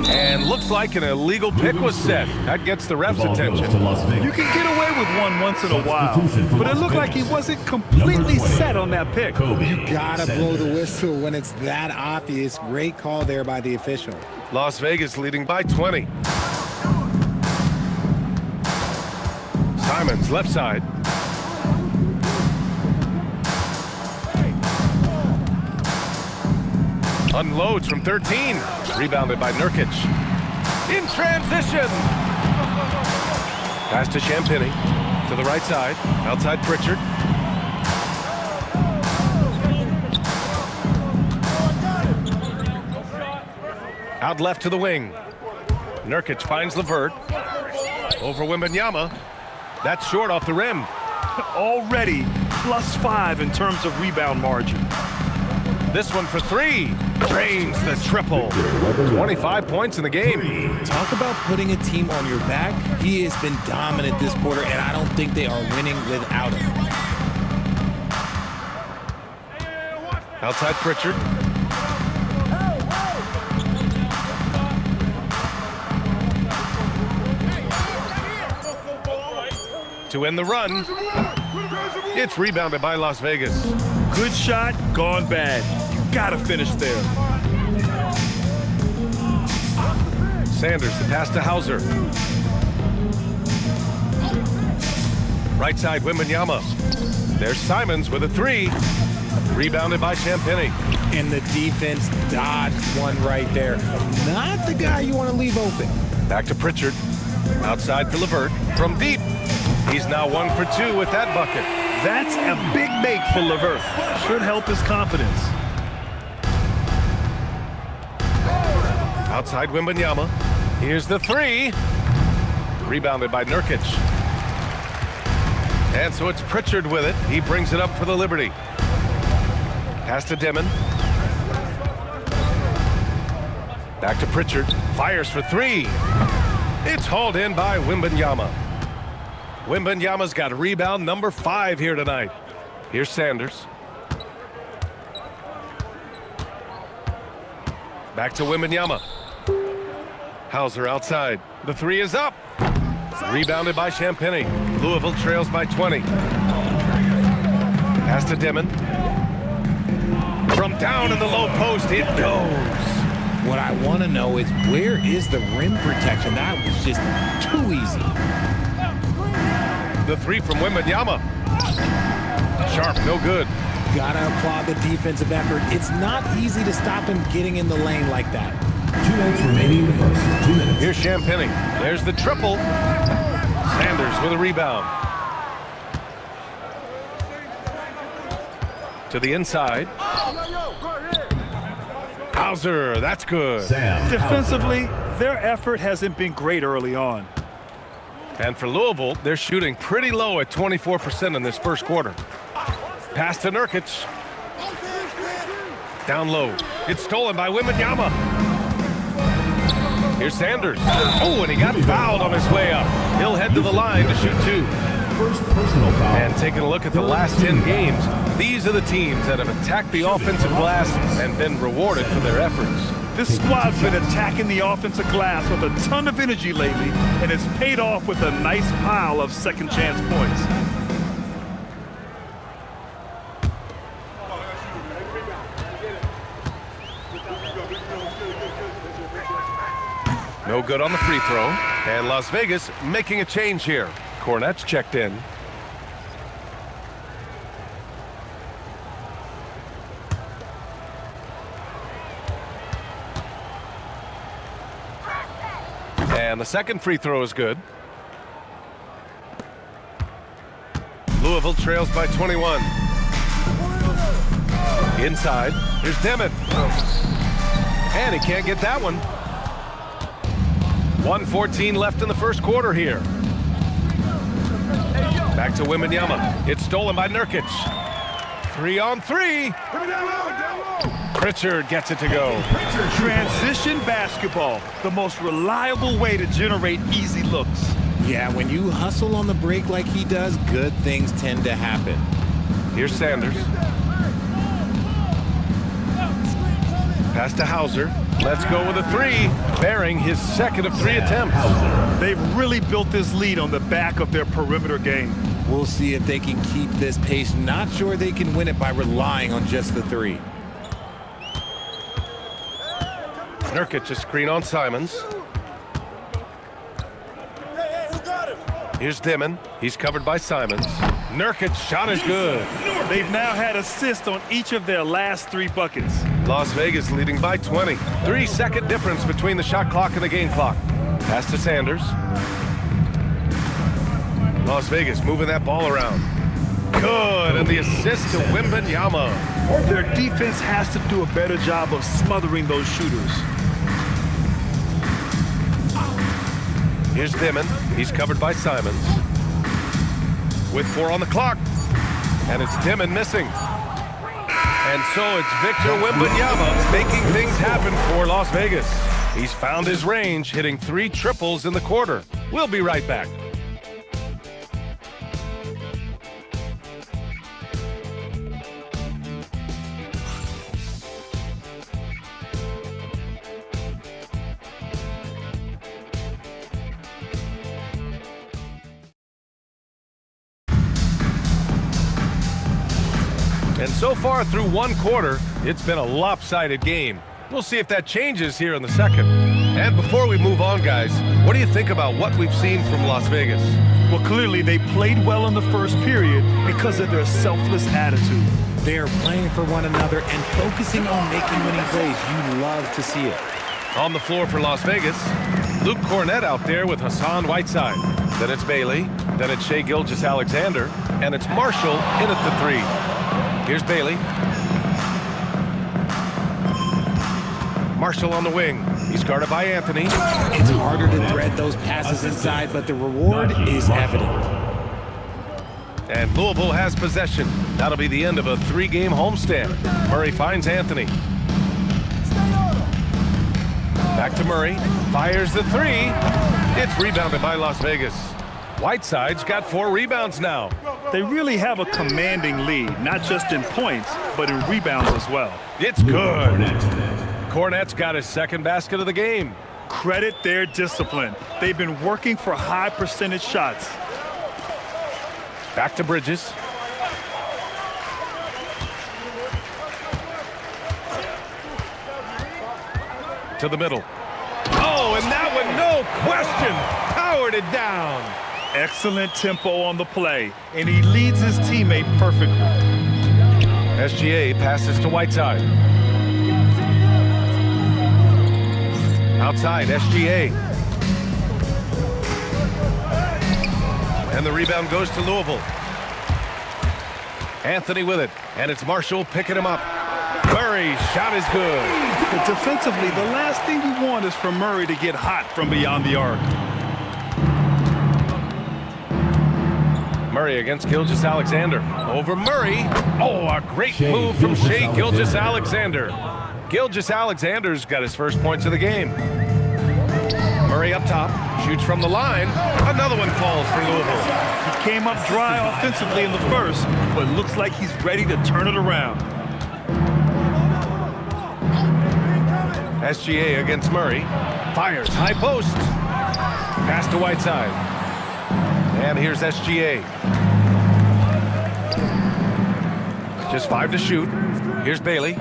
S1: And looks like an illegal pick was set. That gets the ref's attention.
S3: You can get away with one once in a while, but it looked like he wasn't completely set on that pick.
S17: You gotta blow the whistle when it's that obvious. Great call there by the official.
S1: Las Vegas leading by 20. Simons, left side. Unloads from 13. Rebounded by Nurkic. In transition. Pass to Champagny. To the right side. Outside Pritchard. Out left to the wing. Nurkic finds LeVert. Over Wembanyama. That's short off the rim.
S3: Already +5 in terms of rebound margin.
S1: This one for three. Drains the triple. 25 points in the game.
S17: Talk about putting a team on your back. He has been dominant this quarter, and I don't think they are winning without him.
S1: Outside Pritchard. To end the run. It's rebounded by Las Vegas.
S3: Good shot, gone bad. You gotta finish there.
S1: Sanders, the pass to Hauser. Right side, Wembanyama. There's Simons with a three. Rebounded by Champagny.
S17: And the defense dodged one right there. Not the guy you want to leave open.
S1: Back to Pritchard. Outside for Levert. From deep. He's now 1 for 2 with that bucket.
S3: That's a big make for Levert. Should help his confidence.
S1: Outside Wembanyama. Here's the 3. Rebounded by Nurkic. And so it's Pritchard with it. He brings it up for the Liberty. Pass to Dimon. Back to Pritchard. Fires for 3. It's hauled in by Wembanyama. Wembanyama's got rebound number 5 here tonight. Here's Sanders. Back to Wembanyama. Hauser outside. The 3 is up. Rebounded by Champagny. Louisville trails by 20. Pass to Dimon. From down in the low post, it goes.
S17: What I want to know is, where is the rim protection? That was just too easy.
S1: The 3 from Wembanyama. Sharp, no good.
S17: Gotta applaud the defensive effort. It's not easy to stop him getting in the lane like that.
S4: 2 minutes remaining in the first. 2 minutes.
S1: Here's Champagny. There's the triple. Sanders with a rebound. To the inside. Hauser, that's good.
S3: Defensively, their effort hasn't been great early on.
S1: And for Louisville, they're shooting pretty low at 24% in this first quarter. Pass to Nurkic. Down low. It's stolen by Wembanyama. Here's Sanders. Oh, and he got fouled on his way up. He'll head to the line to shoot 2.
S4: First personal foul.
S1: And taking a look at the last 10 games, these are the teams that have attacked the offensive glass and been rewarded for their efforts.
S3: This squad's been attacking the offensive glass with a ton of energy lately, and it's paid off with a nice pile of second chance points.
S1: No good on the free throw. And Las Vegas making a change here. Cornette's checked in. And the second free throw is good. Louisville trails by 21. Inside. Here's Dimon. And he can't get that one. 1:14 left in the first quarter here. Back to Wembanyama. It's stolen by Nurkic. 3 on 3. Pritchard gets it to go.
S3: Transition basketball, the most reliable way to generate easy looks.
S17: Yeah, when you hustle on the break like he does, good things tend to happen.
S1: Here's Sanders. Pass to Hauser. Let's go with a 3, bearing his second of 3 attempts.
S3: They've really built this lead on the back of their perimeter game.
S17: We'll see if they can keep this pace. Not sure they can win it by relying on just the 3.
S1: Nurkic, a screen on Simons. Here's Dimon. He's covered by Simons. Nurkic's shot is good.
S3: They've now had assists on each of their last 3 buckets.
S1: Las Vegas leading by 20. 3-second difference between the shot clock and the game clock. Pass to Sanders. Las Vegas moving that ball around. Good, and the assist to Wembanyama.
S3: Their defense has to do a better job of smothering those shooters.
S1: Here's Dimon. He's covered by Simons. With 4 on the clock. And it's Dimon missing. And so it's Victor Wembanyama making things happen for Las Vegas. He's found his range, hitting 3 triples in the quarter. We'll be right back. And so far through 1 quarter, it's been a lopsided game. We'll see if that changes here in the second. And before we move on, guys, what do you think about what we've seen from Las Vegas?
S3: Well, clearly they played well in the first period because of their selfless attitude.
S17: They are playing for one another and focusing on making winning plays. You love to see it.
S1: On the floor for Las Vegas, Luke Cornett out there with Hassan Whiteside. Then it's Bailey. Then it's Shai Gilgeous-Alexander. And it's Marshall in at the 3. Here's Bailey. Marshall on the wing. He's guarded by Anthony.
S17: It's harder to thread those passes inside, but the reward is evident.
S1: And Louisville has possession. That'll be the end of a 3-game homestand. Murray finds Anthony. Back to Murray. Fires the 3. It's rebounded by Las Vegas. Whiteside's got 4 rebounds now.
S3: They really have a commanding lead, not just in points, but in rebounds as well.
S1: It's good. Cornett's got his 2nd basket of the game.
S3: Credit their discipline. They've been working for high percentage shots.
S1: Back to Bridges. To the middle. Oh, and that one, no question, powered it down.
S3: Excellent tempo on the play, and he leads his teammate perfectly.
S1: SGA passes to Whiteside. Outside, SGA. And the rebound goes to Louisville. Anthony with it, and it's Marshall picking him up. Murray's shot is good.
S3: But defensively, the last thing you want is for Murray to get hot from beyond the arc.
S1: Murray against Gilgeous-Alexander. Over Murray. Oh, a great move from Shai Gilgeous-Alexander. Gilgeous-Alexander's got his first points of the game. Murray up top, shoots from the line. Another one falls for Louisville.
S3: He came up dry offensively in the first, but looks like he's ready to turn it around.
S1: SGA against Murray. Fires, high post. Pass to Whiteside. And here's SGA. Just 5 to shoot. Here's Bailey.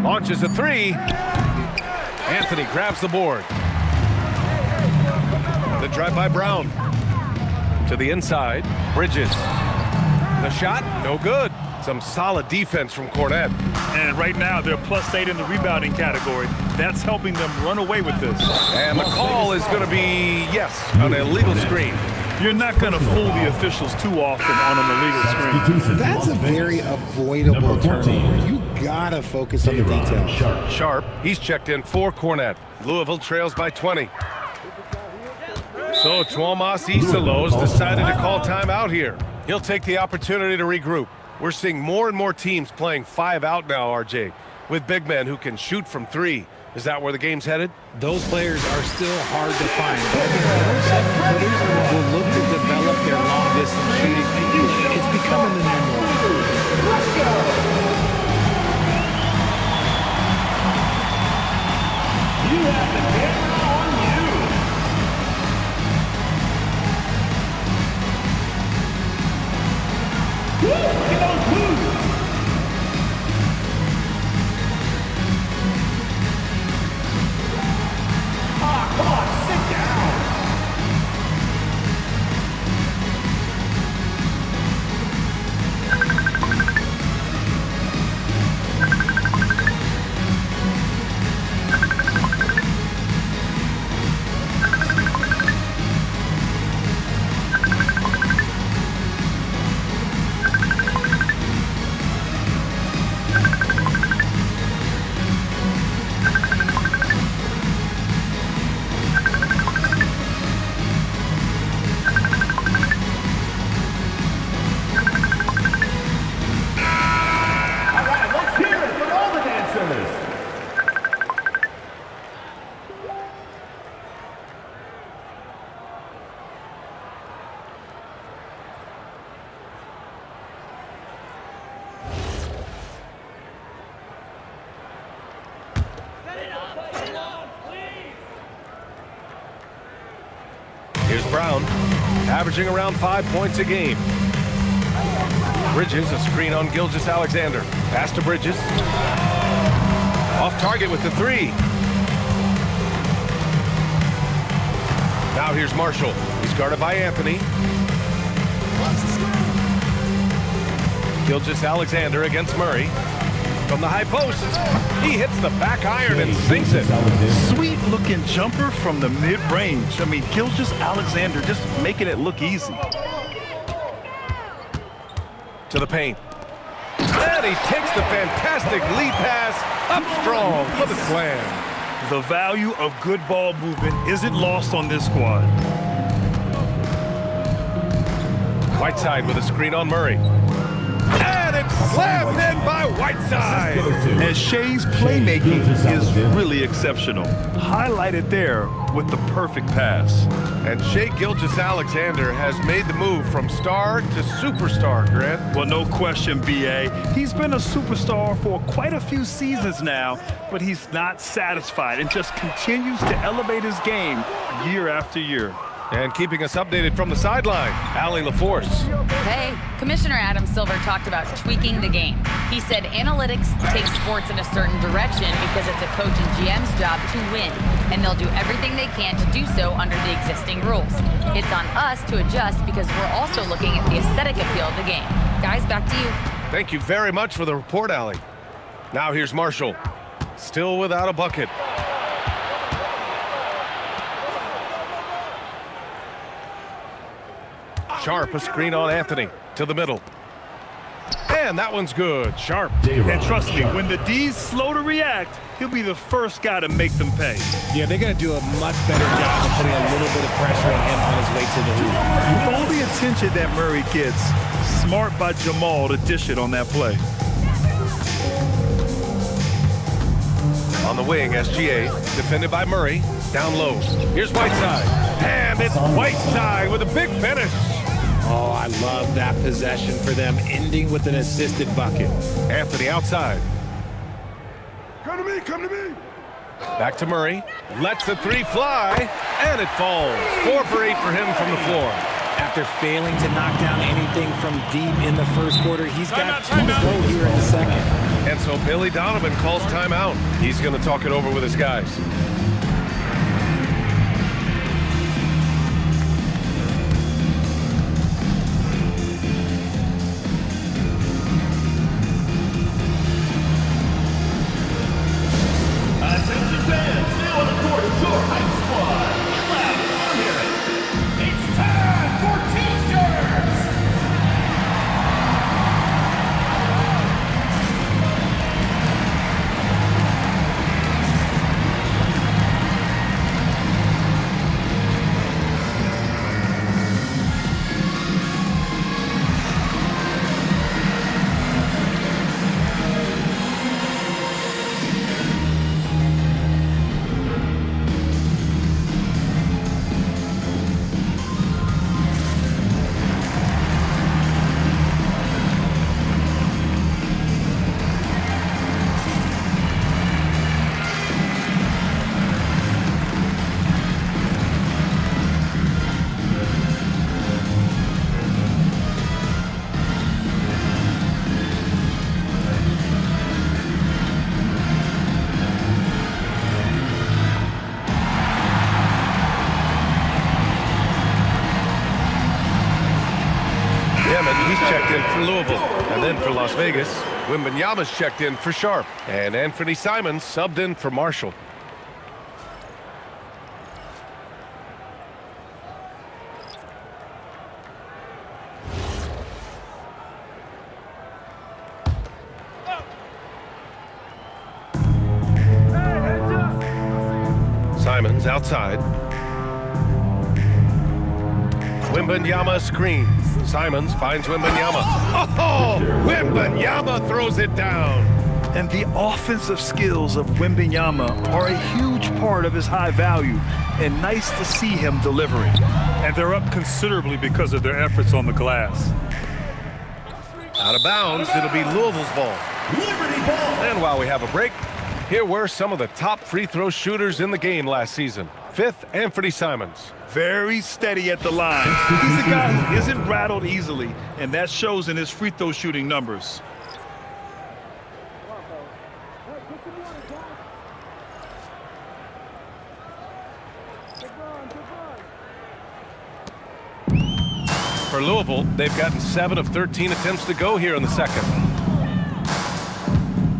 S1: Launches a 3. Anthony grabs the board. The drive by Brown. To the inside. Bridges. The shot, no good. Some solid defense from Cornett.
S3: And right now, they're +8 in the rebounding category. That's helping them run away with this.
S1: And the call is going to be, yes, an illegal screen.
S3: You're not going to fool the officials too often on an illegal screen.
S17: That's a very avoidable turnover. You gotta focus on the details.
S1: Sharp, he's checked in for Cornett. Louisville trails by 20. So Tuomas Isalos decided to call timeout here. He'll take the opportunity to regroup. We're seeing more and more teams playing 5 out now, RJ, with big men who can shoot from 3. Is that where the game's headed?
S17: Those players are still hard to find. Those 7-footers will look to develop their long-distance shooting. It's becoming the new norm. Let's go!
S4: You have the camera on you. Woo! Look at those moves! Come on, sit down.
S1: Here's Brown, averaging around 5 points a game. Bridges, a screen on Gilgeous-Alexander. Pass to Bridges. Off target with the 3. Now here's Marshall. He's guarded by Anthony. Gilgeous-Alexander against Murray. From the high post, he hits the back iron and sinks it.
S3: Sweet-looking jumper from the mid-range. I mean, GODBLESS just making it look easy.
S1: To the paint. And he takes the fantastic lead pass up strong for the slam.
S3: The value of good ball movement isn't lost on this squad.
S1: Whiteside with a screen on Murray. And it's slammed in by Whiteside.
S3: And Shea's playmaking is really exceptional. Highlighted there with the perfect pass.
S1: And Shai Gilgeous-Alexander has made the move from star to superstar, Grant.
S3: Well, no question, B.A. He's been a superstar for quite a few seasons now, but he's not satisfied and just continues to elevate his game year after year.
S1: And keeping us updated from the sideline, Allie LaForce.
S5: Hey, Commissioner Adam Silver talked about tweaking the game. He said analytics take sports in a certain direction because it's a coach and GM's job to win, and they'll do everything they can to do so under the existing rules. It's on us to adjust because we're also looking at the aesthetic appeal of the game. Guys, back to you.
S1: Thank you very much for the report, Allie. Now here's Marshall, still without a bucket. Sharp, a screen on Anthony, to the middle. And that one's good, Sharp.
S3: And trust me, when the D's slow to react, he'll be the first guy to make them pay.
S17: Yeah, they're going to do a much better job of putting a little bit of pressure on him on his way to the hoop.
S3: With all the attention that Murray gets, smart by Jamal to dish it on that play.
S1: On the wing, SGA, defended by Murray, down low. Here's Whiteside, and it's Whiteside with a big finish.
S17: Oh, I love that possession for them, ending with an assisted bucket.
S1: Anthony outside.
S10: Come to me, come to me.
S1: Back to Murray, lets the three fly, and it falls. 4 for 8 for him from the floor.
S17: After failing to knock down anything from deep in the first quarter, he's got 2 to go here in the second.
S1: And so Billy Donovan calls timeout. He's going to talk it over with his guys.
S4: Attention fans, now on the court is your hype squad. Loud and hear it. It's time for T-shirts.
S1: He's checked in for Louisville. And then for Las Vegas, Wembanyama's checked in for Sharp. And Anthony Simons subbed in for Marshall. Simons outside. Wembanyama screen. Simons finds Wembanyama. Oh, Wembanyama throws it down.
S3: And the offensive skills of Wembanyama are a huge part of his high value, and nice to see him delivering.
S20: And they're up considerably because of their efforts on the glass.
S1: Out of bounds, it'll be Louisville's ball.
S4: Liberty ball.
S1: And while we have a break, here were some of the top free throw shooters in the game last season. 5th, Anthony Simons.
S3: Very steady at the line. He's a guy who isn't rattled easily, and that shows in his free throw shooting numbers.
S1: For Louisville, they've gotten 7 of 13 attempts to go here in the second.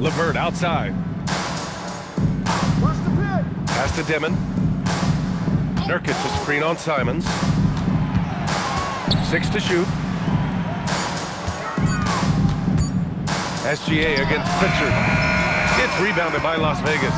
S1: LeVert outside. Pass to Dimon. Nurkic a screen on Simons. 6 to shoot. SGA against Pritchard. It's rebounded by Las Vegas.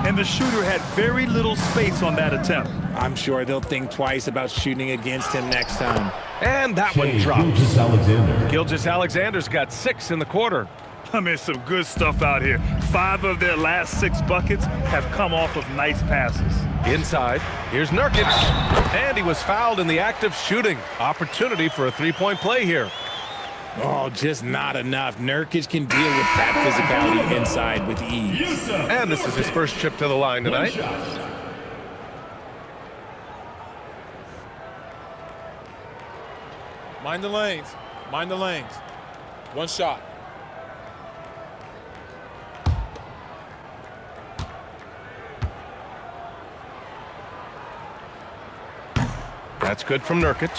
S3: And the shooter had very little space on that attempt.
S17: I'm sure they'll think twice about shooting against him next time.
S1: And that one drops.
S4: Gilgeous-Alexander.
S1: Gilgeous-Alexander's got 6 in the quarter.
S3: I mean, some good stuff out here. 5 of their last 6 buckets have come off of nice passes.
S1: Inside, here's Nurkic. And he was fouled in the act of shooting. Opportunity for a three-point play here.
S17: Oh, just not enough. Nurkic can deal with that physicality inside with ease.
S1: And this is his first trip to the line tonight.
S15: Mind the lanes. Mind the lanes. One shot.
S1: That's good from Nurkic.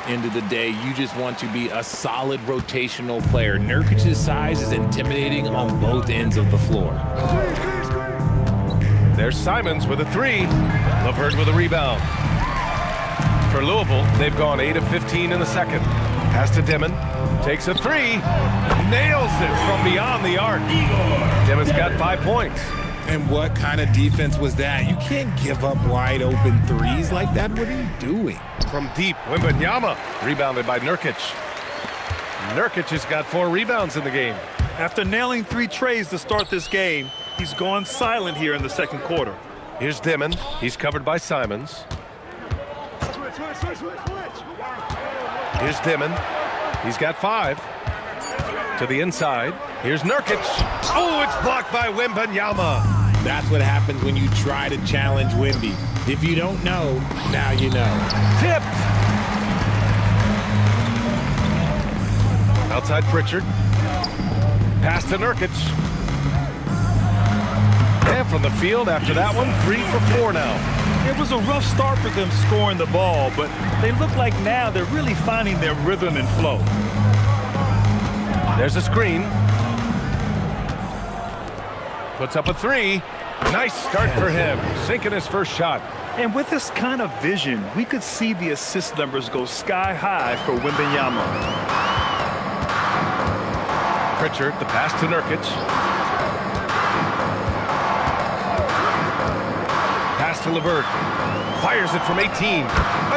S17: End of the day, you just want to be a solid rotational player. Nurkic's size is intimidating on both ends of the floor.
S1: There's Simons with a 3. LeVert with a rebound. For Louisville, they've gone 8 of 15 in the second. Pass to Dimon. Takes a 3. Nails it from beyond the arc. Dimon's got 5 points.
S17: And what kind of defense was that? You can't give up wide open threes like that. What are you doing?
S1: From deep, Wembanyama. Rebounded by Nurkic. Nurkic has got 4 rebounds in the game.
S3: After nailing 3 trays to start this game, he's gone silent here in the second quarter.
S1: Here's Dimon. He's covered by Simons. Here's Dimon. He's got 5. To the inside. Here's Nurkic. Oh, it's blocked by Wembanyama.
S17: That's what happens when you try to challenge Wemby. If you don't know, now you know.
S1: Tipped. Outside Pritchard. Pass to Nurkic. And from the field after that one, 3 for 4 now.
S3: It was a rough start for them scoring the ball, but they look like now they're really finding their rhythm and flow.
S1: There's a screen. Puts up a 3. Nice start for him, sinking his first shot.
S3: And with this kind of vision, we could see the assist numbers go sky high for Wembanyama.
S1: Pritchard, the pass to Nurkic. Pass to LeVert. Fires it from 18.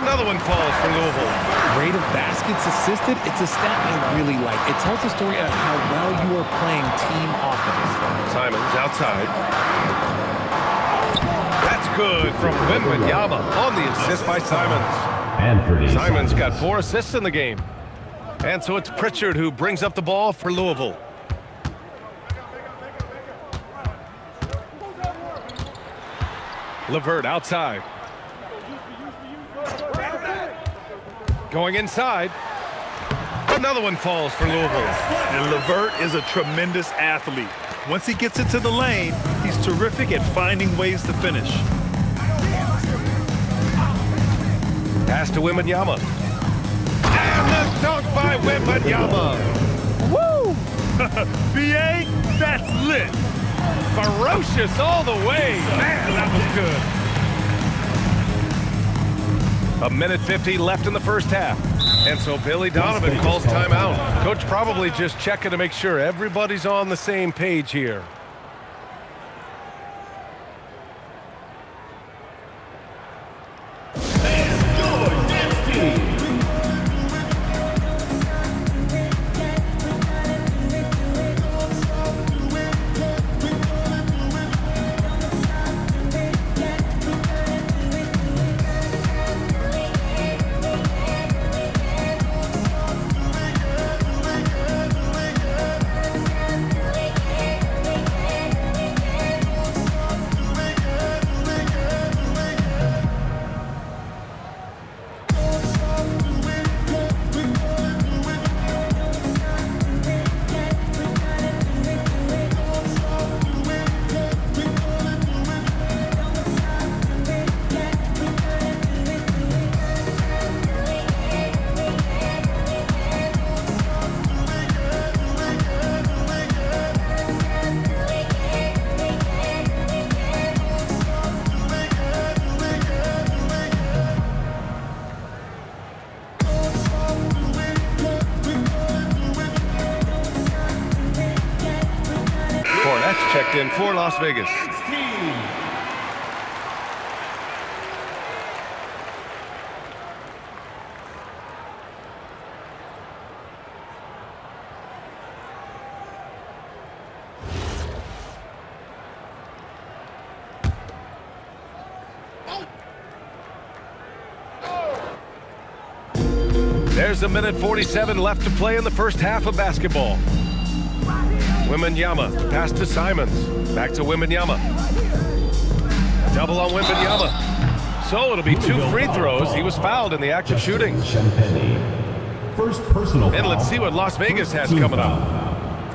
S1: Another one falls for Louisville.
S17: Rate of baskets assisted, it's a stat I really like. It tells the story of how well you are playing team offense.
S1: Simons outside. That's good from Wembanyama on the assist by Simons. Simons got 4 assists in the game. And so it's Pritchard who brings up the ball for Louisville. LeVert outside. Going inside. Another one falls for Louisville.
S3: And LeVert is a tremendous athlete. Once he gets into the lane, he's terrific at finding ways to finish.
S1: Pass to Wembanyama. And the dunk by Wembanyama.
S3: Woo! BA, that's lit.
S1: Ferocious all the way. Man, that was good. 1:50 left in the first half. And so Billy Donovan calls timeout. Coach probably just checking to make sure everybody's on the same page here. Stretch checked in for Las Vegas. There's a minute 47 left to play in the first half of basketball. Wembanyama, pass to Simons. Back to Wembanyama. Double on Wembanyama. So it'll be 2 free throws. He was fouled in the act of shooting.
S4: First personal
S1: And let's
S4: foul.
S1: see what Las Vegas has coming up.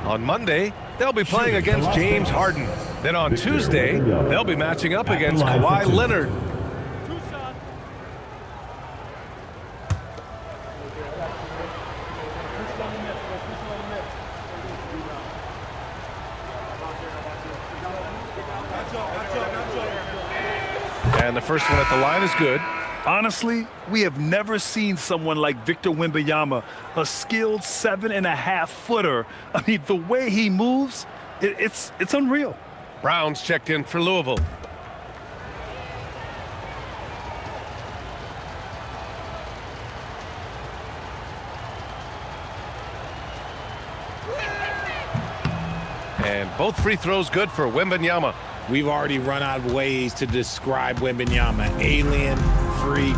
S1: On Monday, they'll be playing against James Harden. Then on Tuesday, they'll be matching up against Kawhi Leonard. And the first one at the line is good.
S3: Honestly, we have never seen someone like Victor Wembanyama, a skilled 7.5-footer. I mean, the way he moves, it's unreal.
S1: Brown's checked in for Louisville. And both free throws good for Wembanyama.
S17: We've already run out of ways to describe Wembanyama. Alien, freak,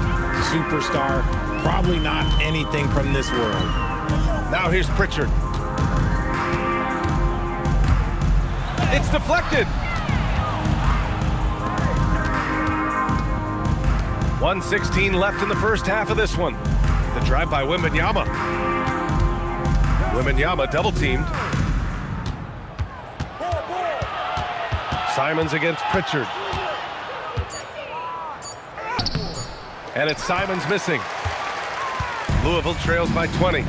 S17: superstar, probably not anything from this world.
S1: Now here's Pritchard. It's deflected. 1:16 left in the first half of this one. The drive by Wembanyama. Wembanyama double teamed. Simons against Pritchard. And it's Simons missing. Louisville trails by 20.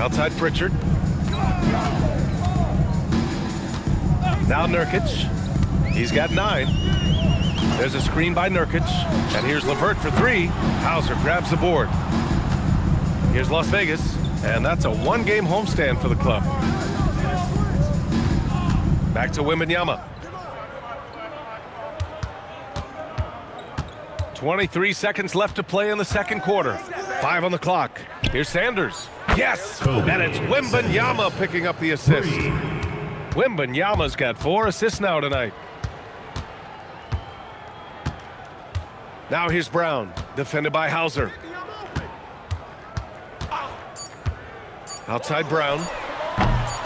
S1: Outside Pritchard. Now Nurkic. He's got 9. There's a screen by Nurkic. And here's LeVert for 3. Hauser grabs the board. Here's Las Vegas. And that's a 1-game homestand for the club. Back to Wembanyama. 23 seconds left to play in the second quarter. 5 on the clock. Here's Sanders. Yes! And it's Wembanyama picking up the assist. Wembanyama's got 4 assists now tonight. Now here's Brown, defended by Hauser. Outside Brown.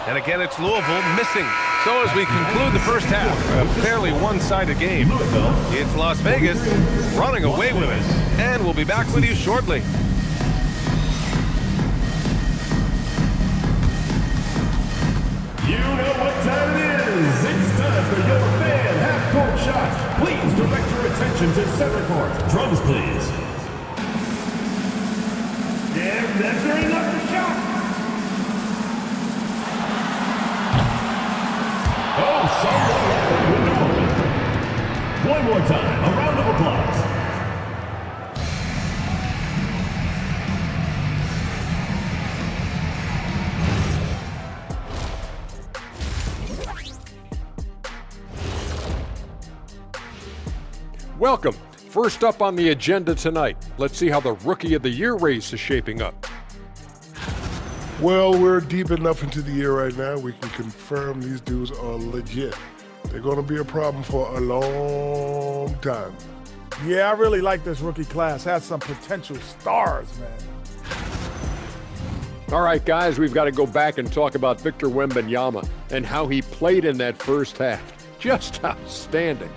S1: And again, it's Louisville missing. So as we conclude the first half, a fairly one-sided game, it's Las Vegas running away with us. And we'll be back with you shortly.
S4: You know what time it is. It's time for your fan half-court shot. Please direct your attention to center court. Drums, please. They're measuring up the shot. Oh, someone left the window open. One more time, a round of applause.
S7: Welcome. First up on the agenda tonight, let's see how the Rookie of the Year race is shaping up.
S8: Well, we're deep enough into the year right now, we can confirm these dudes are legit. They're going to be a problem for a long time.
S9: Yeah, I really like this rookie class. Has some potential stars, man.
S7: All right, guys, we've got to go back and talk about Victor Wembanyama and how he played in that first half. Just outstanding.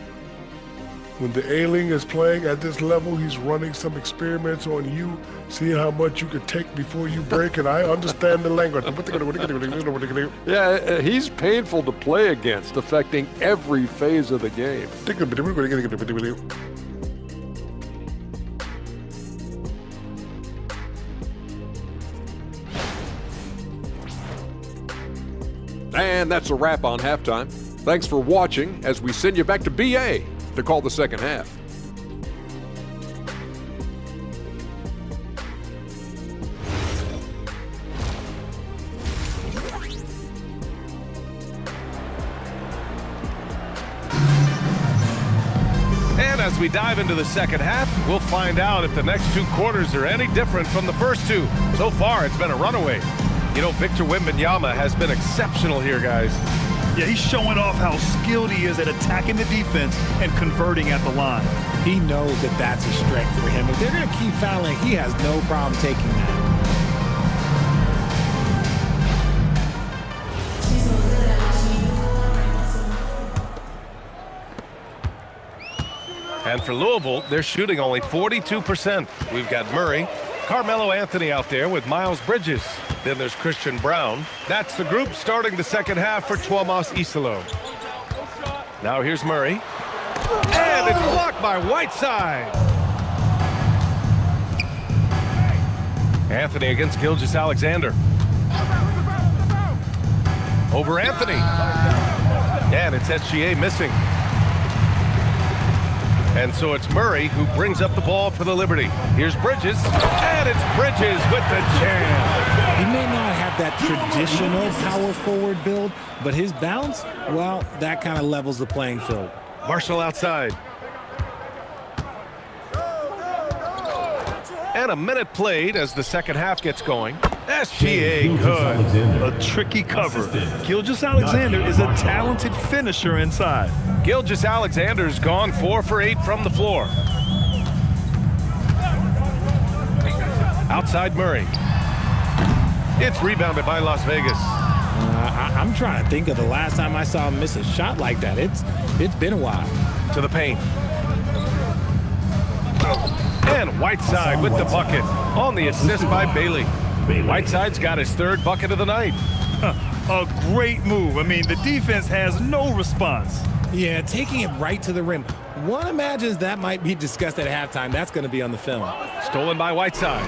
S8: When the alien is playing at this level, he's running some experiments on you, seeing how much you can take before you break, and I understand the language.
S7: Yeah, he's painful to play against, affecting every phase of the game. And that's a wrap on halftime. Thanks for watching as we send you back to BA to call the second half.
S1: as we dive into the second half, we'll find out if the next 2 quarters are any different from the first 2. So far, it's been a runaway. You know, Victor Wembanyama has been exceptional here, guys.
S3: Yeah, he's showing off how skilled he is at attacking the defense and converting at the line.
S17: He knows that that's a strength for him. If they're going to keep fouling, he has no problem taking that.
S1: And for Louisville, they're shooting only 42%. We've got Murray, Carmelo Anthony out there with Miles Bridges. Then there's Christian Brown. That's the group starting the second half for Tuomas Isalo. Now here's Murray. And it's blocked by Whiteside. Anthony against Gilgeous-Alexander. Over Anthony. And it's SGA missing. And so it's Murray who brings up the ball for the Liberty. Here's Bridges, and it's Bridges with the jam.
S17: He may not have that traditional power forward build, but his bounce, well, that kind of levels the playing field.
S1: Marshall outside. And a minute played as the second half gets going. SGA good.
S3: A tricky cover. Gilgeous-Alexander is a talented finisher inside.
S1: Gilgeous-Alexander's gone 4 for 8 from the floor. Outside Murray. It's rebounded by Las Vegas.
S17: I'm trying to think of the last time I saw him miss a shot like that. It's been a while.
S1: To the paint. And Whiteside with the bucket on the assist by Bailey. Whiteside's got his 3rd bucket of the night.
S3: A great move. I mean, the defense has no response.
S17: Yeah, taking it right to the rim. One imagines that might be discussed at halftime. That's going to be on the film.
S1: Stolen by Whiteside.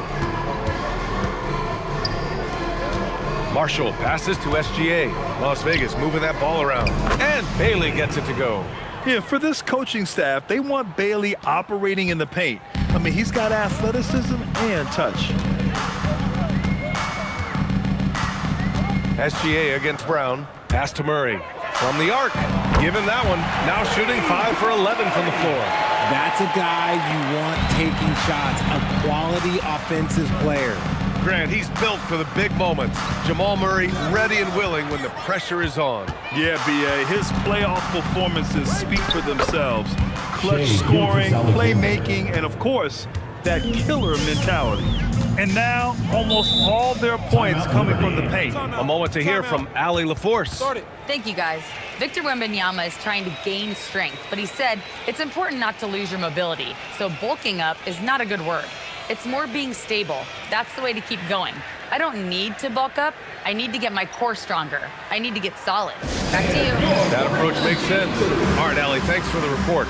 S1: Marshall passes to SGA. Las Vegas moving that ball around. And Bailey gets it to go.
S3: Yeah, for this coaching staff, they want Bailey operating in the paint. I mean, he's got athleticism and touch.
S1: SGA against Brown. Pass to Murray. From the arc. Given that one. Now shooting 5 for 11 from the floor.
S17: That's a guy you want taking shots. A quality offensive player.
S1: Grant, he's built for the big moments. Jamal Murray ready and willing when the pressure is on.
S3: Yeah, B.A. His playoff performances speak for themselves. Clutch scoring, playmaking, and of course, that killer mentality. And now, almost all their points coming from the paint.
S1: A moment to hear from Allie LaForce.
S5: Thank you, guys. Victor Wembanyama is trying to gain strength, but he said it's important not to lose your mobility. So bulking up is not a good word. It's more being stable. That's the way to keep going. I don't need to bulk up. I need to get my core stronger. I need to get solid. Back to you.
S1: That approach makes sense. All right, Allie, thanks for the report.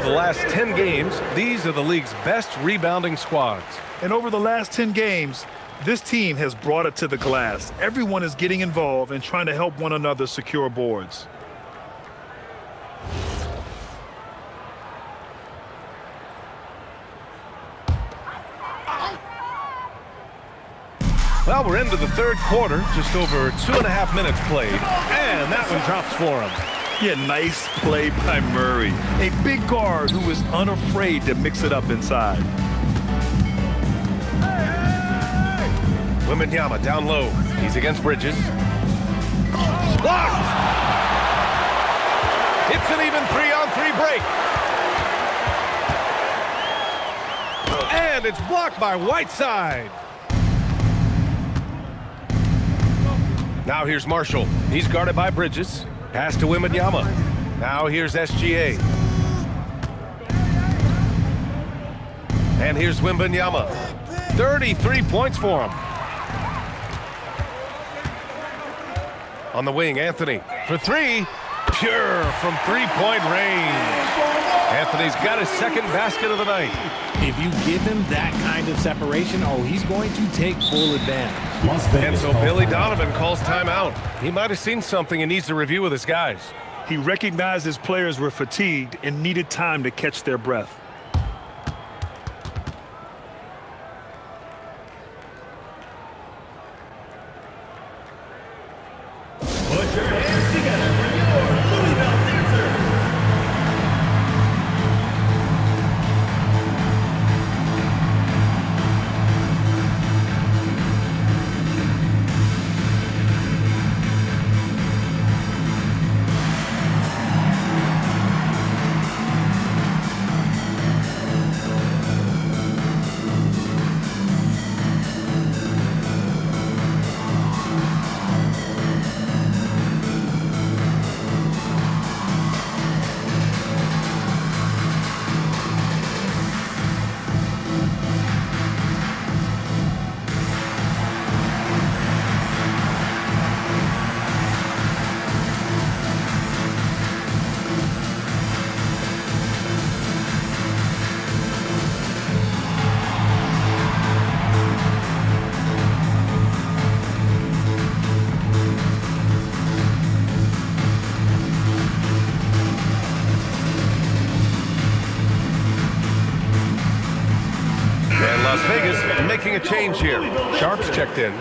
S1: Last 10 games, these are the league's best rebounding squads.
S3: And over the last 10 games, this team has brought it to the glass. Everyone is getting involved and trying to help one another secure boards.
S1: Well, we're into the third quarter, just over 2.5 minutes played, and that one drops for him.
S3: Yeah, nice play by Murray. A big guard who is unafraid to mix it up inside.
S1: Wembanyama down low. He's against Bridges. Blocked! It's an even 3-on-3 break. And it's blocked by Whiteside. Now here's Marshall. He's guarded by Bridges. Pass to Wembanyama. Now here's SGA. And here's Wembanyama. 33 points for him. On the wing, Anthony for three. Pure from three-point range. Anthony's got his second basket of the night.
S17: If you give him that kind of separation, oh, he's going to take full advantage.
S1: And so Billy Donovan calls timeout. He might have seen something and needs to review with his guys.
S3: He recognized his players were fatigued and needed time to catch their breath.
S4: Put your hands together for your Louisville dancers.
S1: Las Vegas making a change here. Sharps checked in.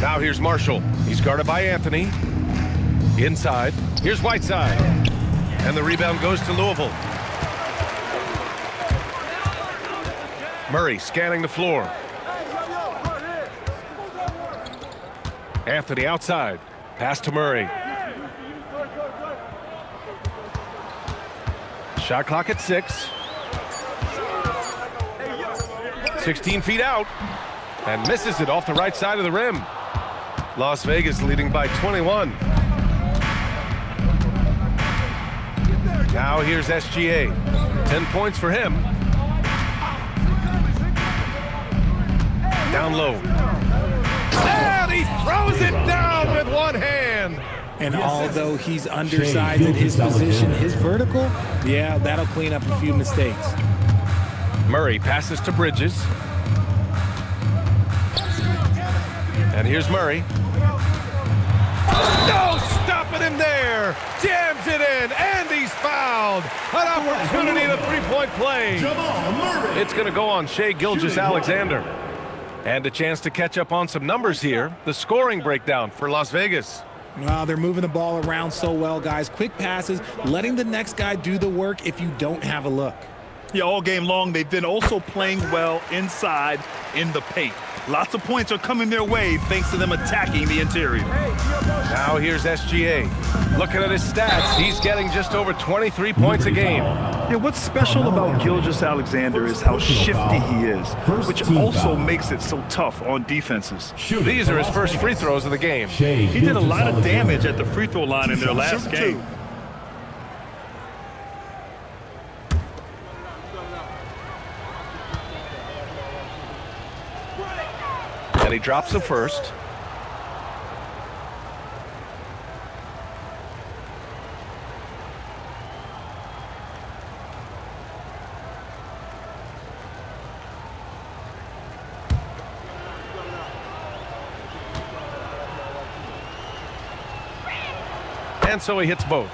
S1: Now here's Marshall. He's guarded by Anthony. Inside, here's Whiteside. And the rebound goes to Louisville. Murray scanning the floor. Anthony outside. Pass to Murray. Shot clock at 6. 16 feet out. And misses it off the right side of the rim. Las Vegas leading by 21. Now here's SGA. 10 points for him. Down low. And he throws it down with one hand.
S17: And although he's undersized in his position, his vertical, yeah, that'll clean up a few mistakes.
S1: Murray passes to Bridges. And here's Murray. No stopping him there. Jams it in, and he's fouled. An opportunity to three-point play. It's going to go on Shai Gilgeous-Alexander. And a chance to catch up on some numbers here. The scoring breakdown for Las Vegas.
S17: Well, they're moving the ball around so well, guys. Quick passes, letting the next guy do the work if you don't have a look.
S3: Yeah, all game long, they've been also playing well inside in the paint. Lots of points are coming their way thanks to them attacking the interior.
S1: Now here's SGA. Looking at his stats, he's getting just over 23 points a game.
S3: Yeah, what's special about Gilgeous-Alexander is how shifty he is, which also makes it so tough on defenses.
S1: These are his first free throws of the game.
S3: He did a lot of damage at the free throw line in their last game.
S1: And he drops the first. And so he hits both.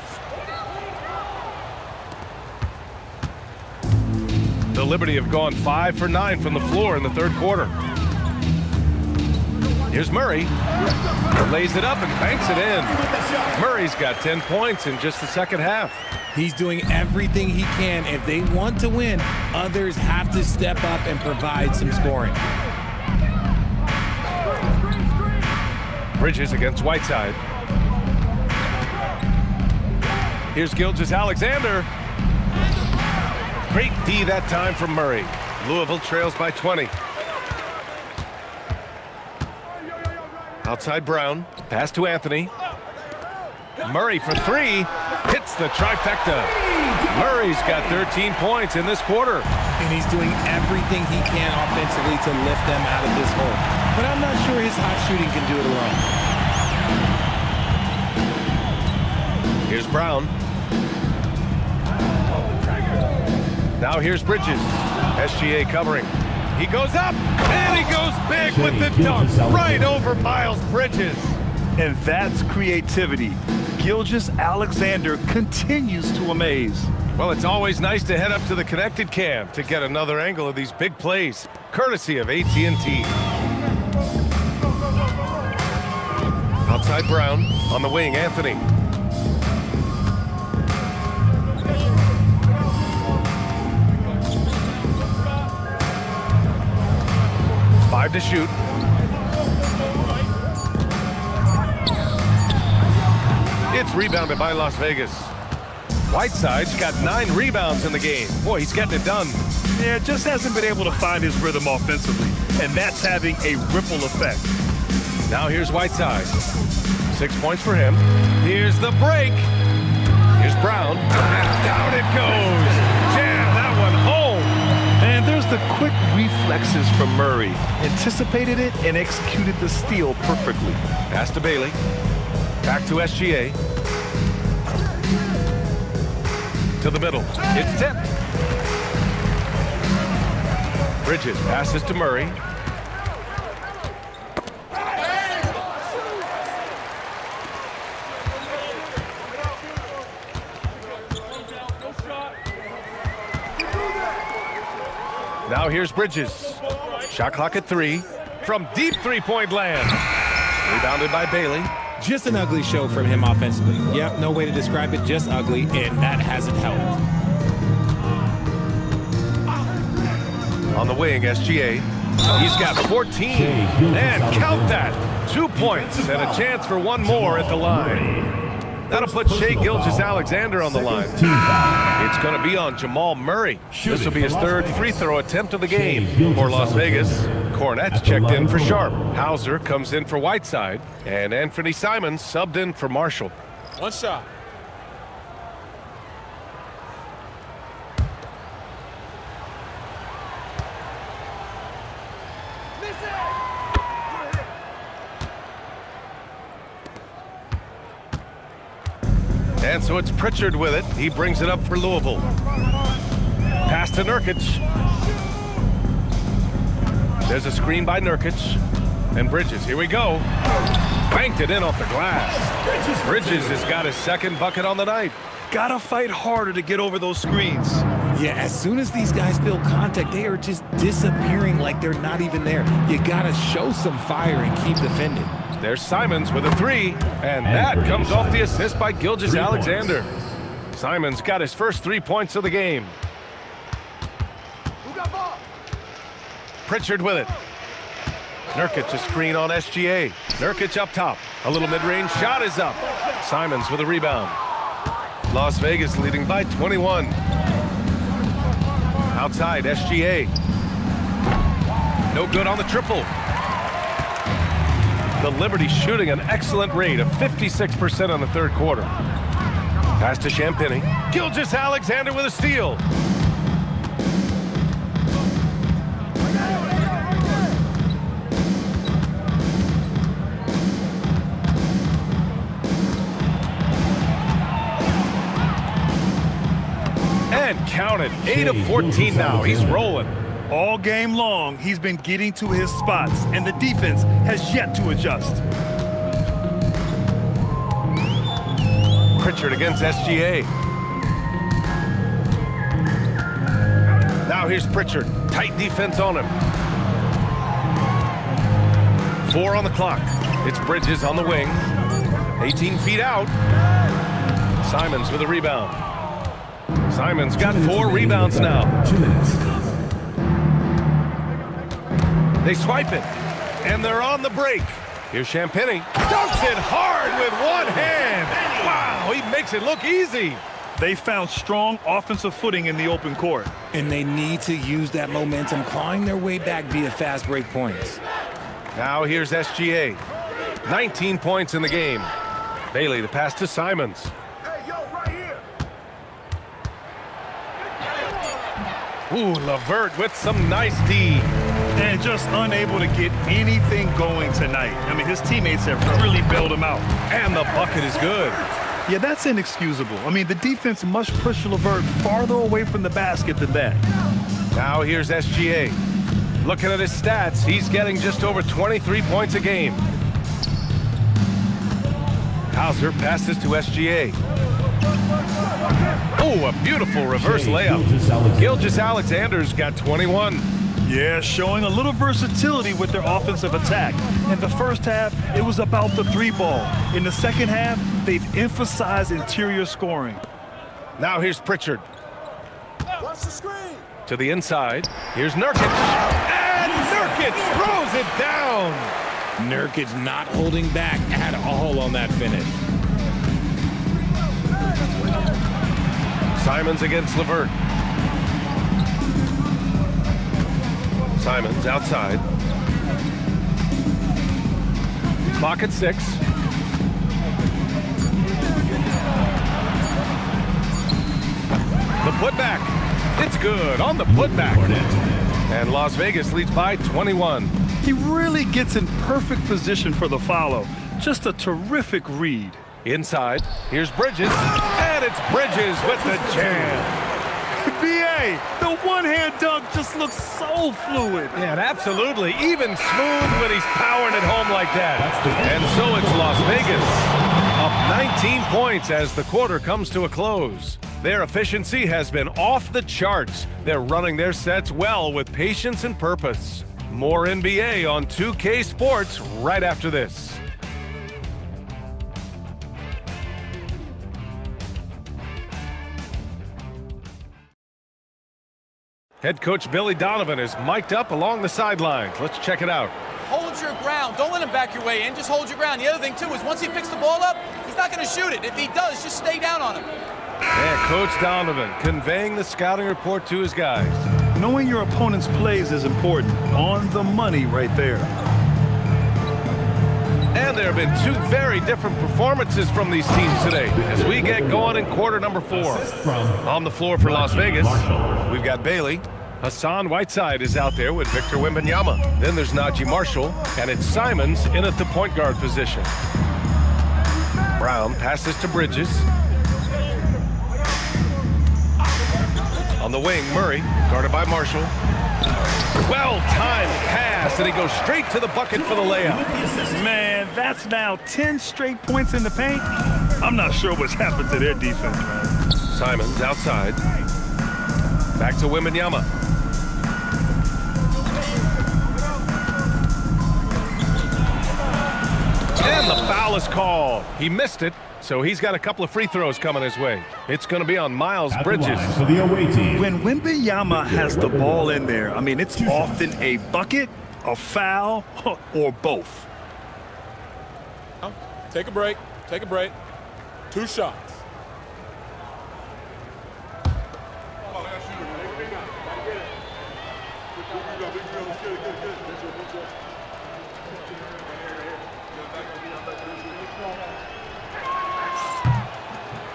S1: The Liberty have gone 5 for 9 from the floor in the third quarter. Here's Murray. Lays it up and banks it in. Murray's got 10 points in just the second half.
S17: He's doing everything he can. If they want to win, others have to step up and provide some scoring.
S1: Bridges against Whiteside. Here's Gilgeous-Alexander. Great D that time from Murray. Louisville trails by 20. Outside Brown. Pass to Anthony. Murray for three. Hits the trifecta. Murray's got 13 points in this quarter.
S17: And he's doing everything he can offensively to lift them out of this hole. But I'm not sure his hot shooting can do it alone.
S1: Here's Brown. Now here's Bridges. SGA covering. He goes up, and he goes big with the dunk right over Miles Bridges.
S3: And that's creativity. Gilgeous-Alexander continues to amaze.
S1: Well, it's always nice to head up to the connected cam to get another angle of these big plays, courtesy of AT&T. Outside Brown, on the wing, Anthony. Five to shoot. It's rebounded by Las Vegas. Whiteside's got 9 rebounds in the game. Boy, he's getting it done.
S3: Yeah, just hasn't been able to find his rhythm offensively, and that's having a ripple effect.
S1: Now here's Whiteside. 6 points for him. Here's the break. Here's Brown. And down it goes. Jam that one home.
S3: And there's the quick reflexes from Murray. Anticipated it and executed the steal perfectly.
S1: Pass to Bailey. Back to SGA. To the middle. It's tipped. Bridges passes to Murray. Now here's Bridges. Shot clock at 3. From deep three-point land. Rebounded by Bailey.
S17: Just an ugly show from him offensively. Yep, no way to describe it, just ugly, and that hasn't helped.
S1: On the wing, SGA. He's got 14. And count that. 2 points and a chance for one more at the line. That'll put Shai Gilgeous-Alexander on the line. It's going to be on Jamal Murray. This will be his third free throw attempt of the game for Las Vegas. Cornette's checked in for Sharp. Hauser comes in for Whiteside. And Anthony Simons subbed in for Marshall.
S15: One shot.
S1: And so it's Pritchard with it. He brings it up for Louisville. Pass to Nurkic. There's a screen by Nurkic. And Bridges, here we go. Banked it in off the glass. Bridges has got his second bucket on the night.
S3: Gotta fight harder to get over those screens.
S17: Yeah, as soon as these guys feel contact, they are just disappearing like they're not even there. You gotta show some fire and keep defending.
S1: There's Simons with a 3, and that comes off the assist by Gilgeous-Alexander. Simons got his first 3 points of the game. Pritchard with it. Nurkic a screen on SGA. Nurkic up top. A little mid-range shot is up. Simons with a rebound. Las Vegas leading by 21. Outside, SGA. No good on the triple. The Liberty shooting an excellent rate of 56% on the third quarter. Pass to Champagny. Gilgeous-Alexander with a steal. And counted. 8 of 14 now. He's rolling.
S3: All game long, he's been getting to his spots, and the defense has yet to adjust.
S1: Pritchard against SGA. Now Now here's Pritchard. Tight defense on him. 4 on the clock. It's Bridges on the wing. 18 feet out. Simons with a rebound. Simons got 4 rebounds now.
S4: 2 minutes.
S1: They swipe it, and they're on the break. Here's Champagny. Dunks it hard with one hand. Wow, he makes it look easy.
S3: They found strong offensive footing in the open court.
S17: And they need to use that momentum, clawing their way back via fast break points.
S1: Now here's SGA. 19 points in the game. Bailey, the pass to Simons. Ooh, LeVert with some nice D.
S3: And just unable to get anything going tonight. I mean, his teammates have really bailed him out.
S1: And the bucket is good.
S3: Yeah, that's inexcusable. I mean, the defense must push LeVert farther away from the basket than that.
S1: Now here's SGA. Looking at his stats, he's getting just over 23 points a game. Hauser passes to SGA. Oh, a beautiful reverse layup. Gilgeous-Alexander's got 21.
S3: Yeah, showing a little versatility with their offensive attack. In the first half, it was about the 3-ball. In the second half, they've emphasized interior scoring.
S1: Now here's Pritchard.
S18: Watch the screen.
S1: To the inside. Here's Nurkic. And Nurkic throws it down.
S17: Nurkic not holding back at all on that finish.
S1: Simons against LeVert. Simons outside. Clock at 6. The putback. It's good on the putback. And Las Vegas leads by 21.
S3: He really gets in perfect position for the follow. Just a terrific read.
S1: Inside, here's Bridges. And it's Bridges with the jam.
S3: B.A., the one-hand dunk just looks so fluid.
S1: Yeah, absolutely. Even smooth when he's powering it home like that. And so it's Las Vegas. Up 19 points as the quarter comes to a close. Their efficiency has been off the charts. They're running their sets well with patience and purpose. More NBA on 2K Sports right after this. Head coach Billy Donovan is mic'd up along the sidelines. Let's check it out.
S21: Hold your ground. Don't let him back your way in. Just hold your ground. The other thing, too, is once he picks the ball up, he's not going to shoot it. If he does, just stay down on him.
S1: Yeah, Coach Donovan conveying the scouting report to his guys.
S3: Knowing your opponent's plays is important. On the money right there.
S1: And there have been 2 very different performances from these teams today as we get going in quarter number 4. On the floor for Las Vegas, we've got Bailey. Hassan Whiteside is out there with Victor Wembanyama. Then there's Najee Marshall, and it's Simons in at the point guard position. Brown passes to Bridges. On the wing, Murray, guarded by Marshall. Well-timed pass, and he goes straight to the bucket for the layup.
S3: Man, that's now 10 straight points in the paint. I'm not sure what's happened to their defense, man.
S1: Simons outside. Back to Wembanyama. And the foul is called. He missed it, so he's got a couple of free throws coming his way. It's going to be on Miles Bridges.
S4: For the away team.
S3: When Wembanyama has the ball in there, I mean, it's often a bucket, a foul, or both.
S15: Take a break. Take a break. 2 shots.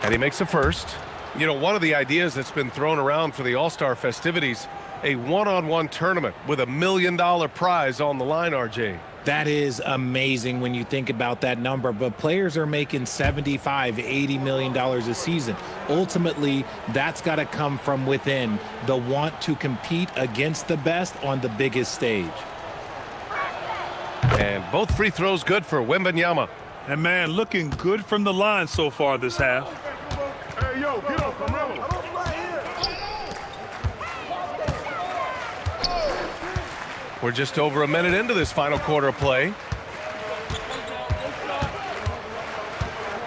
S1: And he makes a first. You know, one of the ideas that's been thrown around for the All-Star festivities, a one-on-one tournament with $1 million prize on the line, RJ.
S17: That is amazing when you think about that number, but players are making $75, $80 million a season. Ultimately, that's got to come from within, the want to compete against the best on the biggest stage.
S1: And both free throws good for Wembanyama.
S3: And man, looking good from the line so far this half.
S16: Hey, yo, get up, Carmelo.
S1: We're just over a minute into this final quarter of play.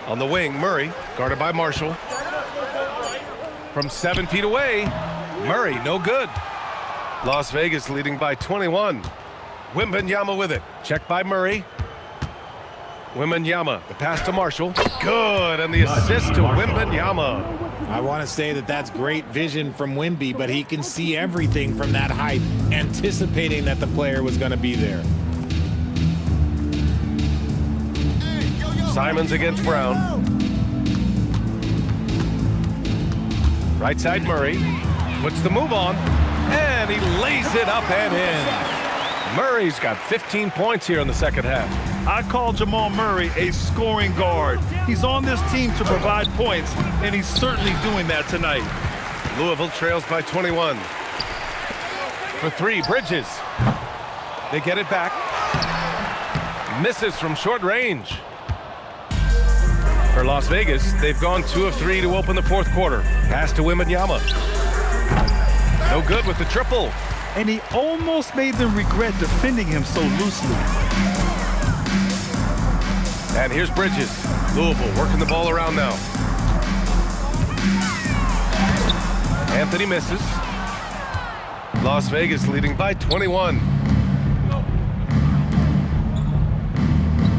S1: On the wing, Murray, guarded by Marshall. From 7 feet away, Murray, no good. Las Vegas leading by 21. Wembanyama with it. Checked by Murray. Wembanyama, the pass to Marshall. Good, and the assist to Wembanyama.
S17: I want to say that that's great vision from Wemby, but he can see everything from that height, anticipating that the player was going to be there.
S1: Simons against Brown. Right side Murray. Puts the move on, and he lays it up and in. Murray's got 15 points here in the second half.
S3: I call Jamal Murray a scoring guard. He's on this team to provide points, and he's certainly doing that tonight.
S1: Louisville trails by 21. For three, Bridges. They get it back. Misses from short range. For Las Vegas, they've gone 2 of 3 to open the fourth quarter. Pass to Wembanyama. No good with the triple.
S3: And he almost made them regret defending him so loosely.
S1: And here's Bridges. Louisville working the ball around now. Anthony misses. Las Vegas leading by 21.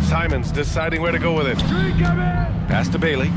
S1: Simons deciding where to go with it. Pass to Bailey.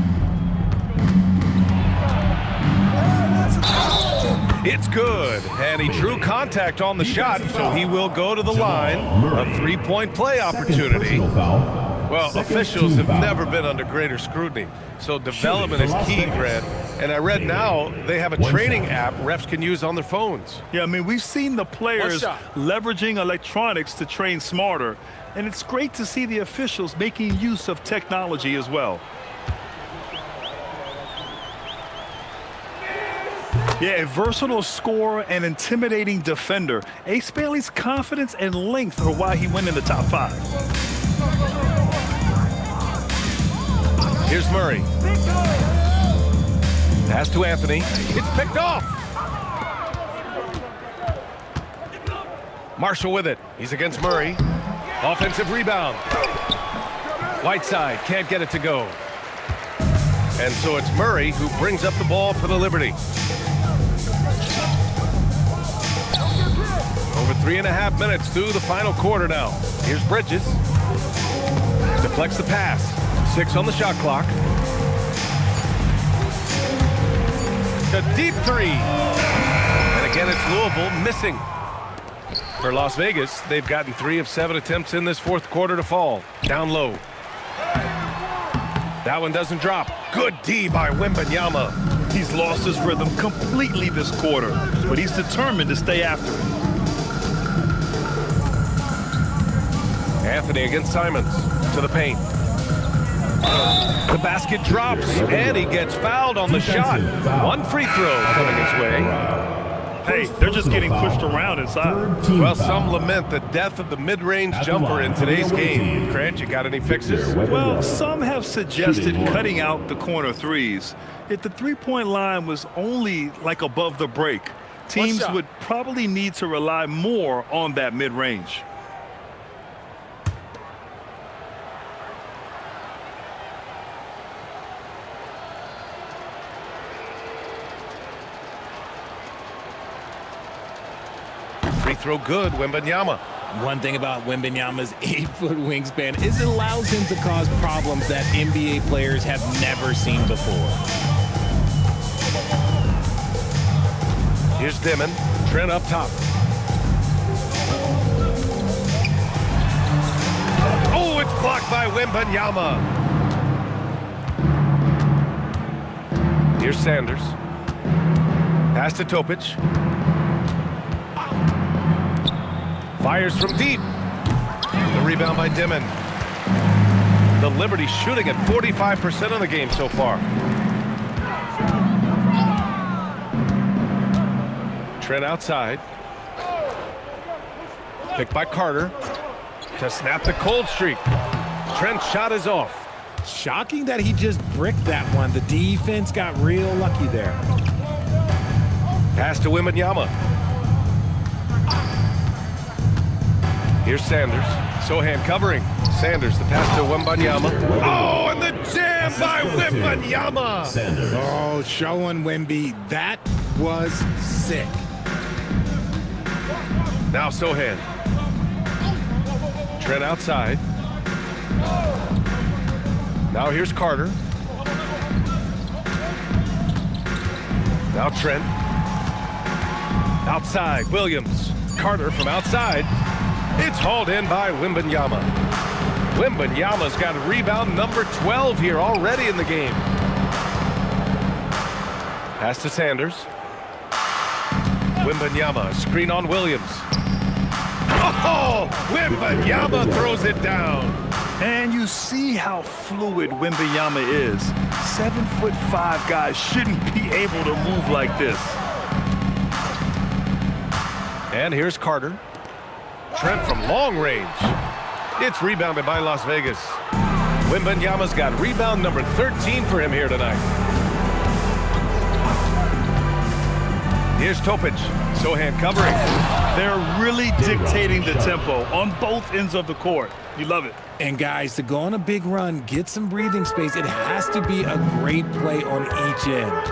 S1: It's good, and he drew contact on the shot, so he will go to the line. A three-point play opportunity. Well, officials have never been under greater scrutiny, so development is key, Grant. And I read now they have a training app refs can use on their phones.
S3: Yeah, I mean, we've seen the players leveraging electronics to train smarter, and it's great to see the officials making use of technology as well. Yeah, a versatile scorer and intimidating defender. Ace Bailey's confidence and length are why he went in the top 5.
S1: Here's Murray. Pass to Anthony. It's picked off. Marshall with it. He's against Murray. Offensive rebound. Whiteside can't get it to go. And so it's Murray who brings up the ball for the Liberty. Over 3.5 minutes through the final quarter now. Here's Bridges. Deflects the pass. 6 on the shot clock. A deep 3. And again, it's Louisville missing. For Las Vegas, they've gotten 3 of 7 attempts in this fourth quarter to fall. Down low. That one doesn't drop. Good D by Wembanyama.
S3: He's lost his rhythm completely this quarter, but he's determined to stay after it.
S1: Anthony against Simons to the paint. The basket drops, and he gets fouled on the shot. One free throw coming his way.
S3: Hey, they're just getting pushed around inside.
S1: Well, some lament the death of the mid-range jumper in today's game. Grant, you got any fixes?
S3: Well, some have suggested cutting out the corner threes. If the three-point line was only like above the break, teams would probably need to rely more on that mid-range.
S1: Free throw good, Wembanyama.
S17: One thing about Wembanyama's 8-foot wingspan is it allows him to cause problems that NBA players have never seen before.
S1: Here's Dimon. Trent up top. Oh, it's blocked by Wembanyama. Here's Sanders. Pass to Topic. Fires from deep. The rebound by Dimon. The Liberty shooting at 45% of the game so far. Trent outside. Picked by Carter to snap the cold streak. Trent's shot is off.
S17: Shocking that he just bricked that one. The defense got real lucky there.
S1: Pass to Wembanyama. Here's Sanders. Sohan covering. Sanders, the pass to Wembanyama. Oh, and the jam by Wembanyama.
S17: Oh, showing Wemby. That was sick.
S1: Now Sohan. Trent outside. Now here's Carter. Now Trent. Outside, Williams. Carter from outside. It's hauled in by Wembanyama. Wembanyama's got rebound number 12 here already in the game. Pass to Sanders. Wembanyama, screen on Williams. Oh, Wembanyama throws it down.
S3: And you see how fluid Wembanyama is. 7'5" guys shouldn't be able to move like this.
S1: And here's Carter. Trent from long range. It's rebounded by Las Vegas. Wembanyama's got rebound number 13 for him here tonight. Here's Topic. Sohan covering.
S3: They're really dictating the tempo on both ends of the court. You love it.
S17: And guys, to go on a big run, get some breathing space, it has to be a great play on each end.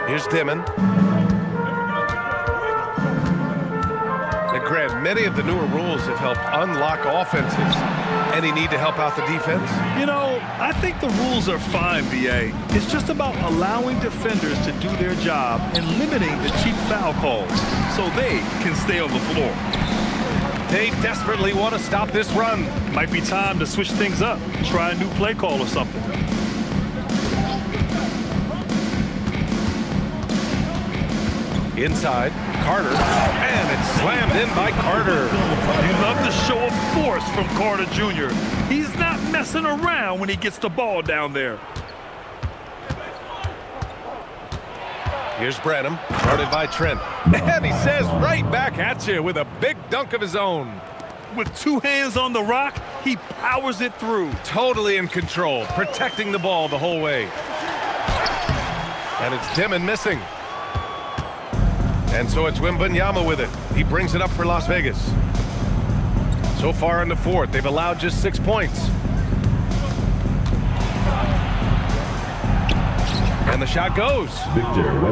S1: Here's Dimon. And Grant, many of the newer rules have helped unlock offenses. Any need to help out the defense?
S3: You know, I think the rules are fine, B.A. It's just about allowing defenders to do their job and limiting the cheap foul calls so they can stay on the floor.
S1: They desperately want to stop this run.
S3: Might be time to switch things up. Try a new play call or something.
S1: Inside, Carter, and it's slammed in by Carter.
S3: You love the show of force from Carter Jr. He's not messing around when he gets the ball down there.
S1: Here's Branham, guarded by Trent. And he says right back at you with a big dunk of his own.
S3: With two hands on the rock, he powers it through.
S1: Totally in control, protecting the ball the whole way. And it's Dimon missing. And so it's Wembanyama with it. He brings it up for Las Vegas. So far in the fourth, they've allowed just 6 points. And the shot goes.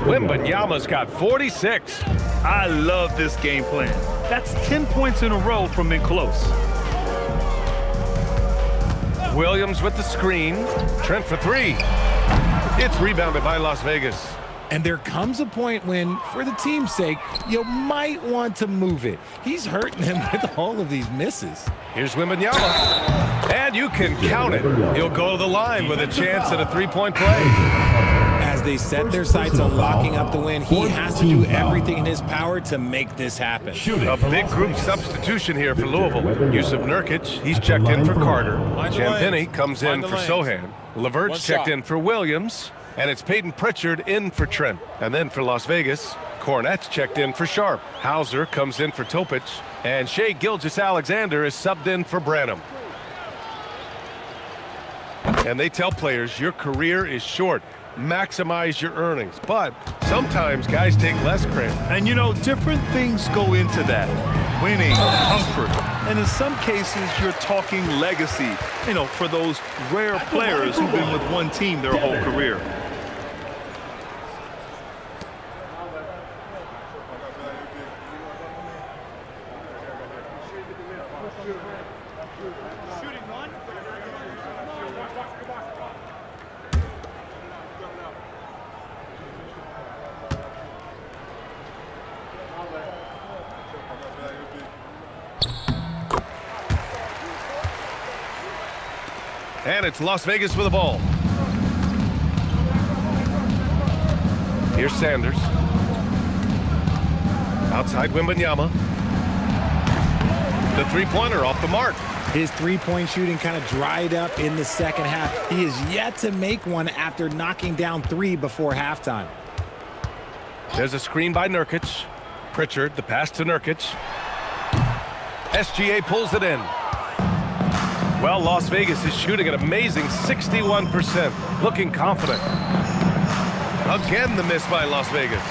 S1: Wembanyama's got 46.
S3: I love this game plan. That's 10 points in a row from in close.
S1: Williams with the screen. Trent for three. It's rebounded by Las Vegas.
S17: And there comes a point when, for the team's sake, you might want to move it. He's hurting him with all of these misses.
S1: Here's Wembanyama. And you can count it. He'll go to the line with a chance at a three-point play.
S17: As they set their sights on locking up the win, he has to do everything in his power to make this happen.
S1: A big group substitution here for Louisville. Yusuf Nurkic, he's checked in for Carter. Champagny comes in for Sohan. Levert's checked in for Williams. And it's Peyton Pritchard in for Trent. And then for Las Vegas, Cornette's checked in for Sharp. Hauser comes in for Topic. And Shai Gilgeous-Alexander is subbed in for Branham. And they tell players, your career is short. Maximize your earnings. But sometimes guys take less credit.
S3: And you know, different things go into that. Winning, comfort, and in some cases, you're talking legacy, you know, for those rare players who've been with one team their whole career.
S1: And it's Las Vegas with the ball. Here's Sanders. Outside Wembanyama. The three-pointer off the mark.
S17: His three-point shooting kind of dried up in the second half. He is yet to make one after knocking down three before halftime.
S1: There's a screen by Nurkic. Pritchard, the pass to Nurkic. SGA pulls it in. Well, Las Vegas is shooting an amazing 61%, looking confident. Again, the miss by Las Vegas.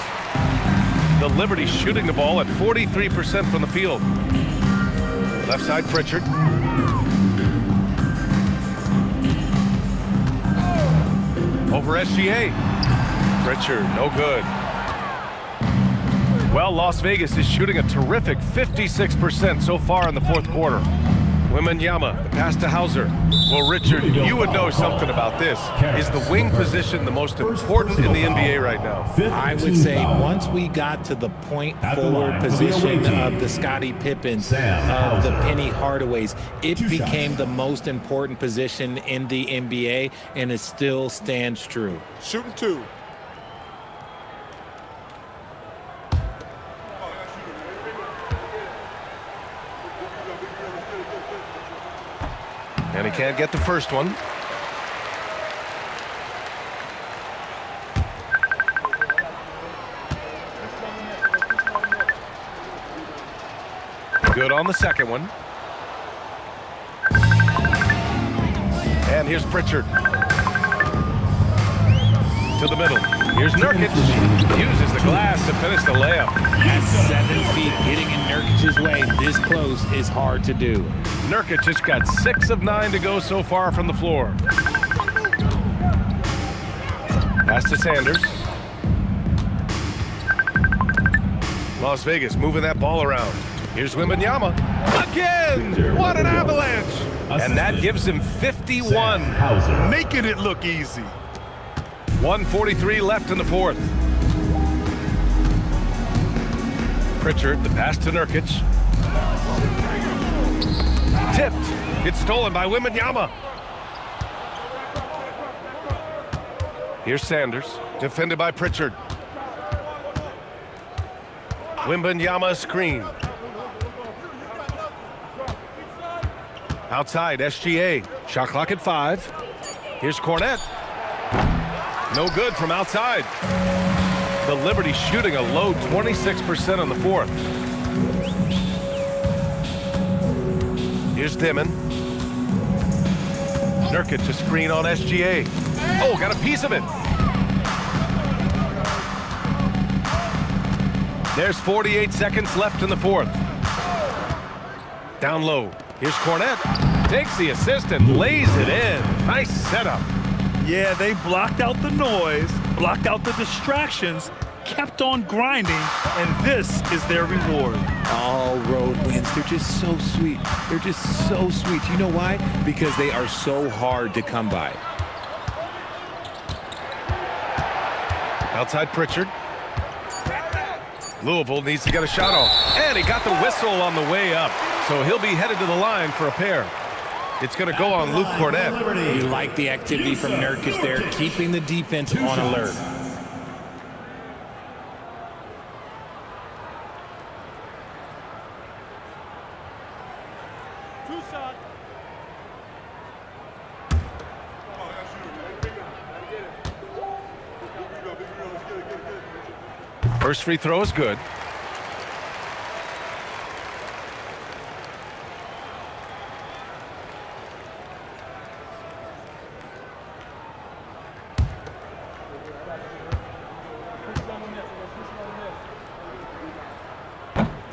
S1: The Liberty shooting the ball at 43% from the field. Left side, Pritchard. Over SGA. Pritchard, no good. Well, Las Vegas is shooting a terrific 56% so far in the fourth quarter. Wembanyama, the pass to Hauser. Well, Richard, you would know something about this. Is the wing position the most important in the NBA right now?
S17: I would say once we got to the point forward position of the Scottie Pippens, of the Penny Hardaways, it became the most important position in the NBA, and it still stands true.
S10: Shooting 2.
S1: And he can't get the first one. Good on the second one. And here's Pritchard. To the middle. Here's Nurkic. Uses the glass to finish the layup.
S17: At 7 feet, getting in Nurkic's way this close is hard to do.
S1: Nurkic just got 6 of 9 to go so far from the floor. Pass to Sanders. Las Vegas moving that ball around. Here's Wembanyama. Again! What an avalanche! And that gives him 51.
S3: Making it look easy.
S1: 1:43 left in the fourth. Pritchard, the pass to Nurkic. Tipped. It's stolen by Wembanyama. Here's Sanders, defended by Pritchard. Wembanyama screen. Outside, SGA. Shot clock at 5. Here's Cornette. No good from outside. The Liberty shooting a low 26% on the fourth. Here's Dimon. Nurkic to screen on SGA. Oh, got a piece of it. There's 48 seconds left in the fourth. Down low. Here's Cornette. Takes the assist and lays it in. Nice setup.
S3: Yeah, they blocked out the noise, blocked out the distractions, kept on grinding, and this is their reward.
S17: All road wins, they're just so sweet. They're just so sweet. You know why? Because they are so hard to come by.
S1: Outside Pritchard. Louisville needs to get a shot off. And he got the whistle on the way up. So he'll be headed to the line for a pair. It's going to go on Luke Cornette.
S17: You like the activity from Nurkic there, keeping the defense on alert.
S1: First free throw is good.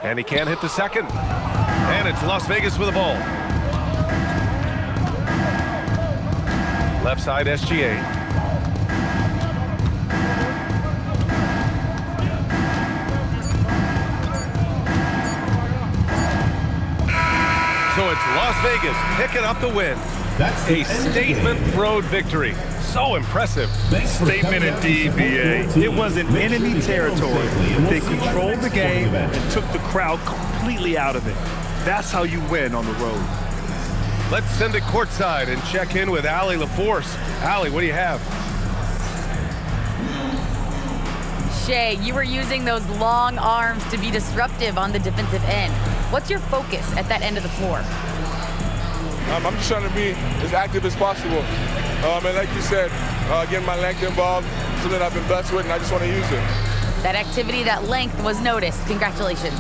S1: And he can't hit the second. And it's Las Vegas with the ball. Left side SGA. So it's Las Vegas picking up the win. That's a statement road victory. So impressive.
S3: Statement indeed, BA. It was in enemy territory. They controlled the game and took the crowd completely out of it. That's how you win on the road.
S1: Let's send it courtside and check in with Allie LaForce. Allie, what do you have?
S5: Shea, you were using those long arms to be disruptive on the defensive end. What's your focus at that end of the floor?
S16: I'm just trying to be as active as possible. And like you said, getting my length involved, something I've been blessed with, and I just want to use it.
S5: That activity, that length was noticed. Congratulations.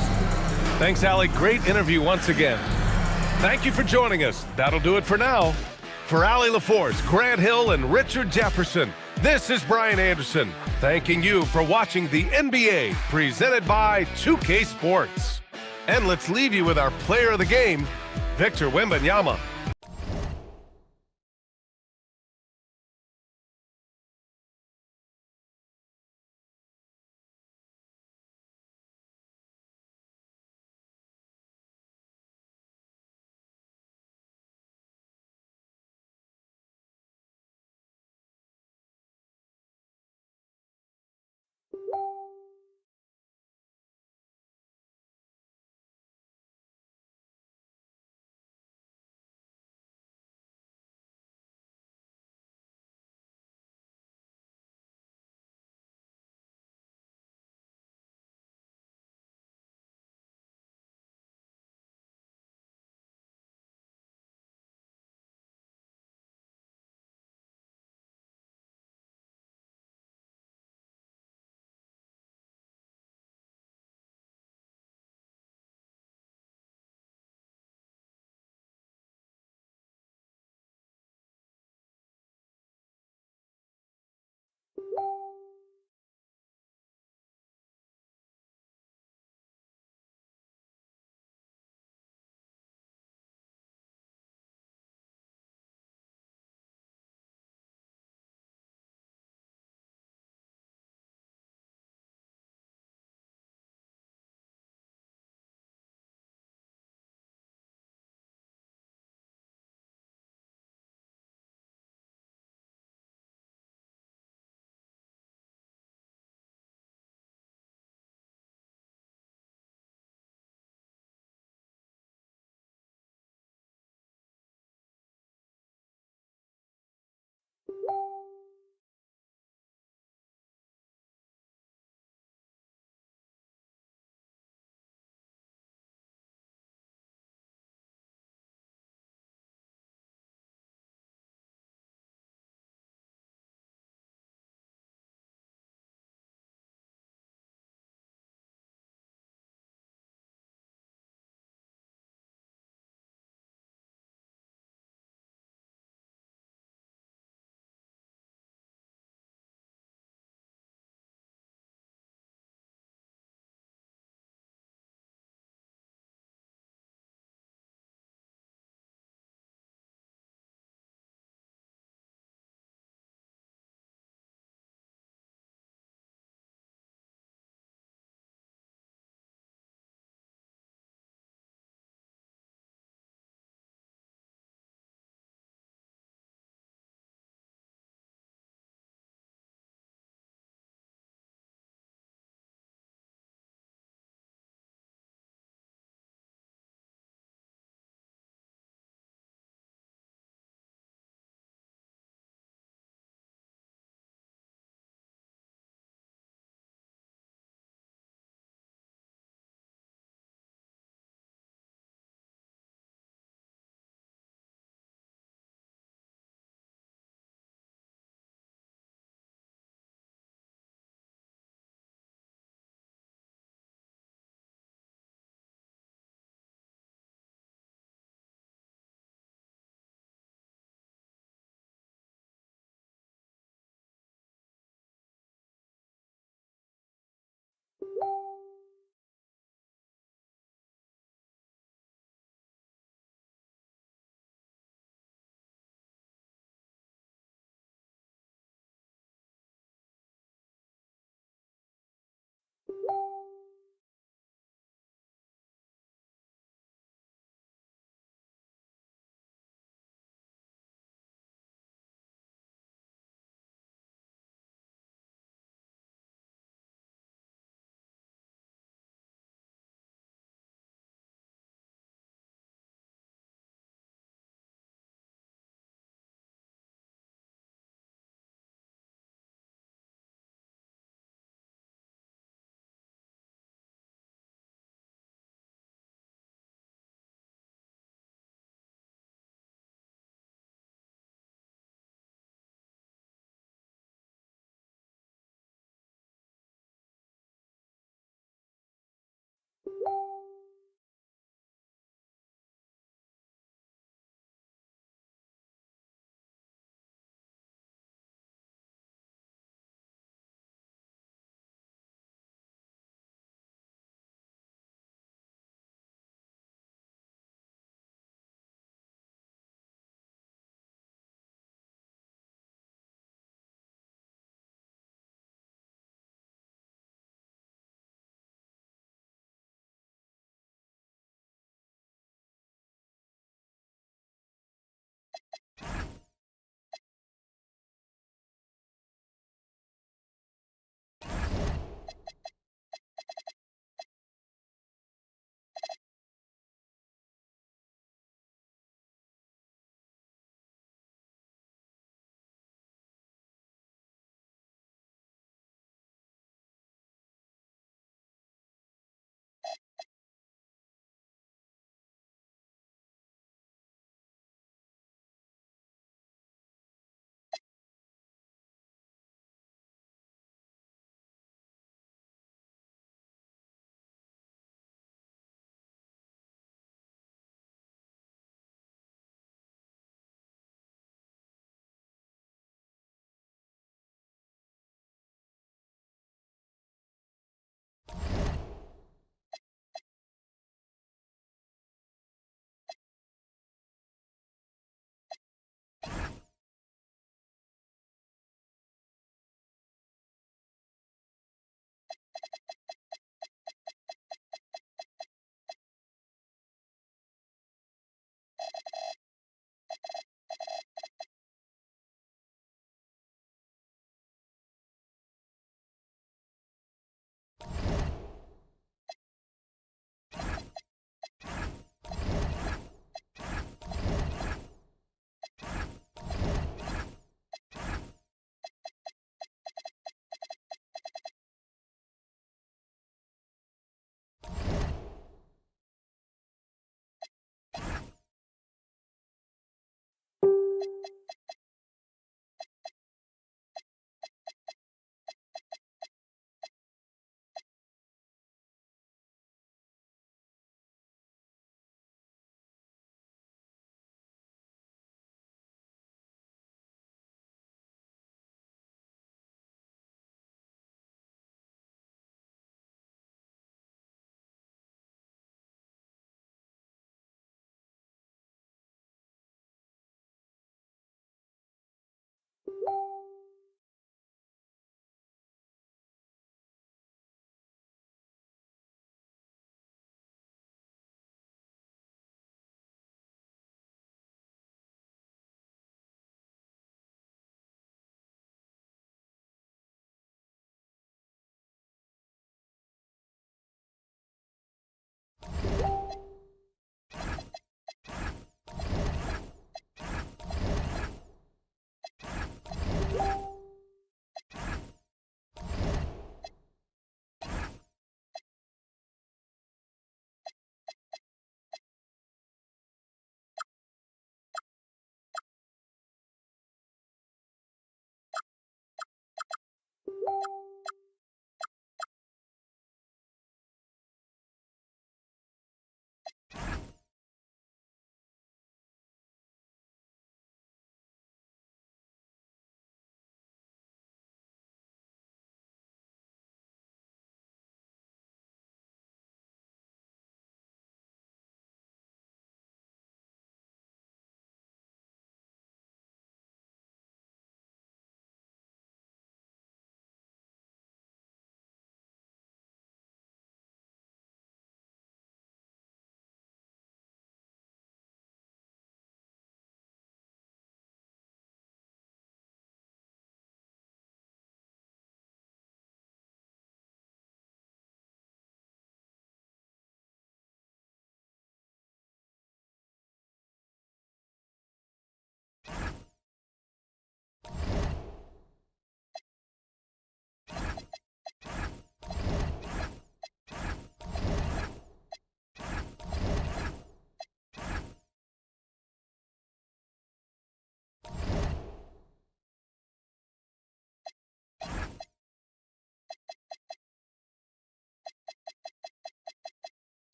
S1: Thanks, Allie. Great interview once again. Thank you for joining us. That'll do it for now. For Allie LaForce, Grant Hill, and Richard Jefferson, This is Brian Anderson, thanking you for watching the NBA presented by 2K Sports. And let's leave you with our player of the game, Victor Wembanyama.